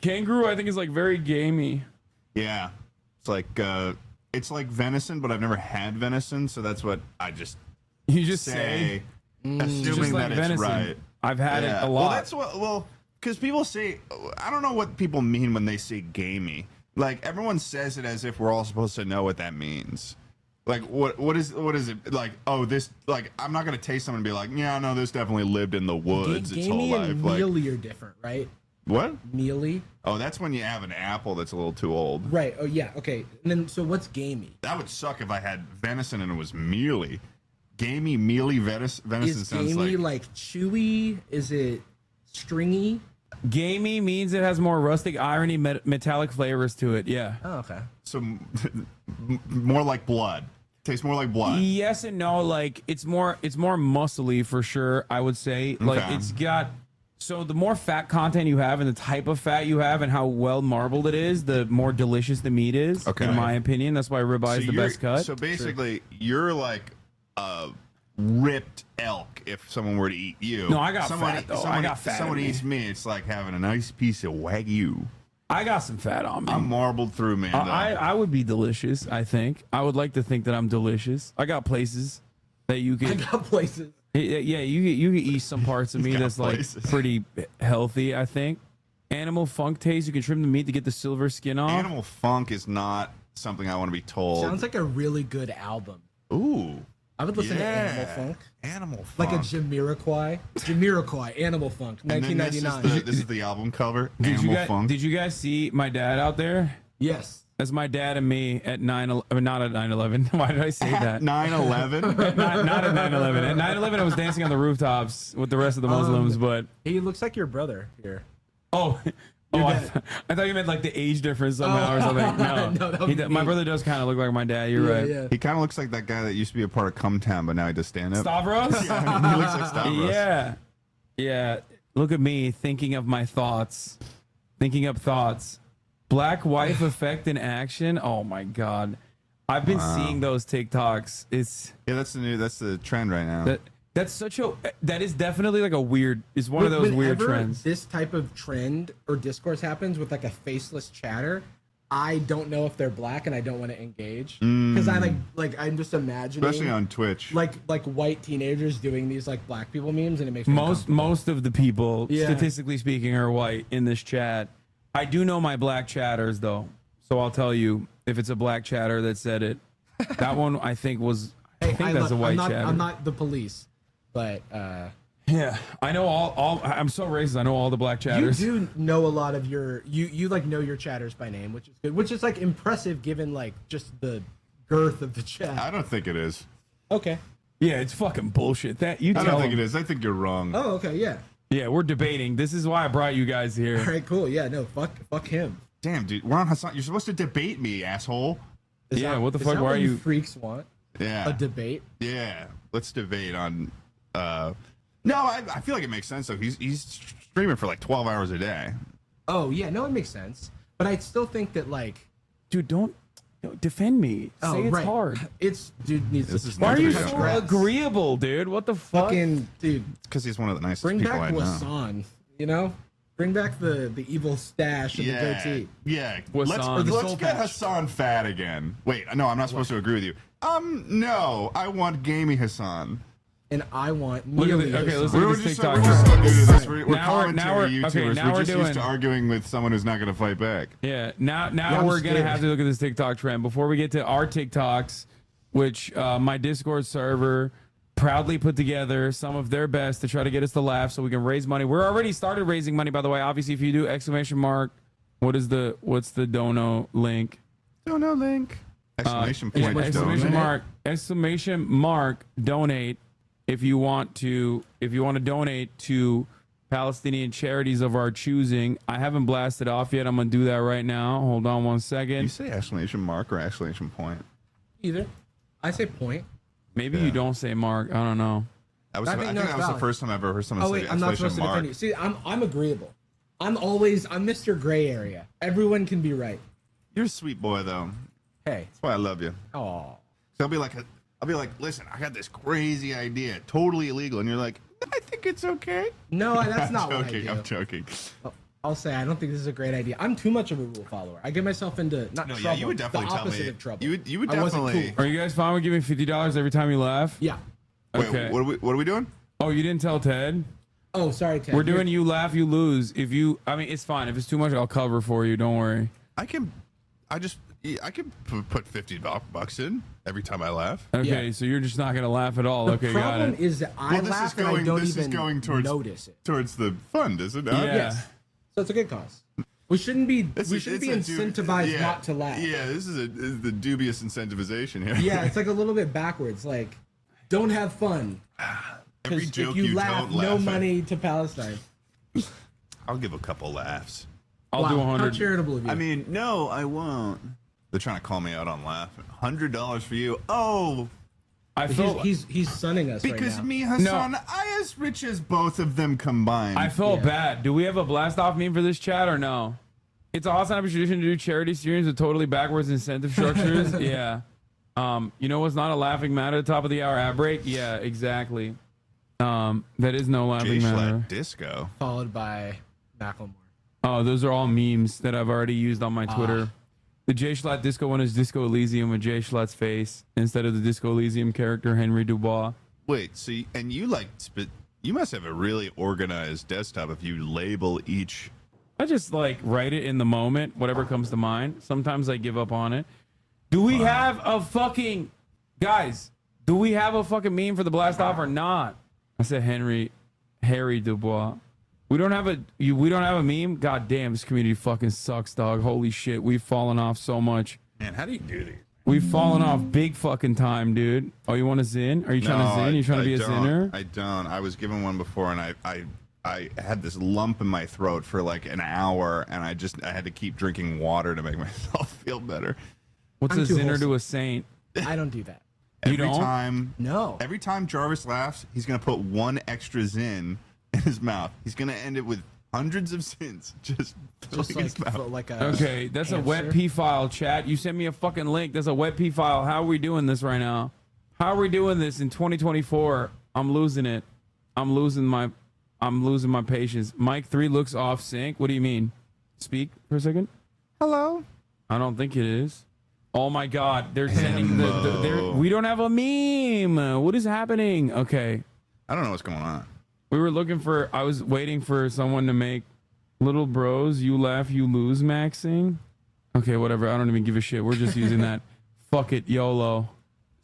kangaroo I think is like very gamey. Yeah, it's like venison, but I've never had venison, so that's what I just You just say, assuming just like that it's venison. right. I've had it a lot. Because people say, I don't know what people mean when they say gamey. Like everyone says it as if we're all supposed to know what that means. Like what is it like? Oh, this like I'm not gonna taste something and be like, yeah, no, this definitely lived in the woods its whole Gamey life. and Like mealy are different, right? what? Mealy. Oh, that's when you have an apple that's a little too old. Right. Oh yeah. Okay. And then so what's gamey? That would suck if I had venison and it was mealy. Gamey, mealy venison Is sounds gamey like like chewy? Is it stringy? Gamey means it has more rustic irony, metallic flavors to it. Yeah. Oh, okay. so more like blood. Tastes more like blood. Yes and no. Like it's more muscly for sure. I would say like Okay. it's got. So the more fat content you have and the type of fat you have and how well marbled it is, the more delicious the meat is. Okay. In my opinion, that's why ribeye is the you're- best cut. So basically, you're like a ripped elk if someone were to eat you. No, I got fat, though. I got fat Someone in me. eats me, it's like having a nice piece of Wagyu. I got some fat on me. I'm marbled through, man. I would be delicious. I think I would like to think that I'm delicious. I got places that you I could. got places. Yeah, you could eat some parts of me got that's like places. pretty healthy. I think. Animal funk taste. You can trim the meat to get the silver skin off. Animal funk is not something I want to be told. Sounds like a really good album. Ooh. I would listen to Yeah. Animal Funk. Animal funk. Like a Jamiroquai, Animal Funk, And then 1999. this is the album cover. Did Animal you guys? funk. Did you guys see my dad out there? Yes. That's my dad and me at 9/11. Not at 9/11. Why did I say that? 9/11. not at 9/11. At 9/11, I was dancing on the rooftops with the rest of the Muslims. But He looks like your brother here. oh, I thought you meant like the age difference somehow or something. No, No, that would be my me. brother does kind of look like my dad. You're right. Yeah. He kind of looks like that guy that used to be a part of Cumtown, but now he does stand up. Stavros? He looks like Stavros. Yeah. Look at me thinking of my thoughts. Thinking up thoughts. Black wife effect in action. Oh my god. I've been seeing those TikToks. It's that's the trend right now. that is definitely like a weird, it's one of those weird Whenever trends. this type of trend or discourse happens with like a faceless chatter, I don't know if they're black and I don't want to engage because I I'm just imagining, Especially on Twitch. like white teenagers doing these like black people memes, and it makes me Most of the people, Yeah. statistically speaking, are white in this chat. I do know my black chatters though, so I'll tell you if it's a black chatter that said it. That one I think was. I think that's a white chatter. I'm not the police, but Yeah, I know all. I'm so racist. I know all the black you chatters. do know a lot of your you like know your chatters by name, which is good, which is like impressive given like just the girth of the chat. I don't think it is. Okay. Yeah, it's fucking bullshit. That you I tell don't think them. it is. I think you're wrong. Oh, okay, yeah. Yeah, we're debating. This is why I brought you guys All here. right, cool. Yeah, no, fuck him. Damn, dude. We're on Hassan. You're supposed to debate me, asshole. Yeah, what the Is fuck? that Why what are you? freaks want? Yeah. A debate? Yeah. Let's debate on No, I feel like it makes sense though. He's streaming for like 12 hours a day. Oh yeah, no, it makes sense. But I still think that like, dude, don't defend me. Say it's right. hard. It's dude needs This to. is Why are you never so gonna- agreeable, dude? What the fuck? Fucking dude. Because he's one of the nicest Bring people back I know. Wasan. You know, bring back the evil stash and the goatee. Yeah. Wasan. Let's get Hassan fat again. Wait, no, I'm not supposed to agree with you. No, I want gamey Hassan. And I want Look at Neely the, okay, Hassan. let's look at this TikTok. We're just so new to this. We're Now we're- now commentary we're- YouTubers. okay, now we're we're just doing- used to arguing with someone who's not going to fight back. Yeah, now I'm we're gonna scared. have to look at this TikTok trend before we get to our TikToks, which my Discord server proudly put together some of their best to try to get us to laugh so we can raise money. We're already started raising money, by the way. Obviously, if you do exclamation mark, what's the dono link? Dono link. Exclamation point. Exclamation mark donate if you want to donate to Palestinian charities of our choosing. I haven't blasted off yet. I'm gonna do that right now. Hold on 1 second. You say exclamation mark or exclamation point? Either. I say point. Maybe you don't say mark. I don't know. I think think no, that it's was the valid. first time I ever heard someone Oh say wait, I'm not exclamation supposed to mark. defend you. See, I'm agreeable. I'm Mr. Gray Area. Everyone can be right. You're a sweet boy though. Hey, that's why I love you. Oh. So I'll be like, listen, I got this crazy idea, totally illegal, and you're like, I think it's okay. No, that's I'm not what I joking. do. I'm joking. I'll say I don't think this is a great idea. I'm too much of a rule follower. I get myself into not No, trouble. yeah, you would definitely the tell opposite me. of trouble. You would I wasn't definitely. cool. Are you guys fine with giving $50 every time you laugh? Yeah. Okay. Wait, what are we doing? Oh, you didn't tell Ted? Oh, sorry, Ted. We're doing you laugh, you lose. I mean, it's fine. If it's too much, I'll cover for you. Don't worry. I can put $50 in every time I laugh. Okay, so you're just not gonna laugh at all. The Okay, got problem it. is that I laugh and I don't even notice it. Towards the fund, is it not? Yeah. Yes. So it's a good cause. We shouldn't be incentivized yeah, not to laugh. Yeah, this is the dubious incentivization here. Yeah, it's like a little bit backwards. Like, don't have fun. Every Because joke if you laugh, don't no laugh at. money to Palestine. I'll give a couple laughs. I'll do 100. How charitable of you. I mean, no, I won't. They're trying to call me out on laughing. $100 for you. Oh, I feel he's sunning us because right now. me, Hassan, I as rich as both of them combined. I felt bad. Do we have a blast off meme for this chat or no? It's awesome to have a tradition to do charity streams with totally backwards incentive structures. Yeah. You know what's not a laughing matter at the top of the hour ad break? Yeah, exactly. That is no laughing matter. Disco. Followed by Macklemore. Oh, those are all memes that I've already used on my Twitter. The Jay Schlatt disco one is Disco Elysium with Jay Schlatt's face instead of the Disco Elysium character Henry Dubois. Wait, so you must have a really organized desktop if you label each. I just like write it in the moment, whatever comes to mind. Sometimes I give up on it. Do we have a fucking guys? Do we have a fucking meme for the blast off or not? I said Harry Dubois. We don't have a meme. God damn, this community fucking sucks, dog. Holy shit, we've fallen off so much. Man, how do you do these? We've fallen off big fucking time, dude. Oh, you want to zin? Are you trying to zin? You trying to be a zinner? I don't. I was given one before, and I had this lump in my throat for like an hour, and I had to keep drinking water to make myself feel better. What's I'm a too zinner wholesome. to a saint? I don't do that. Every don't? time, No. Every time Jarvis laughs, he's gonna put one extra zin in his mouth. He's gonna end it with hundreds of zins just filling his mouth. like a Okay, that's a wet cancer. P file, chat. You sent me a fucking link. That's a wet P file. How are we doing this right now? How are we doing this in 2024? I'm losing it. I'm losing my patience. Mic 3 looks off sync. What do you mean? Speak for a second. Hello. I don't think it is. Oh my God, they're sending we don't have a meme. What is happening? Okay. I don't know what's going on. I was waiting for someone to make Little Bros, You Laugh, You Lose maxing. Okay, whatever. I don't even give a shit. We're just using that. Fuck it, YOLO.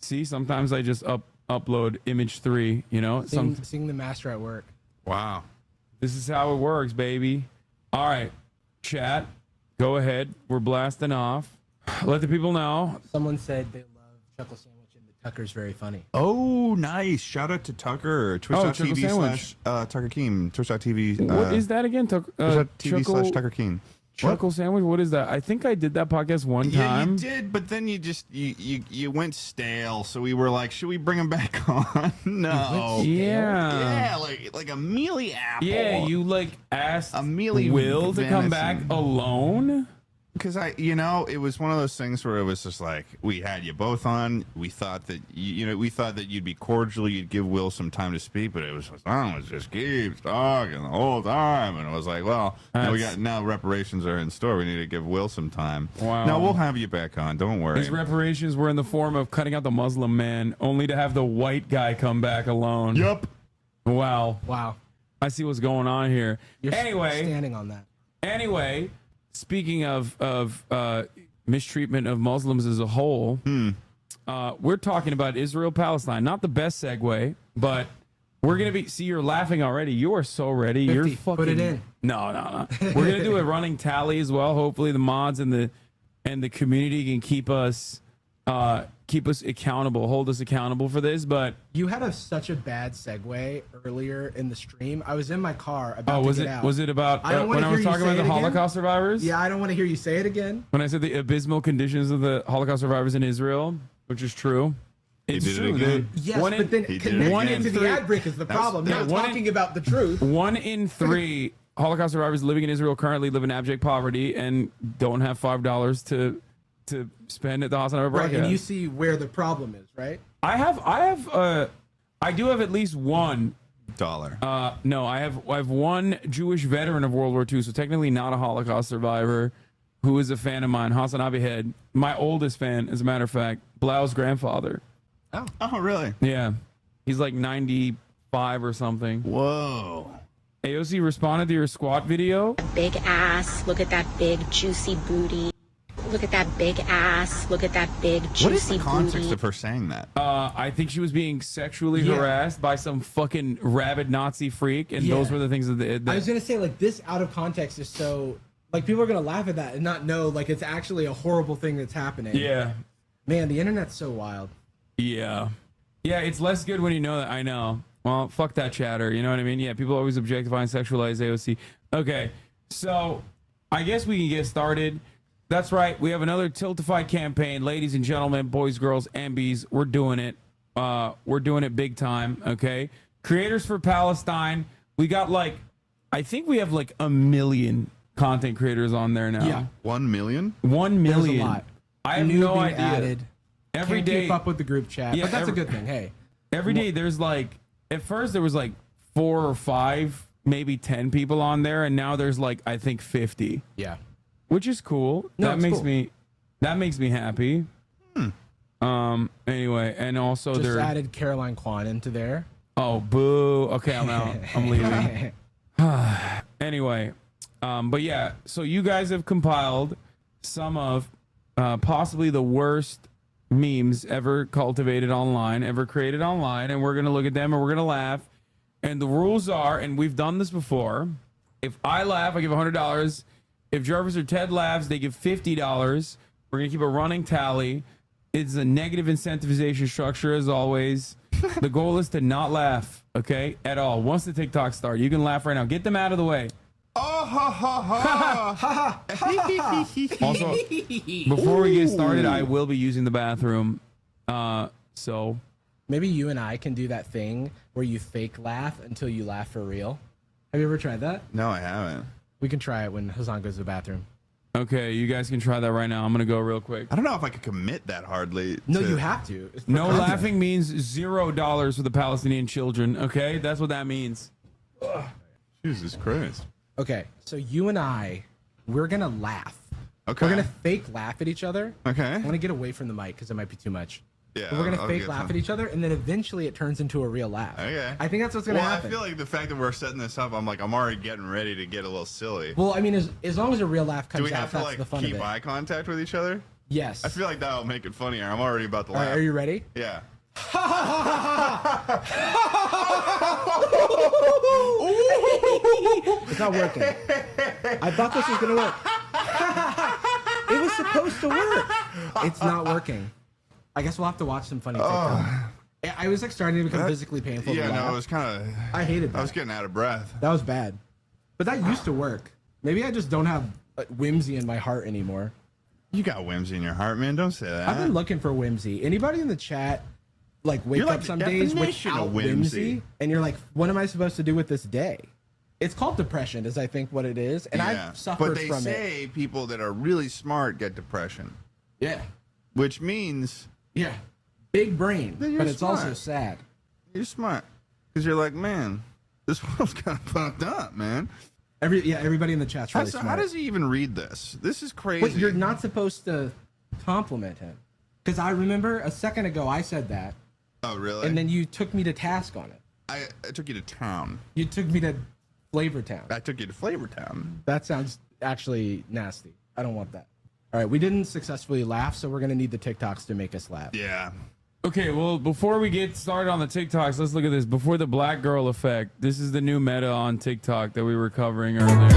See, sometimes I just upload image 3, you know? Seeing the master at work. Wow. This is how it works, baby. All right, chat, go ahead. We're blasting off. Let the people know. Someone said they love Chuckle Sandwich and the Tucker's very funny. Oh, nice. Shout out to Tucker. Chuckle Twitch.tv/Tucker Keem. Twitch.tv. What is that again? Twitch.tv/Tucker Keem. Chuckle sandwich? What is that? I think I did that podcast one Yeah, time. you did, but then you just you went stale, so we were like, should we bring him back on? No. Yeah. Yeah, like a mealy apple. Yeah, you like asked a mealy Will to come back alone. Because it was one of those things where it was just like, we had you both on. We thought that we thought that you'd be cordial, you'd give Will some time to speak, but it was just keeps talking the whole time, and it was like, well, now reparations are in store. We need to give Will some time. Wow. No, we'll have you back on. Don't worry. His reparations were in the form of cutting out the Muslim man, only to have the white guy come back alone. Yup. Wow. Wow. I see what's going on here. You're anyway, standing on that. Anyway, speaking of mistreatment of Muslims as a whole, we're talking about Israel-Palestine. Not the best segue, but we're gonna be. See, you're laughing already. You are so ready. 50, You're fucking. put it in. No. We're gonna do a running tally as well. Hopefully, the mods and the community can keep us accountable, hold us accountable for this. But You had such a bad segue earlier in the stream. I was in my car about to get out. Was it about I don't when wanna I hear was you talking say about it the again. Holocaust survivors? Yeah, I don't want to hear you say it again. When I said the abysmal conditions of the Holocaust survivors in Israel, which is true. It's did it true. again. Yes, One but in- then He did it connecting one it in to the three- ad break is the problem. yeah, Not one in- talking about the truth. 1 in 3 Holocaust survivors living in Israel currently live in abject poverty and don't have $5 to spend at the Hassan Right, Abraca. and you see where the problem is, right? I do have at least one $1. No, I have one Jewish veteran of World War II, so technically not a Holocaust survivor, who is a fan of mine, Hassan Abihed, my oldest fan, as a matter of fact, Blau's grandfather. Oh, really? Yeah, he's like 95 or something. Whoa. AOC responded to your squat video. Big ass, look at that big juicy booty. Look at that big ass, look at that big juicy What is the context booty. of her saying that? I think she was being sexually harassed by some fucking rabid Nazi freak, and Yeah. those were the things that I was gonna say, like, this out of context is so, like, people are gonna laugh at that and not know, like, it's actually a horrible thing that's happening. Yeah. Man, the internet's so wild. Yeah. Yeah, it's less good when you know that. I know. Well, fuck that chatter. You know what I mean? Yeah, people always objectify and sexualize AOC. Okay, so I guess we can get started. That's right. We have another Tiltify campaign. Ladies and gentlemen, boys, girls, ambies, we're doing it. We're doing it big time, okay? Creators for Palestine. We got I think we have 1 million content creators on there now. Yeah. 1 million? 1 million. There's a lot. I have New no being idea. added. Every Can't day. keep up with the group chat, Yeah, but that's every- a good thing. Hey, Every day there's at first there was 4 or 5, maybe 10 people on there, and now there's I think 50. Yeah. Which is cool. No, that it's makes cool. me happy. Anyway, and also just they're added Caroline Kwan into there. Oh, boo. Okay, I'm out. I'm leaving. Anyway, but yeah, so you guys have compiled some of possibly the worst memes ever cultivated online, ever created online, and we're going to look at them and we're going to laugh. And the rules are, and we've done this before, if I laugh, I give $100. If Jarvis or Ted laughs, they give $50. We're going to keep a running tally. It's a negative incentivization structure, as always. The goal is to not laugh, okay, at all. Once the TikTok start, you can laugh right now. Get them out of the way. Oh, ha, ha, ha. Also, before we get started, I will be using the bathroom. So maybe you and I can do that thing where you fake laugh until you laugh for real. Have you ever tried that? No, I haven't. We can try it when Hassan goes to the bathroom. Okay, you guys can try that right now. I'm gonna go real quick. I don't know if I could commit that hardly. No, you have to. It's No content. laughing means $0 for the Palestinian children. Okay, that's what that means. Ugh. Jesus Christ. Okay, so you and I, we're gonna laugh. Okay. We're gonna fake laugh at each other. Okay. I'm gonna get away from the mic because it might be too much. Yeah, But we're gonna I'll fake get laugh some. at each other, and then eventually it turns into a real laugh. Okay. I think that's what's gonna happen. I feel like the fact that we're setting this up, I'm already getting ready to get a little silly. Well, I mean, as long as a real laugh Do comes we out, have to that's the fun keep of it. eye contact with each other? Yes. I feel like that'll make it funnier. I'm already about to All laugh. right, are you ready? Yeah. It's not working. I thought this was gonna work. It was supposed to work. It's not working. I guess we'll have to watch some funny TikTok. I was starting to become physically painful. Yeah, to no, laugh. it was kind of. I hated that. I was getting out of breath. That was bad. But that used to work. Maybe I just don't have whimsy in my heart anymore. You got whimsy in your heart, man. Don't say that. I've been looking for whimsy. Anybody in the chat like wake You're like up the some days definition without of whimsy. and you're like, what am I supposed to do with this day? It's called depression, is I think what it is, and I've suffered but they from say people that are really smart get depression. Yeah. Which means big brain, that you're but it's smart. also sad. You're smart because you're like, man, this world's kind of fucked up, man. Everybody in the chat's really smart. How does he even read this? This is crazy. Wait, you're not supposed to compliment him. Because I remember a second ago I said that. Oh, really? And then you took me to task on it. I took you to town. You took me to Flavortown. I took you to Flavortown. That sounds actually nasty. I don't want that. All right, we didn't successfully laugh, so we're going to need the TikToks to make us laugh. Yeah. Okay, well, before we get started on the TikToks, let's look at this. Before the black girl effect, this is the new meta on TikTok that we were covering earlier.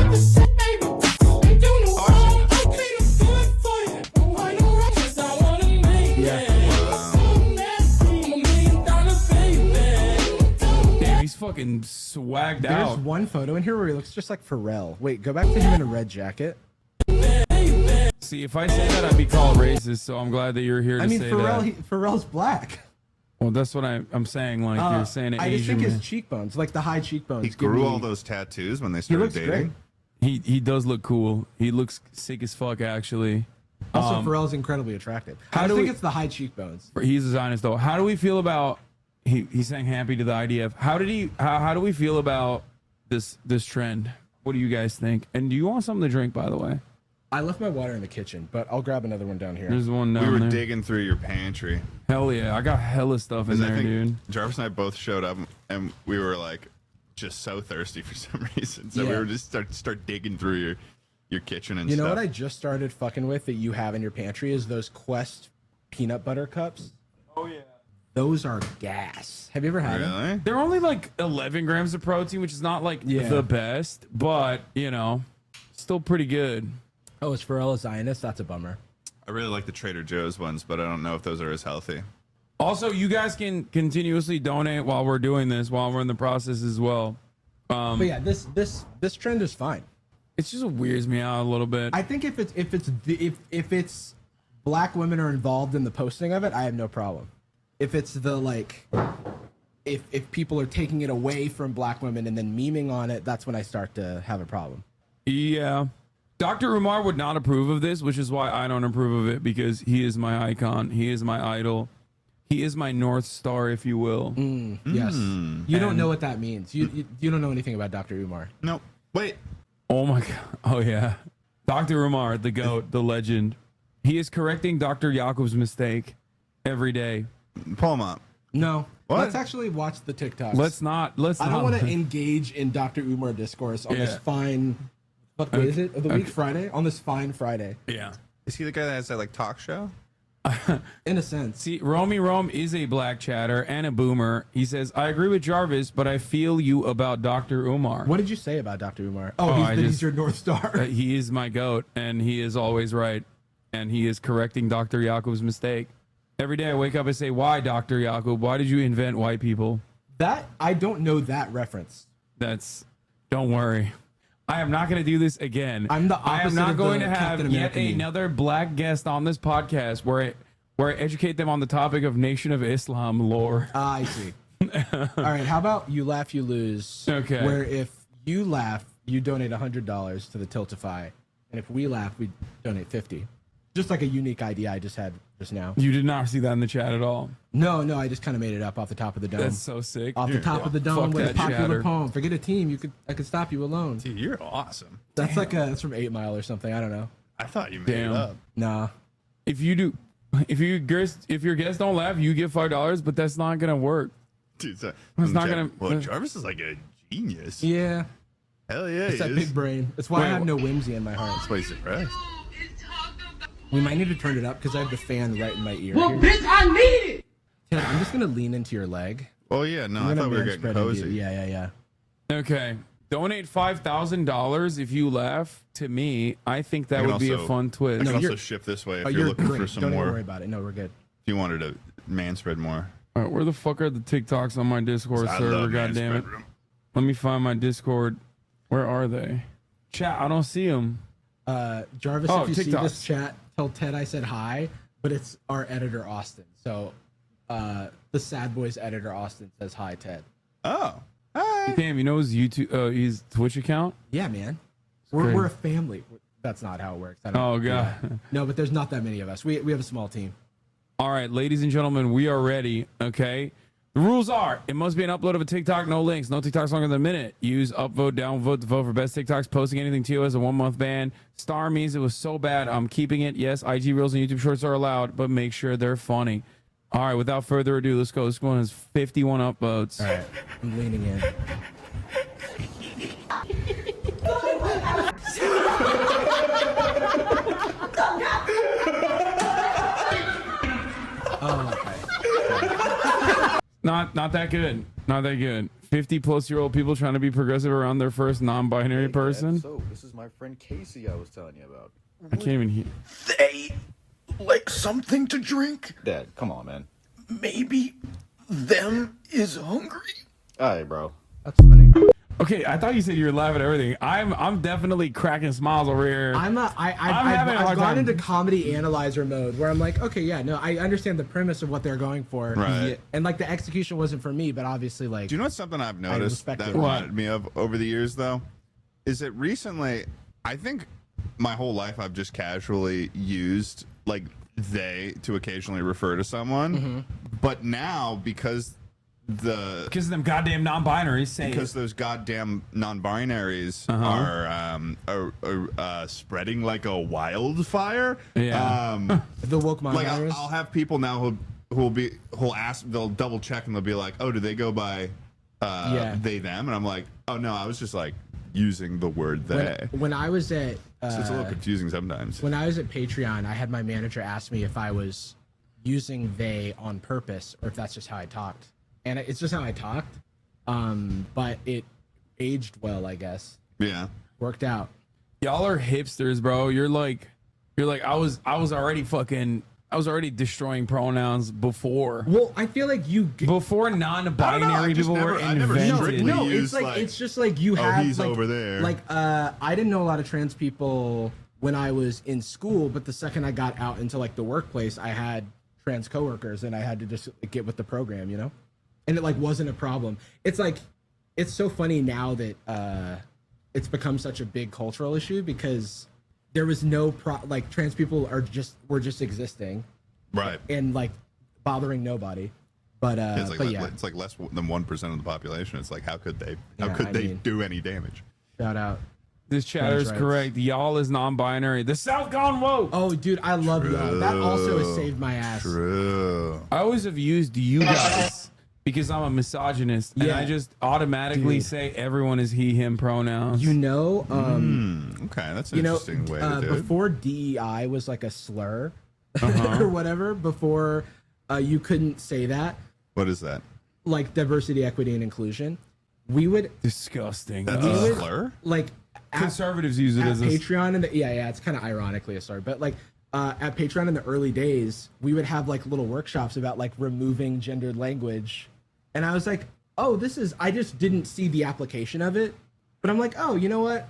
Damn, he's fucking swagged out. There's one photo in here where he looks just like Pharrell. Wait, go back to him in a red jacket. See, if I say that, I'd be called racist, so I'm glad that you're here to say that. Pharrell's black. Well, that's what I'm saying. Like, you're saying an I just Asian think his man. cheekbones, like the high cheekbones. He grew all those tattoos when they started looks dating. He does look cool. He looks sick as fuck, actually. Also, Pharrell's incredibly attractive. I think it's the high cheekbones. He's a Zionist, though. How do we feel about... He's saying happy to the IDF. How do we feel about this trend? What do you guys think? And do you want something to drink, by the way? I left my water in the kitchen, but I'll grab another one down here. There's one down We were there. digging through your pantry. Hell yeah, I got hella stuff in Because I there, think dude. Jarvis and I both showed up, and we were like just so thirsty for some reason. So we Yeah. were just start digging through your kitchen and You stuff. know what I just started fucking with that you have in your pantry is those Quest peanut butter cups. Oh yeah. Those are gas. Have you ever had them? They're only like 11 grams of protein, which is not like the best, but still pretty good. Oh, is Pharrell a Zionist? That's a bummer. I really like the Trader Joe's ones, but I don't know if those are as healthy. Also, you guys can continuously donate while we're doing this, while we're in the process as well. But yeah, this trend is fine. It just weirds me out a little bit. I think if it's black women are involved in the posting of it, I have no problem. If it's the like, if people are taking it away from black women and then memeing on it, that's when I start to have a problem. Yeah. Dr. Umar would not approve of this, which is why I don't approve of it, because he is my icon. He is my idol. He is my North Star, if you will. Yes. You don't know what that means. You don't know anything about Dr. Umar. Nope. Wait. Oh my God. Oh yeah. Dr. Umar, the GOAT, the legend. He is correcting Dr. Yaakov's mistake every day. Pull him up. No. What? Let's actually watch the TikToks. Let's not. I don't want to engage in Dr. Umar discourse on this fine. What day is it? Of the week? Friday? On this fine Friday. Yeah. Is he the guy that has that like talk show? In a sense. See, Romy Rome is a black chatter and a boomer. He says, I agree with Jarvis, but I feel you about Dr. Umar. What did you say about Dr. Umar? He's your North Star. He is my GOAT, and he is always right. And he is correcting Dr. Yaakov's mistake. Every day I wake up and say, why, Dr. Yaakov? Why did you invent white people? That, I don't know that reference. Don't worry. I am not going to do this again. I'm the I am opposite not of going the to have Captain yet America meme. another black guest on this podcast where I educate them on the topic of Nation of Islam lore. I see. All right, how about you laugh, you lose? Okay. Where if you laugh, you donate $100 to the Tiltify, and if we laugh, we donate $50. Just like a unique idea I just had just now. You did not see that in the chat at all. No, I just kind of made it up off the top of the dome. That's so sick. Off the top of the dome Fuck with a that popular chatter. poem. Forget a team. I could stop you alone. Dude, you're awesome. That's that's from 8 Mile or something. I don't know. I thought you made Damn. it up. Nah. If your guests don't laugh, you get $5, but that's not gonna work. Dude, It's not gonna. Well, Jarvis is like a genius. Yeah. Hell yeah, It's he that is. big brain. That's why I have no whimsy in my heart. That's why he's depressed. We might need to turn it up because I have the fan right in my ear. Well, here. bitch, I need it. Ted, I'm just gonna lean into your leg. Oh yeah, no, I'm I gonna thought we were man getting spread into cozy. you. Yeah. Okay. Donate $5,000 if you laugh. To me, I think that I can would be a also- fun twist. I can also ship this way if Oh, you're looking great. for some Don't more. even worry about it. No, we're good. If you wanted to man spread more. All right, where the fuck are the TikToks on my Discord I server? love God damn it! man spread room. Let me find my Discord. Where are they? Chat, I don't see them. Jarvis, Oh, if you see TikToks. this chat, tell Ted I said hi, but it's our editor, Austin. So the Sad Boys editor, Austin, says hi, Ted. Oh. Hi. Damn, you know his his Twitch account? Yeah, man. Great. We're a family. That's not how it works. I don't- Oh, God. yeah. No, but there's not that many of us. We have a small team. All right, ladies and gentlemen, we are ready. Okay. The rules are: it must be an upload of a TikTok, no links, no TikToks longer than a minute. Use upvote, downvote to vote for best TikToks. Posting anything to you as a 1-month ban. Star means it was so bad, I'm keeping it. Yes, IG Reels and YouTube Shorts are allowed, but make sure they're funny. All right, without further ado, let's go. This one has 51 upvotes. All right, I'm leaning in. Not that good. Not that good. 50-plus-year-old people trying to be progressive around their first non-binary person. So, this is my friend Casey I was telling you about. I can't even hear. They like something to drink? Dad, come on, man. Maybe them is hungry. Alright, bro. That's funny. Okay, I thought you said you were laughing at everything. I'm definitely cracking smiles over here. I've gone into comedy analyzer mode where I'm like, okay, yeah, no, I understand the premise of what they're going for. Right. And like the execution wasn't for me, but obviously like. Do you know what's something I've noticed that it. reminded me of over the years, though? Is that recently, I think my whole life I've just casually used like they to occasionally refer to someone. Mm-hmm. But now, because of them goddamn non-binaries, say because it. those goddamn non-binaries are spreading like a wildfire. Yeah. The woke like non-binaries? I'll have people now who'll ask, they'll double check and they'll be like, oh, do they go by they them? And I'm like, oh no, I was just like using the word they. When I was at so it's a little confusing sometimes. When I was at Patreon, I had my manager ask me if I was using they on purpose or if that's just how I talked. And it's just how I talked, but it aged well, I guess. Yeah, worked out. Y'all are hipsters, bro. You're like, I was already destroying pronouns before. Well, I feel like before non-binary people were invented. No, it's like it's just like you have. he's like, over there. Like I didn't know a lot of trans people when I was in school, but the second I got out into like the workplace, I had trans coworkers, and I had to just get with the program, you know. And it like wasn't a problem. It's like, it's so funny now that it's become such a big cultural issue because there was no like trans people were just existing, right? And like bothering nobody. But it's like less than 1% of the population. It's like how could they do any damage? Shout out. This chatter is correct. Y'all is non-binary. The South gone woke. Oh, dude, I love y'all. That also has saved my ass. True. I always have used you guys. Because I'm a misogynist, and I just automatically say everyone is he, him pronouns. You know, okay, that's an interesting way to do it. Before DEI was like a slur or whatever, before you couldn't say that. What is that? Like diversity, equity, and inclusion. We would disgusting. That's a slur. Like conservatives use it as a Patreon, and it's kind of ironically a slur, but like. At Patreon in the early days, we would have like little workshops about like removing gendered language. And I was like, oh, I just didn't see the application of it. But I'm like, oh, you know what?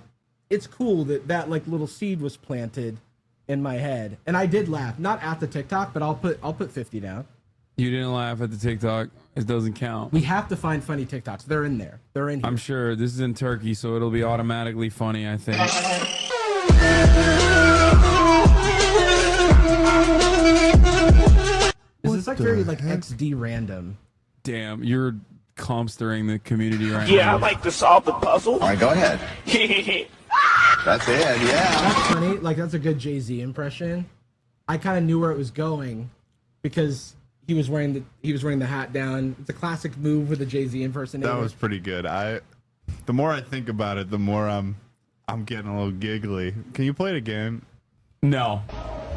It's cool that like little seed was planted in my head. And I did laugh, not at the TikTok, but I'll put 50 down. You didn't laugh at the TikTok. It doesn't count. We have to find funny TikToks. They're in there. They're in here. I'm sure this is in Turkey, so it'll be automatically funny, I think. This is like very like XD random. Damn, you're comstering the community right now. Yeah, I like to solve the puzzle. All right, go ahead. That's it, yeah. That's funny. Like that's a good Jay-Z impression. I kind of knew where it was going because he was wearing the hat down. It's a classic move with a Jay-Z impersonator. That was pretty good. The more I think about it, the more I'm getting a little giggly. Can you play it again? No.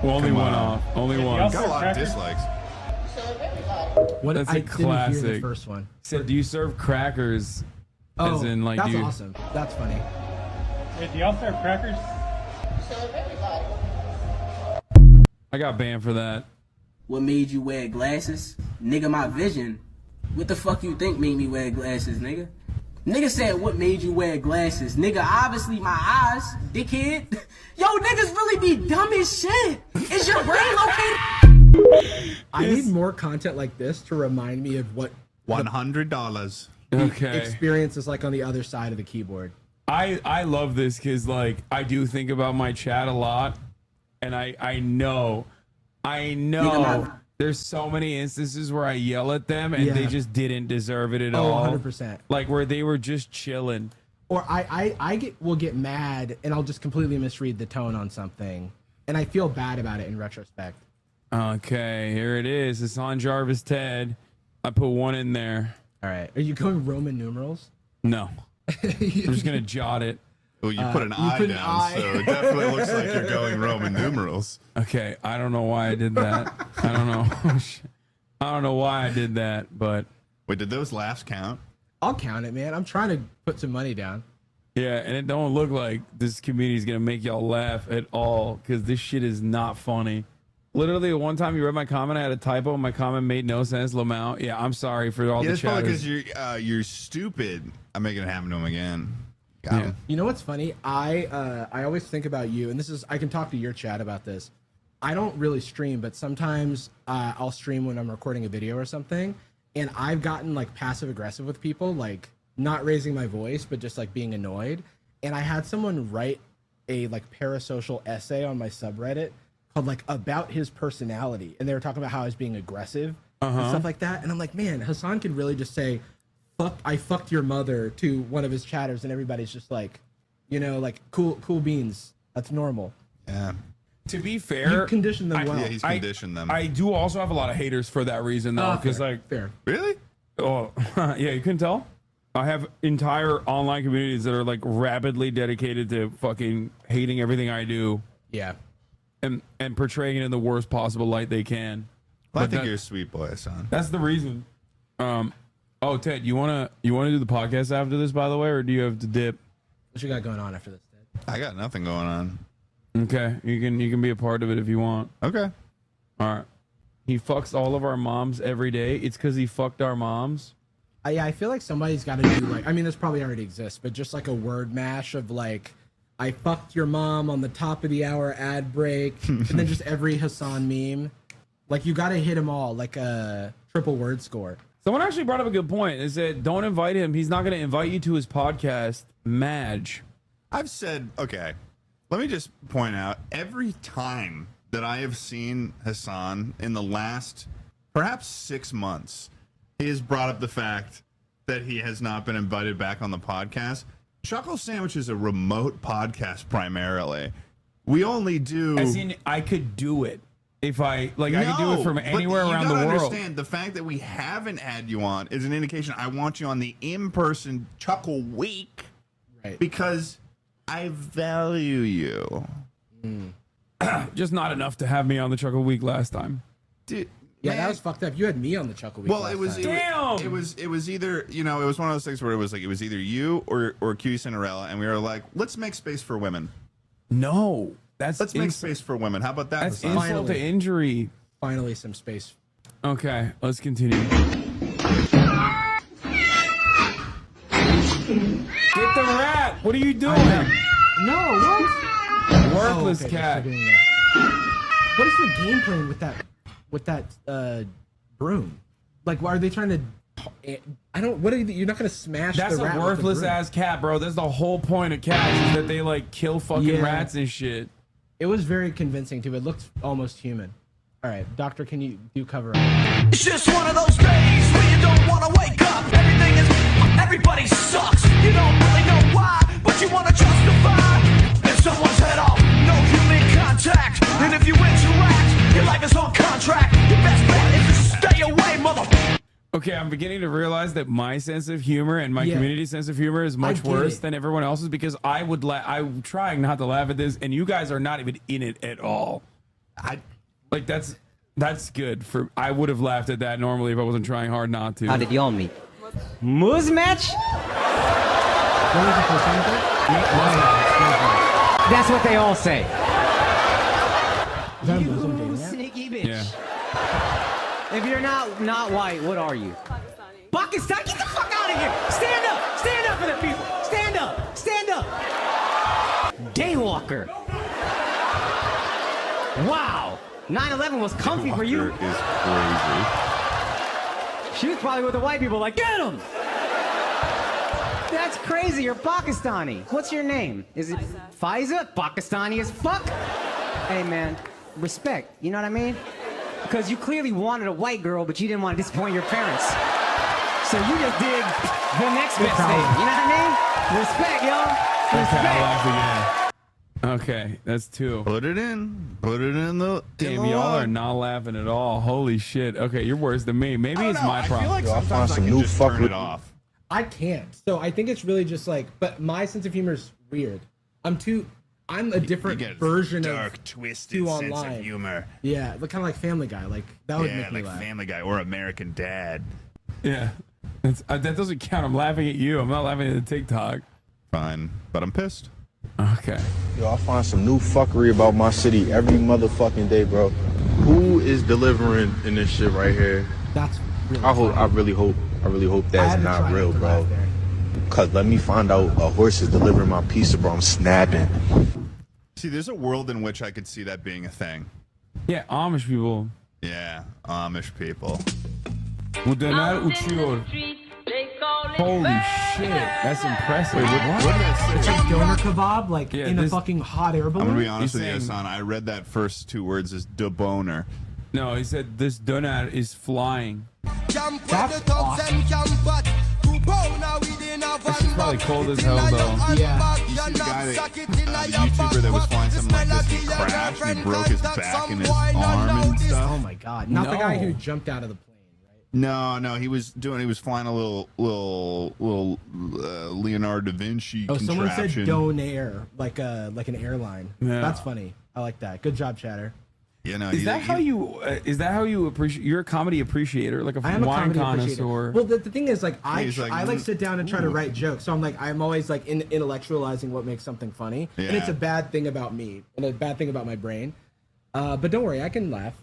Well, only one off. Only one. Got a lot of dislikes. That's a classic. Didn't hear the first one. Said, do you serve crackers? Oh, as in, like, that's awesome. That's funny. Hey, do y'all serve crackers? I got banned for that. What made you wear glasses? Nigga, my vision. What the fuck you think made me wear glasses, nigga? Nigga said, what made you wear glasses? Nigga, obviously my eyes, dickhead. Yo, niggas really be dumb as shit. Is your brain located? I need more content like this to remind me of what $100. Okay. experience is like on the other side of the keyboard. I love this because like I do think about my chat a lot, and I know there's so many instances where I yell at them and they just didn't deserve it at all. 100%. Like where they were just chilling. Or I will get mad and I'll just completely misread the tone on something, and I feel bad about it in retrospect. Okay, here it is. It's on Jarvis Ted. I put one in there. All right. Are you going Roman numerals? No. I'm just gonna jot it. Oh, you put an I down, so it definitely looks like you're going Roman numerals. Okay, I don't know why I did that. I don't know. I don't know why I did that, but wait, did those laughs count? I'll count it, man. I'm trying to put some money down. Yeah, and it don't look like this community is gonna make y'all laugh at all because this shit is not funny. Literally, one time you read my comment, I had a typo. My comment made no sense. Lamau, yeah, I'm sorry for all the It's probably chatters. because you're stupid. I'm making it happen to him again. Got him. You know what's funny? I always think about you, and this is I can talk to your chat about this. I don't really stream, but sometimes I'll stream when I'm recording a video or something, and I've gotten like passive aggressive with people, like not raising my voice, but just like being annoyed. And I had someone write a like parasocial essay on my subreddit called like about his personality, and they were talking about how I was being aggressive and stuff like that. And I'm like, man, Hassan could really just say, I fucked your mother to one of his chatters, and everybody's just like, you know, like cool beans. That's normal. Yeah. To be fair, you conditioned them well. Yeah, he's conditioned them. I do also have a lot of haters for that reason, though, because fair. Really? Oh, yeah, you couldn't tell. I have entire online communities that are like rapidly dedicated to fucking hating everything I do. Yeah. And portraying it in the worst possible light they can. Well, I But think that- you're a sweet boy, son. That's the reason. Oh, Ted, you wanna do the podcast after this, by the way, or do you have to dip? What you got going on after this, Ted? I got nothing going on. Okay, you can be a part of it if you want. Okay. All right. He fucks all of our moms every day. It's because he fucked our moms. Yeah, I feel like somebody's got to do like, I mean, this probably already exists, but just like a word mash of like, I fucked your mom on the top of the hour ad break, and then just every Hassan meme. Like you got to hit them all, like a triple word score. Someone actually brought up a good point. They said, don't invite him. He's not going to invite you to his podcast, Madge. I've said, okay, let me just point out, every time that I have seen Hassan in the last perhaps 6 months, he has brought up the fact that he has not been invited back on the podcast. Chuckle Sandwich is a remote podcast primarily. We only do... As in, I could do it. If I could do it from anywhere around the world. Understand, the fact that we haven't had you on is an indication I want you on the in-person Chuckle Week, right? Because I value you. Just not enough to have me on the Chuckle Week last time. Dude, Yeah, man. that was fucked up. You had me on the Chuckle Week. Well, last it was time. it was either, you know, it was one of those things where it was either you or Q Cinderella, and we were like, let's make space for women. No, let's make space for women. How about that? That's Hassan? insult to injury. Finally, some space. Okay, let's continue. Get the rat! What are you doing? No, what? Worthless Oh, okay, cat. they're doing that. What is the game plan with that broom? Like, why are they trying to? I don't. What are you? You're not gonna smash. That's the a rat with the worthless broom. ass cat, bro. That's the whole point of cats is that they like kill fucking Yeah. rats and shit. It was very convincing too. It looked almost human. All right, doctor, can you do cover up? It's just one of those days where you don't want to wake up. Everybody sucks. You don't really know why, but you want to justify. If someone's head off, no human contact. And if you interact, your life is on contract. Your best bet is to stay away, motherfucker. Okay, I'm beginning to realize that my sense of humor and my community's sense of humor is much get worse it. than everyone else's because I'm trying not to laugh at this, and you guys are not even in it at all. That's good for. I would have laughed at that normally if I wasn't trying hard not to. How did y'all meet? Moose match? That's what they all say. You sneaky bitch. Yeah. If you're not white, what are you? Pakistani. Pakistan? Get the fuck out of here! Stand up! Stand up! for the people. Stand up. Stand up. Daywalker. Wow. 9/11 was comfy for you. Is crazy. She was probably with the white people like, get him! That's crazy. You're Pakistani. What's your name? Is it Faiza? Pakistani as fuck? Hey, man. Respect. You know what I mean? Because you clearly wanted a white girl, but you didn't want to disappoint your parents. So you just did the next best thing. You know what I mean? Respect, y'all. Respect. Okay, that's 2. Put it in. Put it in the. Damn, y'all are not laughing at all. Holy shit. Okay, you're worse than me. Maybe it's my problem. I feel like sometimes I can just turn it off. I can't. So I think it's really just like, but my sense of humor is weird. I'm a different version dark, of twisted too sense online. of humor. Yeah, kind of like Family Guy. Like that would make me like laugh. Family Guy or American Dad. Yeah. That doesn't count. I'm laughing at you. I'm not laughing at the TikTok. Fine, but I'm pissed. Okay. Yo, I find some new fuckery about my city every motherfucking day, bro. Who is delivering in this shit right here? That's really I really hope that's not real, bro. Cause let me find out a horse is delivering my pizza, bro. I'm snapping. See, there's a world in which I could see that being a thing. Yeah, Amish people. Yeah, Amish people. Bu döner uçuyor. Holy shit, that's impressive. It's like doner kebab, like in a fucking hot air balloon. I'm gonna be honest with you, Hassan. I read that first 2 words as deboner. No, he said this doner is flying. That's awesome. This is probably cold as hell, though. Yeah. You see the guy that, the YouTuber that was flying something like this, he crashed and he broke his back and his arm and stuff. Oh my god! Not the guy who jumped out of the plane. No, he was flying a little Leonardo da Vinci contraption. Someone said donair, like an airline. Yeah. That's funny. I like that. Good job, Chatter. You know, Is that how you appreciate? You're a comedy appreciator, like a I am wine a comedy connoisseur. Well, the thing is, like, I like, sit down and try to write jokes. So I'm always like intellectualizing what makes something funny, and it's a bad thing about me and a bad thing about my brain. But don't worry, I can laugh.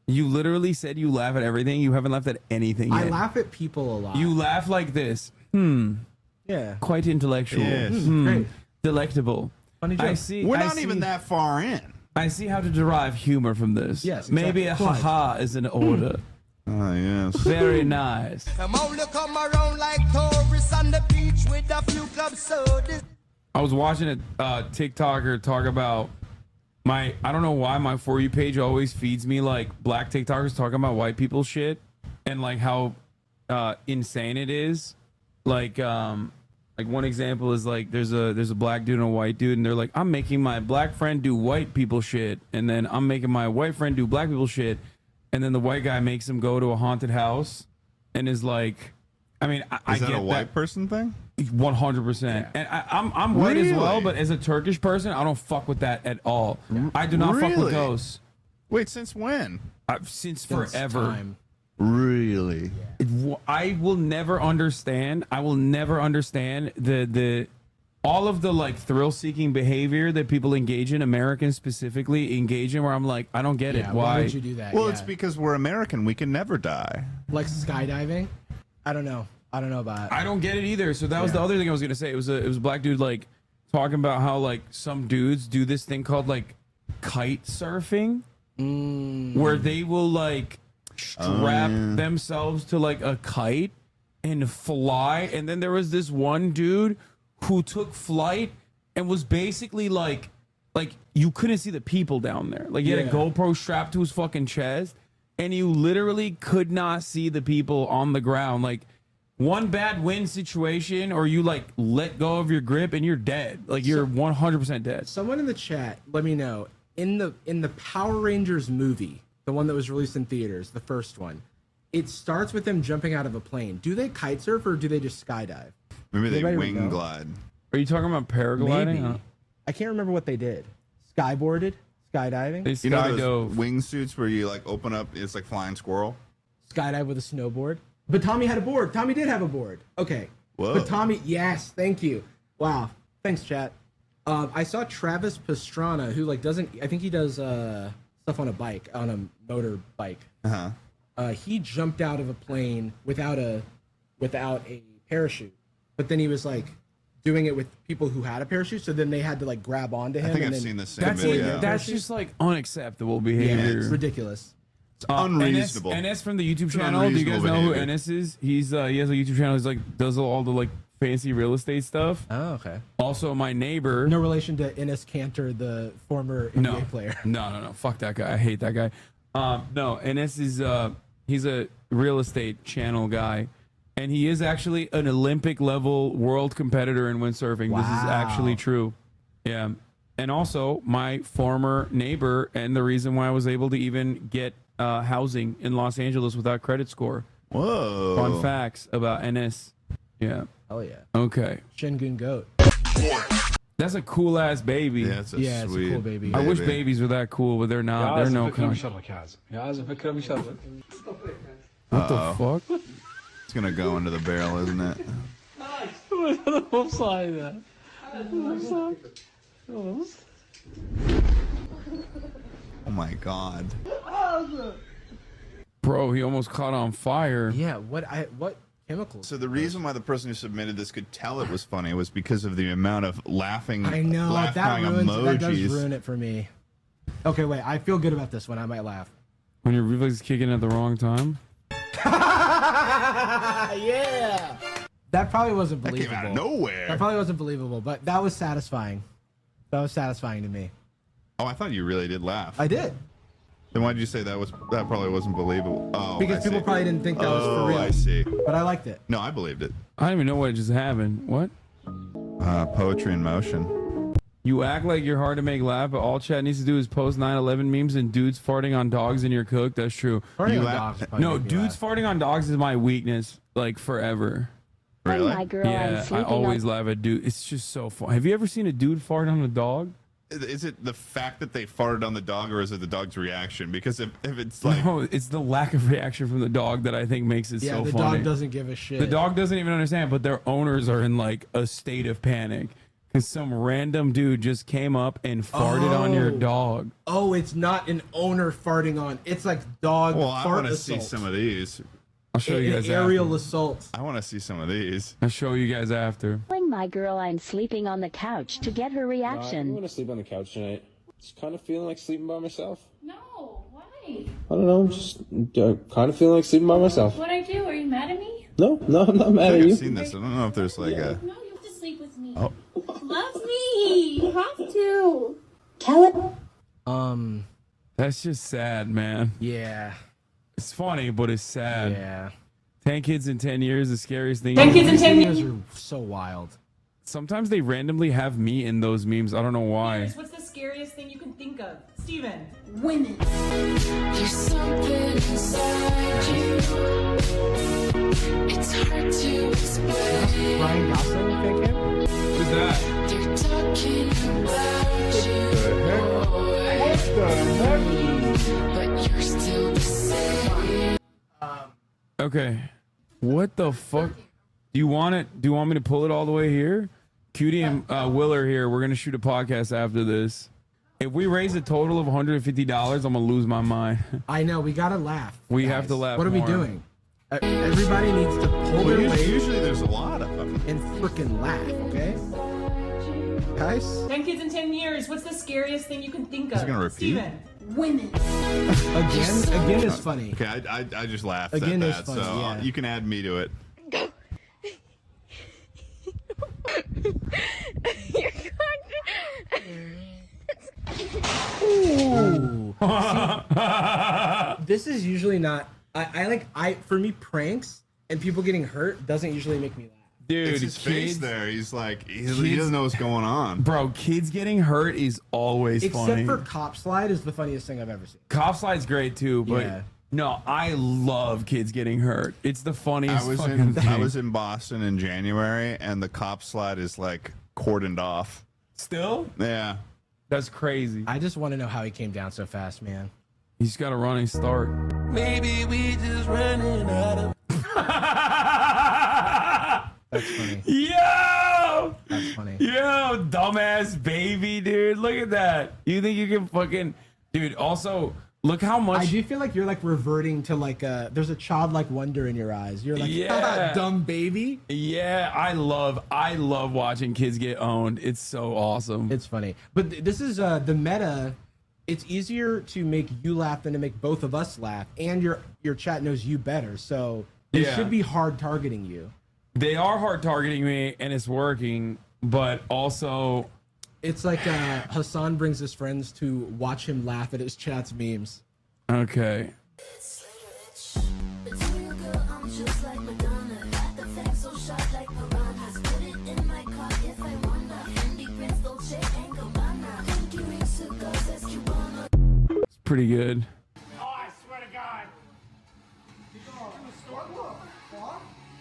You literally said you laugh at everything. You haven't laughed at anything yet. I laugh at people a lot. You laugh like this. Yeah. Quite intellectual. Yes. Great. Delectable. Funny joke. I see. We're not even that far in. I see how to derive humor from this. Yes, Maybe a exactly. haha is in order. Oh, yes. Very nice. I'm only come around like tourists on the beach with a few club sodas. I was watching a TikToker talk about I don't know why my For You page always feeds me like black TikTokers talking about white people shit and like how insane it is. Like one example is like there's a black dude and a white dude and they're like, I'm making my black friend do white people shit and then I'm making my white friend do black people shit, and then the white guy makes him go to a haunted house and is like, I mean, I Is get that a white person thing? 100%. And I'm white as well, Really? but as a Turkish person, I don't fuck with that at all. I do not fuck with Really? those. Since when? Since forever. Really? I will never understand. I will never understand the all of the like thrill-seeking behavior that people engage in, Americans specifically engage in, where I'm like, I don't get it. Why would you do that? Well, it's because we're American. We can never die. like skydiving. I don't know about it. I don't get it either. So that was the other thing I was gonna say. It was a black dude like talking about how like some dudes do this thing called like kite surfing, where they will like strap themselves to like a kite and fly. And then there was this one dude who took flight and was basically like you couldn't see the people down there. Like he had a GoPro strapped to his fucking chest, and you literally could not see the people on the ground. Like one bad wind situation, or you like let go of your grip and you're dead. Like you're 100% dead. Someone in the chat, let me know. In the Power Rangers movie, the one that was released in theaters, the first one, it starts with them jumping out of a plane. Do they kite surf or do they just skydive? Maybe they Anybody wing know? glide. Are you talking about paragliding? Maybe. Huh? I can't remember what they did. Skyboarded? Skydiving? They You know skydove. those wingsuits where you like open up, it's like flying squirrel? Skydive with a snowboard? But Tommy had a board. Tommy did have a board. Okay. Whoa. But Tommy, yes, thank you. Wow. Thanks, chat. I saw Travis Pastrana, who like doesn't, I think he does stuff on a bike, on a motor bike. He jumped out of a plane without a parachute. But then he was like doing it with people who had a parachute, so then they had to like grab onto him. I think and I've then seen the same That's video. that's just like unacceptable Yeah, behavior. it's ridiculous. It's unreasonable. NS from the YouTube It's channel. Do you guys unreasonable know who behavior. NS is? He has a YouTube channel. He's like does all the like fancy real estate stuff. Oh, okay. Also, my neighbor. No relation to Enes Kanter, the former NBA player. No. Fuck that guy. I hate that guy. No, NS is he's a real estate channel guy, and he is actually an Olympic level world competitor in windsurfing. This is actually true. Yeah. And also, my former neighbor, and the reason why I was able to even get housing in Los Angeles without credit score. Whoa. Fun facts about NS. Yeah. Oh yeah. Okay. Shingun Goat. That's a cool ass baby. Yeah, it's a sweet cool baby. I wish babies were that cool, but they're not. They're no kind. What the fuck? It's gonna go into the barrel, isn't it? Oh my god. Bro, he almost caught on fire. Yeah. What chemicals? So the reason why the person who submitted this could tell it was funny was because of the amount of laughing. I know that emojis. does ruin it for me. Okay, wait. I feel good about this one. I might laugh. When your reflex is kicking at the wrong time. Yeah. That probably wasn't That believable. came out of nowhere. That probably wasn't believable, but that was satisfying. That was satisfying to me. Oh, I thought you really did laugh. I did. Then why did you say that probably wasn't believable? Oh, Because I people see. probably didn't think that was for real. I see. But I liked it. No, I believed it. I don't even know what just happened. What? Poetry in motion. You act like you're hard to make laugh, but all chat needs to do is post 9/11 memes and dudes farting on dogs in your cook. That's true. Farting You on laugh- dogs probably No, make me dudes farting on dogs is my weakness, like forever. Really? My girl, I'm Yeah, I sleeping always on. laugh at dude. It's just so fun. Have you ever seen a dude fart on a dog? Is it the fact that they farted on the dog, or is it the dog's reaction? Because if it's like, No, it's the lack of reaction from the dog that I think makes it Yeah, so the funny. dog doesn't give a shit. The dog doesn't even understand, but their owners are in like a state of panic because some random dude just came up and farted on your Oh. dog. Oh, it's not an owner farting on. It's like dog well, I fart want to see assault. some of these. I'll show you An guys aerial after. assault. I want to see some of these. I'll show you guys after. Telling my girl I'm sleeping on the couch to get her I'm reaction. gonna sleep on the couch tonight. Just kind of feeling like sleeping by myself. No, why? I don't know. I'm just kind of feeling like sleeping by myself. What'd I do? Are you mad at me? No, I'm not I mad at think you. I've seen this. I don't know if there's like a. No, you have to sleep with me. Oh. Love me. You have to. Tell it. That's just sad, man. Yeah. It's funny, but it's sad. Yeah. 10 kids in 10 years, the scariest thing. 10 kids in These 10 videos are so wild. Sometimes they randomly have me in those memes. I don't know why. What's the scariest thing you can think of? Steven. Women. There's something inside you. It's hard to explain. Ryan Gosling, fake him? Who's that? They're talking about you. But you're still the same. Okay. What the fuck? Do you want it? Do you want me to pull it all the way here? Cutie and Will are here. We're gonna shoot a podcast after this. If we raise a total of $150, I'm gonna lose my mind. I know. We gotta laugh. We guys. have to laugh What are we more. doing? Everybody needs to pull Well, their weight usually there's a lot of them. and freaking laugh. Okay, guys. 10 kids in 10 years. What's the scariest thing you can think of? Is it gonna repeat? Steven. Women. Again is funny. Okay, I just laughed Again, at it's that, funny, so yeah. you can add me to it. Ooh. See, this is usually not. For me, pranks and people getting hurt doesn't usually make me laugh. Dude, It's his face kids, there. He's like, he doesn't know what's going on. bro, kids getting hurt is always Except funny. for Cop Slide is the funniest thing I've ever seen. Cop Slide's great too, but Yeah. no, I love kids getting hurt. It's the funniest I was fucking thing. I was in Boston in January, and the Cop Slide is like cordoned off. Still? Yeah. That's crazy. I just want to know how he came down so fast, man. He's got a running start. Maybe we just running out of. That's funny. Yo! That's funny. Yo, dumbass baby, dude. Look at that. You think you can fucking. Dude, also, Look how much. I do feel like you're like reverting to like there's a childlike wonder in your eyes. You're like, Yeah. dumb baby. Yeah, I love watching kids get owned. It's so awesome. It's funny. But this is the meta. It's easier to make you laugh than to make both of us laugh, and your chat knows you better. So it Yeah. should be hard targeting you. They are hard targeting me, and it's working. But also, it's like Hassan brings his friends to watch him laugh at his chat's memes. Okay. It's pretty good. Oh, I swear to God.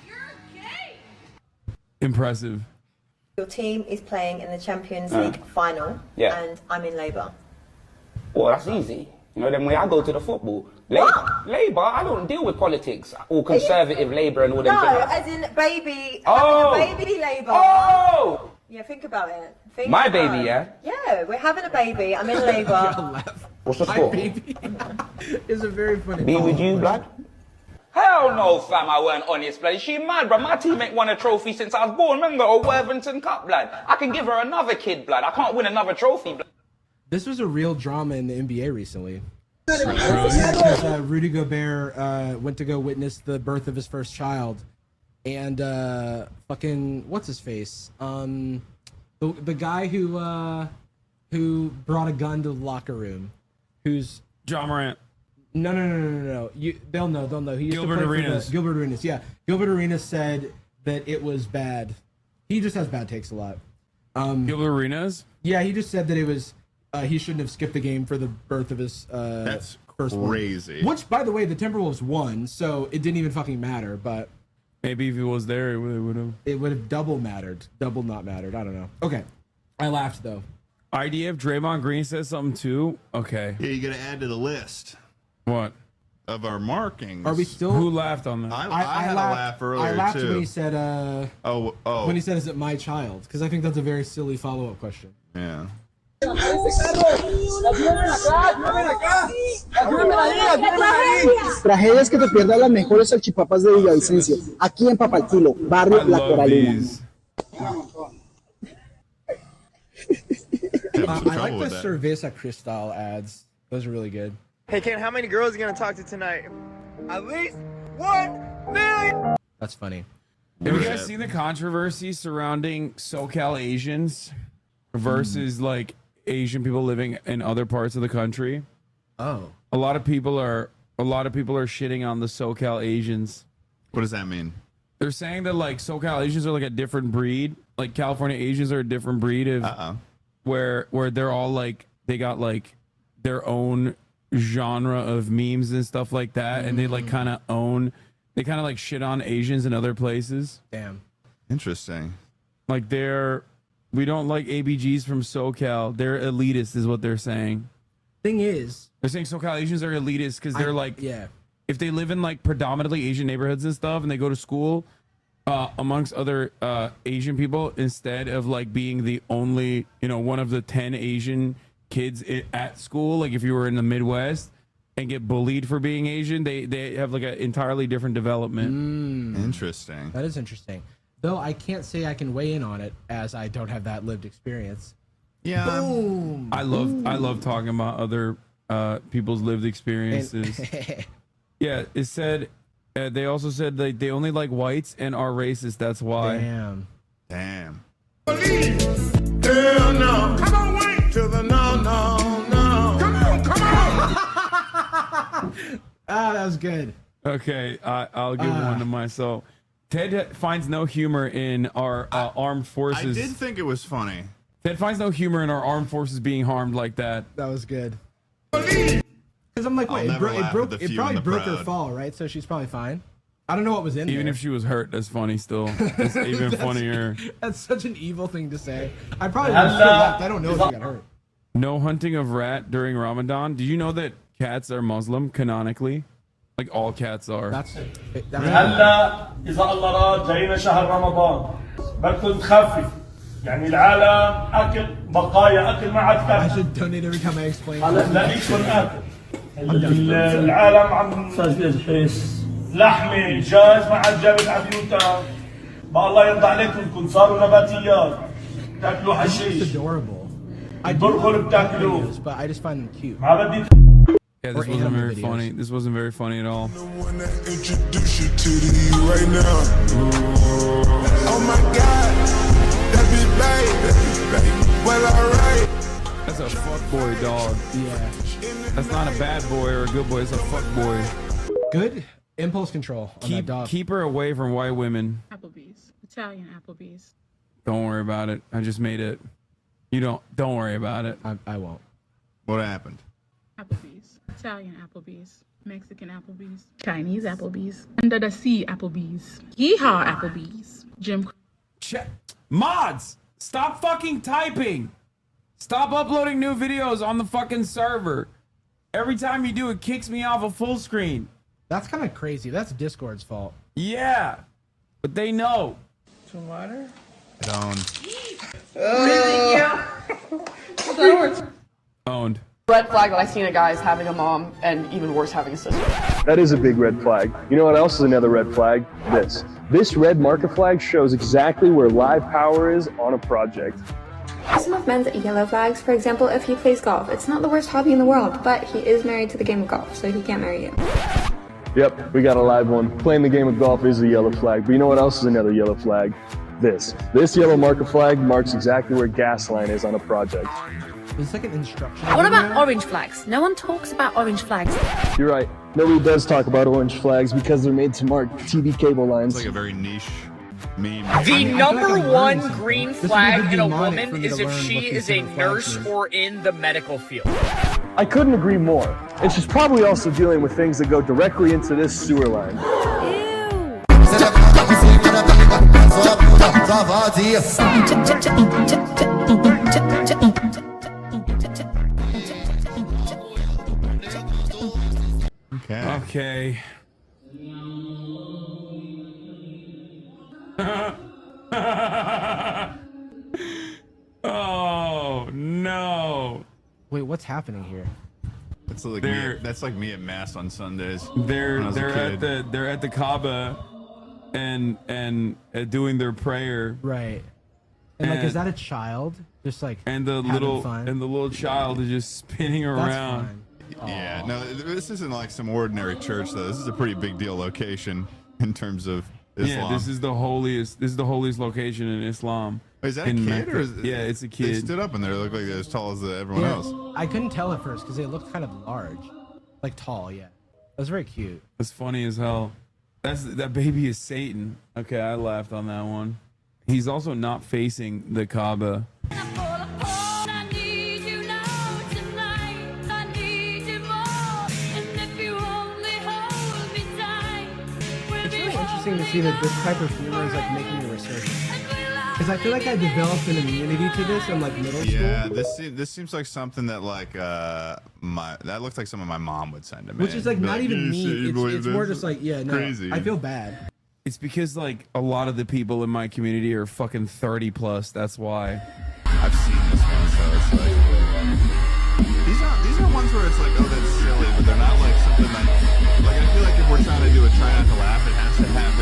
You're gay. Impressive. Your team is playing in the Champions Uh, League final, yeah. and I'm in Labour. Well, that's easy. You know, then when I go to the football, Labour, I don't deal with politics or conservative Labour and all them No, things. as in baby, Oh. having a baby Labour. Oh! Yeah, think about it. Think My about baby, it. yeah? Yeah, we're having a baby. I'm in Labour. What's the score? It's a very funny. Be with you, blood? Hell no, fam, I weren't honest, blood. She mad, bro. My team ain't won a trophy since I was born. Remember, a Worthington Cup, blood. I can give her another kid, blood. I can't win another trophy, blood. This was a real drama in the NBA recently. Because Rudy Gobert went to go witness the birth of his first child, and fucking what's his face? The guy who brought a gun to the locker room, who's John Morant. No. They'll know. He used Gilbert to play for Arenas. Gilbert Arenas. Yeah, Gilbert Arenas said that it was bad. He just has bad takes a lot. Gilbert Arenas? Yeah, he just said that it was. He shouldn't have skipped the game for the birth of his That's first crazy. one. Which, by the way, the Timberwolves won, so it didn't even fucking matter. But maybe if he was there, it would have. It would have double not mattered. I don't know. Okay, I laughed though. IDF Draymond Green says something too. Okay. Yeah, you got to add to the list. What? Of our markings. Are we still? Who laughed on that? I had a laugh earlier I laughed too. when he said, Oh. when he said, "Is it my child?" Because I think that's a very silly follow-up question. Yeah. Tragedia es que te pierdas las mejores salchipapas de Villavicencio, aquí en Papalquilo, barrio La Coralina. I like the Cerveza Cristal ads. Those are really good. Hey Ken, how many girls are you gonna talk to tonight? At least 1 million! That's funny. Have you guys seen the controversy surrounding SoCal Asians versus like Asian people living in other parts of the country? Oh. A lot of people are shitting on the SoCal Asians. What does that mean? They're saying that like SoCal Asians are like a different breed. Like California Asians are a different breed of where they're all like they got like their own genre of memes and stuff like that, and they like kind of like shit on Asians in other places. Damn. Interesting. Like we don't like ABGs from SoCal. They're elitist is what they're saying. Thing is, they're saying SoCal Asians are elitist because they're if they live in like predominantly Asian neighborhoods and stuff and they go to school amongst other Asian people, instead of like being the only, one of the 10 Asian kids at school, like if you were in the Midwest and get bullied for being Asian, they have like an entirely different development. Interesting. That is interesting. Though I can't say I can weigh in on it as I don't have that lived experience. Yeah. Boom. I love talking about other people's lived experiences. Yeah, it said they also said they only like whites and are racist. That's why. Damn. Damn. Hell no. Come on, wait to the no. Come on. Ah, that was good. Okay, I'll give one to myself. Ted finds no humor in our armed forces. I did think it was funny. Ted finds no humor in our armed forces being harmed like that. That was good. Because I'm like, wait, it probably broke her proud. fall, right? So she's probably fine. I don't know what was in Even there. if she was hurt, that's funny still. It's even funnier. That's such an evil thing to say. I probably would have laughed. I don't know if she got hurt. No hunting of rat during Ramadan. Did you know that cats are Muslim canonically? Like all cats are. هلا إذا الله راد جاينا شهر رمضان بدكم تخفف يعني العالم أكل بقايا أكل ما عاد I should donate every time I explain. هلا نلاقيكم آكل العالم عم لحمة دجاج مع الجبل على بيوتها ما الله يرضى عليكم كنتم صاروا نباتيات تاكلوا حشيش البرغل بتاكلوه but I just find them cute. ما بدي Yeah, this wasn't very funny. This wasn't very funny at all. Introduce you to the you right now. Oh my God, that be baby. Well, alright. That's a fuck boy, dog. Yeah. That's not a bad boy or a good boy. It's a fuck boy. Good impulse control on that dog. Keep her away from white women. Applebee's. Italian Applebee's. Don't worry about it. I just made it. Don't worry about it. I won't. What happened? Applebee's. Italian Applebee's. Mexican Applebee's. Chinese Applebee's. Under the sea Applebee's. Yeehaw Applebee's. Jim. Mods! Stop fucking typing! Stop uploading new videos on the fucking server. Every time you do, it kicks me off a full screen. That's kind of crazy. That's Discord's fault. Yeah, but they know. Some water? Owned. Red flag that I seen a guy is having a mom, and even worse, having a sister. That is a big red flag. You know what else is another red flag? This red marker flag shows exactly where live power is on a project. Some of men's yellow flags, for example, if he plays golf. It's not the worst hobby in the world, but he is married to the game of golf, so he can't marry you. Yep, we got a live one. Playing the game of golf is a yellow flag, but you know what else is another yellow flag? This yellow marker flag marks exactly where gas line is on a project. It's like an instruction. What about orange flags? No one talks about orange flags. You're right. Nobody does talk about orange flags because they're made to mark TV cable lines. It's like a very niche meme. The number one green flag in a woman is if she is a nurse or in the medical field. I couldn't agree more. And she's probably also dealing with things that go directly into this sewer line. Okay. Oh no! Wait, what's happening here? That's like me at mass on Sundays. They're at the Kaaba and doing their prayer. Right. And like, is that a child? Just like the little child is just spinning around. Yeah, no, this isn't like some ordinary church though. This is a pretty big deal location in terms of Islam. Yeah, this is the holiest location in Islam. Is that a kid Mecca. or is yeah, it's a kid. They stood up and they look like they're as tall as everyone else. I couldn't tell at first because they looked kind of large, like tall. Yeah, that was very cute. That's funny as hell. That baby is Satan. Okay, I laughed on that one. He's also not facing the Kaaba. To see that this type of humor is like making a resurgence, because I feel like I developed an immunity to this in like middle school. Yeah, this seems like something that like that looks like something my mom would send to me. Which is like not even me. It's more just like crazy. I feel bad. It's because like a lot of the people in my community are fucking 30 plus. That's why. I've seen this one, so it's like these are ones where it's like, oh, that's silly, but they're not like something that like I feel like if we're trying to do a try not to laugh, there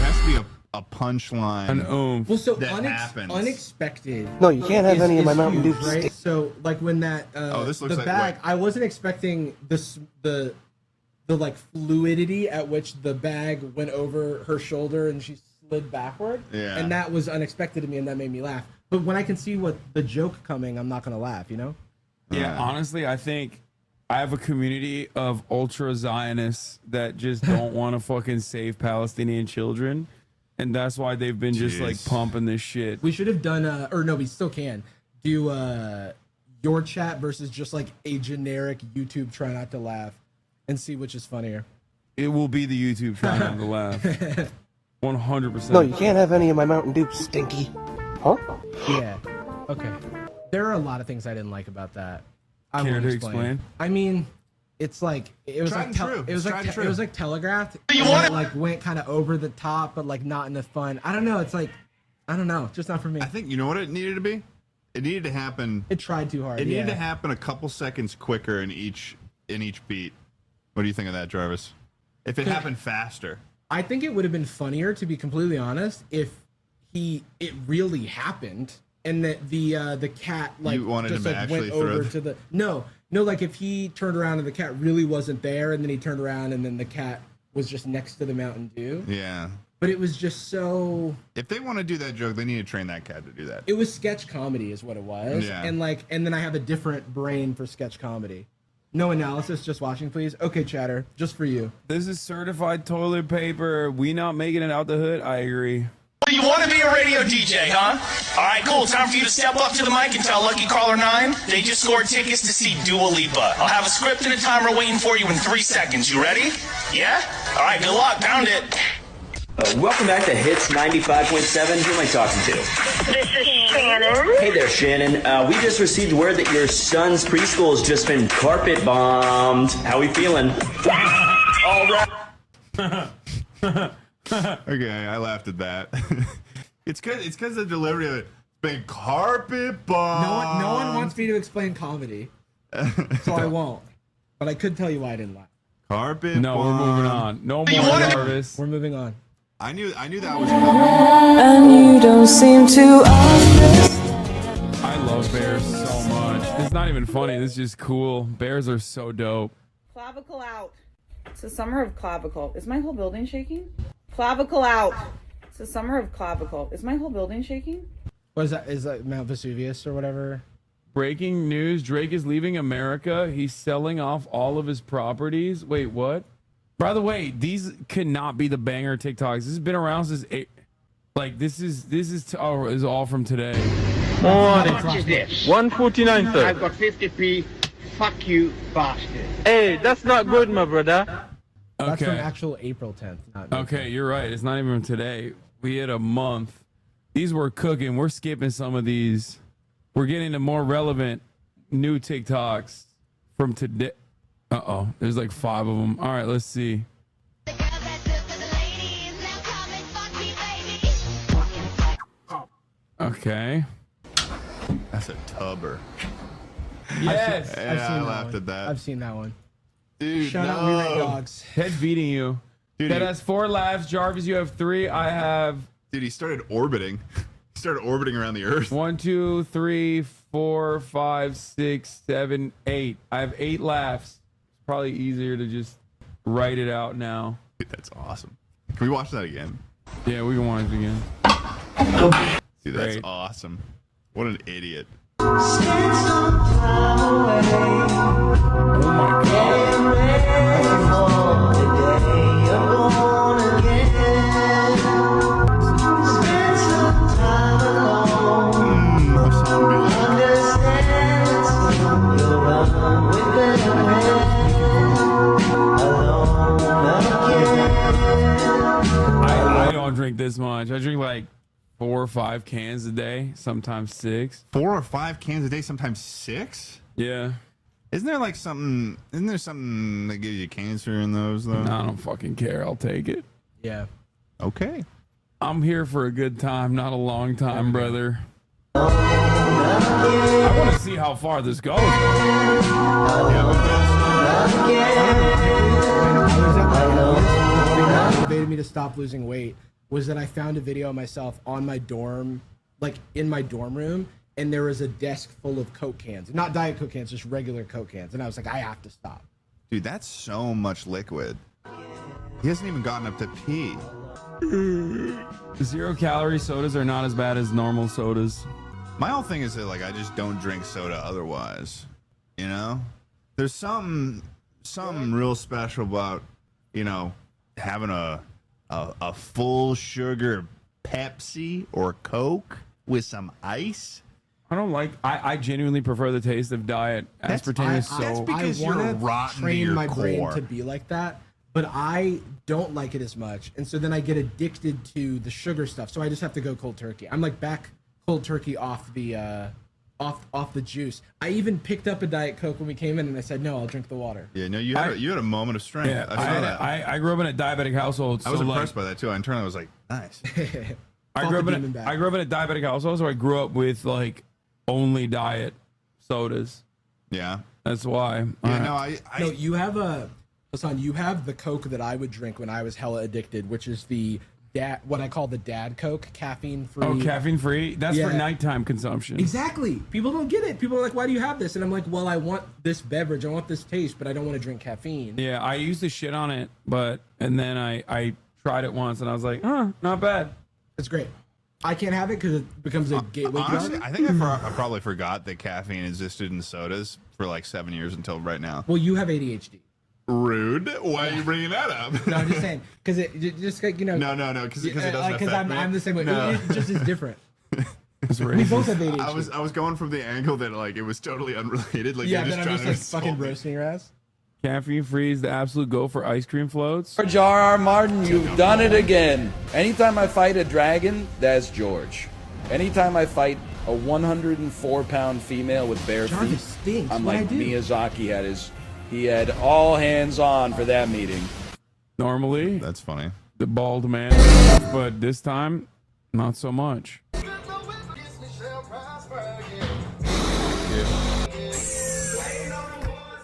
has to be a punchline. An oomph. Well, so that happens. unexpected. No, you can't have any of my Mountain Dew, right? So like when that this looks the like bag, what? I wasn't expecting the like fluidity at which the bag went over her shoulder and she slid backward. Yeah. And that was unexpected to me, and that made me laugh. But when I can see what the joke coming, I'm not gonna laugh. You know? Yeah, honestly, I think I have a community of ultra Zionists that just don't want to fucking save Palestinian children, and that's why they've been just like pumping this shit. We should have done or no, we still can do your chat versus just like a generic YouTube try not to laugh, and see which is funnier. It will be the YouTube try not to laugh. 100%. No, you can't have any of my Mountain Dew, stinky. Huh? Yeah. Okay. There are a lot of things I didn't like about that. I Care won't to explain? I mean, it's like it was Tried like and true. it was It's like tried and it was true. like telegraphed. And it like went kind of over the top, but like not in the fun. I don't know. It's like I don't know. Just not for me. I think you know what it needed to be. It needed to happen. It tried too hard. It needed yeah. to happen a couple seconds quicker in each beat. What do you think of that, Jarvis? If it happened faster. I think it would have been funnier, to be completely honest, if it really happened and that the cat like You wanted just him to like actually went throw over it? to the no, like if he turned around and the cat really wasn't there, and then he turned around and then the cat was just next to the Mountain Dew. Yeah. But it was just so. If they want to do that joke, they need to train that cat to do that. It was sketch comedy, is what it was. Yeah. And then I have a different brain for sketch comedy. No analysis, just watching, please. Okay, chatter, just for you. This is certified toilet paper. We not making it out the hood. I agree. You want to be a radio DJ, huh? All right, cool. Time for you to step up to the mic and tell Lucky Caller 9 they just scored tickets to see Dua Lipa. I'll have a script and a timer waiting for you in 3 seconds. You ready? Yeah? All right, good luck. Pound it. Welcome back to Hits 95.7. Who am I talking to? This is Shannon. Hey there, Shannon. We just received word that your son's preschool has just been carpet bombed. How we feeling? All right. Okay, I laughed at that. It's because the delivery of it. Been carpet bomb. No one wants me to explain comedy, so I won't. But I could tell you why I didn't laugh. Carpet No, bomb. we're moving on. No more Jarvis. We're moving on. I knew that was coming. And you don't seem to I love bears so much. It's not even funny. This is just cool. Bears are so dope. Clavicle out. It's the summer of clavicle. Is my whole building shaking? Clavicle out. It's the summer of clavicle. Is my whole building shaking? What is that? Is that Mount Vesuvius or whatever? Breaking news: Drake is leaving America. He's selling off all of his properties. Wait, what? By the way, these cannot be the banger TikToks. This has been around since this is all from today. How much is this? 149, sir. I've got 50p. Fuck you, bastard. Hey, that's not good, my brother. That's from Okay. actual April 10th. Not Okay, you're right. It's not even today. We had a month. These were cooking. We're skipping some of these. We're getting to more relevant new TikToks from today. Uh-oh. There's like 5 of them. All right, let's see. Okay. That's a tubber. Yes. I laughed at that. I've seen that one. Dude, Shout out We Rate Dogs. Head's beating you. Dude, Ted has 4 laughs. Jarvis, you have 3. I have... Dude, he started orbiting. He started orbiting around the Earth. 1, 2, 3, 4, 5, 6, 7, 8. I have 8 laughs. It's probably easier to just write it out now. Dude, that's awesome. Can we watch that again? Yeah, we can watch it again. Dude, that's Great. awesome. What an idiot. Oh my god. I don't drink this much. I drink like 4 or 5 cans a day, sometimes 6. 4 or 5 cans a day, sometimes 6? Yeah. Isn't there something that gives you cancer in those though? I don't fucking care. I'll take it. Yeah. Okay. I'm here for a good time, not a long time, brother. I want to see how far this goes. What motivated me to stop losing weight was that I found a video of myself on my dorm, like in my dorm room, and there was a desk full of Coke cans. Not Diet Coke cans, just regular Coke cans. And I was like, I have to stop. Dude, that's so much liquid. He hasn't even gotten up to pee. 0-calorie sodas are not as bad as normal sodas. My whole thing is that I just don't drink soda otherwise. You know? There's something real special about, having a full sugar Pepsi or Coke with some ice. I don't like. I genuinely prefer the taste of Diet. Aspartame is so. That's because I you're wanna rotten to train your my brain core. to be like that, but I don't like it as much, and so then I get addicted to the sugar stuff. So I just have to go cold turkey. I'm like back cold turkey off the off the juice. I even picked up a Diet Coke when we came in, and I said, "No, I'll drink the water." Yeah, no, you had a moment of strength. Yeah, I saw that. I grew up in a diabetic household. I was so impressed by that too. I internally was like, nice. I grew up in a diabetic household, so I grew up with only diet sodas. Yeah, that's why. Yeah, no, No, you have a Hassan, you have the Coke that I would drink when I was hella addicted, which is the what I call the dad Coke, caffeine free. Oh, caffeine free? That's for nighttime consumption. Exactly. People don't get it. People are like, why do you have this? And I'm like, well, I want this beverage. I want this taste, but I don't want to drink caffeine. Yeah, I used to shit on it, and then I tried it once and I was like, not bad. It's great. I can't have it because it becomes a gateway Honestly, drug. I think I probably forgot that caffeine existed in sodas for like 7 years until right now. Well, you have ADHD. Rude. Why are you bringing that up? No, I'm just saying because it just like No, because it doesn't affect me. I'm the same way. No. It just is different. That's We both have ADHD. I was going from the angle that like it was totally unrelated. Like Yeah, you're then I'm trying just to like insult fucking me. roasting your ass. Caffeine free is the absolute go for ice cream floats. George R.R. Martin, you've done it again. Anytime I fight a dragon, that's George. Anytime I fight a 104-pound female with bare Jarvis feet, stinks. I'm What'd like I do? Miyazaki he had all hands on for that meeting. Normally, that's funny. The bald man, but this time, not so much.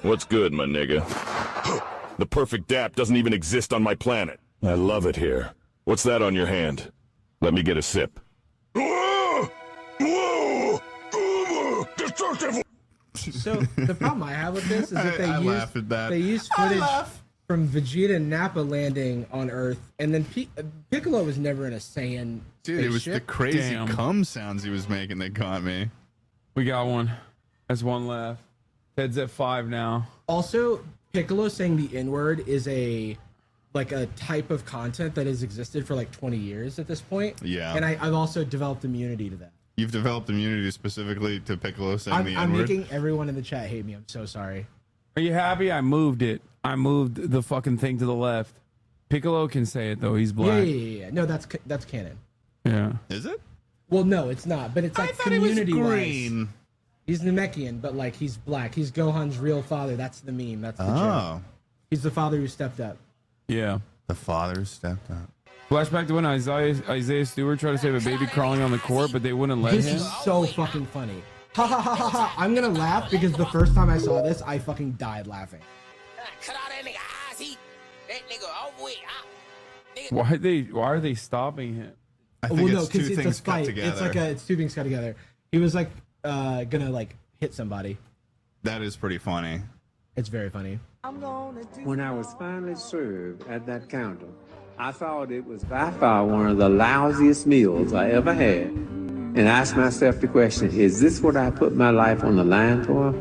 What's good, my nigga? The perfect dap doesn't even exist on my planet. I love it here. What's that on your hand? Let me get a sip. So the problem I have with this is that I laugh at that. they use I footage laugh. from Vegeta and Nappa landing on Earth, and then Piccolo was never in a Saiyan Dude, it was the spaceship. crazy Damn. cum sounds he was making that caught me. We got one. That's one left. Ted's at 5 now. Also, Piccolo saying the N-word is a type of content that has existed for like 20 years at this point. Yeah. And I've also developed immunity to that. You've developed immunity specifically to Piccolo saying the I'm N-word. making everyone in the chat hate me. I'm so sorry. Are you happy? I moved it. I moved the fucking thing to the left. Piccolo can say it though. He's black. Yeah. No, that's canon. Yeah. Is it? Well, no, it's not. But it's like thought it was community-wise. green. He's Namekian, but like he's black. He's Gohan's real father. That's the meme. That's the joke. Oh. He's the father who stepped up. Yeah. The father stepped up. Flashback to when Isaiah Stewart tried to save a baby crawling on the court, but they wouldn't let This him. is so fucking funny. Ha ha ha ha ha. I'm gonna laugh because the first time I saw this, I fucking died laughing. Why are they stopping him? I think Well, no, it's two because it's a things cut fight. together. It's like it's two things cut together. He was like gonna like hit somebody. That is pretty funny. It's very funny. When I was finally served at that counter, I thought it was by far one of the lousiest meals I ever had. And I asked myself the question, is this what I put my life on the line for?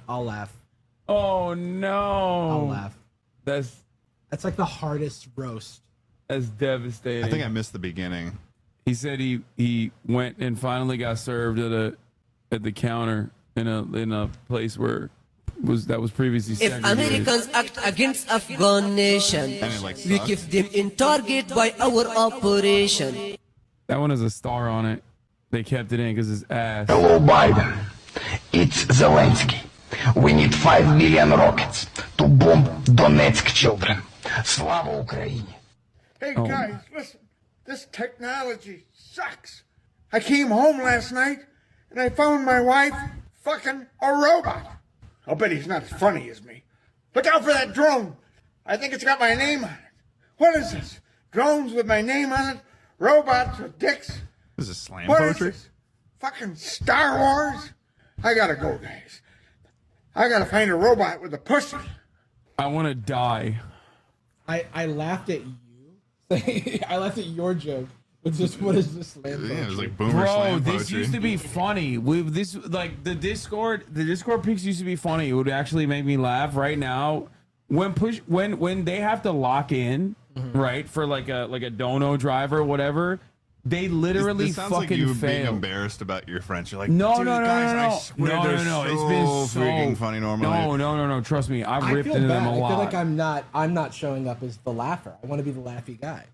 I'll laugh. Oh no! I'll laugh. That's like the hardest roast. That's devastating. I think I missed the beginning. He said he went and finally got served at the counter in a place where that was previously If segregated. Americans act against Afghan nation, we keep them in target by our operation. That one has a star on it. They kept it in because it's ass. Hello, Biden. It's Zelensky. We need 5 million rockets to bomb Donetsk children. Slava Ukraine. Hey guys, listen. This technology sucks. I came home last night and I found my wife fucking a robot. I'll bet he's not as funny as me. Look out for that drone. I think it's got my name on it. What is this? Drones with my name on it? Robots with dicks? This is slam What is poetry. this? Fucking Star Wars? I gotta go, guys. I gotta find a robot with a pussy. I want to die. I laughed at you. I laughed at your joke. It's just what is this slam Yeah, it was poetry? like boomer Bro, slam this poetry. used to be funny. With this, like the Discord pics used to be funny. It would actually make me laugh. Right now, when they have to lock in, right, for like a dono driver or whatever, they literally This sounds fucking like you being fail. embarrassed about your French. You're like, No, dude, no, no, guys, no, I no, swear no, they're no. It's so been so freaking funny normally. No. Trust me, I've I ripped feel into bad. them a I lot. feel like I'm not showing up as the laugher. I want to be the laughy guy.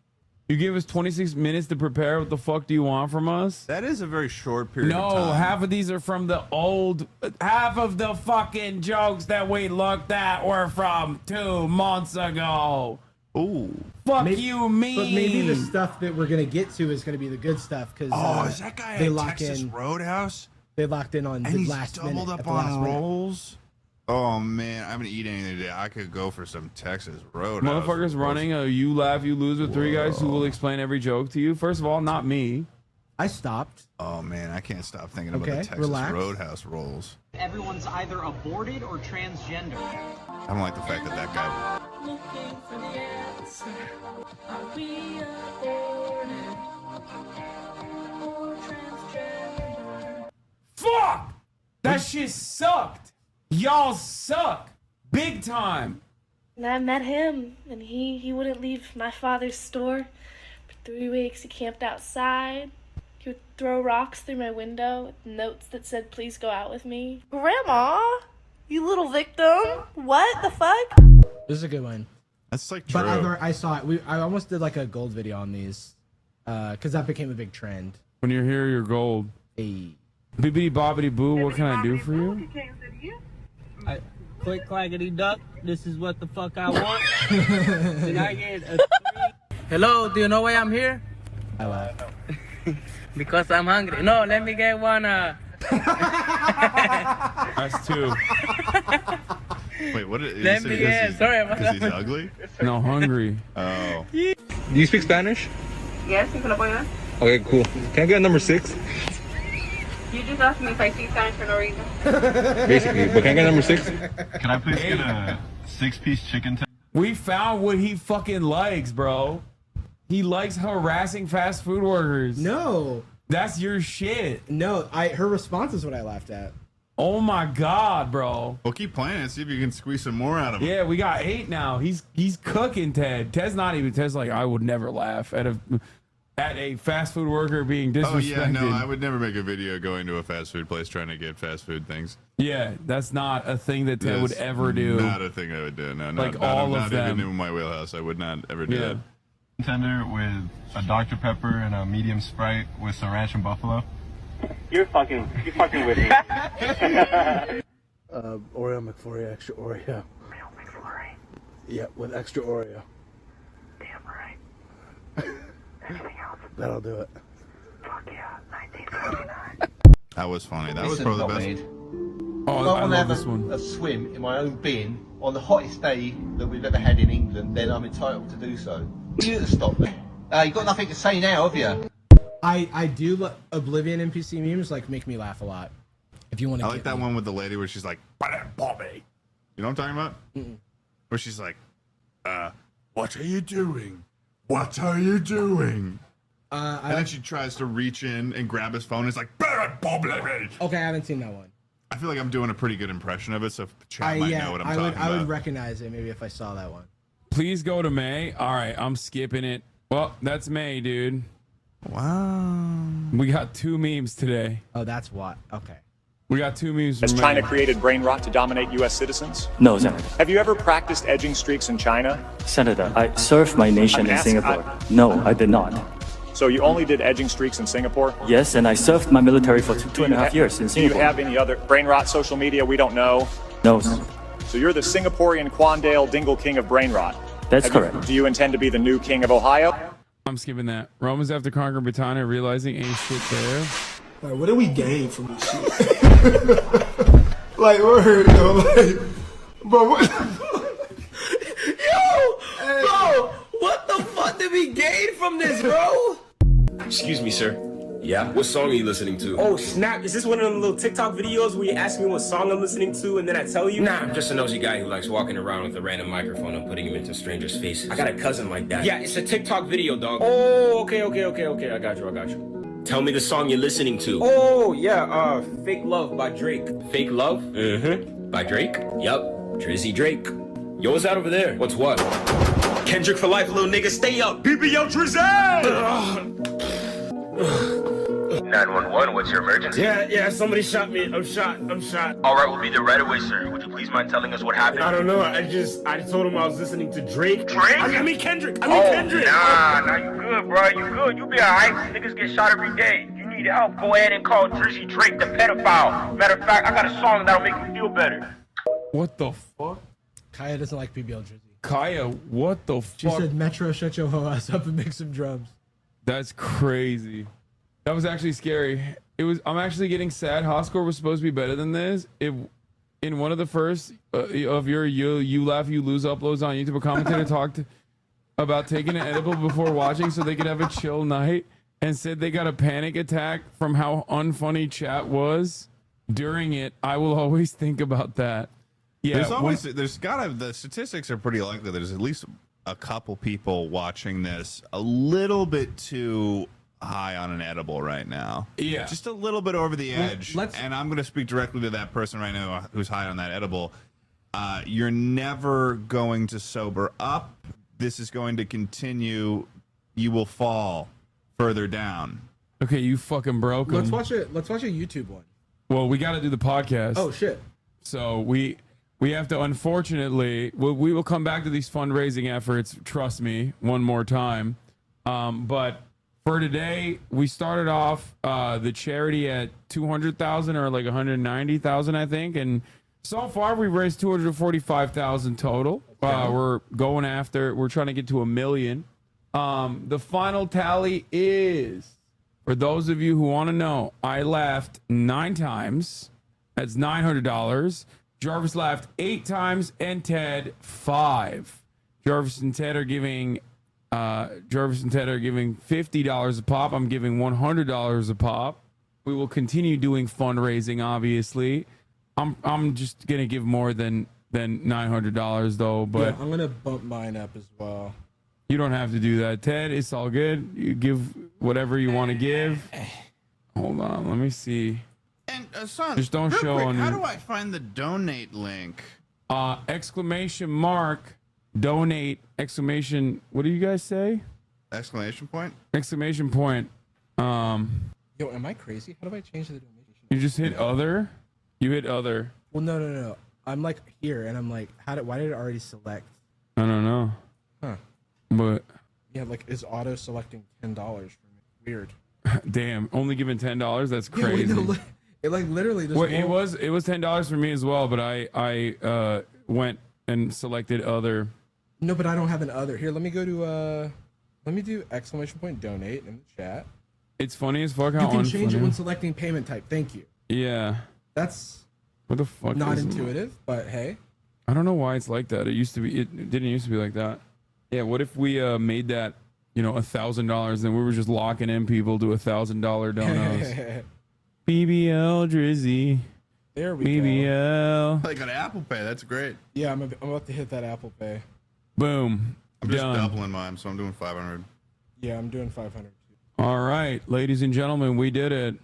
You give us 26 minutes to prepare. What the fuck do you want from us? That is a very short period of No, time. half of these are from the old. Half of the fucking jokes that we looked at were from 2 months ago. Ooh. Fuck you, me. But maybe the stuff that we're gonna get to is gonna be the good stuff because is that guy they at lock Texas in. Roadhouse? They locked in on And the he's last doubled minute. up at the last on minute. rolls. Oh man, I haven't eaten anything today. I could go for some Texas Roadhouse. Motherfuckers running a you laugh, you lose with three guys who will explain every joke to you. First of all, not me. I stopped. Oh man, I can't stop thinking about the Texas Roadhouse rolls. Everyone's either aborted or transgender. I don't like the fact that that guy. Fuck! That shit sucked. Y'all suck. Big time. And I met him, and he wouldn't leave my father's store. For 3 weeks, he camped outside. He would throw rocks through my window with notes that said, "Please go out with me." Grandma, you little victim. What the fuck? This is a good one. That's like true. But I saw it. I almost did like a gold video on these, because that became a big trend. When you're here, you're gold. Hey. Bibbidi bobbidi boo, what can I do for you? Quick clackety duck. This is what the fuck I want. Can I get a 3? Hello, do you know why I'm here? I laugh. Because I'm hungry. No, let me get one. That's 2. Wait, what? Let me get. Sorry about Because he's that. ugly? No, hungry. Oh. Do you speak Spanish? Yes, ¿en qué lo puedo ayudar? Okay, cool. Can I get number 6? You just asked me if I speak Spanish for no reason. Basically, but can I get number 6? Can I please get a 6-piece chicken? We found what he fucking likes, bro. He likes harassing fast food workers. No. That's your shit. No, her response is what I laughed at. Oh my god, bro. Well, keep playing and see if you can squeeze some more out of him. Yeah, we got 8 now. He's cooking, Ted. Ted's like, I would never laugh at a fast food worker being disrespected. Oh yeah, no, I would never make a video going to a fast food place trying to get fast food things. Yeah, that's not a thing that Ted would That's ever do. Not a thing I would do. No, Like not, all not of them. even in my wheelhouse. I would not ever do that. Tender with a Dr. Pepper and a medium Sprite with some ranch and buffalo. You're fucking with me. Oreo McFlurry, extra Oreo. Yeah, with extra Oreo. Damn right. Anything else? That'll do it. Fuck yeah, 1949. That was funny. That was probably the best. Oh, I love this one. A swim in my own bin on the hottest day that we've ever had in England, then I'm entitled to do so. You to stop me. You've got nothing to say now, have you? I do Oblivion NPC memes make me laugh a lot. If you want to, I like that one with the lady where she's like, Bobby. You know what I'm talking about? Where she's like, what are you doing? What are you doing? And then she tries to reach in and grab his phone. It's like, Bobby. Okay, I haven't seen that one. I feel like I'm doing a pretty good impression of it, so chat might know what I'm talking about. I would recognize it maybe if I saw that one. Please go to May. All right, I'm skipping it. Well, that's May, dude. Wow. We got 2 memes today. Oh, that's what. Okay. We got 2 memes. Has from China May. created brain rot to dominate U.S. citizens? No, Senator. Have you ever practiced edging streaks in China? Senator, I served my nation in Singapore. No, I did not. So you only did edging streaks in Singapore? Yes, and I served my military for 2.5 years in Singapore. Do you have any other brain rot social media we don't know? No, sir. So you're the Singaporean Quandale Dingle King of brain rot? That's correct. Do you intend to be the new king of Ohio? I'm skipping that. Romans after conquering Britannia, realizing ain't shit there. Like, what do we gain from this shit? Like, word, yo, like, bro, what? Yo! Bro, what the fuck did we gain from this, bro? Excuse me, sir. Yeah? What song are you listening to? Oh, snap. Is this one of them little TikTok videos where you ask me what song I'm listening to and then I tell you? Nah, I'm just a nosy guy who likes walking around with a random microphone and putting him into strangers' faces. I got a cousin like that. Yeah, it's a TikTok video, dog. Oh, okay. I got you. Tell me the song you're listening to. Oh, yeah, Fake Love by Drake. Fake Love? Mm-hmm. By Drake? Yup. Drizzy Drake. Yo, what's that over there? What's what? Kendrick for life, little nigga. Stay up. BBO Drizzy! 911, what's your emergency? Yeah, somebody shot me. I'm shot. Alright, we'll be there right away, sir. Would you please mind telling us what happened? I don't know. I told him I was listening to Drake. Drake? I mean Kendrick. Kendrick. Nah, you good, bro. You good. You be alright. Niggas get shot every day. You need help, go ahead and call Drizzy Drake the pedophile. Matter of fact, I got a song that'll make you feel better. What the fuck? Kaya doesn't like PBL Drizzy. Kaya, what the fuck? She said, Metro, shut your hoe ass up and make some drums. That's crazy. That was actually scary. I'm actually getting sad. Hoscore was supposed to be better than this. in one of the first of your you laugh you lose uploads on YouTube, a commentator talked about taking an edible before watching so they could have a chill night, and said they got a panic attack from how unfunny chat was during it. I will always think about that. Yeah, the statistics are pretty likely there's at least a couple people watching this a little bit too high on an edible right now. Yeah, just a little bit over the edge. And I'm going to speak directly to that person right now who's high on that edible. You're never going to sober up. This is going to continue. You will fall further down. Okay, you fucking broke 'em. Let's watch a YouTube one. Well, we got to do the podcast. Oh shit. So we have to, unfortunately, we will come back to these fundraising efforts. Trust me, one more time. But for today, we started off the charity at 200,000 or like 190,000, I think, and so far we've raised 245,000 total. We're trying to get to 1 million. The final tally is, for those of you who want to know, I laughed 9 times. That's $900. Jarvis laughed 8 times, and Ted 5. Jarvis and Ted are giving $50 a pop. I'm giving $100 a pop. We will continue doing fundraising, obviously. I'm just gonna give more than $900 though, but yeah, I'm gonna bump mine up as well. You don't have to do that, Ted. It's all good. You give whatever you want to give. Hold on, let me see. And son, just don't real show quick, on how you. do I find the donate link? Exclamation mark, donate, exclamation, what do you guys say? Exclamation point? Exclamation point. Yo, am I crazy? How do I change the donation? You just hit other? You hit other. Well, no. I'm like here, and I'm like, why did it already select? I don't know. Huh. But yeah, like it's auto selecting $10 for me. Weird. Damn, only giving $10? That's crazy. Yeah, it like literally just well, it was $10 for me as well, but I went and selected other. No, but I don't have an other. Here, let me go to let me do exclamation point donate in the chat. It's funny as fuck how you can change it unfunny. when selecting payment type. Thank you. Yeah. That's what the fuck. not is intuitive, but hey. I don't know why it's like that. It used to be. It didn't used to be like that. Yeah. What if we made that, $1,000, and we were just locking in people to $1,000 donos? BBL Drizzy. There we BBL. I got Apple Pay. That's great. Yeah, I'm about to hit that Apple Pay. Boom. I'm just Done. doubling mine, so I'm doing 500. Yeah, I'm doing 500. All right, ladies and gentlemen, we did it.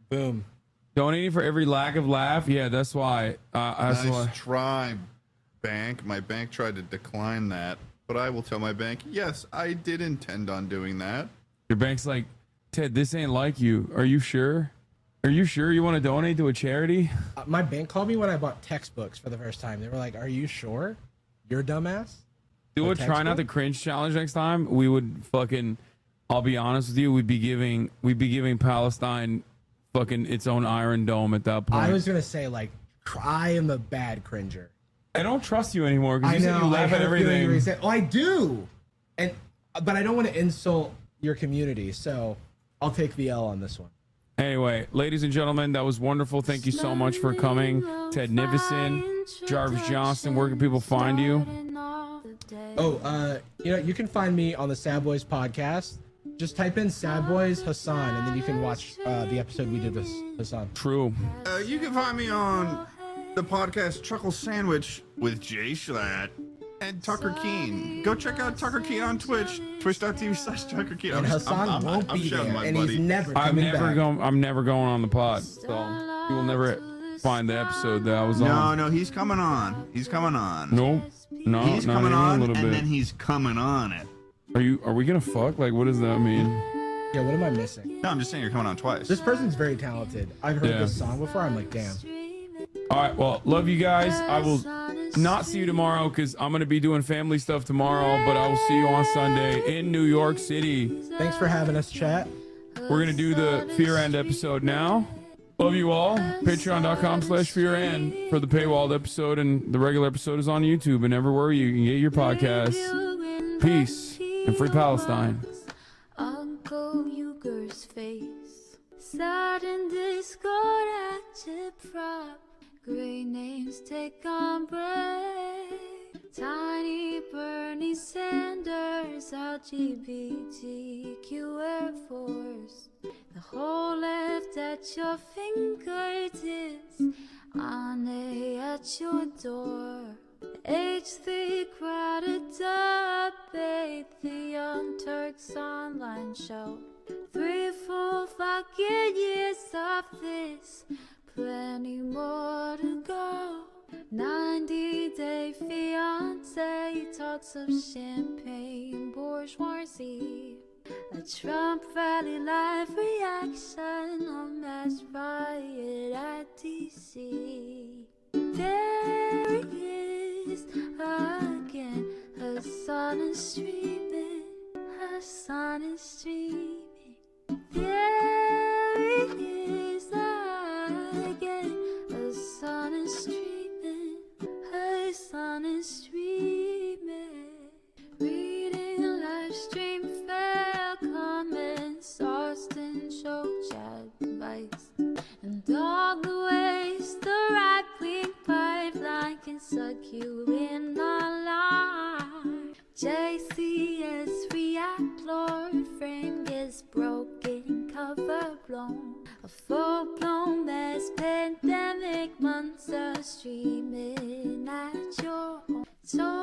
Boom. Donating for every lack of laugh. Yeah, that's why. That's Nice why. try, bank. My bank tried to decline that, but I will tell my bank, yes, I did intend on doing that. Your bank's like, Ted, this ain't like you. Are you sure? Are you sure you want to donate to a charity? My bank called me when I bought textbooks for the first time. They were like, "Are you sure? You're a dumbass." Do a try not to cringe challenge next time. We would fucking. I'll be honest with you. We'd be giving Palestine fucking its own Iron Dome at that point. I was gonna say like, I am a bad cringer. I don't trust you anymore because I you said know. you laugh I at had a feeling you were everything. gonna say, oh, I do, but I don't want to insult your community, so I'll take the L on this one. Anyway, ladies and gentlemen, that was wonderful. Thank you so much for coming. Ted Nivison, Jarvis Johnson, where can people find you? Oh, you can find me on the Sad Boys podcast. Just type in Sad Boys Hassan, and then you can watch the episode we did with Hassan. True. You can find me on the podcast Chuckle Sandwich with Jay Schlatt and Tucker Keene. Go check out Tucker Keene on Twitch, twitch.tv/Tucker Keene. And Hassan won't be there, and he's never coming back. I'm never going on the pod, so you will never find the episode that I was on. No, he's coming on. He's coming on. Nope. No, he's not coming even on, a little and bit. then he's coming on it. Are we gonna fuck? Like, what does that mean? Yeah, what am I missing? No, I'm just saying you're coming on twice. This person's very talented. I've heard Yeah. this song before. I'm like, damn. All right, well, love you guys. I will not see you tomorrow because I'm gonna be doing family stuff tomorrow, but I will see you on Sunday in New York City. Thanks for having us, chat. We're gonna do the Fear End episode now. Love you all. Patreon.com/FearEnd for the paywalled episode, and the regular episode is on YouTube and everywhere you can get your podcasts. Peace and free Palestine. Uncle Uger's face, sad in discord at chip prop. Great names take on break. Tiny Bernie Sanders, LGBTQ Air Force. The whole left at your fingertips, Ane at your door. H3 crowded debate, the Young Turks online show. 3 full fucking years of this, plenty more to go. 90-day fiance talks of champagne bourgeoisie. A Trump rally live reaction, a mass riot at DC. There he is again, her son is streaming, her son is streaming. There he is again, her son is streaming, her son is streaming. Reading a live stream, fair comments, Austin show chat advice, and all the ways the right-wing pipeline can suck you in online. JCS react, Lord frame gets broken, cover blown. A full-blown mass pandemic, monster streaming at your home. So